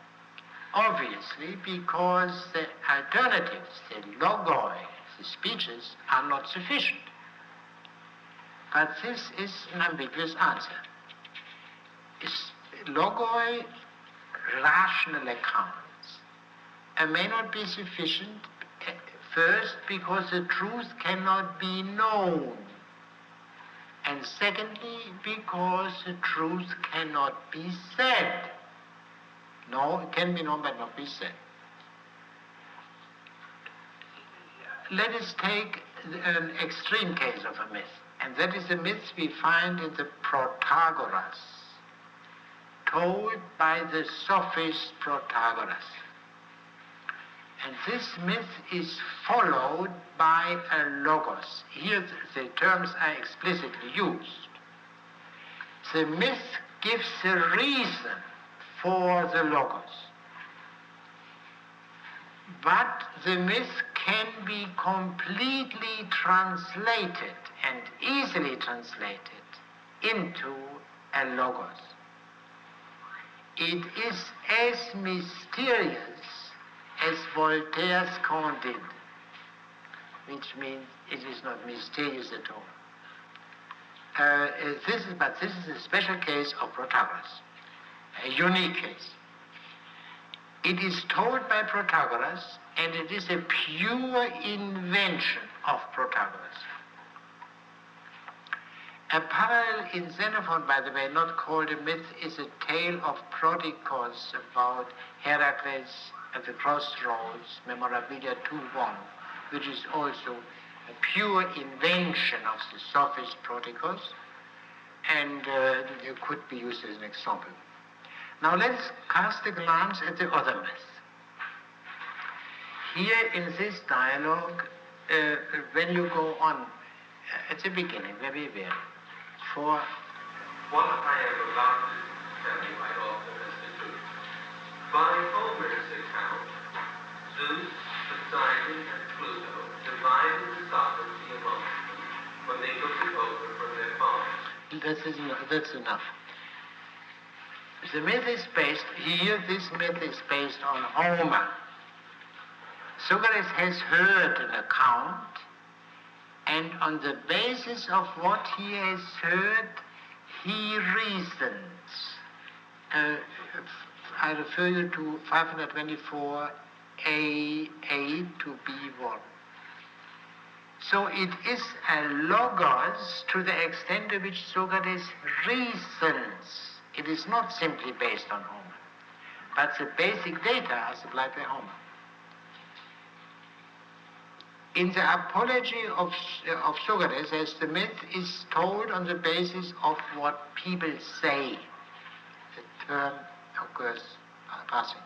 Obviously, because the alternatives, the logoi, the speeches, are not sufficient. But this is an ambiguous answer. Logoi, rational accounts, may not be sufficient, first, because the truth cannot be known, and secondly, because the truth cannot be said. No, it can be known but not be said. Let us take an extreme case of a myth, and that is the myth we find in the Protagoras, told by the sophist Protagoras. And this myth is followed by a logos. Here the terms are explicitly used. The myth gives the reason for the logos. But the myth can be completely translated and easily translated into a logos. It is as mysterious as Voltaire's Candide, which means it is not mysterious at all. But this is a special case of Protagoras, a unique case. It is told by Protagoras, and it is a pure invention of Protagoras. A parallel in Xenophon, by the way, not called a myth, is a tale of Prodicus about Heracles at the crossroads, Memorabilia 2:1, which is also a pure invention of the sophist Prodicus, and it could be used as an example. Now let's cast a glance at the other myth. Here in this dialogue, when you go on at the beginning, where we were, for what I am about to tell you, I offer as the truth. By Homer's account, Zeus, Poseidon, and Pluto divided the sovereignty among them when they took it over from their fathers. That's enough. The myth is based, here this myth is based on Homer. Socrates has heard an account, and on the basis of what he has heard, he reasons. I refer you to 524 A to B1. So it is a logos to the extent to which Socrates reasons. It is not simply based on Homer, but the basic data are supplied by Homer. In the Apology of Socrates, as the myth is told on the basis of what people say, the term occurs passing.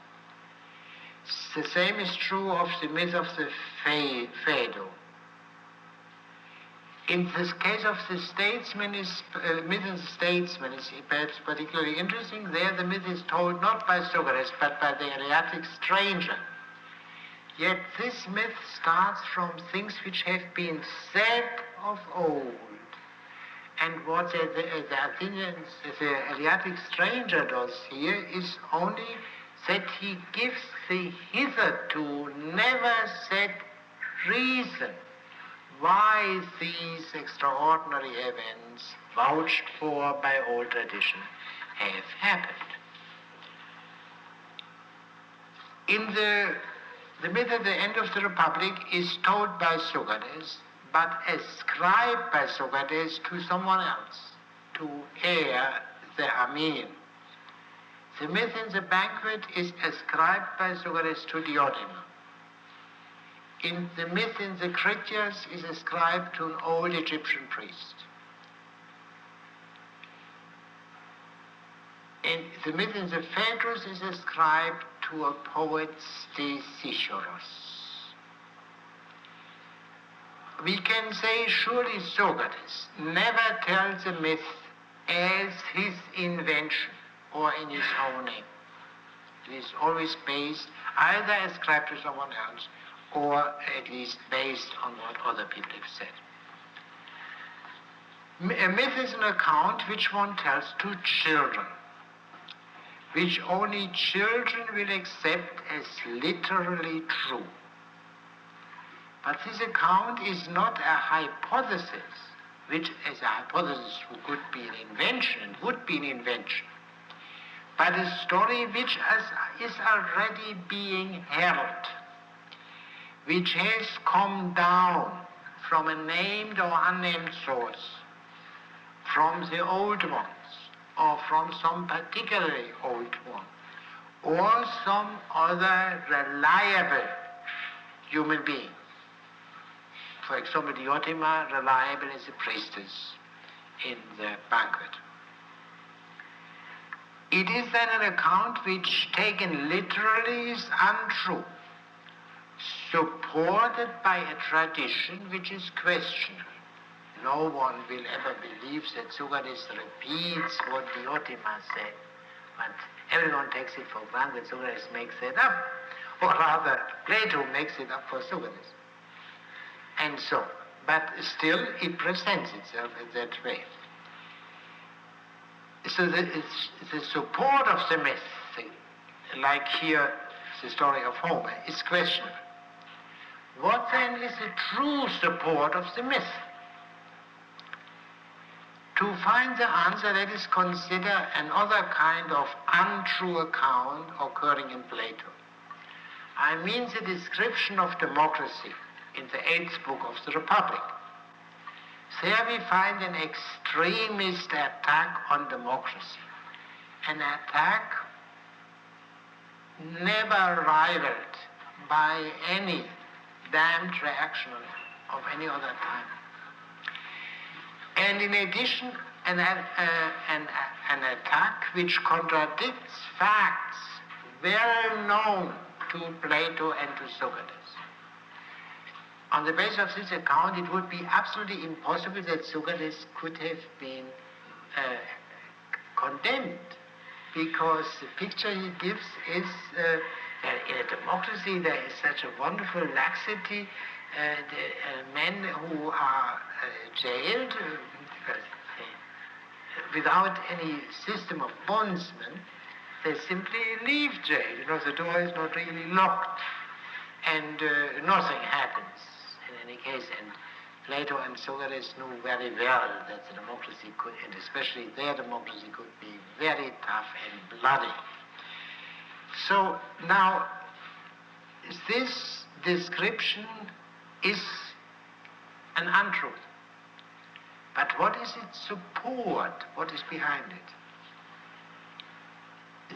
The same is true of the myth of the Phaedo. In this case of the statesman, myth of the statesman is perhaps particularly interesting. There the myth is told not by Socrates, but by the Eleatic stranger. Yet this myth starts from things which have been said of old. And what the Athenians, the Eleatic stranger does here is only that he gives the hitherto never said reason why these extraordinary events, vouched for by all tradition, have happened. In the myth at the end of the Republic is told by Socrates, but ascribed by Socrates to someone else, to heir the Armenian. The myth in the banquet is ascribed by Socrates to Diotima. In the myth in the Critias is ascribed to an old Egyptian priest. And the myth in the Phaedrus is ascribed to a poet, Stesichoros. We can say surely Socrates never tells a myth as his invention or in his own name. It is always based, either ascribed to someone else or at least based on what other people have said. A myth is an account which one tells to children, which only children will accept as literally true. But this account is not a hypothesis, which as a hypothesis could be an invention and would be an invention, but a story which is already being held, which has come down from a named or unnamed source, from the old ones, or from some particularly old one, or some other reliable human being. For example, Diotima, reliable as a priestess in the banquet. It is then an account which, taken literally, is untrue, supported by a tradition which is questionable. No one will ever believe that Socrates repeats what Diotima said, but everyone takes it for granted that Socrates makes it up, or rather, Plato makes it up for Socrates. And so, but still it presents itself in that way. So the support of the myth, like here the story of Homer, is questionable. What then is the true support of the myth? To find the answer, let us consider another kind of untrue account occurring in Plato. I mean the description of democracy in the 8th book of the Republic. There we find an extremist attack on democracy, an attack never rivaled by any damned reaction of any other time. And in addition, an attack which contradicts facts well known to Plato and to Socrates. On the basis of this account, it would be absolutely impossible that Socrates could have been condemned, because the picture he gives is in a democracy there is such a wonderful laxity. Men who are jailed without any system of bondsmen, they simply leave jail. You know, the door is not really locked, and nothing happens in any case. And Plato and Socrates knew very well that the democracy could, and especially their democracy, could be very tough and bloody. So now, this description is an untruth. But what is its support? What is behind it?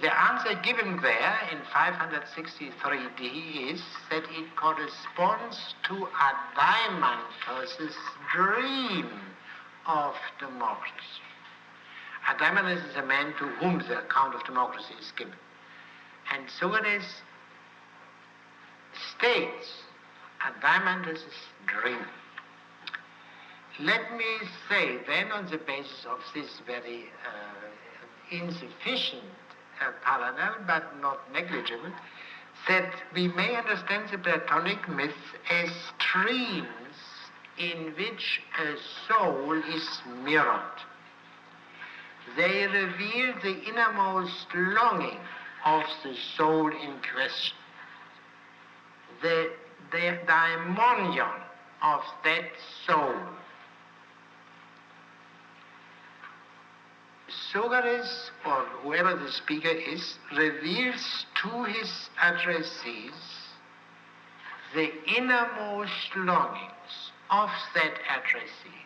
The answer given there in 563 D is that it corresponds to Adeimantus' dream of democracy. Adeimantus is a man to whom the account of democracy is given. And Socrates states Adeimantus' dream. Let me say then, on the basis of this very insufficient parallel, but not negligible, that we may understand the Platonic myth as streams in which a soul is mirrored. They reveal the innermost longing of the soul in question. The daimonion of that soul. Socrates, or whoever the speaker is, reveals to his addressees the innermost longings of that addressee,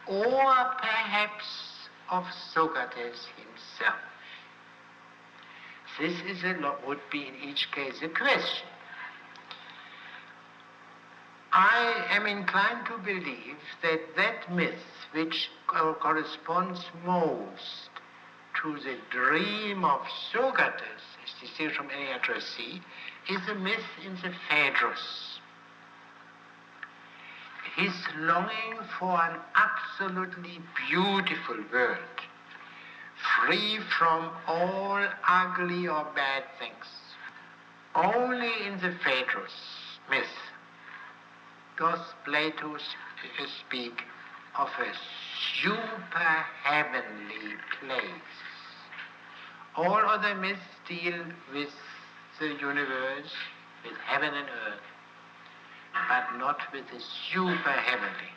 or perhaps of Socrates himself. This would be in each case a question. I am inclined to believe that that myth which corresponds most to the dream of Socrates, as distinct from any addressee, is the myth in the Phaedrus. His longing for an absolutely beautiful world, free from all ugly or bad things. Only in the Phaedrus myth does Plato speak of a super-heavenly place. All other myths deal with the universe, with heaven and earth, but not with the super-heavenly,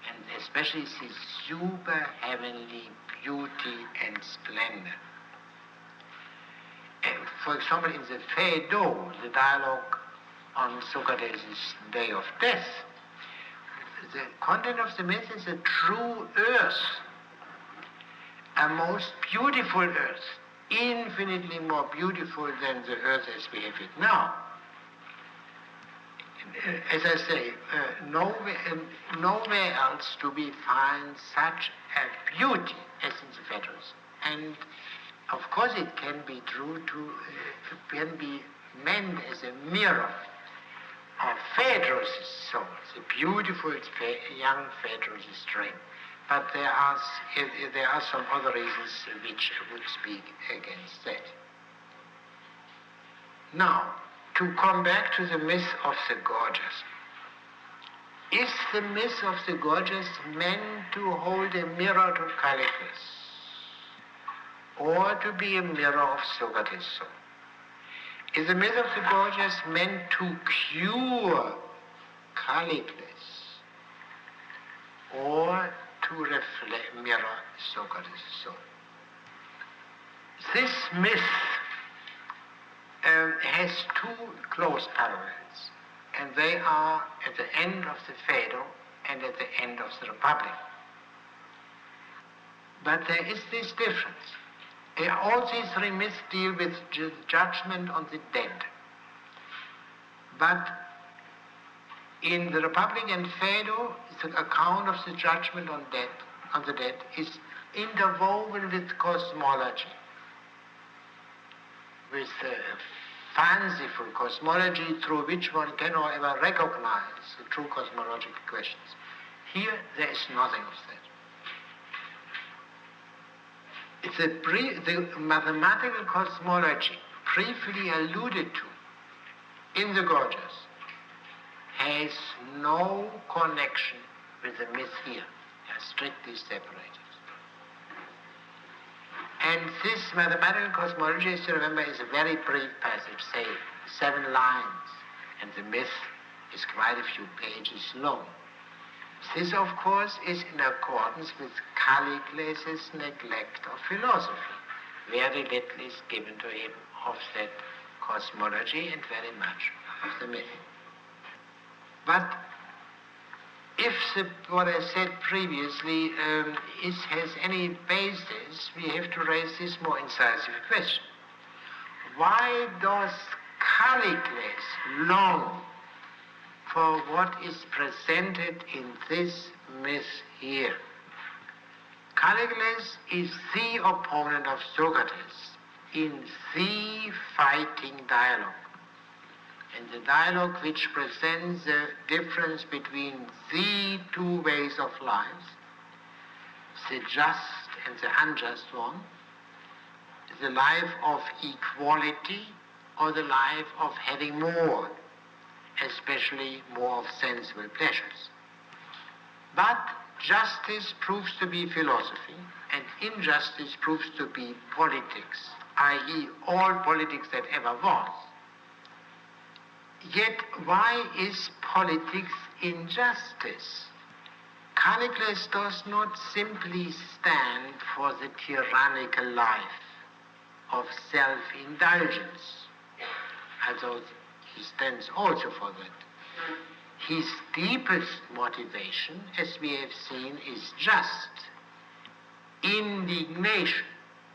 and especially the super-heavenly beauty and splendor. For example, in the Phaedo, the dialogue on Socrates' day of death, the content of the myth is a true earth, a most beautiful earth, infinitely more beautiful than the earth as we have it now. As I say, nowhere else do we find such a beauty as in the Phaedrus. And of course it can be can be meant as a mirror of Phaedrus' soul, the beautiful young Phaedrus' dream. But there are some other reasons which would speak against that. Now, to come back to the myth of the Gorgias. Is the myth of the Gorgias meant to hold a mirror to Callicles, or to be a mirror of Socrates' soul? Is the myth of the Gorgias meant to cure Callicles, or to mirror Socrates' soul? This myth has two close parallels, and they are at the end of the Phaedo and at the end of the Republic. But there is this difference. All these three myths deal with judgment on the dead. But in the Republic and Phaedo, the account of the judgment on the dead is interwoven with cosmology, with fanciful cosmology through which one cannot ever recognize the true cosmological questions. Here, there is nothing of that. The mathematical cosmology briefly alluded to in the Gorgias has no connection with the myth here. They are strictly separated. And this mathematical cosmology, as you remember, is a very brief passage, say 7 lines, and the myth is quite a few pages long. This, of course, is in accordance with Callicles' neglect of philosophy. Very little is given to him of that cosmology and very much of the myth. But if what I said previously has any basis, we have to raise this more incisive question. Why does Callicles long for what is presented in this myth here? Callicles is the opponent of Socrates in the fighting dialogue. And the dialogue which presents the difference between the two ways of life, the just and the unjust one, the life of equality or the life of having more, especially more of sensible pleasures. But justice proves to be philosophy, and injustice proves to be politics, i.e. all politics that ever was. Yet why is politics injustice. Callicles does not simply stand for the tyrannical life of self-indulgence, although he stands also for that. His deepest motivation, as we have seen, is just indignation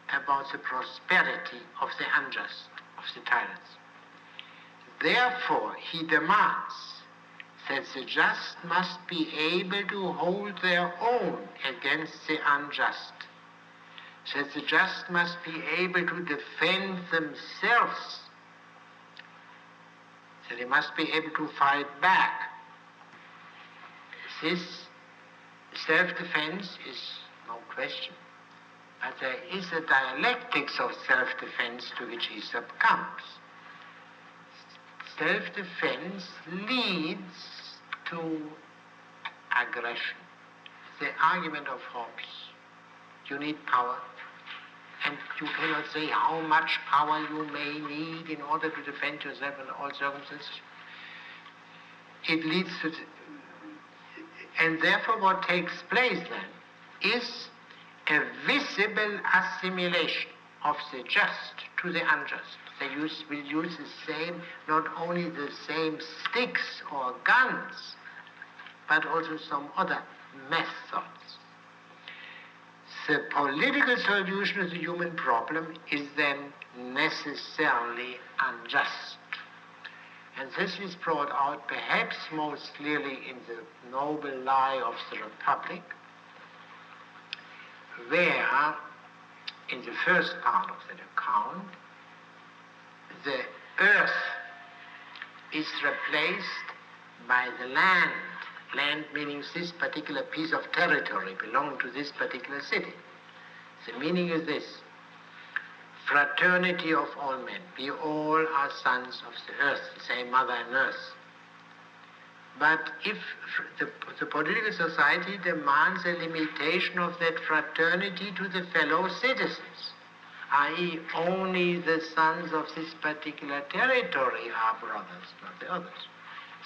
about the prosperity of the unjust, of the tyrants. Therefore, he demands that the just must be able to hold their own against the unjust, that the just must be able to defend themselves, that they must be able to fight back. This self-defense is no question, but there is a dialectics of self-defense to which he succumbs. Self-defense leads to aggression. The argument of Hobbes. You need power, and you cannot say how much power you may need in order to defend yourself in all circumstances. It leads to, and therefore what takes place then is a visible assimilation of the just to the unjust. They will use the same, not only the same sticks or guns, but also some other methods. The political solution of the human problem is then necessarily unjust. And this is brought out perhaps most clearly in the noble lie of the Republic, where in the first part of that account, the earth is replaced by the land. Land meaning this particular piece of territory belonging to this particular city. The meaning is this: fraternity of all men. We all are sons of the earth, the same mother and earth. But if the political society demands a limitation of that fraternity to the fellow citizens, i.e. only the sons of this particular territory are brothers, not the others.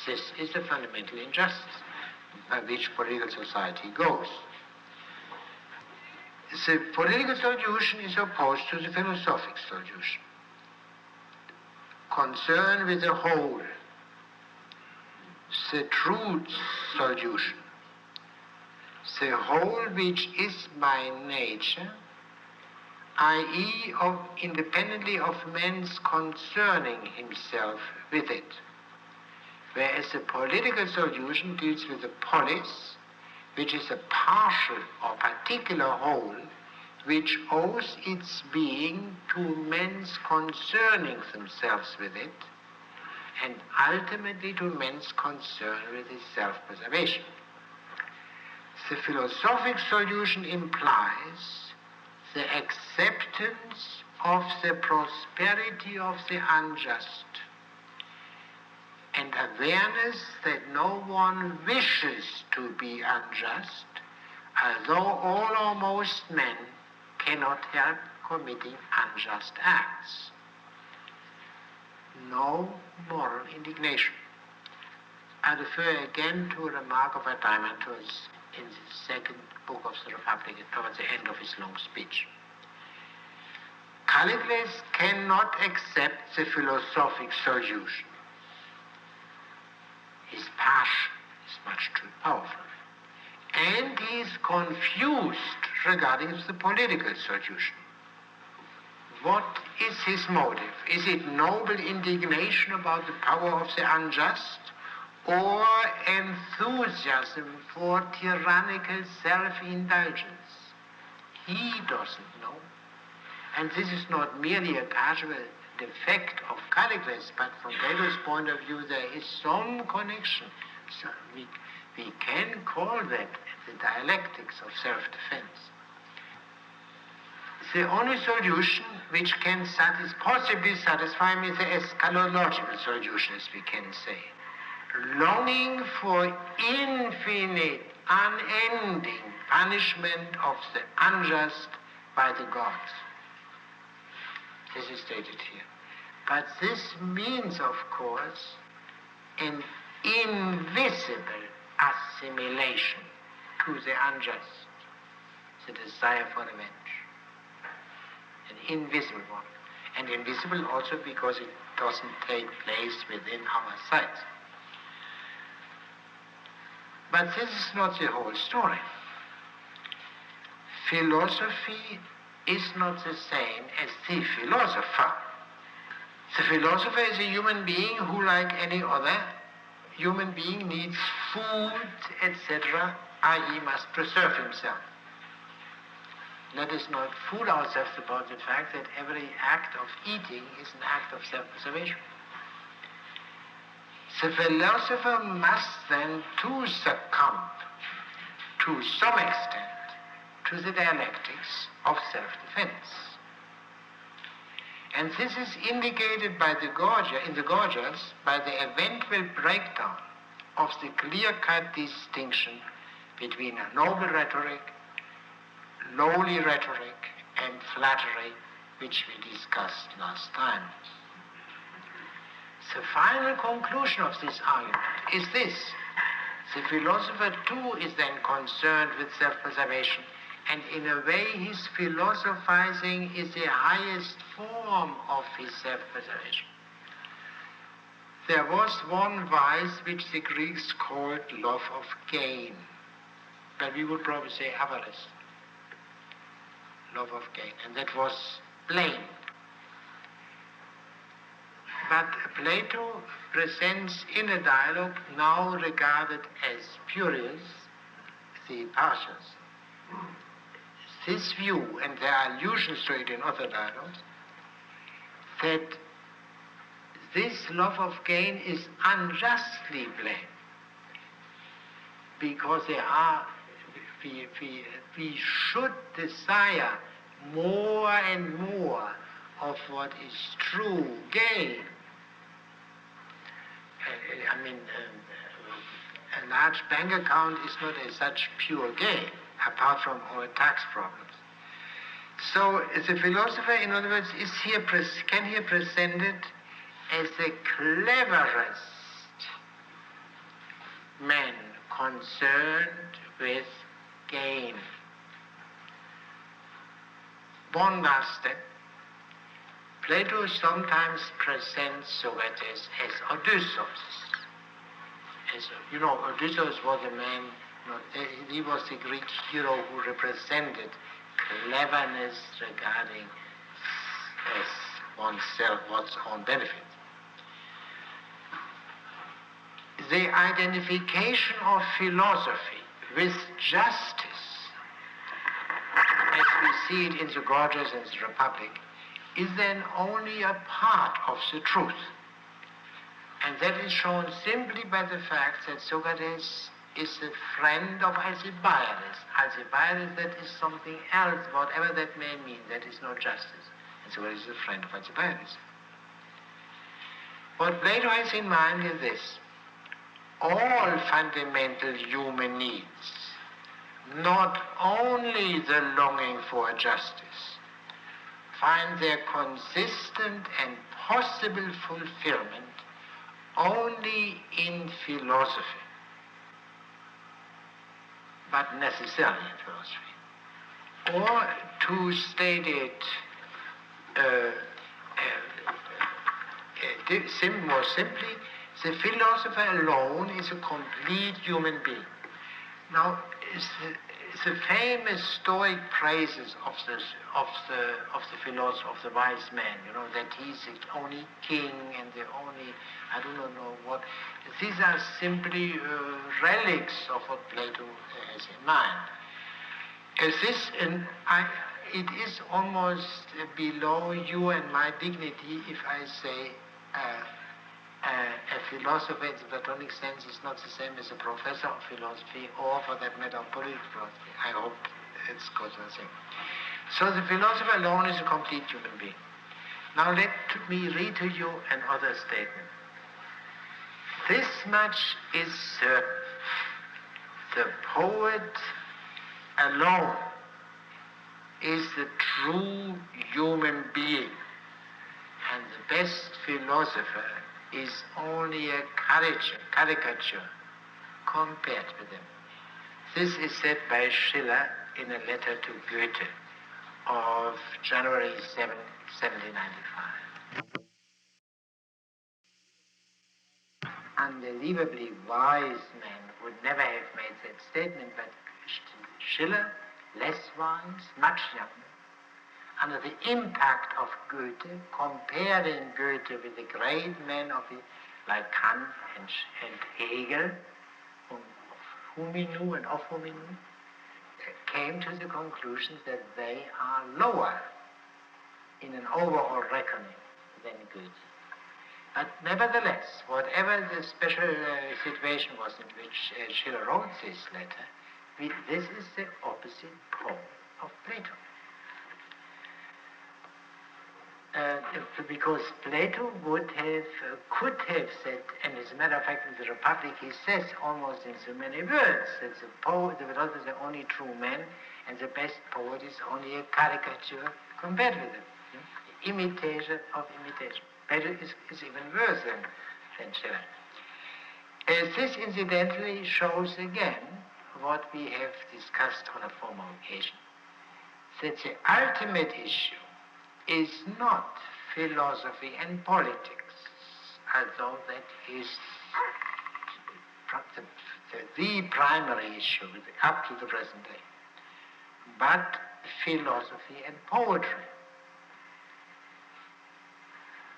This is the fundamental injustice by which political society goes. The political solution is opposed to the philosophic solution. Concern with the whole, the truth solution, the whole which is by nature, i.e. independently of man's concerning himself with it. Whereas the political solution deals with the polis, which is a partial or particular whole, which owes its being to men's concerning themselves with it, and ultimately to men's concern with his self-preservation. The philosophic solution implies the acceptance of the prosperity of the unjust, and awareness that no one wishes to be unjust, although all or most men cannot help committing unjust acts. No moral indignation. I refer again to a remark of Adamantus in the second book of the Republic towards the end of his long speech. Callicles cannot accept the philosophic solution. His passion is much too powerful. And he is confused regarding the political solution. What is his motive? Is it noble indignation about the power of the unjust, or enthusiasm for tyrannical self-indulgence? He doesn't know. And this is not merely a casual defect of Callicles, but from Plato's point of view there is some connection. So we can call that the dialectics of self-defense. The only solution which can possibly satisfy me is the eschatological solution, as we can say. Longing for infinite, unending punishment of the unjust by the gods. This is stated here. But this means, of course, an invisible assimilation to the unjust, the desire for revenge. An invisible one. And invisible also because it doesn't take place within our sight. But this is not the whole story. Philosophy is not the same as the philosopher. The philosopher is a human being who, like any other human being, needs food, etc., i.e. must preserve himself. Let us not fool ourselves about the fact that every act of eating is an act of self-preservation. The philosopher must then too succumb, to some extent, to the dialectics of self-defense. And this is indicated by in the Gorgias by the eventual breakdown of the clear-cut distinction between a noble rhetoric, lowly rhetoric, and flattery, which we discussed last time. The final conclusion of this argument is this. The philosopher too is then concerned with self-preservation, and in a way his philosophizing is the highest form of his self-preservation. There was one vice which the Greeks called love of gain, but we would probably say avarice. Love of gain, and that was blamed. But Plato presents in a dialogue now regarded as spurious, the Partials, this view, and there are allusions to it in other dialogues, that this love of gain is unjustly blamed, because we should desire more and more of what is true gain. A large bank account is not as such pure gain, apart from our tax problems. So the philosopher, in other words, can here presented as the cleverest man concerned with gain. One last step. Plato sometimes presents Socrates as Odysseus. Odysseus was a man, he was the Greek hero who represented cleverness regarding as oneself, one's own benefit. The identification of philosophy with justice, as we see it in the Gorgias and the Republic, is then only a part of the truth. And that is shown simply by the fact that Socrates is a friend of Alcibiades. Alcibiades, that is something else, whatever that may mean, that is not justice. And Socrates is a friend of Alcibiades. What Plato has in mind is this. All fundamental human needs, not only the longing for justice, find their consistent and possible fulfillment only in philosophy, but necessarily in philosophy. Or to state it more simply, the philosopher alone is a complete human being. Now, the famous Stoic praises of the philosopher, of the wise man, that he's the only king and the only, I do not know what. These are simply relics of what Plato has in mind. It is almost below you and my dignity if I say a philosopher in the Platonic sense is not the same as a professor of philosophy or, for that matter, of political philosophy. I hope it's good to say. So the philosopher alone is a complete human being. Now let me read to you another statement. This much is certain. The poet alone is the true human being, and the best philosopher is only a caricature compared with them. This is said by Schiller in a letter to Goethe of January 7, 1795. Unbelievably wise men would never have made that statement, but Schiller, less wise, much younger, under the impact of Goethe, comparing Goethe with the great men like Kant and Hegel, whom he knew and of whom he knew, came to the conclusion that they are lower in an overall reckoning than Goethe. But nevertheless, whatever the special situation was in which Schiller wrote this letter, this is the opposite pole of Plato. Because Plato could have said, and as a matter of fact in the Republic he says almost in so many words, that the philosopher is the only true man and the best poet is only a caricature compared with him. Imitation of imitation. Plato is even worse than Schiller. This incidentally shows again what we have discussed on a former occasion, that the ultimate issue is not philosophy and politics, although that is the primary issue up to the present day, but philosophy and poetry.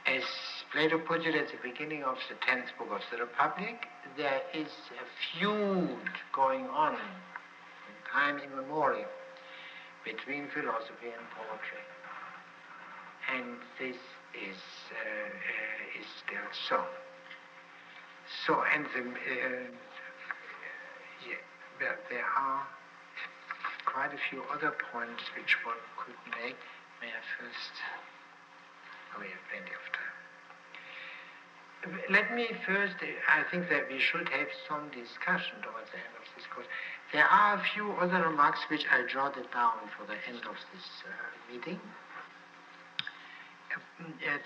As Plato put it at the beginning of the 10th book of the Republic, there is a feud going on in time immemorial between philosophy and poetry. And this is still so. So, and there are quite a few other points which one could make. May I first? Oh, we have plenty of time. Let me first, I think that we should have some discussion towards the end of this course. There are a few other remarks which I jotted down for the end of this meeting.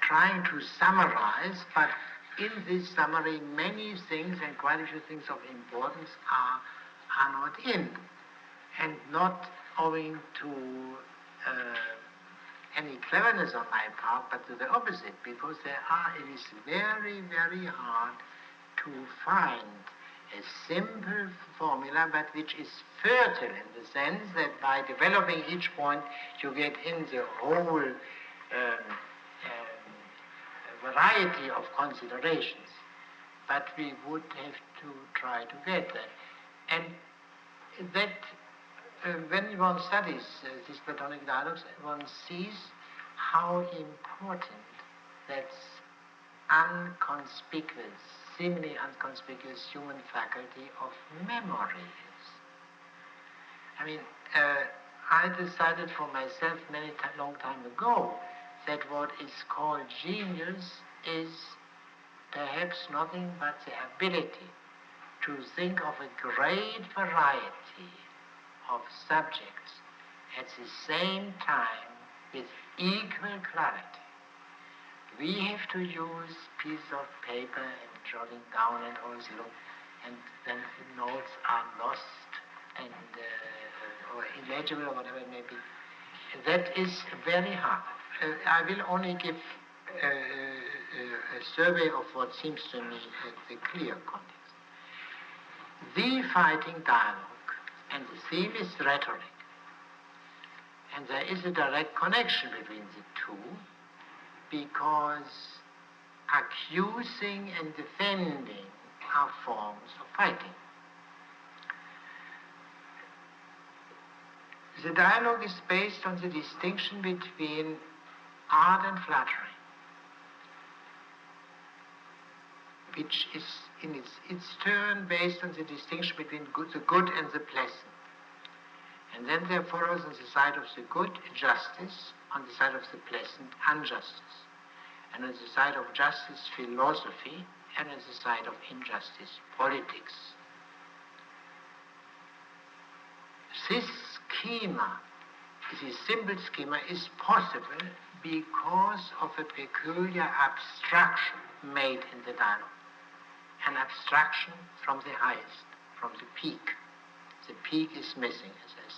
Trying to summarize, but in this summary many things and quite a few things of importance are not in, and not owing to any cleverness on my part, but to the opposite, because it is very, very hard to find a simple formula, but which is fertile in the sense that by developing each point you get in the whole variety of considerations, but we would have to try to get that. And that when one studies these Platonic dialogues, one sees how important that unconspicuous, seemingly unconspicuous human faculty of memory is. I mean, I decided for myself long time ago that what is called genius is perhaps nothing but the ability to think of a great variety of subjects at the same time with equal clarity. We have to use pieces of paper and jotting down and always look, and then the notes are lost and or illegible or whatever it may be. That is very hard. I will only give a survey of what seems to me the clear context. The fighting dialogue and the theme is rhetoric. And there is a direct connection between the two, because accusing and defending are forms of fighting. The dialogue is based on the distinction between art and flattery, which is in its turn based on the distinction between the good and the pleasant. And then there follows on the side of the good justice, on the side of the pleasant injustice, and on the side of justice philosophy, and on the side of injustice politics. This schema this simple schema is possible because of a peculiar abstraction made in the dialogue. An abstraction from the highest, from the peak. The peak is missing, as I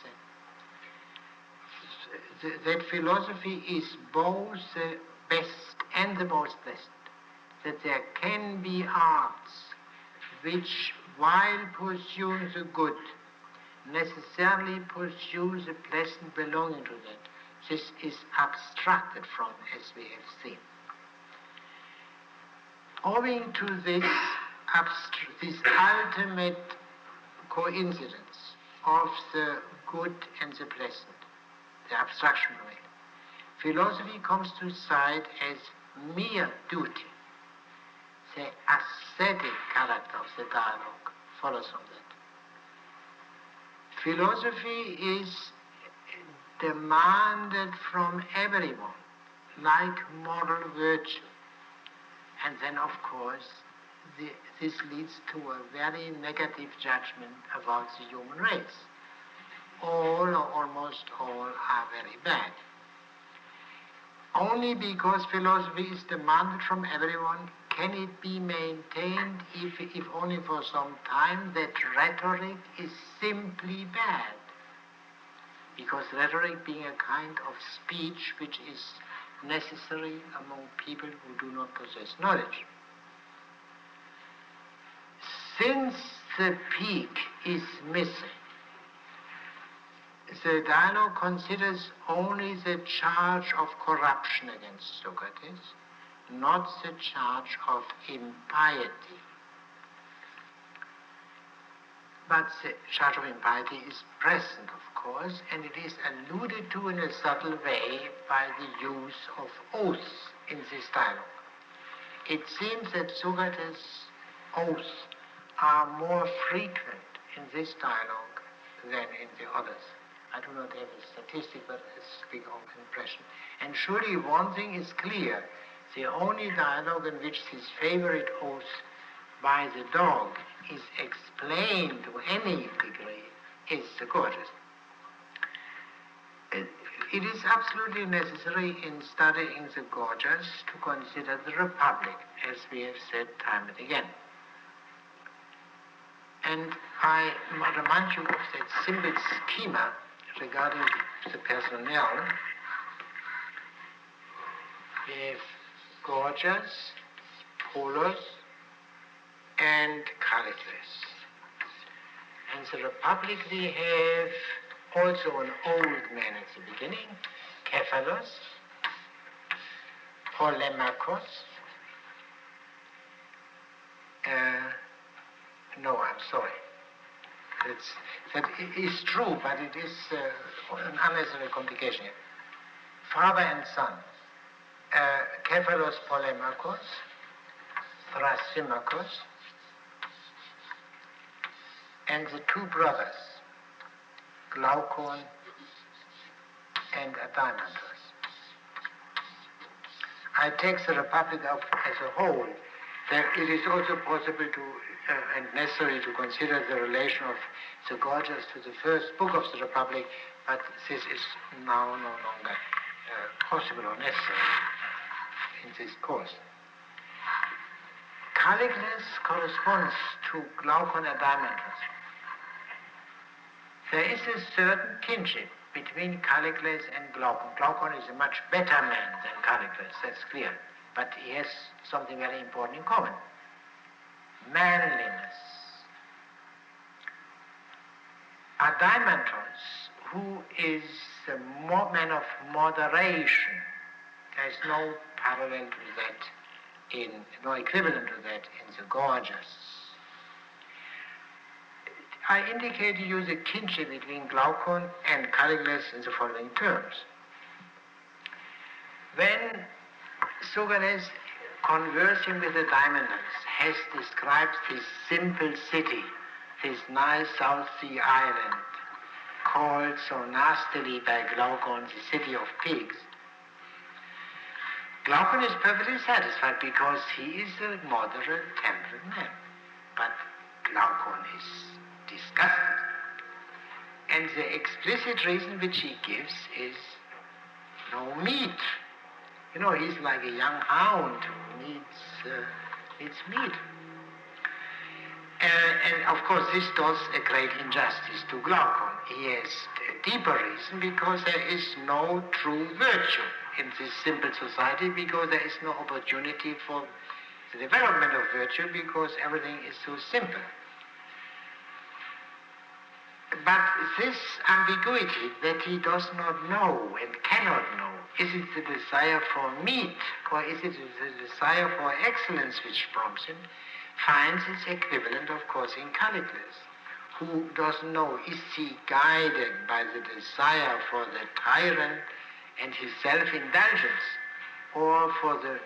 said. That philosophy is both the best and the most pleasant. That there can be arts which, while pursuing the good, necessarily pursue the pleasant belonging to that. This is abstracted from, as we have seen. Owing to this ultimate coincidence of the good and the pleasant, the abstraction of it, philosophy comes to sight as mere duty. The ascetic character of the dialogue follows from that. Philosophy is demanded from everyone, like moral virtue. And then, of course, this leads to a very negative judgment about the human race. All or almost all are very bad. Only because philosophy is demanded from everyone can it be maintained, if only for some time, that rhetoric is simply bad. Because rhetoric being a kind of speech which is necessary among people who do not possess knowledge. Since the peak is missing, the dialogue considers only the charge of corruption against Socrates, not the charge of impiety. But the charge of impiety is present, of course, and it is alluded to in a subtle way by the use of oaths in this dialogue. It seems that Socrates' oaths are more frequent in this dialogue than in the others. I do not have a statistic, but I speak of impression. And surely one thing is clear. The only dialogue in which his favorite oath by the dog is explained to any degree is the Gorgias. It is absolutely necessary in studying the Gorgias to consider the Republic, as we have said time and again. And I remind you of that simple schema regarding the personnel. We have Gorgias, Polus, and Callicles. In the Republic we have also an old man at the beginning, Cephalus, Polemachus. No, I'm sorry. That is true, but it is an unnecessary complication here. Father and son. Cephalus Polemachus, Thrasymachus, and the two brothers, Glaucon and Adamantus. I take the Republic up as a whole. It is also possible to and necessary to consider the relation of the Gorgias to the first book of the Republic, but this is now no longer possible or necessary in this course. Callicles corresponds to Glaucon and Adamantus. There is a certain kinship between Callicles and Glaucon. Glaucon is a much better man than Callicles, that's clear, but he has something very important in common. Manliness. Adamantus, who is the man of moderation, there is no parallel to that, no equivalent to that in the Gorgias. I indicate to you the kinship between Glaucon and Callicles in the following terms. When Socrates, conversing with the Daimonides, has described this simple city, this nice South Sea island, called so nastily by Glaucon the city of pigs, Glaucon is perfectly satisfied because he is a moderate, temperate man. But Glaucon is disgusted. And the explicit reason which he gives is no meat. You know, he's like a young hound who needs meat. And of course, this does a great injustice to Glaucon. He has a deeper reason because there is no true virtue in this simple society, because there is no opportunity for the development of virtue, because everything is so simple. But this ambiguity that he does not know and cannot know, is it the desire for meat or is it the desire for excellence which prompts him, finds its equivalent, of course, in Callicles, who doesn't know, is he guided by the desire for the tyrant and his self-indulgence, or for the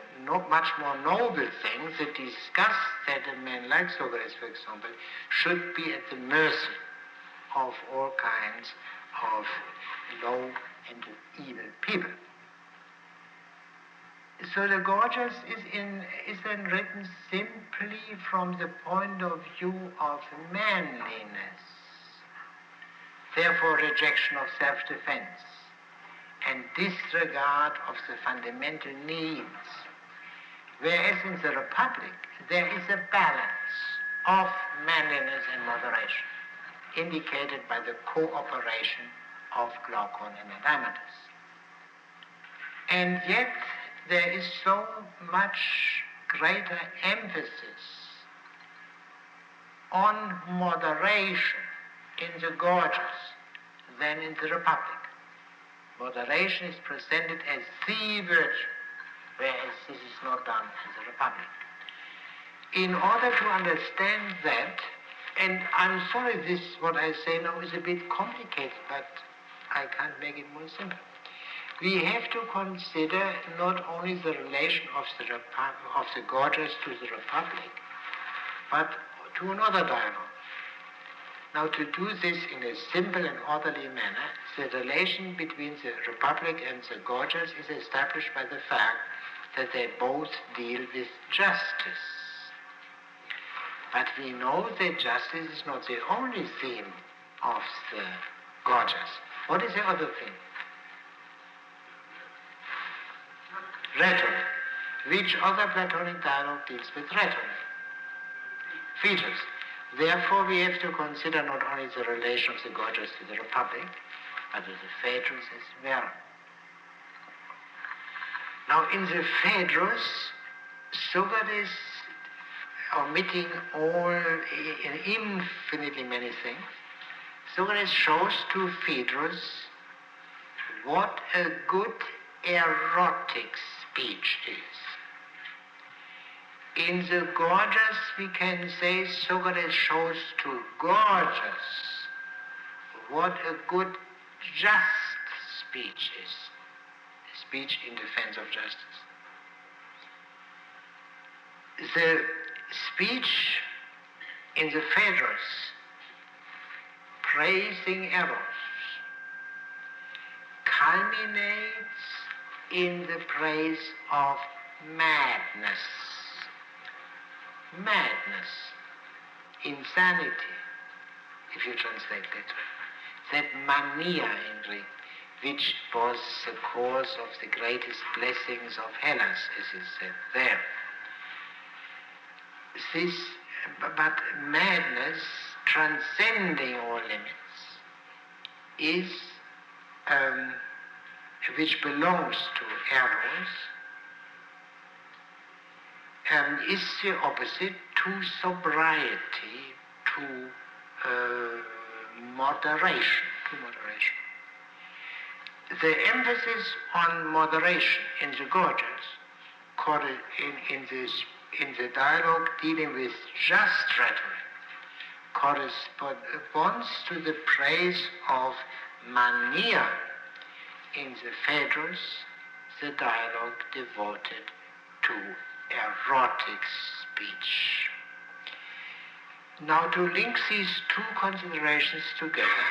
much more noble things, the disgust that a man like Socrates, for example, should be at the mercy of all kinds of low and evil people. So the Gorgias is then written simply from the point of view of manliness, therefore rejection of self-defense and disregard of the fundamental needs, whereas in the Republic there is a balance of manliness and moderation, indicated by the cooperation of Glaucon and Adamantus. And yet there is so much greater emphasis on moderation in the Gorgias than in the Republic. Moderation is presented as the virtue, whereas this is not done in the Republic. In order to understand that, and I'm sorry this, what I say now is a bit complicated, but I can't make it more simple. We have to consider not only the relation of the Gorgias to the Republic, but to another dialogue. Now, to do this in a simple and orderly manner, the relation between the Republic and the Gorgias is established by the fact that they both deal with justice. But we know that justice is not the only theme of the Gorgias. What is the other theme? Rhetoric. Which other Platonic dialogue deals with rhetoric? Phaedrus. Therefore, we have to consider not only the relation of the Gorgias to the Republic, but to the Phaedrus as well. Now, in the Phaedrus, Socrates, omitting infinitely many things, Socrates shows to Phaedrus what a good erotic speech is. In the Gorgias, we can say Socrates shows to Gorgias what a good just speech is. A speech in defense of justice. The speech in the Phaedrus praising Eros culminates in the praise of madness. Madness, insanity, if you translate literally. That mania in Greek, which was the cause of the greatest blessings of Hellas, as is said there. This, but madness, transcending all limits, is which belongs to Eros, is the opposite to sobriety, to moderation. The emphasis on moderation in the Gorgias, in the dialogue dealing with just rhetoric, corresponds to the praise of mania in the Phaedrus, the dialogue devoted to erotic speech. Now, to link these two considerations together,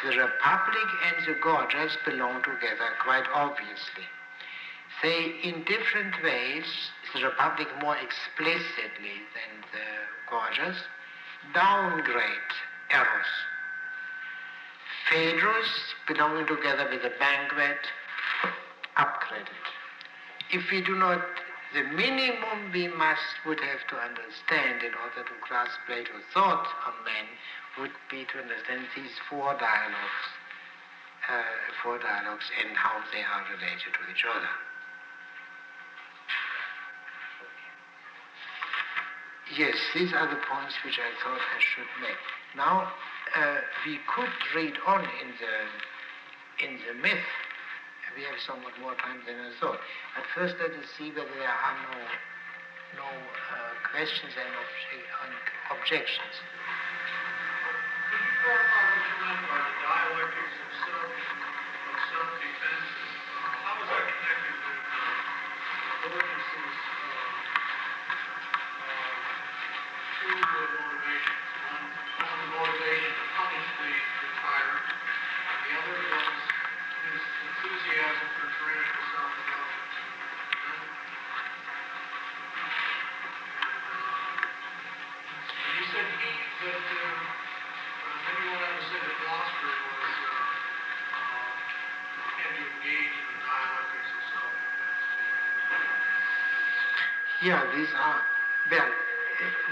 the Republic and the Gorgias belong together quite obviously. They, in different ways, the Republic more explicitly than the Gorgias, downgrade Eros. Phaedrus, belonging together with a banquet, upgraded. If we do not, the minimum we would have to understand in order to grasp Plato's thought on man would be to understand these four dialogues and how they are related to each other. Yes, these are the points which I thought I should make. Now, we could read on in the myth. We have somewhat more time than I thought. But first let us see whether there are no questions and objections. Could you clarify what you meant by the dialectics of self-defense? How is that connected with Gorgias's two motivations? One the motivation to punish the tyrant, and the other was his enthusiasm for tyrannical self-development. And you said that maybe one of them said the philosopher had to engage in the dialectics of self-defense. Yeah, these are, well,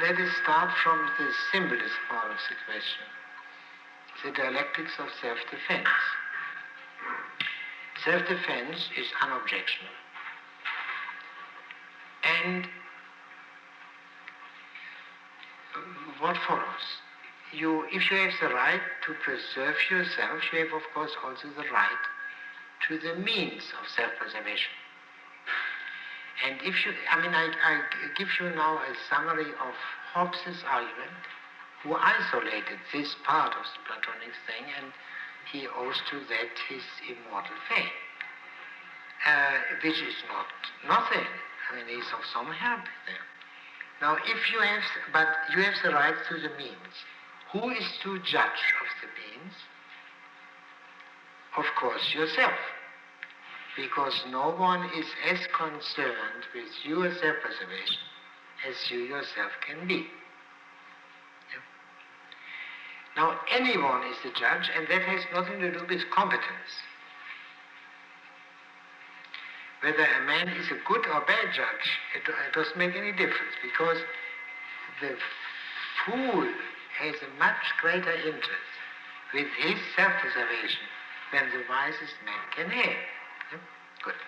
let us start from the simplest part of the question, the dialectics of self-defense. Self-defense is unobjectional. And what follows? If you have the right to preserve yourself, you have, of course, also the right to the means of self-preservation. And I give you now a summary of Hobbes' argument, who isolated this part of the Platonic thing, and he owes to that his immortal fame, which is not nothing. He's of some help there. Now, you have the right to the means. Who is to judge of the means? Of course, yourself. Because no one is as concerned with your self-preservation as you yourself can be. Yeah. Now, anyone is the judge, and that has nothing to do with competence. Whether a man is a good or bad judge, it doesn't make any difference, because the fool has a much greater interest with his self-preservation than the wisest man can have. Good.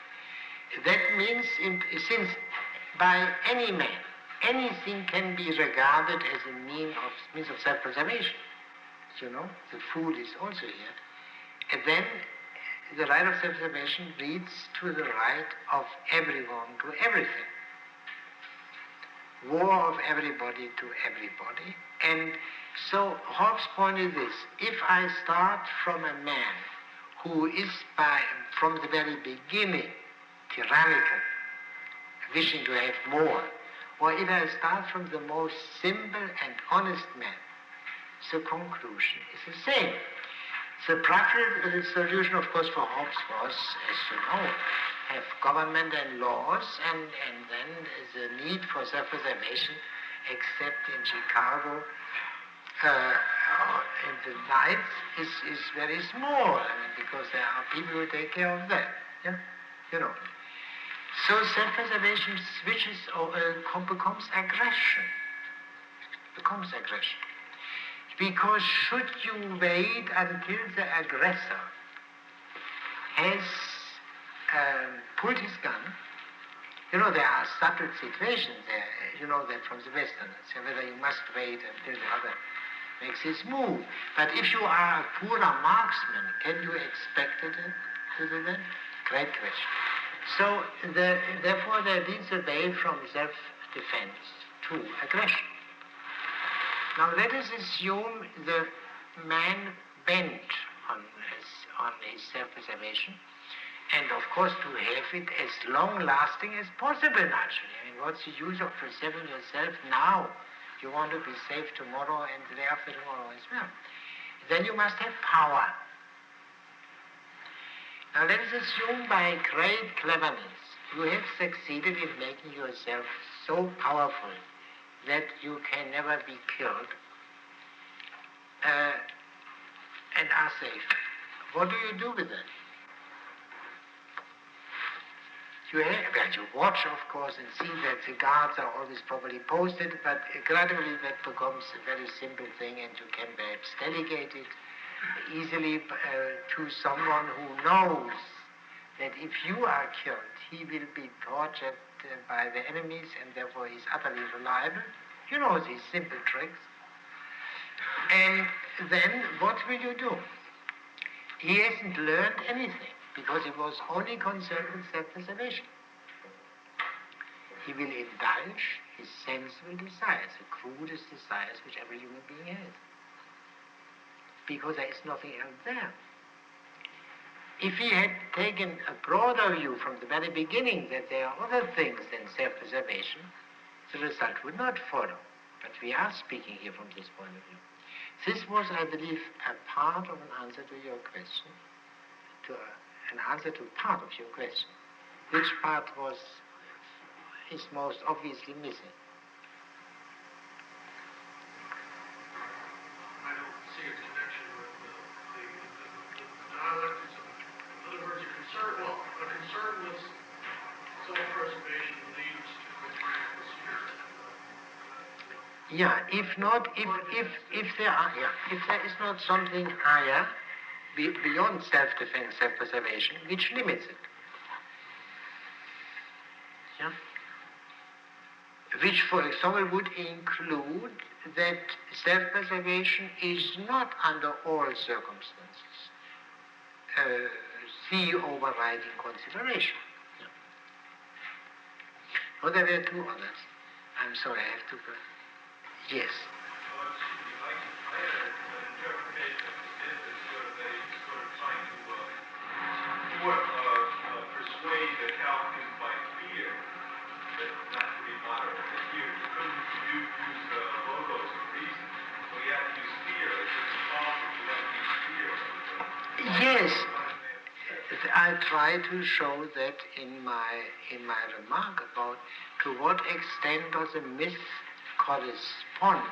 That means, since by any man, anything can be regarded as a means of self-preservation. The fool is also here. And then the right of self-preservation leads to the right of everyone to everything. War of everybody to everybody. And so Hobbes' point is this: if I start from a man who is from the very beginning tyrannical, wishing to have more, or if I start from the most simple and honest man, the conclusion is the same. The practical solution, of course, for Hobbes was, as you know, have government and laws, and then the need for self-preservation, except in Chicago, in the night, is very small. Because there are people who take care of that. Yeah, So self-preservation switches or becomes aggression. Because should you wait until the aggressor has pulled his gun, there are subtle situations there, that from the Westerners, whether you must wait until the other makes his move. But if you are a poorer marksman, can you expect it to do that? Great question. So therefore there leads a way from self-defense to aggression. Now let us assume the man bent on his self-preservation, and of course to have it as long-lasting as possible, naturally. What's the use of preserving yourself now? You want to be safe tomorrow and the day after tomorrow as well. Then you must have power. Now let us assume by great cleverness you have succeeded in making yourself so powerful that you can never be killed. and are safe. What do you do with that? You watch, of course, and see that the guards are always properly posted, but gradually that becomes a very simple thing, and you can perhaps delegate it easily to someone who knows that if you are killed, he will be tortured by the enemies, and therefore is utterly reliable. You know these simple tricks. And then what will you do? He hasn't learned anything, because he was only concerned with self-preservation. He will indulge his sensible desires, the crudest desires which every human being has, because there is nothing else there. If he had taken a broader view from the very beginning that there are other things than self-preservation, the result would not follow. But we are speaking here from this point of view. This was, I believe, a part of an answer to your question, an answer to part of your question. Which part is most obviously missing? I don't see a connection with the dialectics of it. In other words, a concern with self-preservation leads to the tranquil spirit. Yeah, if there is not something higher beyond self-defense, self-preservation, which limits it. Yeah? Which, for example, would include that self-preservation is not under all circumstances the overriding consideration. Yeah. Oh, there were two others. I'm sorry, I have to go. Yes. I had an interpretation of it as sort of trying to persuade the Calvin by fear that not to be moderate. That here you couldn't use logos of reason, so you have to use fear. It's impossible to use fear. Yes. I try to show that in my remark about to what extent does a myth correspond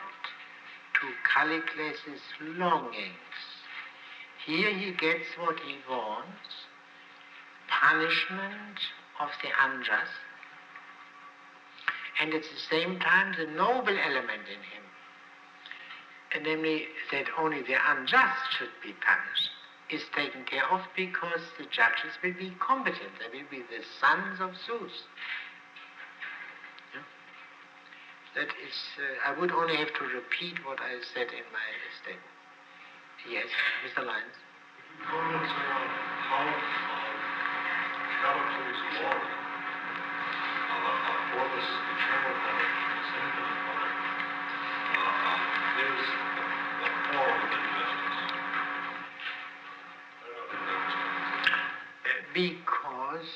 to Callicles' longings. Here he gets what he wants, punishment of the unjust, and at the same time the noble element in him, and namely that only the unjust should be punished, is taken care of because the judges will be competent. They will be the sons of Zeus. That is, I would only have to repeat what I said in my statement. Yes, Mr. Lyons. Comments on how Callicles' glory for this eternal punishment, infinite punishment, is the form of injustice. Because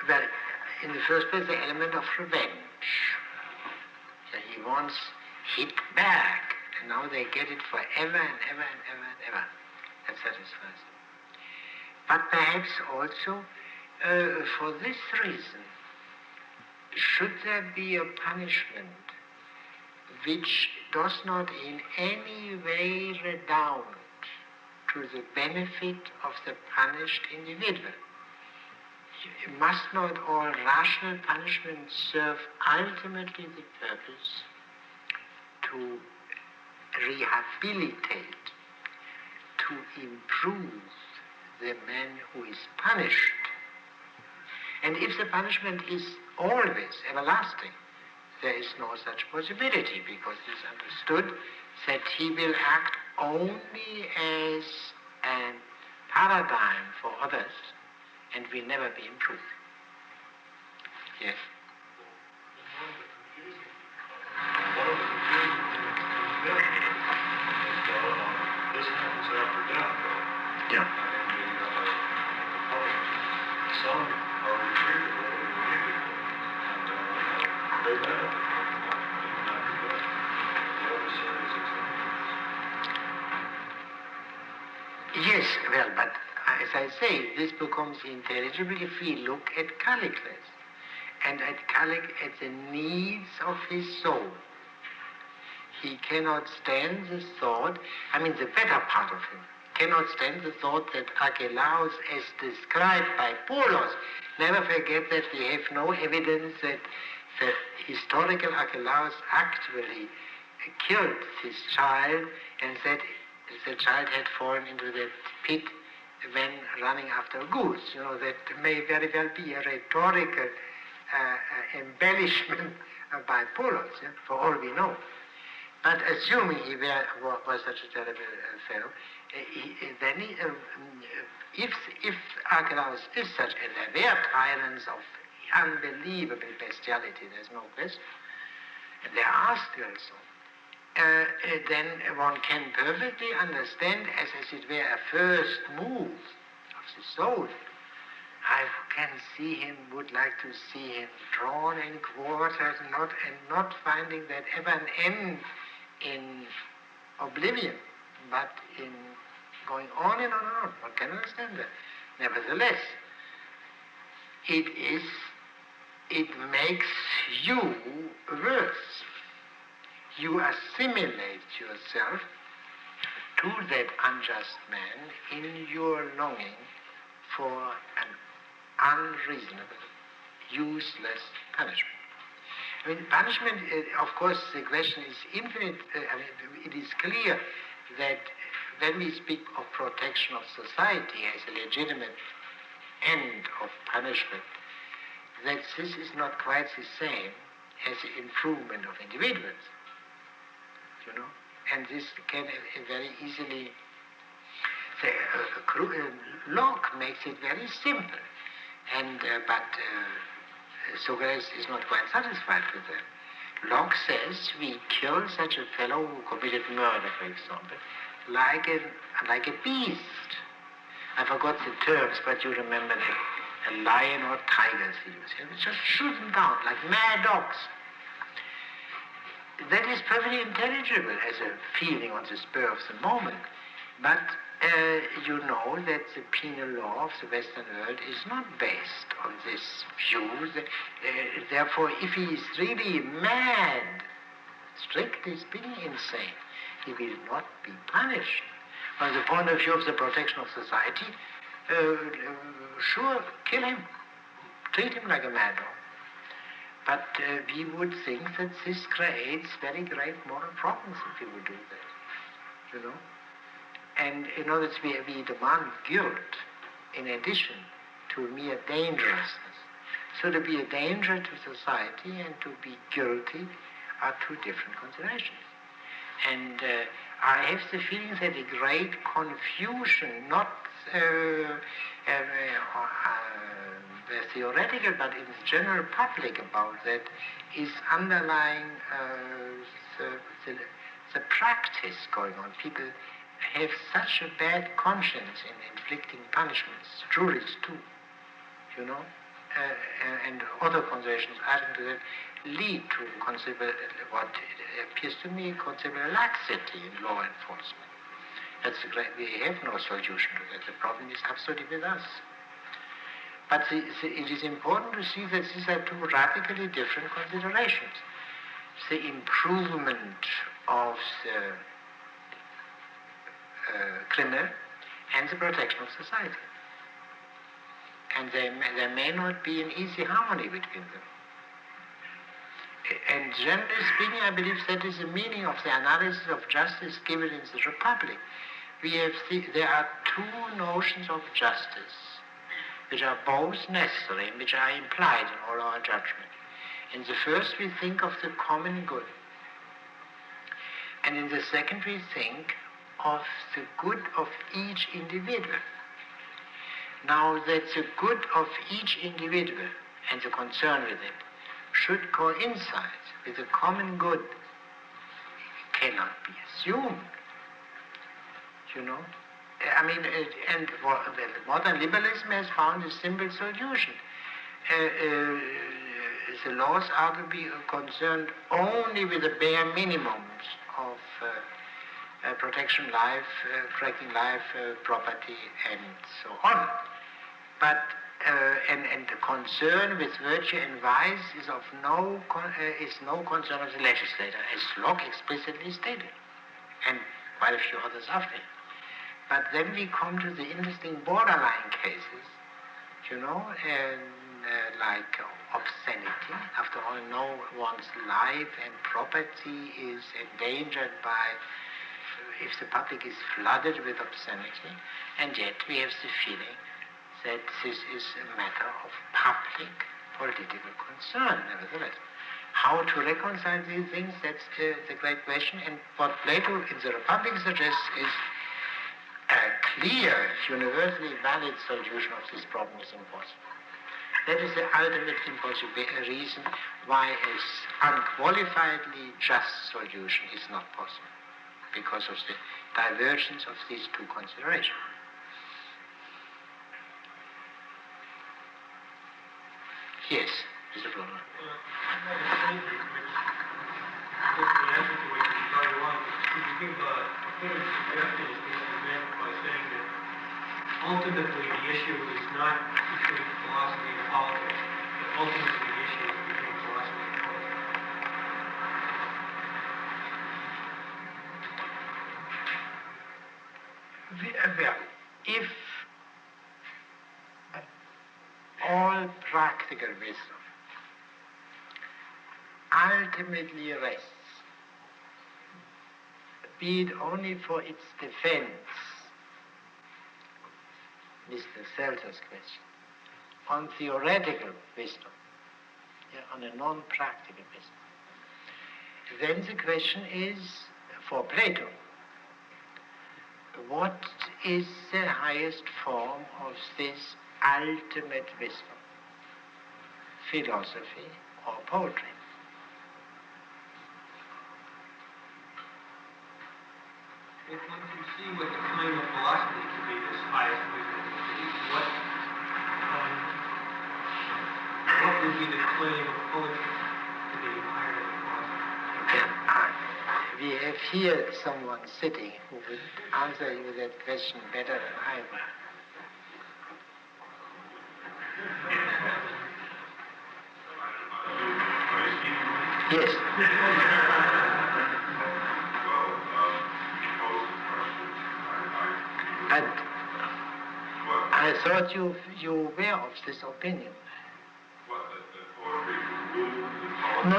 well, in the first place, the element of revenge. So he wants hit back, and now they get it forever and ever and ever and ever. That satisfies them. But perhaps also, for this reason, should there be a punishment which does not in any way redound to the benefit of the punished individual? Must not all rational punishments serve ultimately the purpose to rehabilitate, to improve the man who is punished? And if the punishment is always everlasting, there is no such possibility, because it is understood that he will act only as a paradigm for others and will never be improved. Yes? One of the confusing things is this happens after death, though. Yeah. Some are retrievable and retrievable, and they benefit after death. The other series examples. Yes, well, but as I say, this becomes intelligible if we look at Callicles. and at the needs of his soul. He cannot stand the thought, the better part of him, cannot stand the thought that Archelaus, as described by Paulos, never forget that we have no evidence that the historical Archelaus actually killed his child and that the child had fallen into that pit when running after a goose. That may very well be a rhetorical embellishment by Paulos, for all we know. But assuming he was such a terrible fellow, if Archelaus is such, and there were tyrants of unbelievable bestiality, there's no question, and there are still so, then one can perfectly understand as it were a first move of the soul. I can see him, would like to see him drawn and quartered, not finding that ever an end in oblivion, but in going on and on and on. One can understand that. Nevertheless, it makes you worse. You assimilate yourself to that unjust man in your longing for an unreasonable, useless punishment. Punishment, of course, the question is infinite. It is clear that when we speak of protection of society as a legitimate end of punishment, that this is not quite the same as the improvement of individuals. And this can very easily, Locke makes it very simple, but Socrates is not quite satisfied with that. Locke says we kill such a fellow who committed murder, for example, like a beast. I forgot the terms, but you remember that a lion or tigers he used. Just shoot them down like mad dogs. That is perfectly intelligible as a feeling on the spur of the moment, but you know that the penal law of the Western world is not based on this view. Therefore, if he is really mad, strictly speaking insane, he will not be punished. From the point of view of the protection of society, sure, kill him, treat him like a mad dog. But we would think that this creates very great moral problems if we would do that, And in other words, we demand guilt in addition to mere dangerousness. So to be a danger to society and to be guilty are two different considerations. And I have the feeling that a great confusion, not theoretical, but in the general public about that, is underlying the practice going on. People have such a bad conscience in inflicting punishments, juries too, and other considerations adding to that lead to what appears to me considerable laxity in law enforcement. We have no solution to that. The problem is absolutely with us. But it is important to see that these are two radically different considerations. The improvement of the criminal and the protection of society. And there may not be an easy harmony between them. And generally speaking, I believe that is the meaning of the analysis of justice given in the Republic. There are two notions of justice, which are both necessary and which are implied in all our judgment. In the first, we think of the common good. And in the second, we think of the good of each individual. Now that the good of each individual and the concern with it should coincide with the common good cannot be assumed, and modern liberalism has found a simple solution. The laws are to be concerned only with the bare minimums of protection life, protecting life, property, and so on. But and the concern with virtue and vice is no concern of the legislator, as Locke explicitly stated, and quite a few others after him. But then we come to the interesting borderline cases, like obscenity. After all, no one's life and property is endangered by if the public is flooded with obscenity, and yet we have the feeling that this is a matter of public political concern, nevertheless. How to reconcile these things, that's the great question, and what Plato in the Republic suggests is a clear, universally valid solution of this problem is impossible. That is the ultimate reason why an unqualifiedly just solution is not possible, because of the divergence of these two considerations. Yes, Mr. Florman. I have a statement which, the answer to which is very long. Could you give a further suggestion as to what you meant by saying that ultimately the issue is not between philosophy and politics, but ultimately the issue is between philosophy and politics? Well, if all practical wisdom ultimately rests, be it only for its defense, Mr. Seltzer's question, on theoretical wisdom, on a non-practical wisdom, then the question is, for Plato, what is the highest form of this ultimate wisdom? Philosophy or poetry? Well, once you see what the claim of philosophy to be this highest wisdom would be, what would be the claim of poetry to be higher than philosophy? We have here someone sitting who would answer you that question better than I will. Yes. And I thought you were aware of this opinion. No,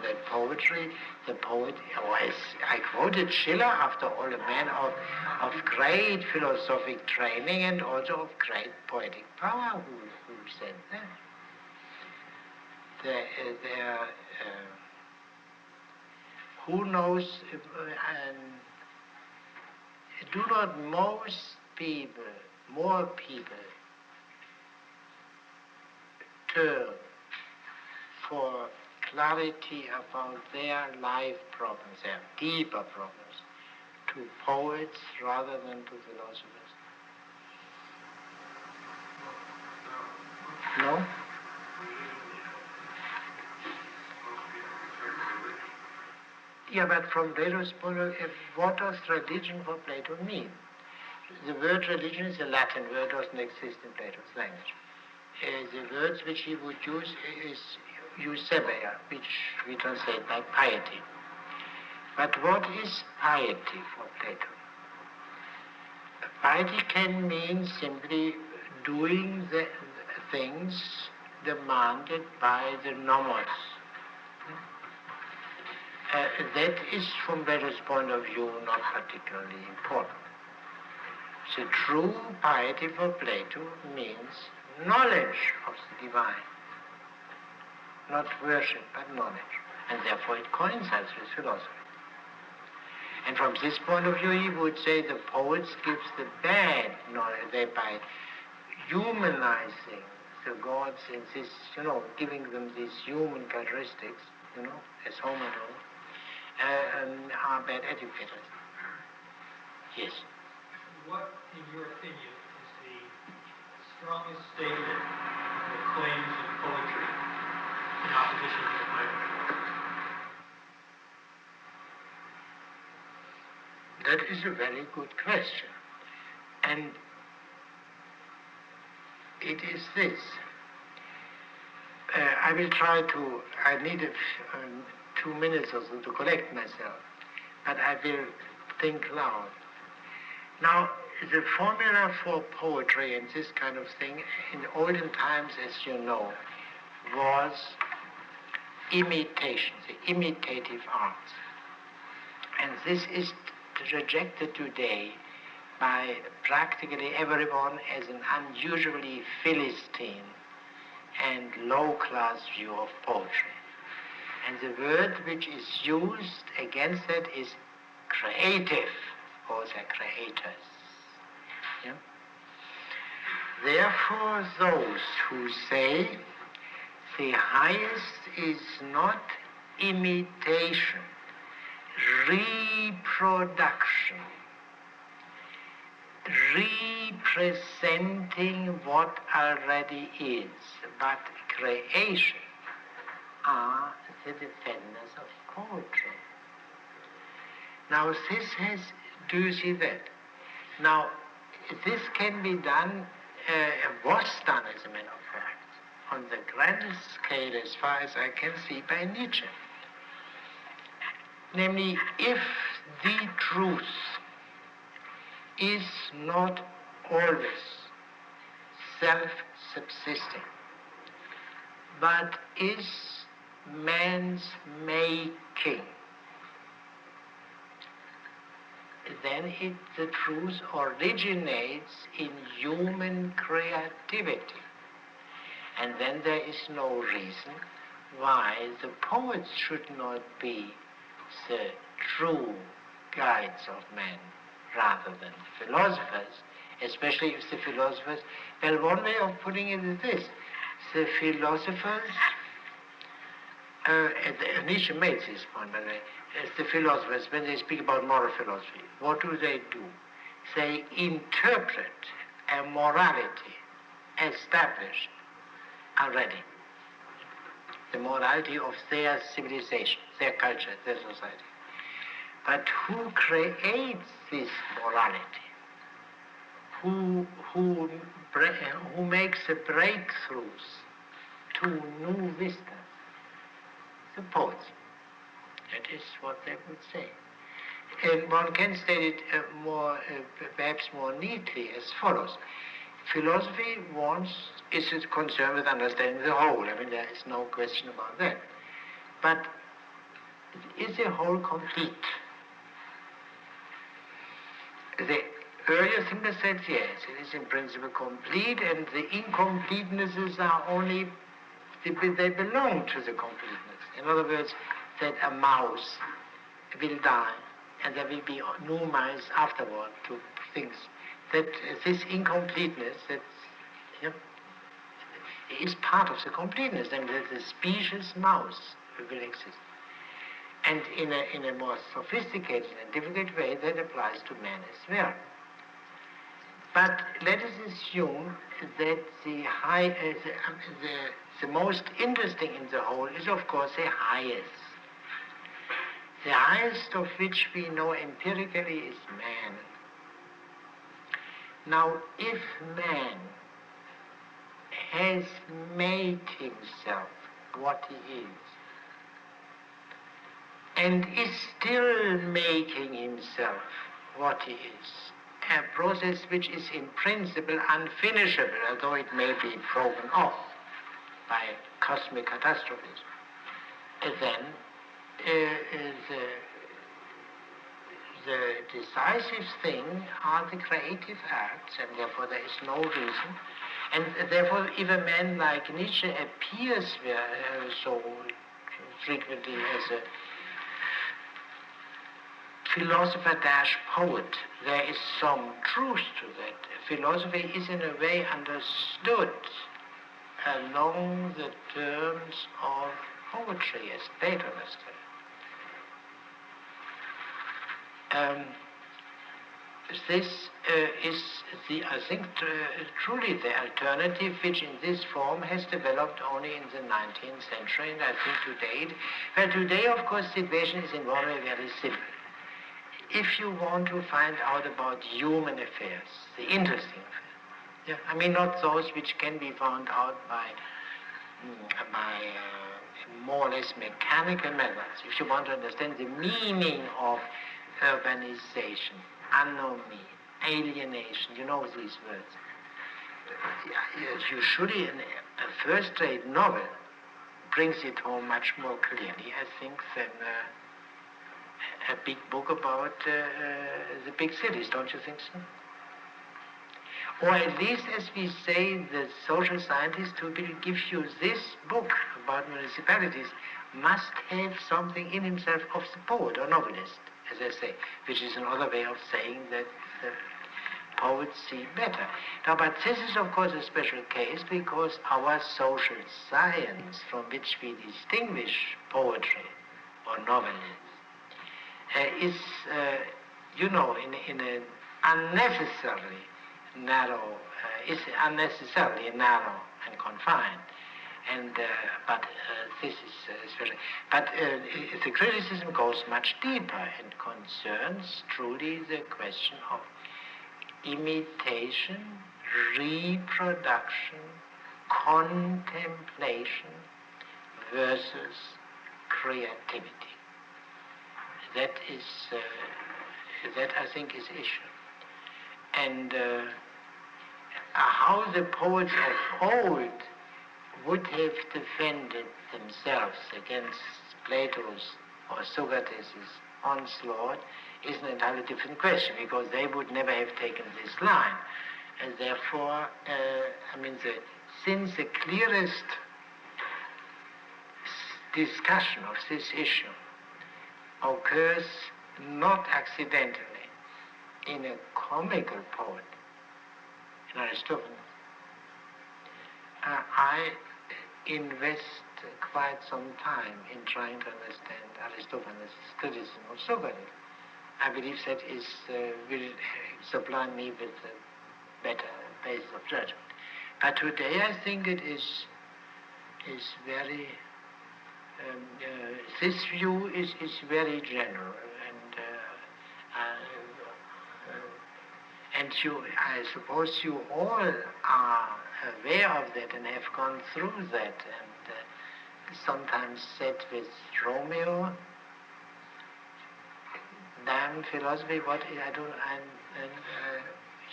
that poetry, the poet, as I quoted Schiller, after all, a man of great philosophic training and also of great poetic power, who said that. Who knows, do not most people, more people, turn for clarity about their life problems, their deeper problems, to poets rather than to philosophers? No? Yeah, but from Plato's point of view, what does religion for Plato mean? The word religion is a Latin word, doesn't exist in Plato's language. The words which he would use is eusebia, which we translate by piety. But what is piety for Plato? Piety can mean simply doing the things demanded by the nomos. That is, from Plato's point of view, not particularly important. The true piety for Plato means knowledge of the divine. Not worship, but knowledge. And therefore it coincides with philosophy. And from this point of view, he would say the poets gives the bad knowledge, thereby humanizing the gods in this, giving them these human characteristics, as Homer knows, are bad educators. Yes. What, in your opinion, is the strongest statement of the claims of poetry in opposition to the claim of philosophy? That is a very good question. And it is this. I will try to, I need 2 minutes or so to collect myself, but I will think loud. Now, the formula for poetry and this kind of thing in olden times, as you know, was imitation, the imitative arts. And this is rejected today by practically everyone as an unusually Philistine and low-class view of poetry. And the word which is used against that is creative, or the creators. Yeah? Therefore, those who say the highest is not imitation, reproduction, representing what already is, but creation, are the defenders of poetry. Now this has, do you see that? Now this can be done, was done as a matter of fact, on the grandest scale as far as I can see by Nietzsche. Namely, if the truth is not always self-subsisting, but is man's making, then the truth originates in human creativity. And then there is no reason why the poets should not be the true guides of man rather than the philosophers, especially if the philosophers, well, one way of putting it is this: the philosophers, Nietzsche made this point, by the way, the philosophers, when they speak about moral philosophy, what do? They interpret a morality established already, the morality of their civilization, their culture, their society. But who creates this morality? Who makes the breakthroughs to new vistas? The poets. That is what they would say. And one can state it perhaps more neatly as follows. Philosophy is concerned with understanding the whole. I mean, there is no question about that. But is the whole complete? The earlier thinker said yes, it is in principle complete, and the incompletenesses are only, they belong to the completeness. In other words, that a mouse will die, and there will be new mice afterward to things. That this incompleteness, that is part of the completeness, and that the species mouse will exist. And in a more sophisticated and difficult way, that applies to man as well. But let us assume that the most interesting in the whole is, of course, the highest. The highest of which we know empirically is man. Now, if man has made himself what he is, and is still making himself what he is, a process which is in principle unfinishable, although it may be broken off by cosmic catastrophes, then the decisive thing are the creative acts, and therefore there is no reason. And therefore, if a man like Nietzsche appears so frequently as a philosopher-poet, there is some truth to that. Philosophy is in a way understood along the terms of poetry, as Plato understood. This is, I think, truly the alternative, which in this form has developed only in the 19th century, and I think today, of course, the situation is in one way very simple. If you want to find out about human affairs, the interesting affairs, Yeah, I mean not those which can be found out by more or less mechanical methods. If you want to understand the meaning of urbanization, anomie, alienation, you know these words. You surely, a first-rate novel brings it home much more clearly, I think, than a big book about the big cities, don't you think so? Or at least, as we say, the social scientist who will give you this book about municipalities must have something in himself of the poet or novelist, as I say, which is another way of saying that the poets see better. Now, but this is, of course, a special case because our social science, from which we distinguish poetry or novelist, is, in an unnecessarily narrow, is unnecessarily narrow and confined. And but this is special. But the criticism goes much deeper and concerns truly the question of imitation, reproduction, contemplation versus creativity. That is, that I think is issue. And how the poets of old would have defended themselves against Plato's or Socrates' onslaught is an entirely different question, because they would never have taken this line. And therefore, since the clearest discussion of this issue occurs not accidentally in a comical poet, in Aristophanes, I invest quite some time in trying to understand Aristophanes' criticism of Socrates. I believe that will supply me with a better basis of judgment. But today I think it is very, this view is very general, and I suppose you all are aware of that and have gone through that, and sometimes said with Romeo, damn philosophy,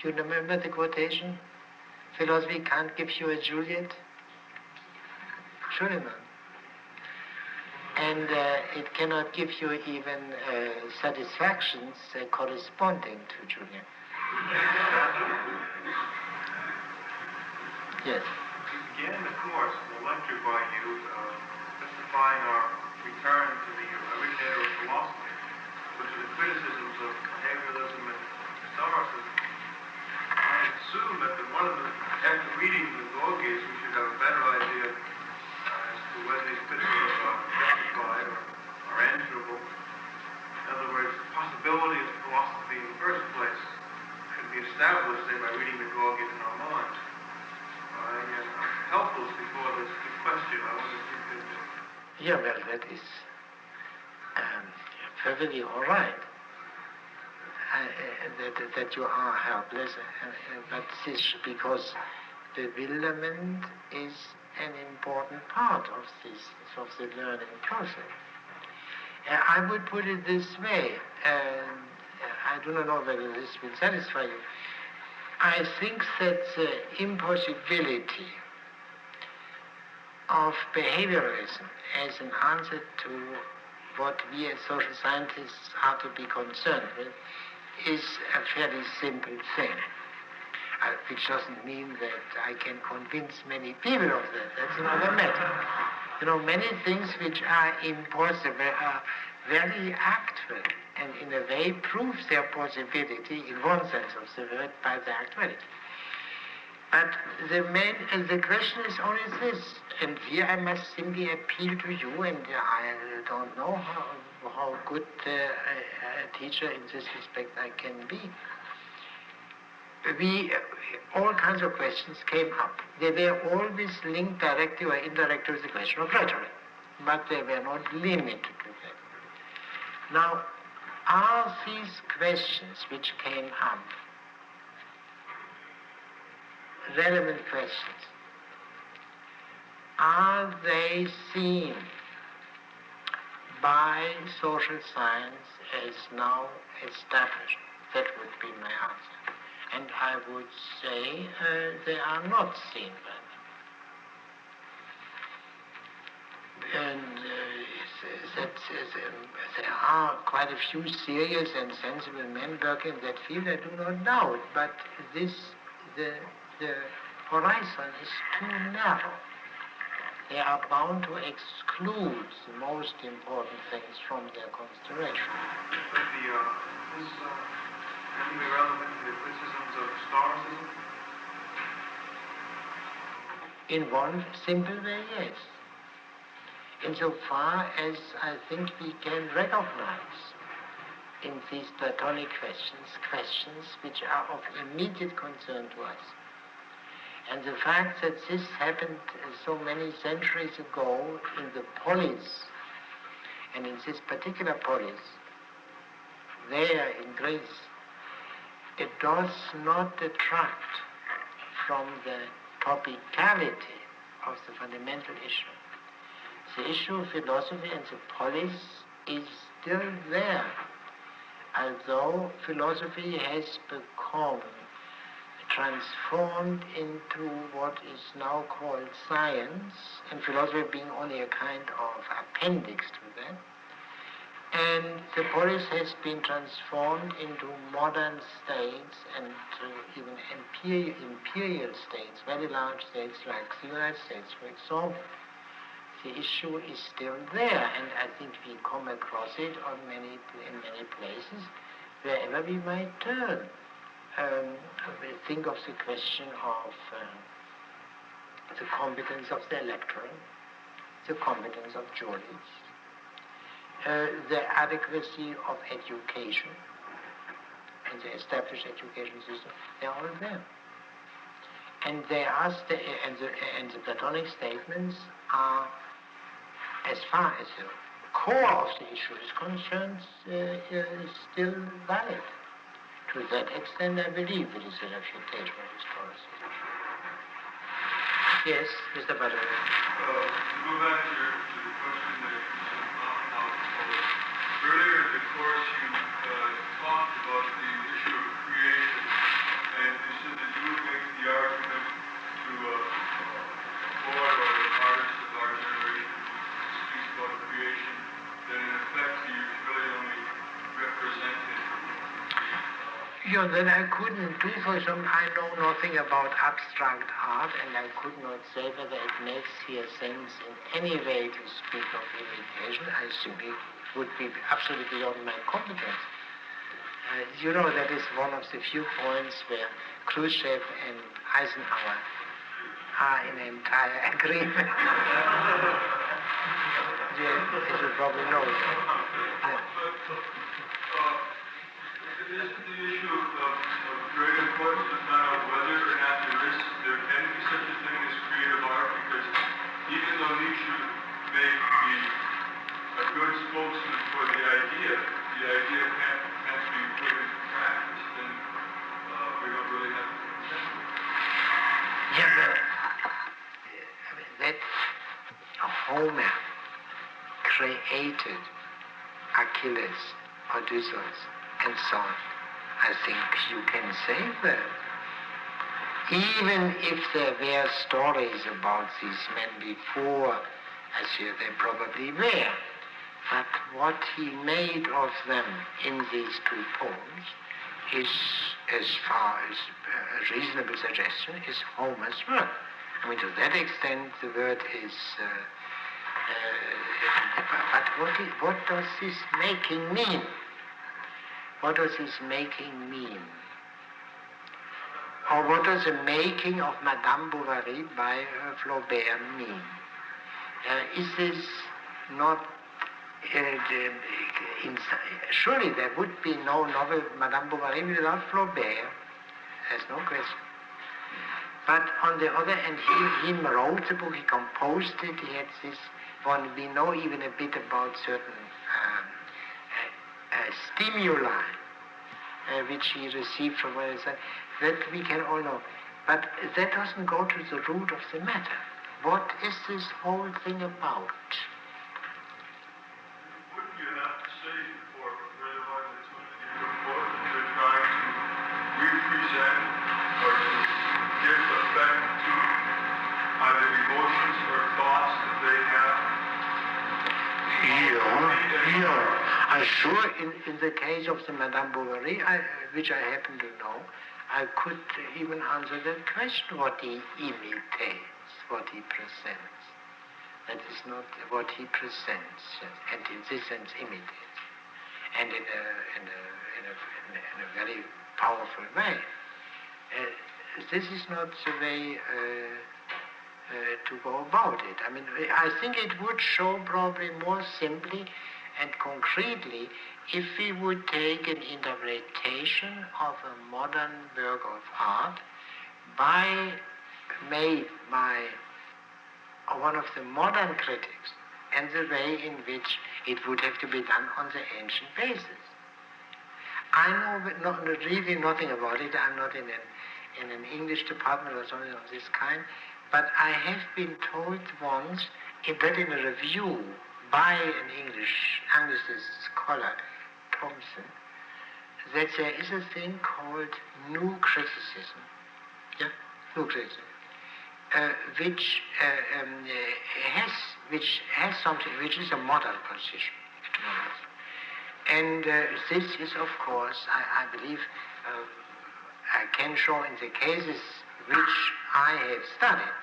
you remember the quotation? Philosophy can't give you a Juliet? Surely not. And it cannot give you even satisfactions corresponding to Juliet. Yes. We began the course with a lecture by you justifying our return to the originator of philosophy, which are the criticisms of behavioralism and Stoicism. I assume that after reading the Gorgias, we should have a better idea as to whether these criticisms are justified or answerable. In other words, the possibility of philosophy in the first place could be established, say, by reading the Gorgias in our minds. I'm helpless before this question. I wonder if you could... Yeah, well, that is perfectly all right. That you are helpless, but this because bewilderment is an important part of the learning process. I would put it this way, I do not know whether this will satisfy you. I think that the impossibility of behavioralism as an answer to what we as social scientists are to be concerned with is a fairly simple thing, which doesn't mean that I can convince many people of that. That's another matter. Many things which are impossible are very actual, and in a way prove their possibility in one sense of the word by their actuality. But the question is only this, and here I must simply appeal to you, and I don't know how good a teacher in this respect I can be. All kinds of questions came up. They were always linked directly or indirectly to the question of rhetoric, but they were not limited to that. Now, are these questions which came up relevant questions. Are they seen by social science as now established? That would be my answer. And I would say they are not seen by them. And there are quite a few serious and sensible men working in that field, I do not doubt, but the horizon is too narrow. They are bound to exclude the most important things from their consideration. But is anything relevant to the criticisms of Straussism? In one simple way, yes. Insofar as I think we can recognize in these Platonic questions which are of immediate concern to us. And the fact that this happened so many centuries ago in the polis, and in this particular polis, there in Greece, it does not detract from the topicality of the fundamental issue. The issue of philosophy and the polis is still there, although philosophy has become transformed into what is now called science, and philosophy being only a kind of appendix to that. And the polis has been transformed into modern states and even imperial states, very large states like the United States, for example. The issue is still there, and I think we come across it in many places, wherever we might turn. Think of the question of the competence of the electorate, the competence of juries, the adequacy of education and the established education system. They are all there. And the Platonic statements are, as far as the core of the issue is concerned, is still valid. To that extent, I believe it is a refutation of historicism. Yes, Mr. Butler. To go back to the question that earlier in the course you talked about the issue of creation, and you said that you would make the argument to a poet or an artist of our generation who speaks about creation, that in effect he is really only representing. Yeah, that I couldn't do for some. I know nothing about abstract art, and I could not say whether it makes here sense in any way to speak of imitation. I simply would be absolutely beyond my competence. That is one of the few points where Khrushchev and Eisenhower are in entire agreement. Yes, as you probably know. Yeah. Isn't the issue of great importance to find out whether or not there can be such a thing as creative art? Because even though Nietzsche may be a good spokesman for the idea can't be put into practice, then we don't really have to consider it. Yeah, that Homer created Achilles, Odysseus, and so on. I think you can say that. Even if there were stories about these men before, as they probably were, but what he made of them in these two poems is, as far as a reasonable suggestion, is Homer's work. I mean, to that extent, the word is... but what does this making mean? What does this making mean? Or what does the making of Madame Bovary by Flaubert mean? Is this not... surely there would be no novel Madame Bovary without Flaubert. There's no question. But on the other hand, he wrote the book, he composed it, he had this one. We know even a bit about certain stimuli which he received from what he said, that we can all know. But that doesn't go to the root of the matter. What is this whole thing about? Wouldn't you have to say, for very long that you put forth, that you're trying to represent or to give effect to either emotions or thoughts that they have? I'm sure in the case of the Madame Bovary, which I happen to know, I could even answer that question, what he imitates, what he presents. That is not what he presents, and in this sense imitates, and in a very powerful way. This is not the way to go about it. I mean, I think it would show probably more simply and concretely if we would take an interpretation of a modern work of art made by one of the modern critics, and the way in which it would have to be done on the ancient basis. I know really nothing about it. I'm not in an English department or something of this kind, but I have been told once, in a review by an English Anglicist scholar, Thompson, that there is a thing called new criticism, new criticism, which has something, which is a modern position. And this is, of course, I believe, I can show in the cases which I have studied,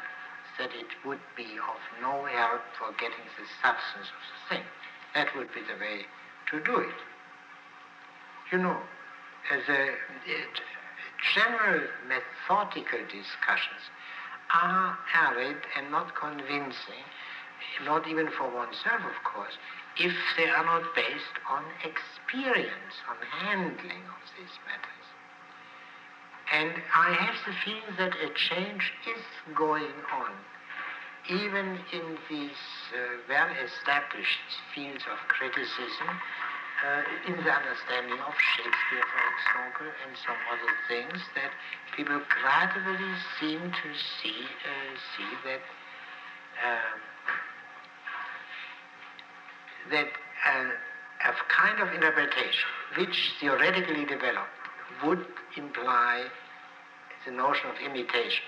that it would be of no help for getting the substance of the thing. That would be the way to do it. You know, the general methodical discussions are arid and not convincing, not even for oneself, of course, if they are not based on experience, on handling of these matters. And I have the feeling that a change is going on, even in these well-established fields of criticism, in the understanding of Shakespeare, for example, and some other things, that people gradually seem to see that a kind of interpretation which theoretically developed would imply the notion of imitation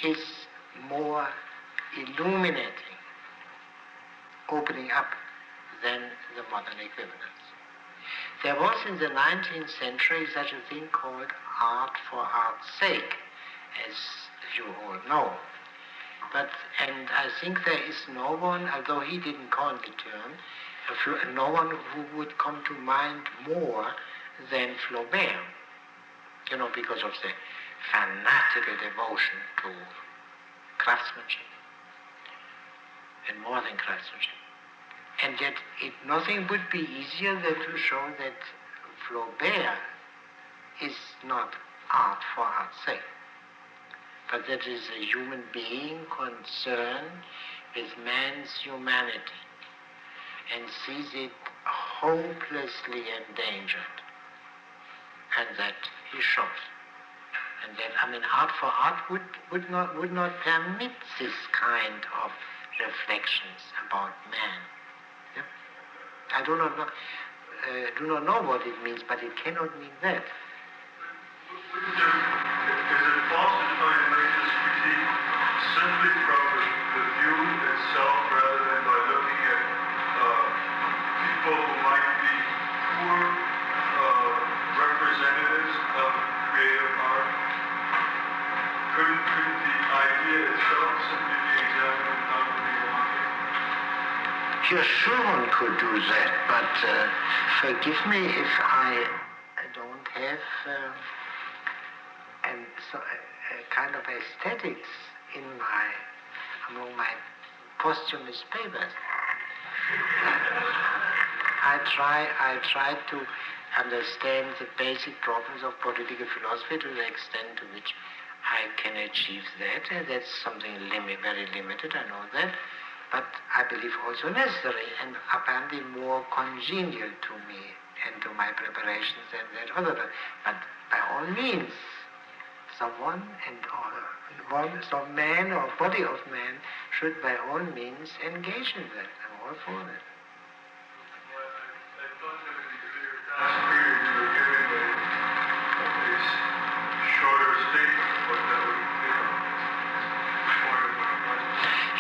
is more illuminating, opening up than the modern equivalence. There was in the 19th century such a thing called art for art's sake, as you all know. And I think there is no one, although he didn't coin the term, no one who would come to mind more than Flaubert, because of the fanatical devotion to craftsmanship, and more than craftsmanship. And yet nothing would be easier than to show that Flaubert is not art for art's sake, but that is a human being concerned with man's humanity and sees it hopelessly endangered, and that he shows. And that, art for art would not permit this kind of reflections about man. Yeah? I do not know what it means, but it cannot mean that. Is it falsifying to make this critique simply from the view itself, rather than by looking at people who might be poor representatives of creative art? Couldn't the idea itself simply be examined and found to be wanting? You're sure one could do that, but forgive me if I don't have a kind of aesthetics among my posthumous papers. I try to understand the basic problems of political philosophy to the extent to which I can achieve that, and that's something very limited, I know that, but I believe also necessary and apparently more congenial to me and to my preparations than that other. But by all means, So one and all, so man or body of man should by all means engage in that. I'm all for that. I thought that in the earlier class period you were giving a shorter statement of what that would be.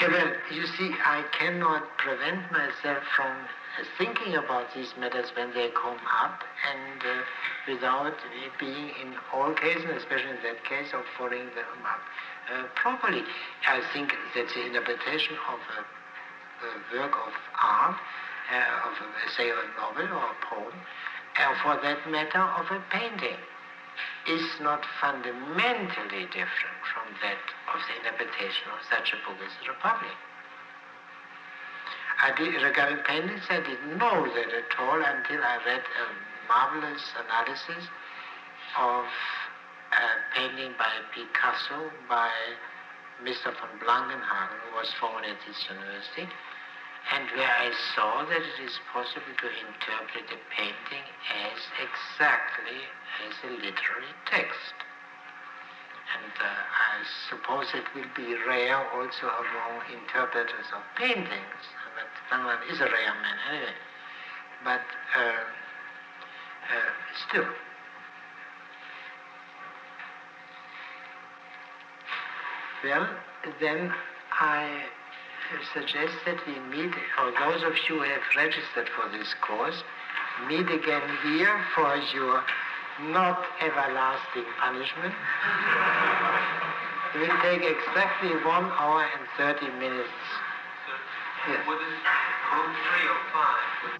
Yeah, well, you see, I cannot prevent myself from thinking about these matters when they come up, and without being in all cases, especially in that case, of following them up properly. I think that the interpretation of a work of art, of say a novel or a poem, for that matter of a painting, is not fundamentally different from that of the interpretation of such a book as the Republic. Regarding paintings, I didn't know that at all until I read a marvelous analysis of a painting by Picasso by Mr. von Blankenhagen, who was formerly at this university, and where I saw that it is possible to interpret a painting as exactly as a literary text. And I suppose it will be rare also among interpreters of paintings. But Blankenhagen is a rare man anyway. But still. Well, then I suggest that we meet, or those of you who have registered for this course, meet again here for your not everlasting punishment. It will take exactly 1 hour and 30 minutes. So, Yes. would it go 3 or 5?